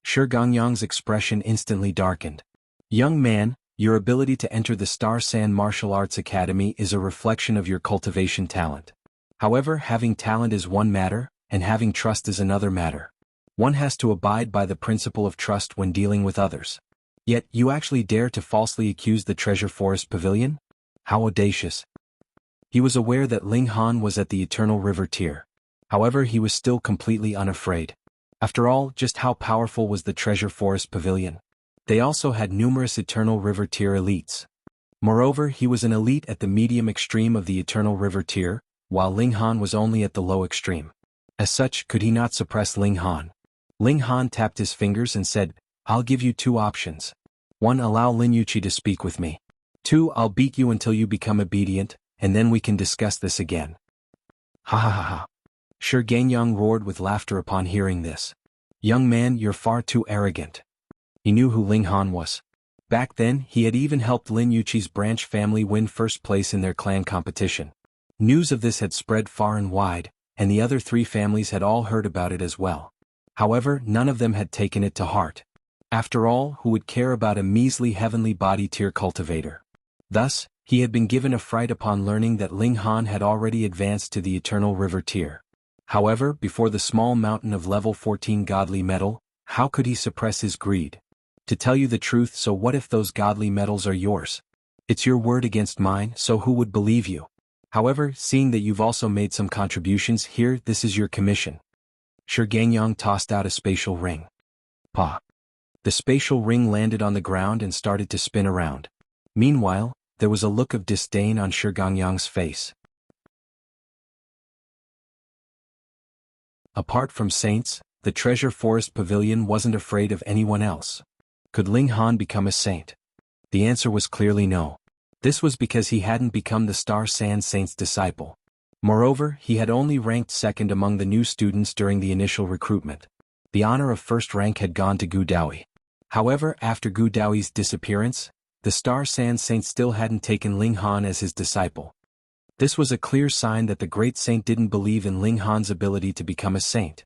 S1: Shi Gangyang's expression instantly darkened. Young man, your ability to enter the Star Sand Martial Arts Academy is a reflection of your cultivation talent. However, having talent is one matter, and having trust is another matter. One has to abide by the principle of trust when dealing with others. Yet, you actually dare to falsely accuse the Treasure Forest Pavilion? How audacious. He was aware that Ling Han was at the Eternal River tier. However, he was still completely unafraid. After all, just how powerful was the Treasure Forest Pavilion? They also had numerous Eternal River tier elites. Moreover, he was an elite at the medium extreme of the Eternal River tier, while Ling Han was only at the low extreme. As such, could he not suppress Ling Han? Ling Han tapped his fingers and said, I'll give you 2 options. 1. Allow Lin Yuqi to speak with me. 2. I'll beat you until you become obedient, and then we can discuss this again. Ha ha ha ha. Shi Gangyang roared with laughter upon hearing this. Young man, you're far too arrogant. He knew who Ling Han was. Back then, he had even helped Lin Yuqi's branch family win first place in their clan competition. News of this had spread far and wide, and the other 3 families had all heard about it as well. However, none of them had taken it to heart. After all, who would care about a measly heavenly body tier cultivator? Thus, he had been given a fright upon learning that Ling Han had already advanced to the Eternal River tier. However, before the small mountain of level 14 godly metal, how could he suppress his greed? To tell you the truth, so what if those godly metals are yours? It's your word against mine, so who would believe you? However, seeing that you've also made some contributions here, this is your commission. Shi Gangyang tossed out a spatial ring. Pa. The spatial ring landed on the ground and started to spin around. Meanwhile, there was a look of disdain on Shi Gangyang's face. Apart from saints, the Treasure Forest Pavilion wasn't afraid of anyone else. Could Ling Han become a saint? The answer was clearly no. This was because he hadn't become the Star Sand Saint's disciple. Moreover, he had only ranked second among the new students during the initial recruitment. The honor of first rank had gone to Gu Daoyi. However, after Gu Daoyi's disappearance, the Star Sand Saint still hadn't taken Ling Han as his disciple. This was a clear sign that the great saint didn't believe in Ling Han's ability to become a saint.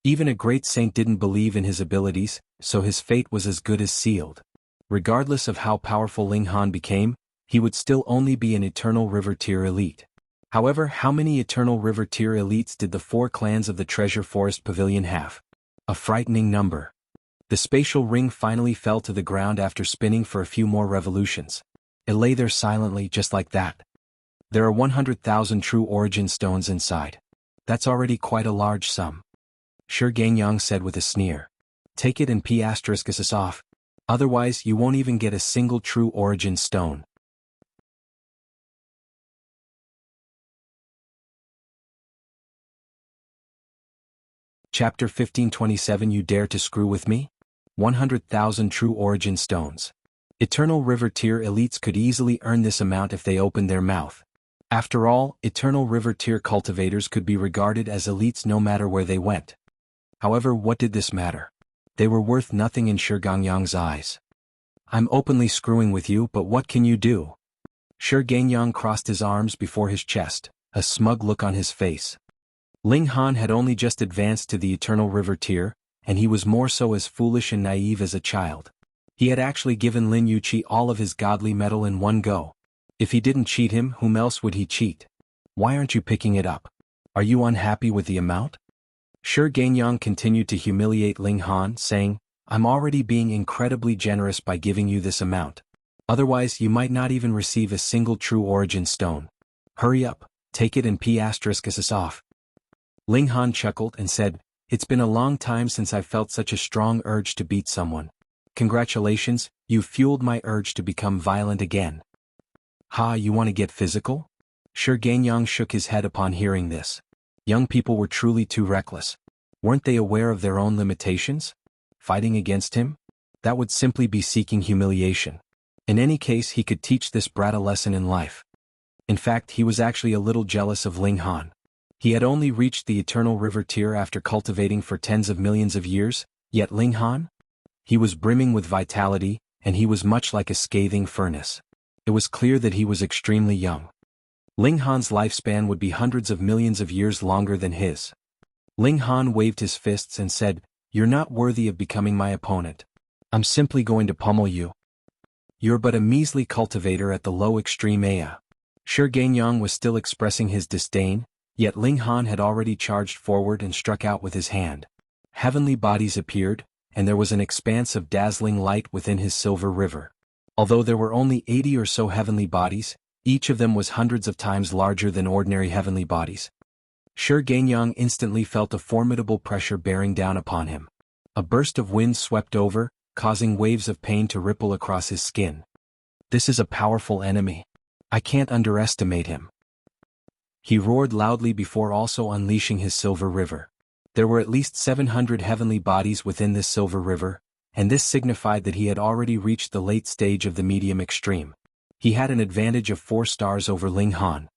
S1: Even a great saint didn't believe in his abilities, so his fate was as good as sealed. Regardless of how powerful Ling Han became, he would still only be an Eternal River tier elite. However, how many Eternal River tier elites did the 4 clans of the Treasure Forest Pavilion have? A frightening number. The spatial ring finally fell to the ground after spinning for a few more revolutions. It lay there silently just like that. There are 100,000 true origin stones inside. That's already quite a large sum. Shi Gangyang said with a sneer. Take it and P***us off. Otherwise, you won't even get a single true origin stone. Chapter 1527 You dare to screw with me? 100,000 true origin stones. Eternal River tier elites could easily earn this amount if they opened their mouth. After all, Eternal River tier cultivators could be regarded as elites no matter where they went. However, what did this matter? They were worth nothing in Shi Gangyang's eyes. I'm openly screwing with you, but what can you do? Shi Gangyang crossed his arms before his chest, a smug look on his face. Ling Han had only just advanced to the Eternal River tier, and he was more so as foolish and naive as a child. He had actually given Lin Yuqi all of his godly metal in one go. If he didn't cheat him, whom else would he cheat? Why aren't you picking it up? Are you unhappy with the amount? Shi Gangyang continued to humiliate Ling Han, saying, I'm already being incredibly generous by giving you this amount. Otherwise, you might not even receive a single true origin stone. Hurry up, take it and P***us off. Ling Han chuckled and said, It's been a long time since I felt such a strong urge to beat someone. Congratulations, you fueled my urge to become violent again. Ha, you want to get physical? Shi Gangyang shook his head upon hearing this. Young people were truly too reckless. Weren't they aware of their own limitations? Fighting against him? That would simply be seeking humiliation. In any case, he could teach this brat a lesson in life. In fact, he was actually a little jealous of Ling Han. He had only reached the eternal river tier after cultivating for tens of millions of years, yet Ling Han? He was brimming with vitality, and he was much like a scathing furnace. It was clear that he was extremely young. Ling Han's lifespan would be hundreds of millions of years longer than his. Ling Han waved his fists and said, "You're not worthy of becoming my opponent. I'm simply going to pummel you. You're but a measly cultivator at the low extreme Aya." Shi Gangyang was still expressing his disdain, yet Ling Han had already charged forward and struck out with his hand. Heavenly bodies appeared, and there was an expanse of dazzling light within his silver river. Although there were only 80 or so heavenly bodies, each of them was hundreds of times larger than ordinary heavenly bodies. Shi Gangyang instantly felt a formidable pressure bearing down upon him. A burst of wind swept over, causing waves of pain to ripple across his skin. This is a powerful enemy. I can't underestimate him. He roared loudly before also unleashing his silver river. There were at least 700 heavenly bodies within this silver river, and this signified that he had already reached the late stage of the medium extreme. He had an advantage of 4 stars over Ling Han.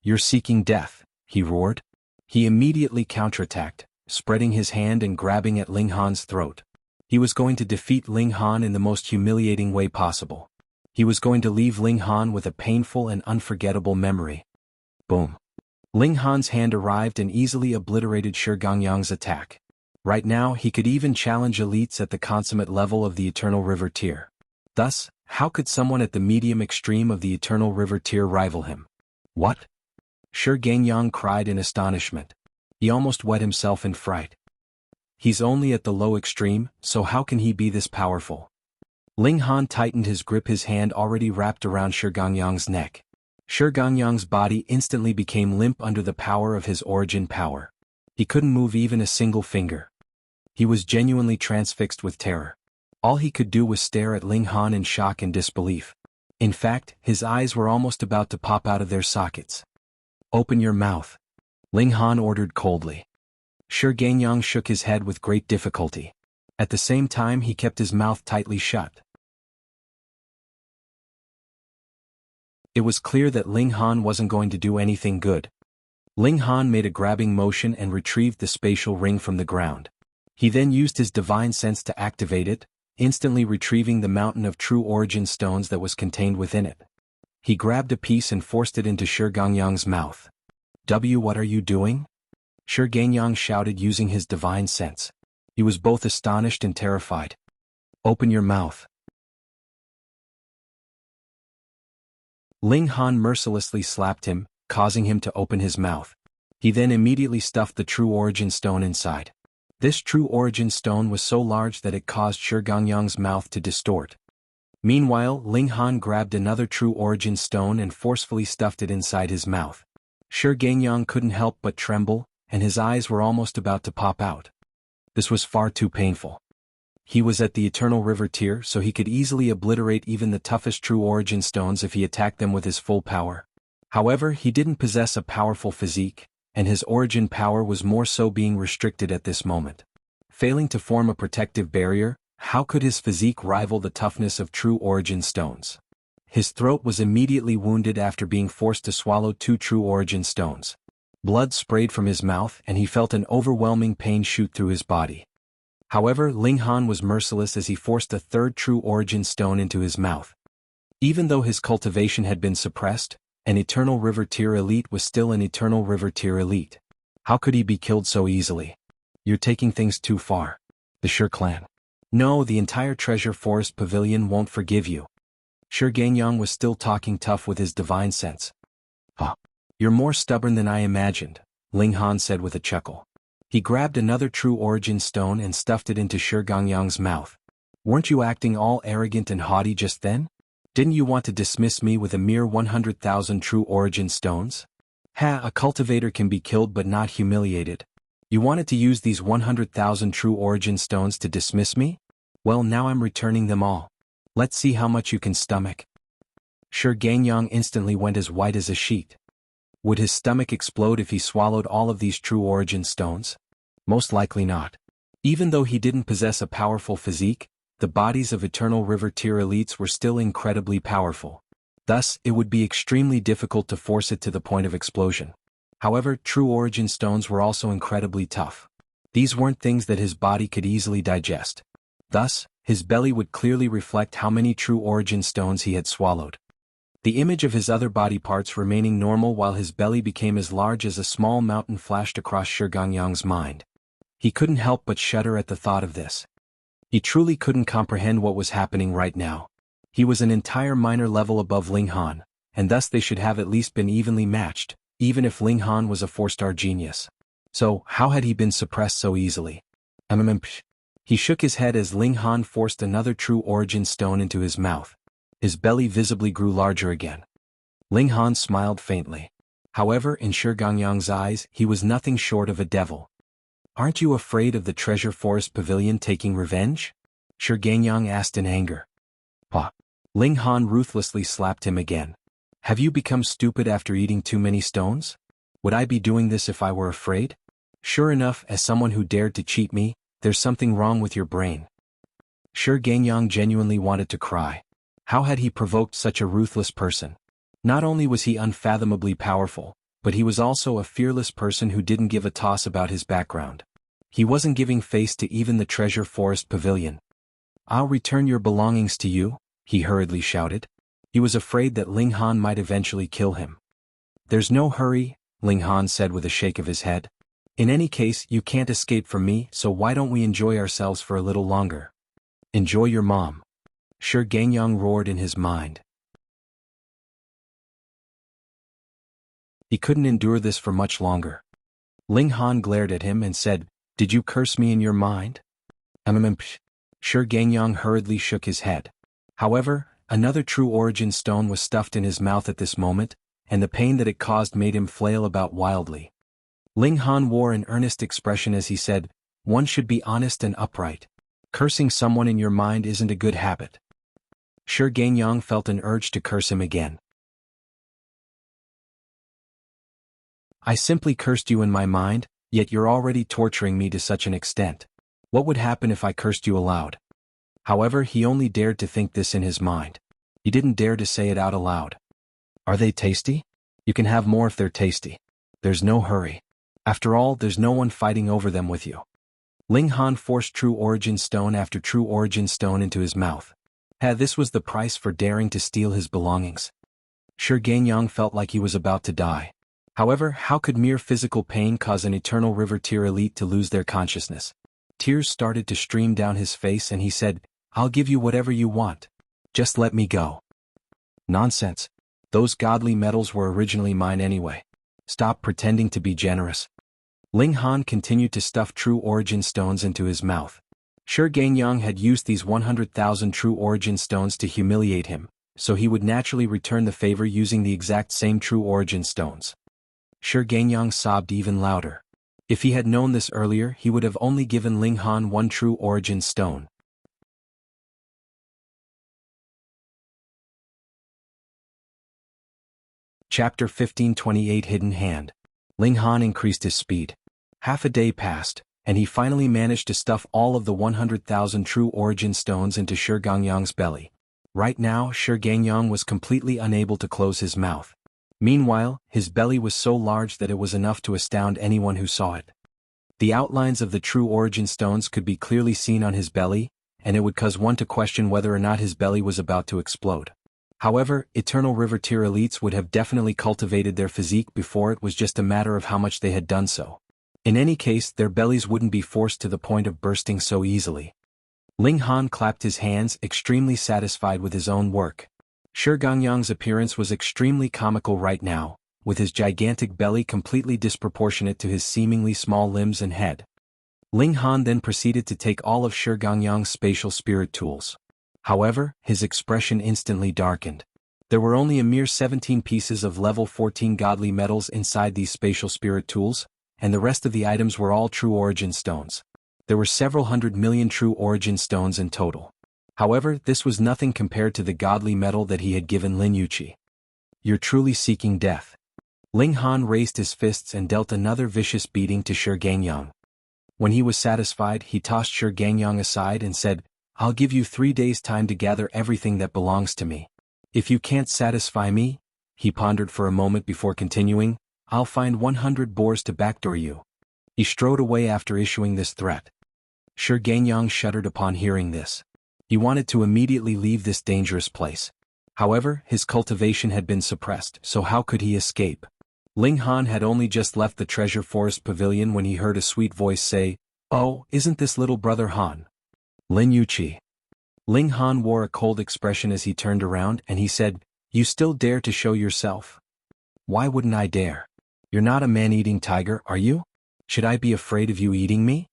S1: "You're seeking death," he roared. He immediately counterattacked, spreading his hand and grabbing at Ling Han's throat. He was going to defeat Ling Han in the most humiliating way possible. He was going to leave Ling Han with a painful and unforgettable memory. Boom. Ling Han's hand arrived and easily obliterated Shi Gangyang's attack. Right now he could even challenge elites at the consummate level of the Eternal River tier. Thus, how could someone at the medium extreme of the Eternal River tier rival him? What? Shi Gangyang cried in astonishment. He almost wet himself in fright. He's only at the low extreme, so how can he be this powerful? Ling Han tightened his grip, his hand already wrapped around Shi Gangyang's neck. Shi Gangyang's body instantly became limp under the power of his origin power. He couldn't move even a single finger. He was genuinely transfixed with terror. All he could do was stare at Ling Han in shock and disbelief. In fact, his eyes were almost about to pop out of their sockets. "Open your mouth," Ling Han ordered coldly. Shi Gangyang shook his head with great difficulty. At the same time he kept his mouth tightly shut. It was clear that Ling Han wasn't going to do anything good. Ling Han made a grabbing motion and retrieved the spatial ring from the ground. He then used his divine sense to activate it, instantly retrieving the mountain of true origin stones that was contained within it. He grabbed a piece and forced it into Shi Gangyang's mouth. What are you doing?" Shi Gangyang shouted using his divine sense. He was both astonished and terrified. "Open your mouth." Ling Han mercilessly slapped him, causing him to open his mouth. He then immediately stuffed the true origin stone inside. This true origin stone was so large that it caused Shi Gangyang's mouth to distort. Meanwhile, Ling Han grabbed another true origin stone and forcefully stuffed it inside his mouth. Shi Gangyang couldn't help but tremble, and his eyes were almost about to pop out. This was far too painful. He was at the Eternal River tier, so he could easily obliterate even the toughest true origin stones if he attacked them with his full power. However, he didn't possess a powerful physique, and his origin power was more so being restricted at this moment. Failing to form a protective barrier, how could his physique rival the toughness of true origin stones? His throat was immediately wounded after being forced to swallow 2 true origin stones. Blood sprayed from his mouth and he felt an overwhelming pain shoot through his body. However, Ling Han was merciless as he forced a 3rd true origin stone into his mouth. Even though his cultivation had been suppressed, an Eternal River tier elite was still an Eternal River tier elite. How could he be killed so easily? "You're taking things too far." The Shi clan. "No, the entire Treasure Forest Pavilion won't forgive you." Shi Gangyang was still talking tough with his divine sense. "Huh. You're more stubborn than I imagined," Ling Han said with a chuckle. He grabbed another true origin stone and stuffed it into Shi Gangyang's mouth. "Weren't you acting all arrogant and haughty just then? Didn't you want to dismiss me with a mere 100,000 true origin stones? A cultivator can be killed but not humiliated. You wanted to use these 100,000 true origin stones to dismiss me? Well, now I'm returning them all. Let's see how much you can stomach." Shi Gangyang instantly went as white as a sheet. Would his stomach explode if he swallowed all of these true origin stones? Most likely not. Even though he didn't possess a powerful physique, the bodies of Eternal River tier elites were still incredibly powerful. Thus, it would be extremely difficult to force it to the point of explosion. However, true origin stones were also incredibly tough. These weren't things that his body could easily digest. Thus, his belly would clearly reflect how many true origin stones he had swallowed. The image of his other body parts remaining normal while his belly became as large as a small mountain flashed across Gangyang's mind. He couldn't help but shudder at the thought of this. He truly couldn't comprehend what was happening right now. He was an entire minor level above Ling Han, and thus they should have at least been evenly matched, even if Ling Han was a 4-star genius. So, how had he been suppressed so easily? He shook his head as Ling Han forced another true origin stone into his mouth. His belly visibly grew larger again. Ling Han smiled faintly. However, in Gangyang's eyes, he was nothing short of a devil. Aren't you afraid of the Treasure Forest Pavilion taking revenge? Gangyang asked in anger. Pa. Ling Han ruthlessly slapped him again. Have you become stupid after eating too many stones? Would I be doing this if I were afraid? Sure enough, as someone who dared to cheat me, there's something wrong with your brain. Gangyang genuinely wanted to cry. How had he provoked such a ruthless person? Not only was he unfathomably powerful, but he was also a fearless person who didn't give a toss about his background. He wasn't giving face to even the Treasure Forest Pavilion. I'll return your belongings to you, he hurriedly shouted. He was afraid that Ling Han might eventually kill him. There's no hurry, Ling Han said with a shake of his head. In any case, you can't escape from me, so why don't we enjoy ourselves for a little longer? Enjoy your mom. Gangyang roared in his mind. He couldn't endure this for much longer. Ling Han glared at him and said, Did you curse me in your mind? Gangyang hurriedly shook his head. However, another true origin stone was stuffed in his mouth at this moment, and the pain that it caused made him flail about wildly. Ling Han wore an earnest expression as he said, One should be honest and upright. Cursing someone in your mind isn't a good habit. Gangyang felt an urge to curse him again. I simply cursed you in my mind, yet you're already torturing me to such an extent. What would happen if I cursed you aloud? However, he only dared to think this in his mind. He didn't dare to say it out aloud. Are they tasty? You can have more if they're tasty. There's no hurry. After all, there's no one fighting over them with you. Ling Han forced true origin stone after true origin stone into his mouth. This was the price for daring to steal his belongings. Gangyang felt like he was about to die. However, how could mere physical pain cause an Eternal River tier elite to lose their consciousness? Tears started to stream down his face and he said, I'll give you whatever you want. Just let me go. Nonsense. Those godly metals were originally mine anyway. Stop pretending to be generous. Ling Han continued to stuff true origin stones into his mouth. Gangyang had used these 100,000 true origin stones to humiliate him, so he would naturally return the favor using the exact same true origin stones. Gangyang sobbed even louder. If he had known this earlier, he would have only given Ling Han one true origin stone. Chapter 1528 Hidden Hand. Ling Han increased his speed. Half a day passed, and he finally managed to stuff all of the 100,000 true origin stones into Gangyang's belly. Right now, Gangyang was completely unable to close his mouth. Meanwhile, his belly was so large that it was enough to astound anyone who saw it. The outlines of the true origin stones could be clearly seen on his belly, and it would cause one to question whether or not his belly was about to explode. However, Eternal River tier elites would have definitely cultivated their physique before it was just a matter of how much they had done so. In any case, their bellies wouldn't be forced to the point of bursting so easily. Ling Han clapped his hands, extremely satisfied with his own work. Gangyang's appearance was extremely comical right now, with his gigantic belly completely disproportionate to his seemingly small limbs and head. Ling Han then proceeded to take all of Gangyang's spatial spirit tools. However, his expression instantly darkened. There were only a mere 17 pieces of level 14 godly metals inside these spatial spirit tools, and the rest of the items were all true origin stones. There were several 100 million true origin stones in total. However, this was nothing compared to the godly metal that he had given Lin Yuqi. You're truly seeking death. Ling Han raised his fists and dealt another vicious beating to Gangyang. When he was satisfied, he tossed Shi Gangyang aside and said, "I'll give you 3 days' time to gather everything that belongs to me. If you can't satisfy me," he pondered for a moment before continuing, "I'll find 100 boars to backdoor you." He strode away after issuing this threat. Shi Gangyang shuddered upon hearing this. He wanted to immediately leave this dangerous place. However, his cultivation had been suppressed, so how could he escape? Ling Han had only just left the treasure forest pavilion when he heard a sweet voice say, "Oh, isn't this little brother Han?" Lin Yuqi. Ling Han wore a cold expression as he turned around and he said, "You still dare to show yourself?" "Why wouldn't I dare? You're not a man-eating tiger, are you? Should I be afraid of you eating me?"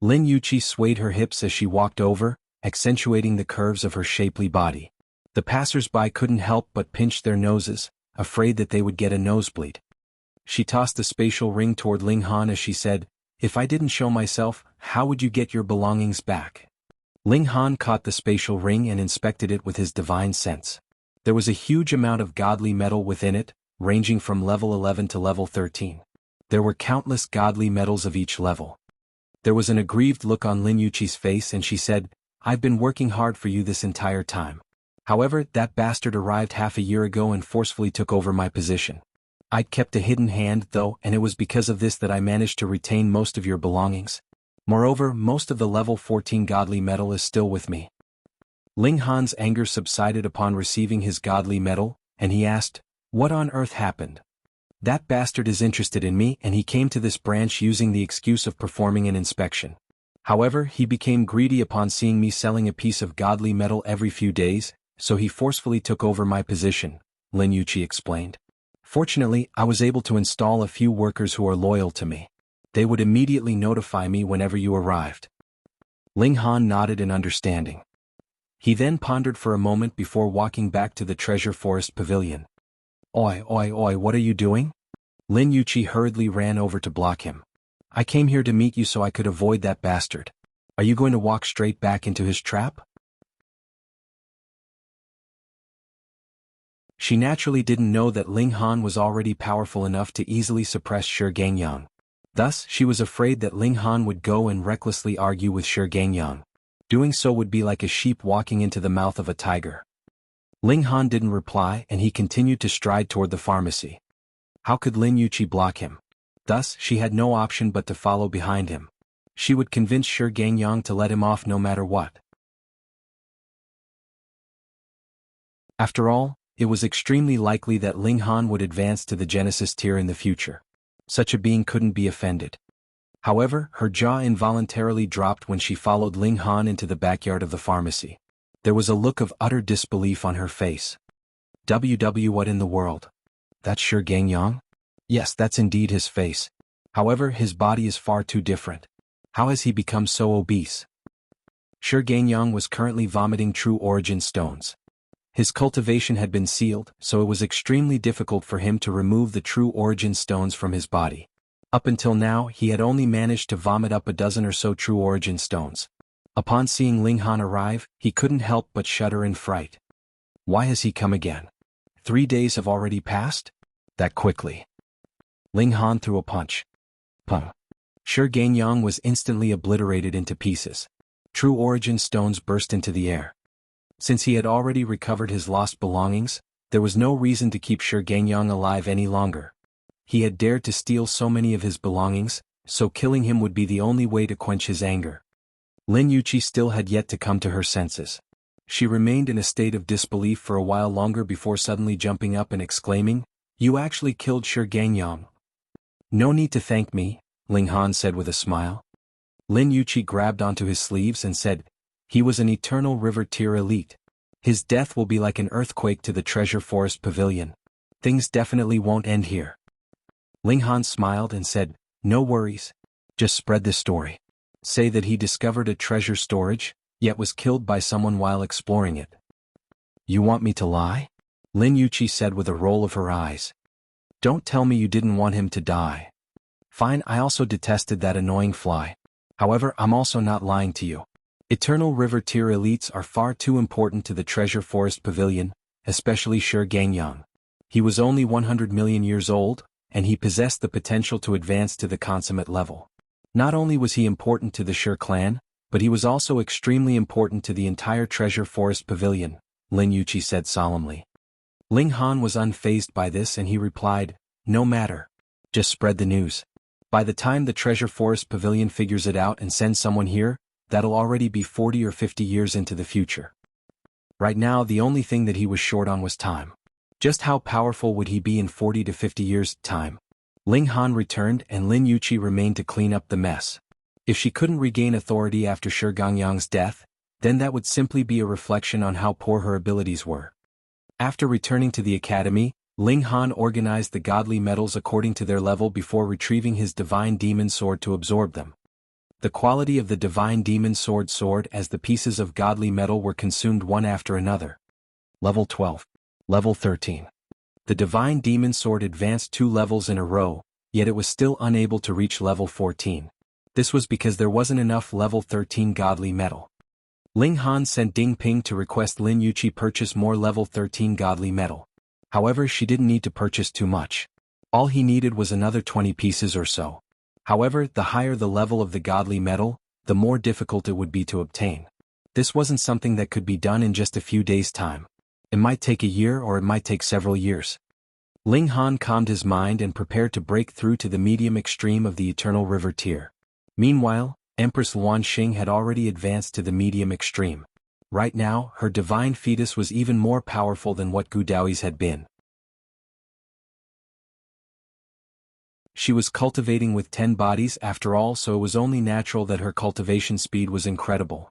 S1: Lin Yuqi swayed her hips as she walked over, accentuating the curves of her shapely body. The passers-by couldn't help but pinch their noses, afraid that they would get a nosebleed. She tossed the spatial ring toward Ling Han as she said, "If I didn't show myself, how would you get your belongings back?" Ling Han caught the spatial ring and inspected it with his divine sense. There was a huge amount of godly metal within it, ranging from level 11 to level 13. There were countless godly metals of each level. There was an aggrieved look on Lin Yuqi's face and she said, "I've been working hard for you this entire time. However, that bastard arrived half a year ago and forcefully took over my position. I'd kept a hidden hand though, and it was because of this that I managed to retain most of your belongings. Moreover, most of the level 14 godly metal is still with me." Ling Han's anger subsided upon receiving his godly metal, and he asked, "What on earth happened? That bastard is interested in me and he came to this branch using the excuse of performing an inspection. However, he became greedy upon seeing me selling a piece of godly metal every few days, so he forcefully took over my position," Lin Yuqi explained. "Fortunately, I was able to install a few workers who are loyal to me. They would immediately notify me whenever you arrived." Ling Han nodded in understanding. He then pondered for a moment before walking back to the treasure forest pavilion. "Oi, oi, oi, what are you doing?" Lin Yuqi hurriedly ran over to block him. "I came here to meet you so I could avoid that bastard. Are you going to walk straight back into his trap?" She naturally didn't know that Ling Han was already powerful enough to easily suppress Shi Gangyang. Thus, she was afraid that Ling Han would go and recklessly argue with Shi Gangyang. Doing so would be like a sheep walking into the mouth of a tiger. Ling Han didn't reply and he continued to stride toward the pharmacy. How could Lin Yuqi block him? Thus, she had no option but to follow behind him. She would convince Shi Gangyang to let him off no matter what. After all, it was extremely likely that Ling Han would advance to the Genesis tier in the future. Such a being couldn't be offended. However, her jaw involuntarily dropped when she followed Ling Han into the backyard of the pharmacy. There was a look of utter disbelief on her face. What in the world? That's Shi Gangyang? Yes, that's indeed his face. However, his body is far too different. How has he become so obese? Shi Gangyang was currently vomiting true origin stones. His cultivation had been sealed, so it was extremely difficult for him to remove the true origin stones from his body. Up until now, he had only managed to vomit up a dozen or so true origin stones. Upon seeing Ling Han arrive, he couldn't help but shudder in fright. Why has he come again? 3 days have already passed? That quickly. Ling Han threw a punch. Pum. Shi Gangyang was instantly obliterated into pieces. True origin stones burst into the air. Since he had already recovered his lost belongings, there was no reason to keep Shi Gangyang alive any longer. He had dared to steal so many of his belongings, so killing him would be the only way to quench his anger. Lin Yuqi still had yet to come to her senses. She remained in a state of disbelief for a while longer before suddenly jumping up and exclaiming, "You actually killed Shi Gangyang." "No need to thank me," Ling Han said with a smile. Lin Yuqi grabbed onto his sleeves and said, "He was an eternal river tier elite. His death will be like an earthquake to the treasure forest pavilion. Things definitely won't end here." Ling Han smiled and said, "No worries. Just spread the story. Say that he discovered a treasure storage, yet was killed by someone while exploring it." "You want me to lie?" Lin Yuqi said with a roll of her eyes. "Don't tell me you didn't want him to die." "Fine, I also detested that annoying fly. However, I'm also not lying to you. Eternal River tier elites are far too important to the Treasure Forest Pavilion, especially Shi Gangyang. He was only 100 million years old, and he possessed the potential to advance to the consummate level. Not only was he important to the Shi clan, but he was also extremely important to the entire Treasure Forest Pavilion, Lin Yuqi said solemnly. Ling Han was unfazed by this and he replied, "No matter. Just spread the news. By the time the Treasure Forest Pavilion figures it out and sends someone here, that'll already be 40 or 50 years into the future." Right now the only thing that he was short on was time. Just how powerful would he be in 40 to 50 years' time? Ling Han returned and Lin Yuqi remained to clean up the mess. If she couldn't regain authority after Shi Gangyang's death, then that would simply be a reflection on how poor her abilities were. After returning to the academy, Ling Han organized the godly metals according to their level before retrieving his divine demon sword to absorb them. The quality of the divine demon sword as the pieces of godly metal were consumed one after another. Level 12. Level 13. The divine demon sword advanced 2 levels in a row, yet it was still unable to reach level 14. This was because there wasn't enough level 13 godly metal. Ling Han sent Ding Ping to request Lin Yuqi purchase more level 13 godly metal. However, she didn't need to purchase too much. All he needed was another 20 pieces or so. However, the higher the level of the godly metal, the more difficult it would be to obtain. This wasn't something that could be done in just a few days' time. It might take a year or it might take several years. Ling Han calmed his mind and prepared to break through to the medium extreme of the Eternal River tier. Meanwhile, Empress Luan Xing had already advanced to the medium extreme. Right now, her divine fetus was even more powerful than what Gu Daoyi's had been. She was cultivating with 10 bodies after all, so it was only natural that her cultivation speed was incredible.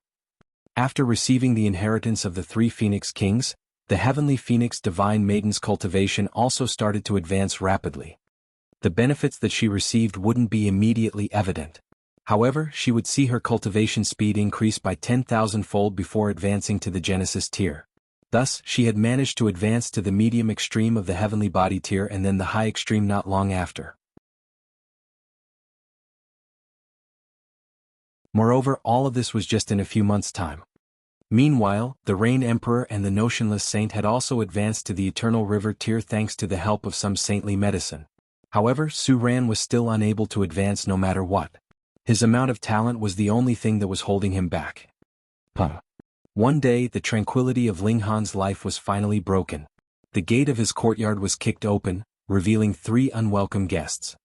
S1: After receiving the inheritance of the 3 Phoenix Kings, the Heavenly Phoenix Divine Maiden's cultivation also started to advance rapidly. The benefits that she received wouldn't be immediately evident. However, she would see her cultivation speed increase by 10,000-fold before advancing to the Genesis tier. Thus, she had managed to advance to the medium extreme of the Heavenly Body tier and then the high extreme not long after. Moreover, all of this was just in a few months' time. Meanwhile, the Rain Emperor and the Notionless Saint had also advanced to the Eternal River tier thanks to the help of some saintly medicine. However, Su Ran was still unable to advance no matter what. His amount of talent was the only thing that was holding him back. One day, the tranquility of Ling Han's life was finally broken. The gate of his courtyard was kicked open, revealing 3 unwelcome guests.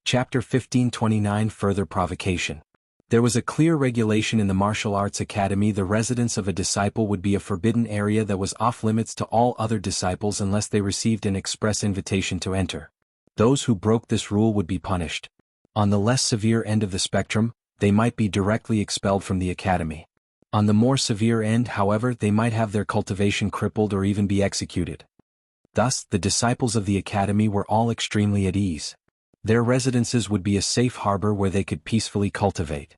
S1: Chapter 1529 Further Provocation. There was a clear regulation in the Martial Arts Academy. The residence of a disciple would be a forbidden area that was off-limits to all other disciples unless they received an express invitation to enter. Those who broke this rule would be punished. On the less severe end of the spectrum, they might be directly expelled from the academy. On the more severe end, however, they might have their cultivation crippled or even be executed. Thus, the disciples of the academy were all extremely at ease. Their residences would be a safe harbor where they could peacefully cultivate.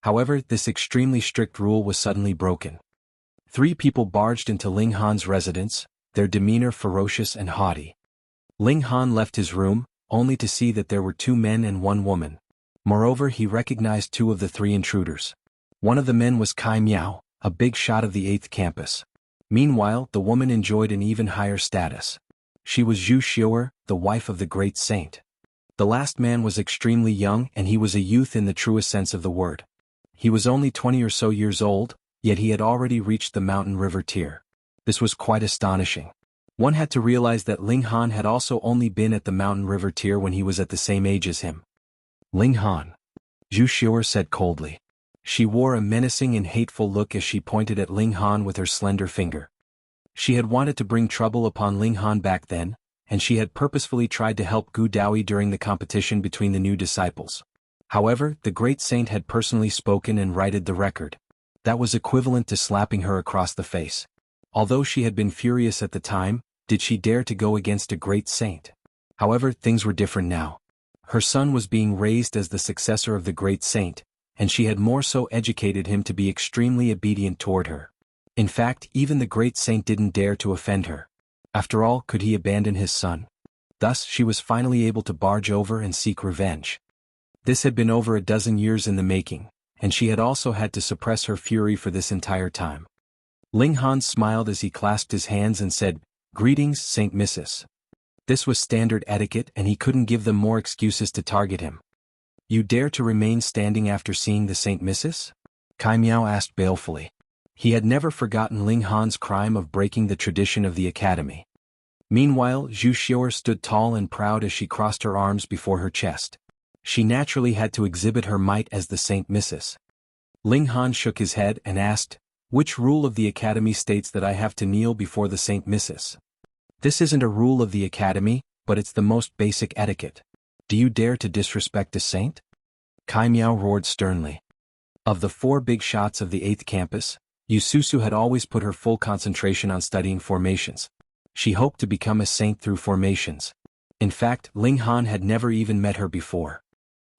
S1: However, this extremely strict rule was suddenly broken. 3 people barged into Ling Han's residence, their demeanor ferocious and haughty. Ling Han left his room, only to see that there were 2 men and 1 woman. Moreover, he recognized 2 of the 3 intruders. One of the men was Kai Miao, a big shot of the 8th campus. Meanwhile, the woman enjoyed an even higher status. She was Zhu Xiuer, the wife of the great saint. The last man was extremely young and he was a youth in the truest sense of the word. He was only 20 or so years old, yet he had already reached the Mountain River tier. This was quite astonishing. One had to realize that Ling Han had also only been at the Mountain River tier when he was at the same age as him. Ling Han, Zhu Xiuer said coldly. She wore a menacing and hateful look as she pointed at Ling Han with her slender finger. She had wanted to bring trouble upon Ling Han back then, and she had purposefully tried to help Gu Daoyi during the competition between the new disciples. However, the great saint had personally spoken and righted the record. That was equivalent to slapping her across the face. Although she had been furious at the time, did she dare to go against a great saint? However, things were different now. Her son was being raised as the successor of the great saint, and she had more so educated him to be extremely obedient toward her. In fact, even the great saint didn't dare to offend her. After all, could he abandon his son? Thus, she was finally able to barge over and seek revenge. This had been over a dozen years in the making, and she had also had to suppress her fury for this entire time. Ling Han smiled as he clasped his hands and said, "Greetings, Saint Mrs." This was standard etiquette and he couldn't give them more excuses to target him. "You dare to remain standing after seeing the Saint Mrs.?" Kai Miao asked balefully. He had never forgotten Ling Han's crime of breaking the tradition of the academy. Meanwhile, Zhu Xiuer stood tall and proud as she crossed her arms before her chest. She naturally had to exhibit her might as the Saint Mrs. Ling Han shook his head and asked, "Which rule of the academy states that I have to kneel before the Saint Mrs.? This isn't a rule of the academy, but it's the most basic etiquette. Do you dare to disrespect a saint?" Kai Miao roared sternly. Of the 4 big shots of the 8th campus, Yu Susu had always put her full concentration on studying formations. She hoped to become a saint through formations. In fact, Ling Han had never even met her before.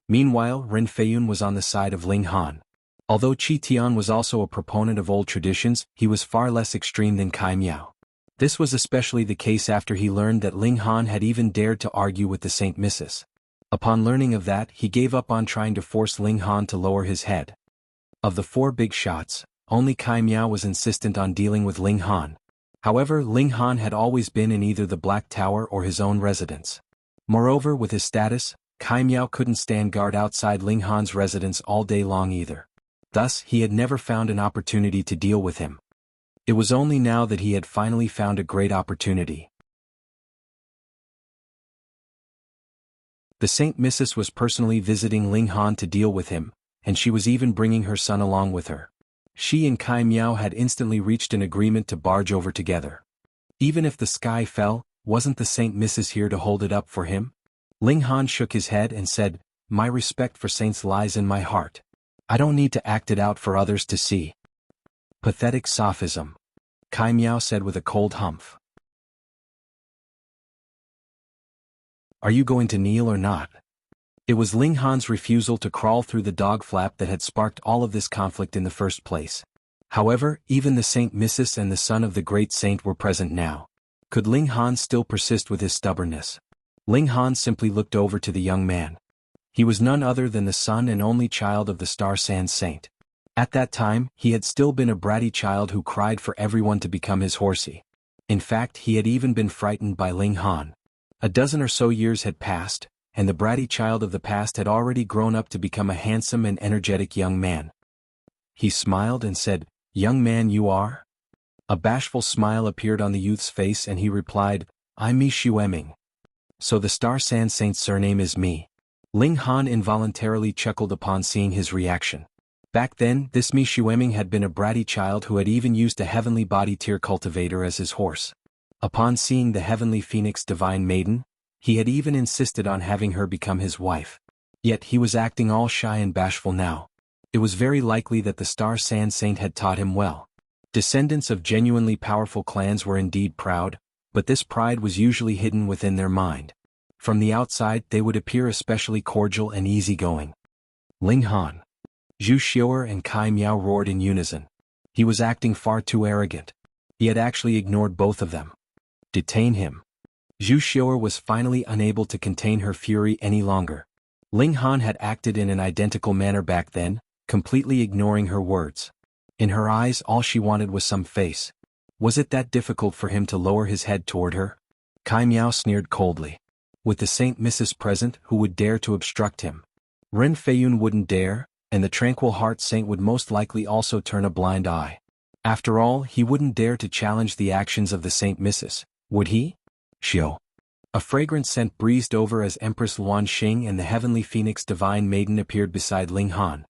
S1: Meanwhile, Ren Feiyun was on the side of Ling Han. Although Qi Tian was also a proponent of old traditions, he was far less extreme than Kai Miao. This was especially the case after he learned that Ling Han had even dared to argue with the Saint Mrs. Upon learning of that, he gave up on trying to force Ling Han to lower his head. Of the 4 big shots, only Kai Miao was insistent on dealing with Ling Han. However, Ling Han had always been in either the Black Tower or his own residence. Moreover, with his status, Kai Miao couldn't stand guard outside Ling Han's residence all day long either. Thus, he had never found an opportunity to deal with him. It was only now that he had finally found a great opportunity. The Saint Mrs. was personally visiting Ling Han to deal with him, and she was even bringing her son along with her. She and Kai Miao had instantly reached an agreement to barge over together. Even if the sky fell, wasn't the Saint Mrs. here to hold it up for him? Ling Han shook his head and said, "My respect for saints lies in my heart. I don't need to act it out for others to see." "Pathetic sophism," Kai Miao said with a cold humph. "Are you going to kneel or not?" It was Ling Han's refusal to crawl through the dog flap that had sparked all of this conflict in the first place. However, even the Saint Mrs. and the son of the great saint were present now. Could Ling Han still persist with his stubbornness? Ling Han simply looked over to the young man. He was none other than the son and only child of the Star Sand Saint. At that time, he had still been a bratty child who cried for everyone to become his horsey. In fact, he had even been frightened by Ling Han. A dozen or so years had passed, and the bratty child of the past had already grown up to become a handsome and energetic young man. He smiled and said, "Young man you are?" A bashful smile appeared on the youth's face and he replied, "I'm Mi Xueming. So the Star Sand Saint's surname is Mi." Ling Han involuntarily chuckled upon seeing his reaction. Back then, this Mi Xueming had been a bratty child who had even used a heavenly body tier cultivator as his horse. Upon seeing the heavenly phoenix divine maiden, he had even insisted on having her become his wife. Yet he was acting all shy and bashful now. It was very likely that the Star Sand Saint had taught him well. Descendants of genuinely powerful clans were indeed proud, but this pride was usually hidden within their mind. From the outside they would appear especially cordial and easygoing. Ling Han, Zhu Xiuer and Kai Miao roared in unison. He was acting far too arrogant. He had actually ignored both of them. Detain him. Zhu Xiuer was finally unable to contain her fury any longer. Ling Han had acted in an identical manner back then, completely ignoring her words. In her eyes all she wanted was some face. Was it that difficult for him to lower his head toward her? Kai Miao sneered coldly. With the Saint Mrs. present, who would dare to obstruct him? Ren Feiyun wouldn't dare, and the Tranquil Heart Saint would most likely also turn a blind eye. After all, he wouldn't dare to challenge the actions of the Saint Mrs., would he? Xiao. A fragrant scent breezed over as Empress Luan Xing and the Heavenly Phoenix Divine Maiden appeared beside Ling Han.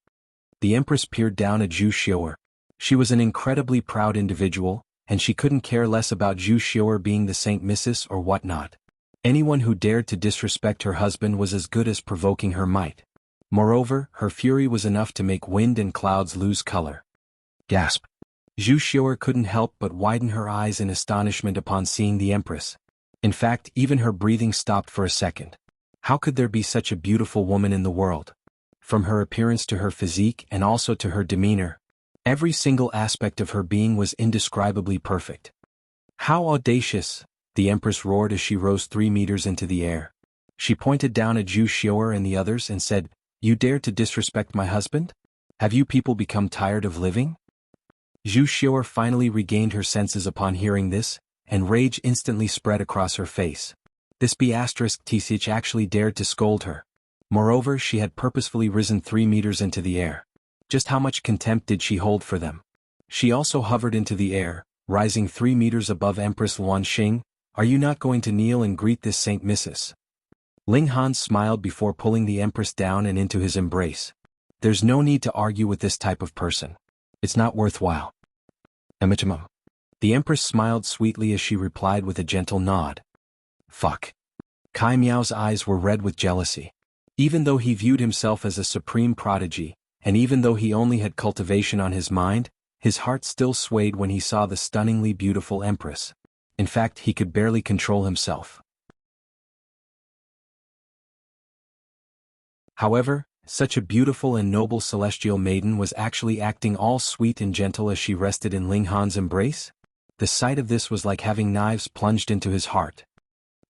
S1: The Empress peered down at Zhu Xiuer. She was an incredibly proud individual, and she couldn't care less about Zhu Xiuer being the Saint Mrs. or whatnot. Anyone who dared to disrespect her husband was as good as provoking her might. Moreover, her fury was enough to make wind and clouds lose color. Gasp. Zhu Xiuer couldn't help but widen her eyes in astonishment upon seeing the Empress. In fact, even her breathing stopped for a second. How could there be such a beautiful woman in the world? From her appearance to her physique and also to her demeanor, every single aspect of her being was indescribably perfect. How audacious! The Empress roared as she rose 3 meters into the air. She pointed down at Zhu Xiuer and the others and said, "You dare to disrespect my husband? Have you people become tired of living?" Zhu Xiuer finally regained her senses upon hearing this, and rage instantly spread across her face. This B*TCH actually dared to scold her. Moreover, she had purposefully risen 3 meters into the air. Just how much contempt did she hold for them? She also hovered into the air, rising 3 meters above Empress Luanxing. Are you not going to kneel and greet this Saint Mrs.? Ling Han smiled before pulling the Empress down and into his embrace. There's no need to argue with this type of person. It's not worthwhile. Emichimum. The Empress smiled sweetly as she replied with a gentle nod. Fuck. Kai Miao's eyes were red with jealousy. Even though he viewed himself as a supreme prodigy, and even though he only had cultivation on his mind, his heart still swayed when he saw the stunningly beautiful Empress. In fact, he could barely control himself. However, such a beautiful and noble celestial maiden was actually acting all sweet and gentle as she rested in Ling Han's embrace? The sight of this was like having knives plunged into his heart.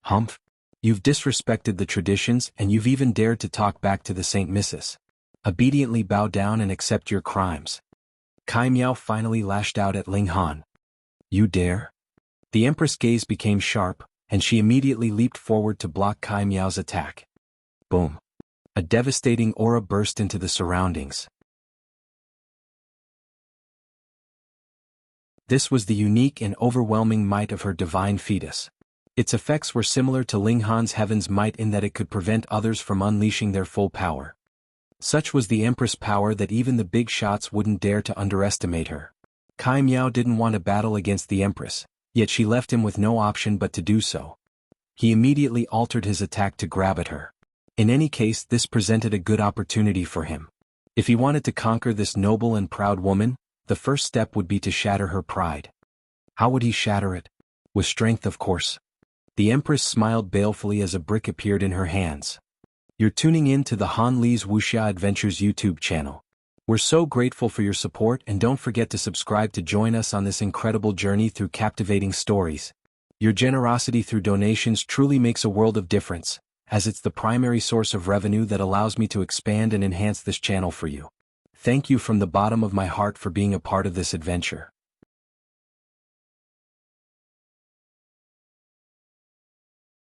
S1: Humph! You've disrespected the traditions and you've even dared to talk back to the Saint Mrs. Obediently bow down and accept your crimes. Kai Miao finally lashed out at Ling Han. You dare? The Empress' gaze became sharp, and she immediately leaped forward to block Kai Miao's attack. Boom. A devastating aura burst into the surroundings. This was the unique and overwhelming might of her divine fetus. Its effects were similar to Ling Han's heaven's might in that it could prevent others from unleashing their full power. Such was the Empress' power that even the big shots wouldn't dare to underestimate her. Kai Miao didn't want to battle against the Empress, yet she left him with no option but to do so. He immediately altered his attack to grab at her. In any case, this presented a good opportunity for him. If he wanted to conquer this noble and proud woman, the first step would be to shatter her pride. How would he shatter it? With strength, of course. The Empress smiled balefully as a brick appeared in her hands. You're tuning in to the Han Li's Wuxia Adventures YouTube channel. We're so grateful for your support, and don't forget to subscribe to join us on this incredible journey through captivating stories. Your generosity through donations truly makes a world of difference, as it's the primary source of revenue that allows me to expand and enhance this channel for you. Thank you from the bottom of my heart for being a part of this adventure.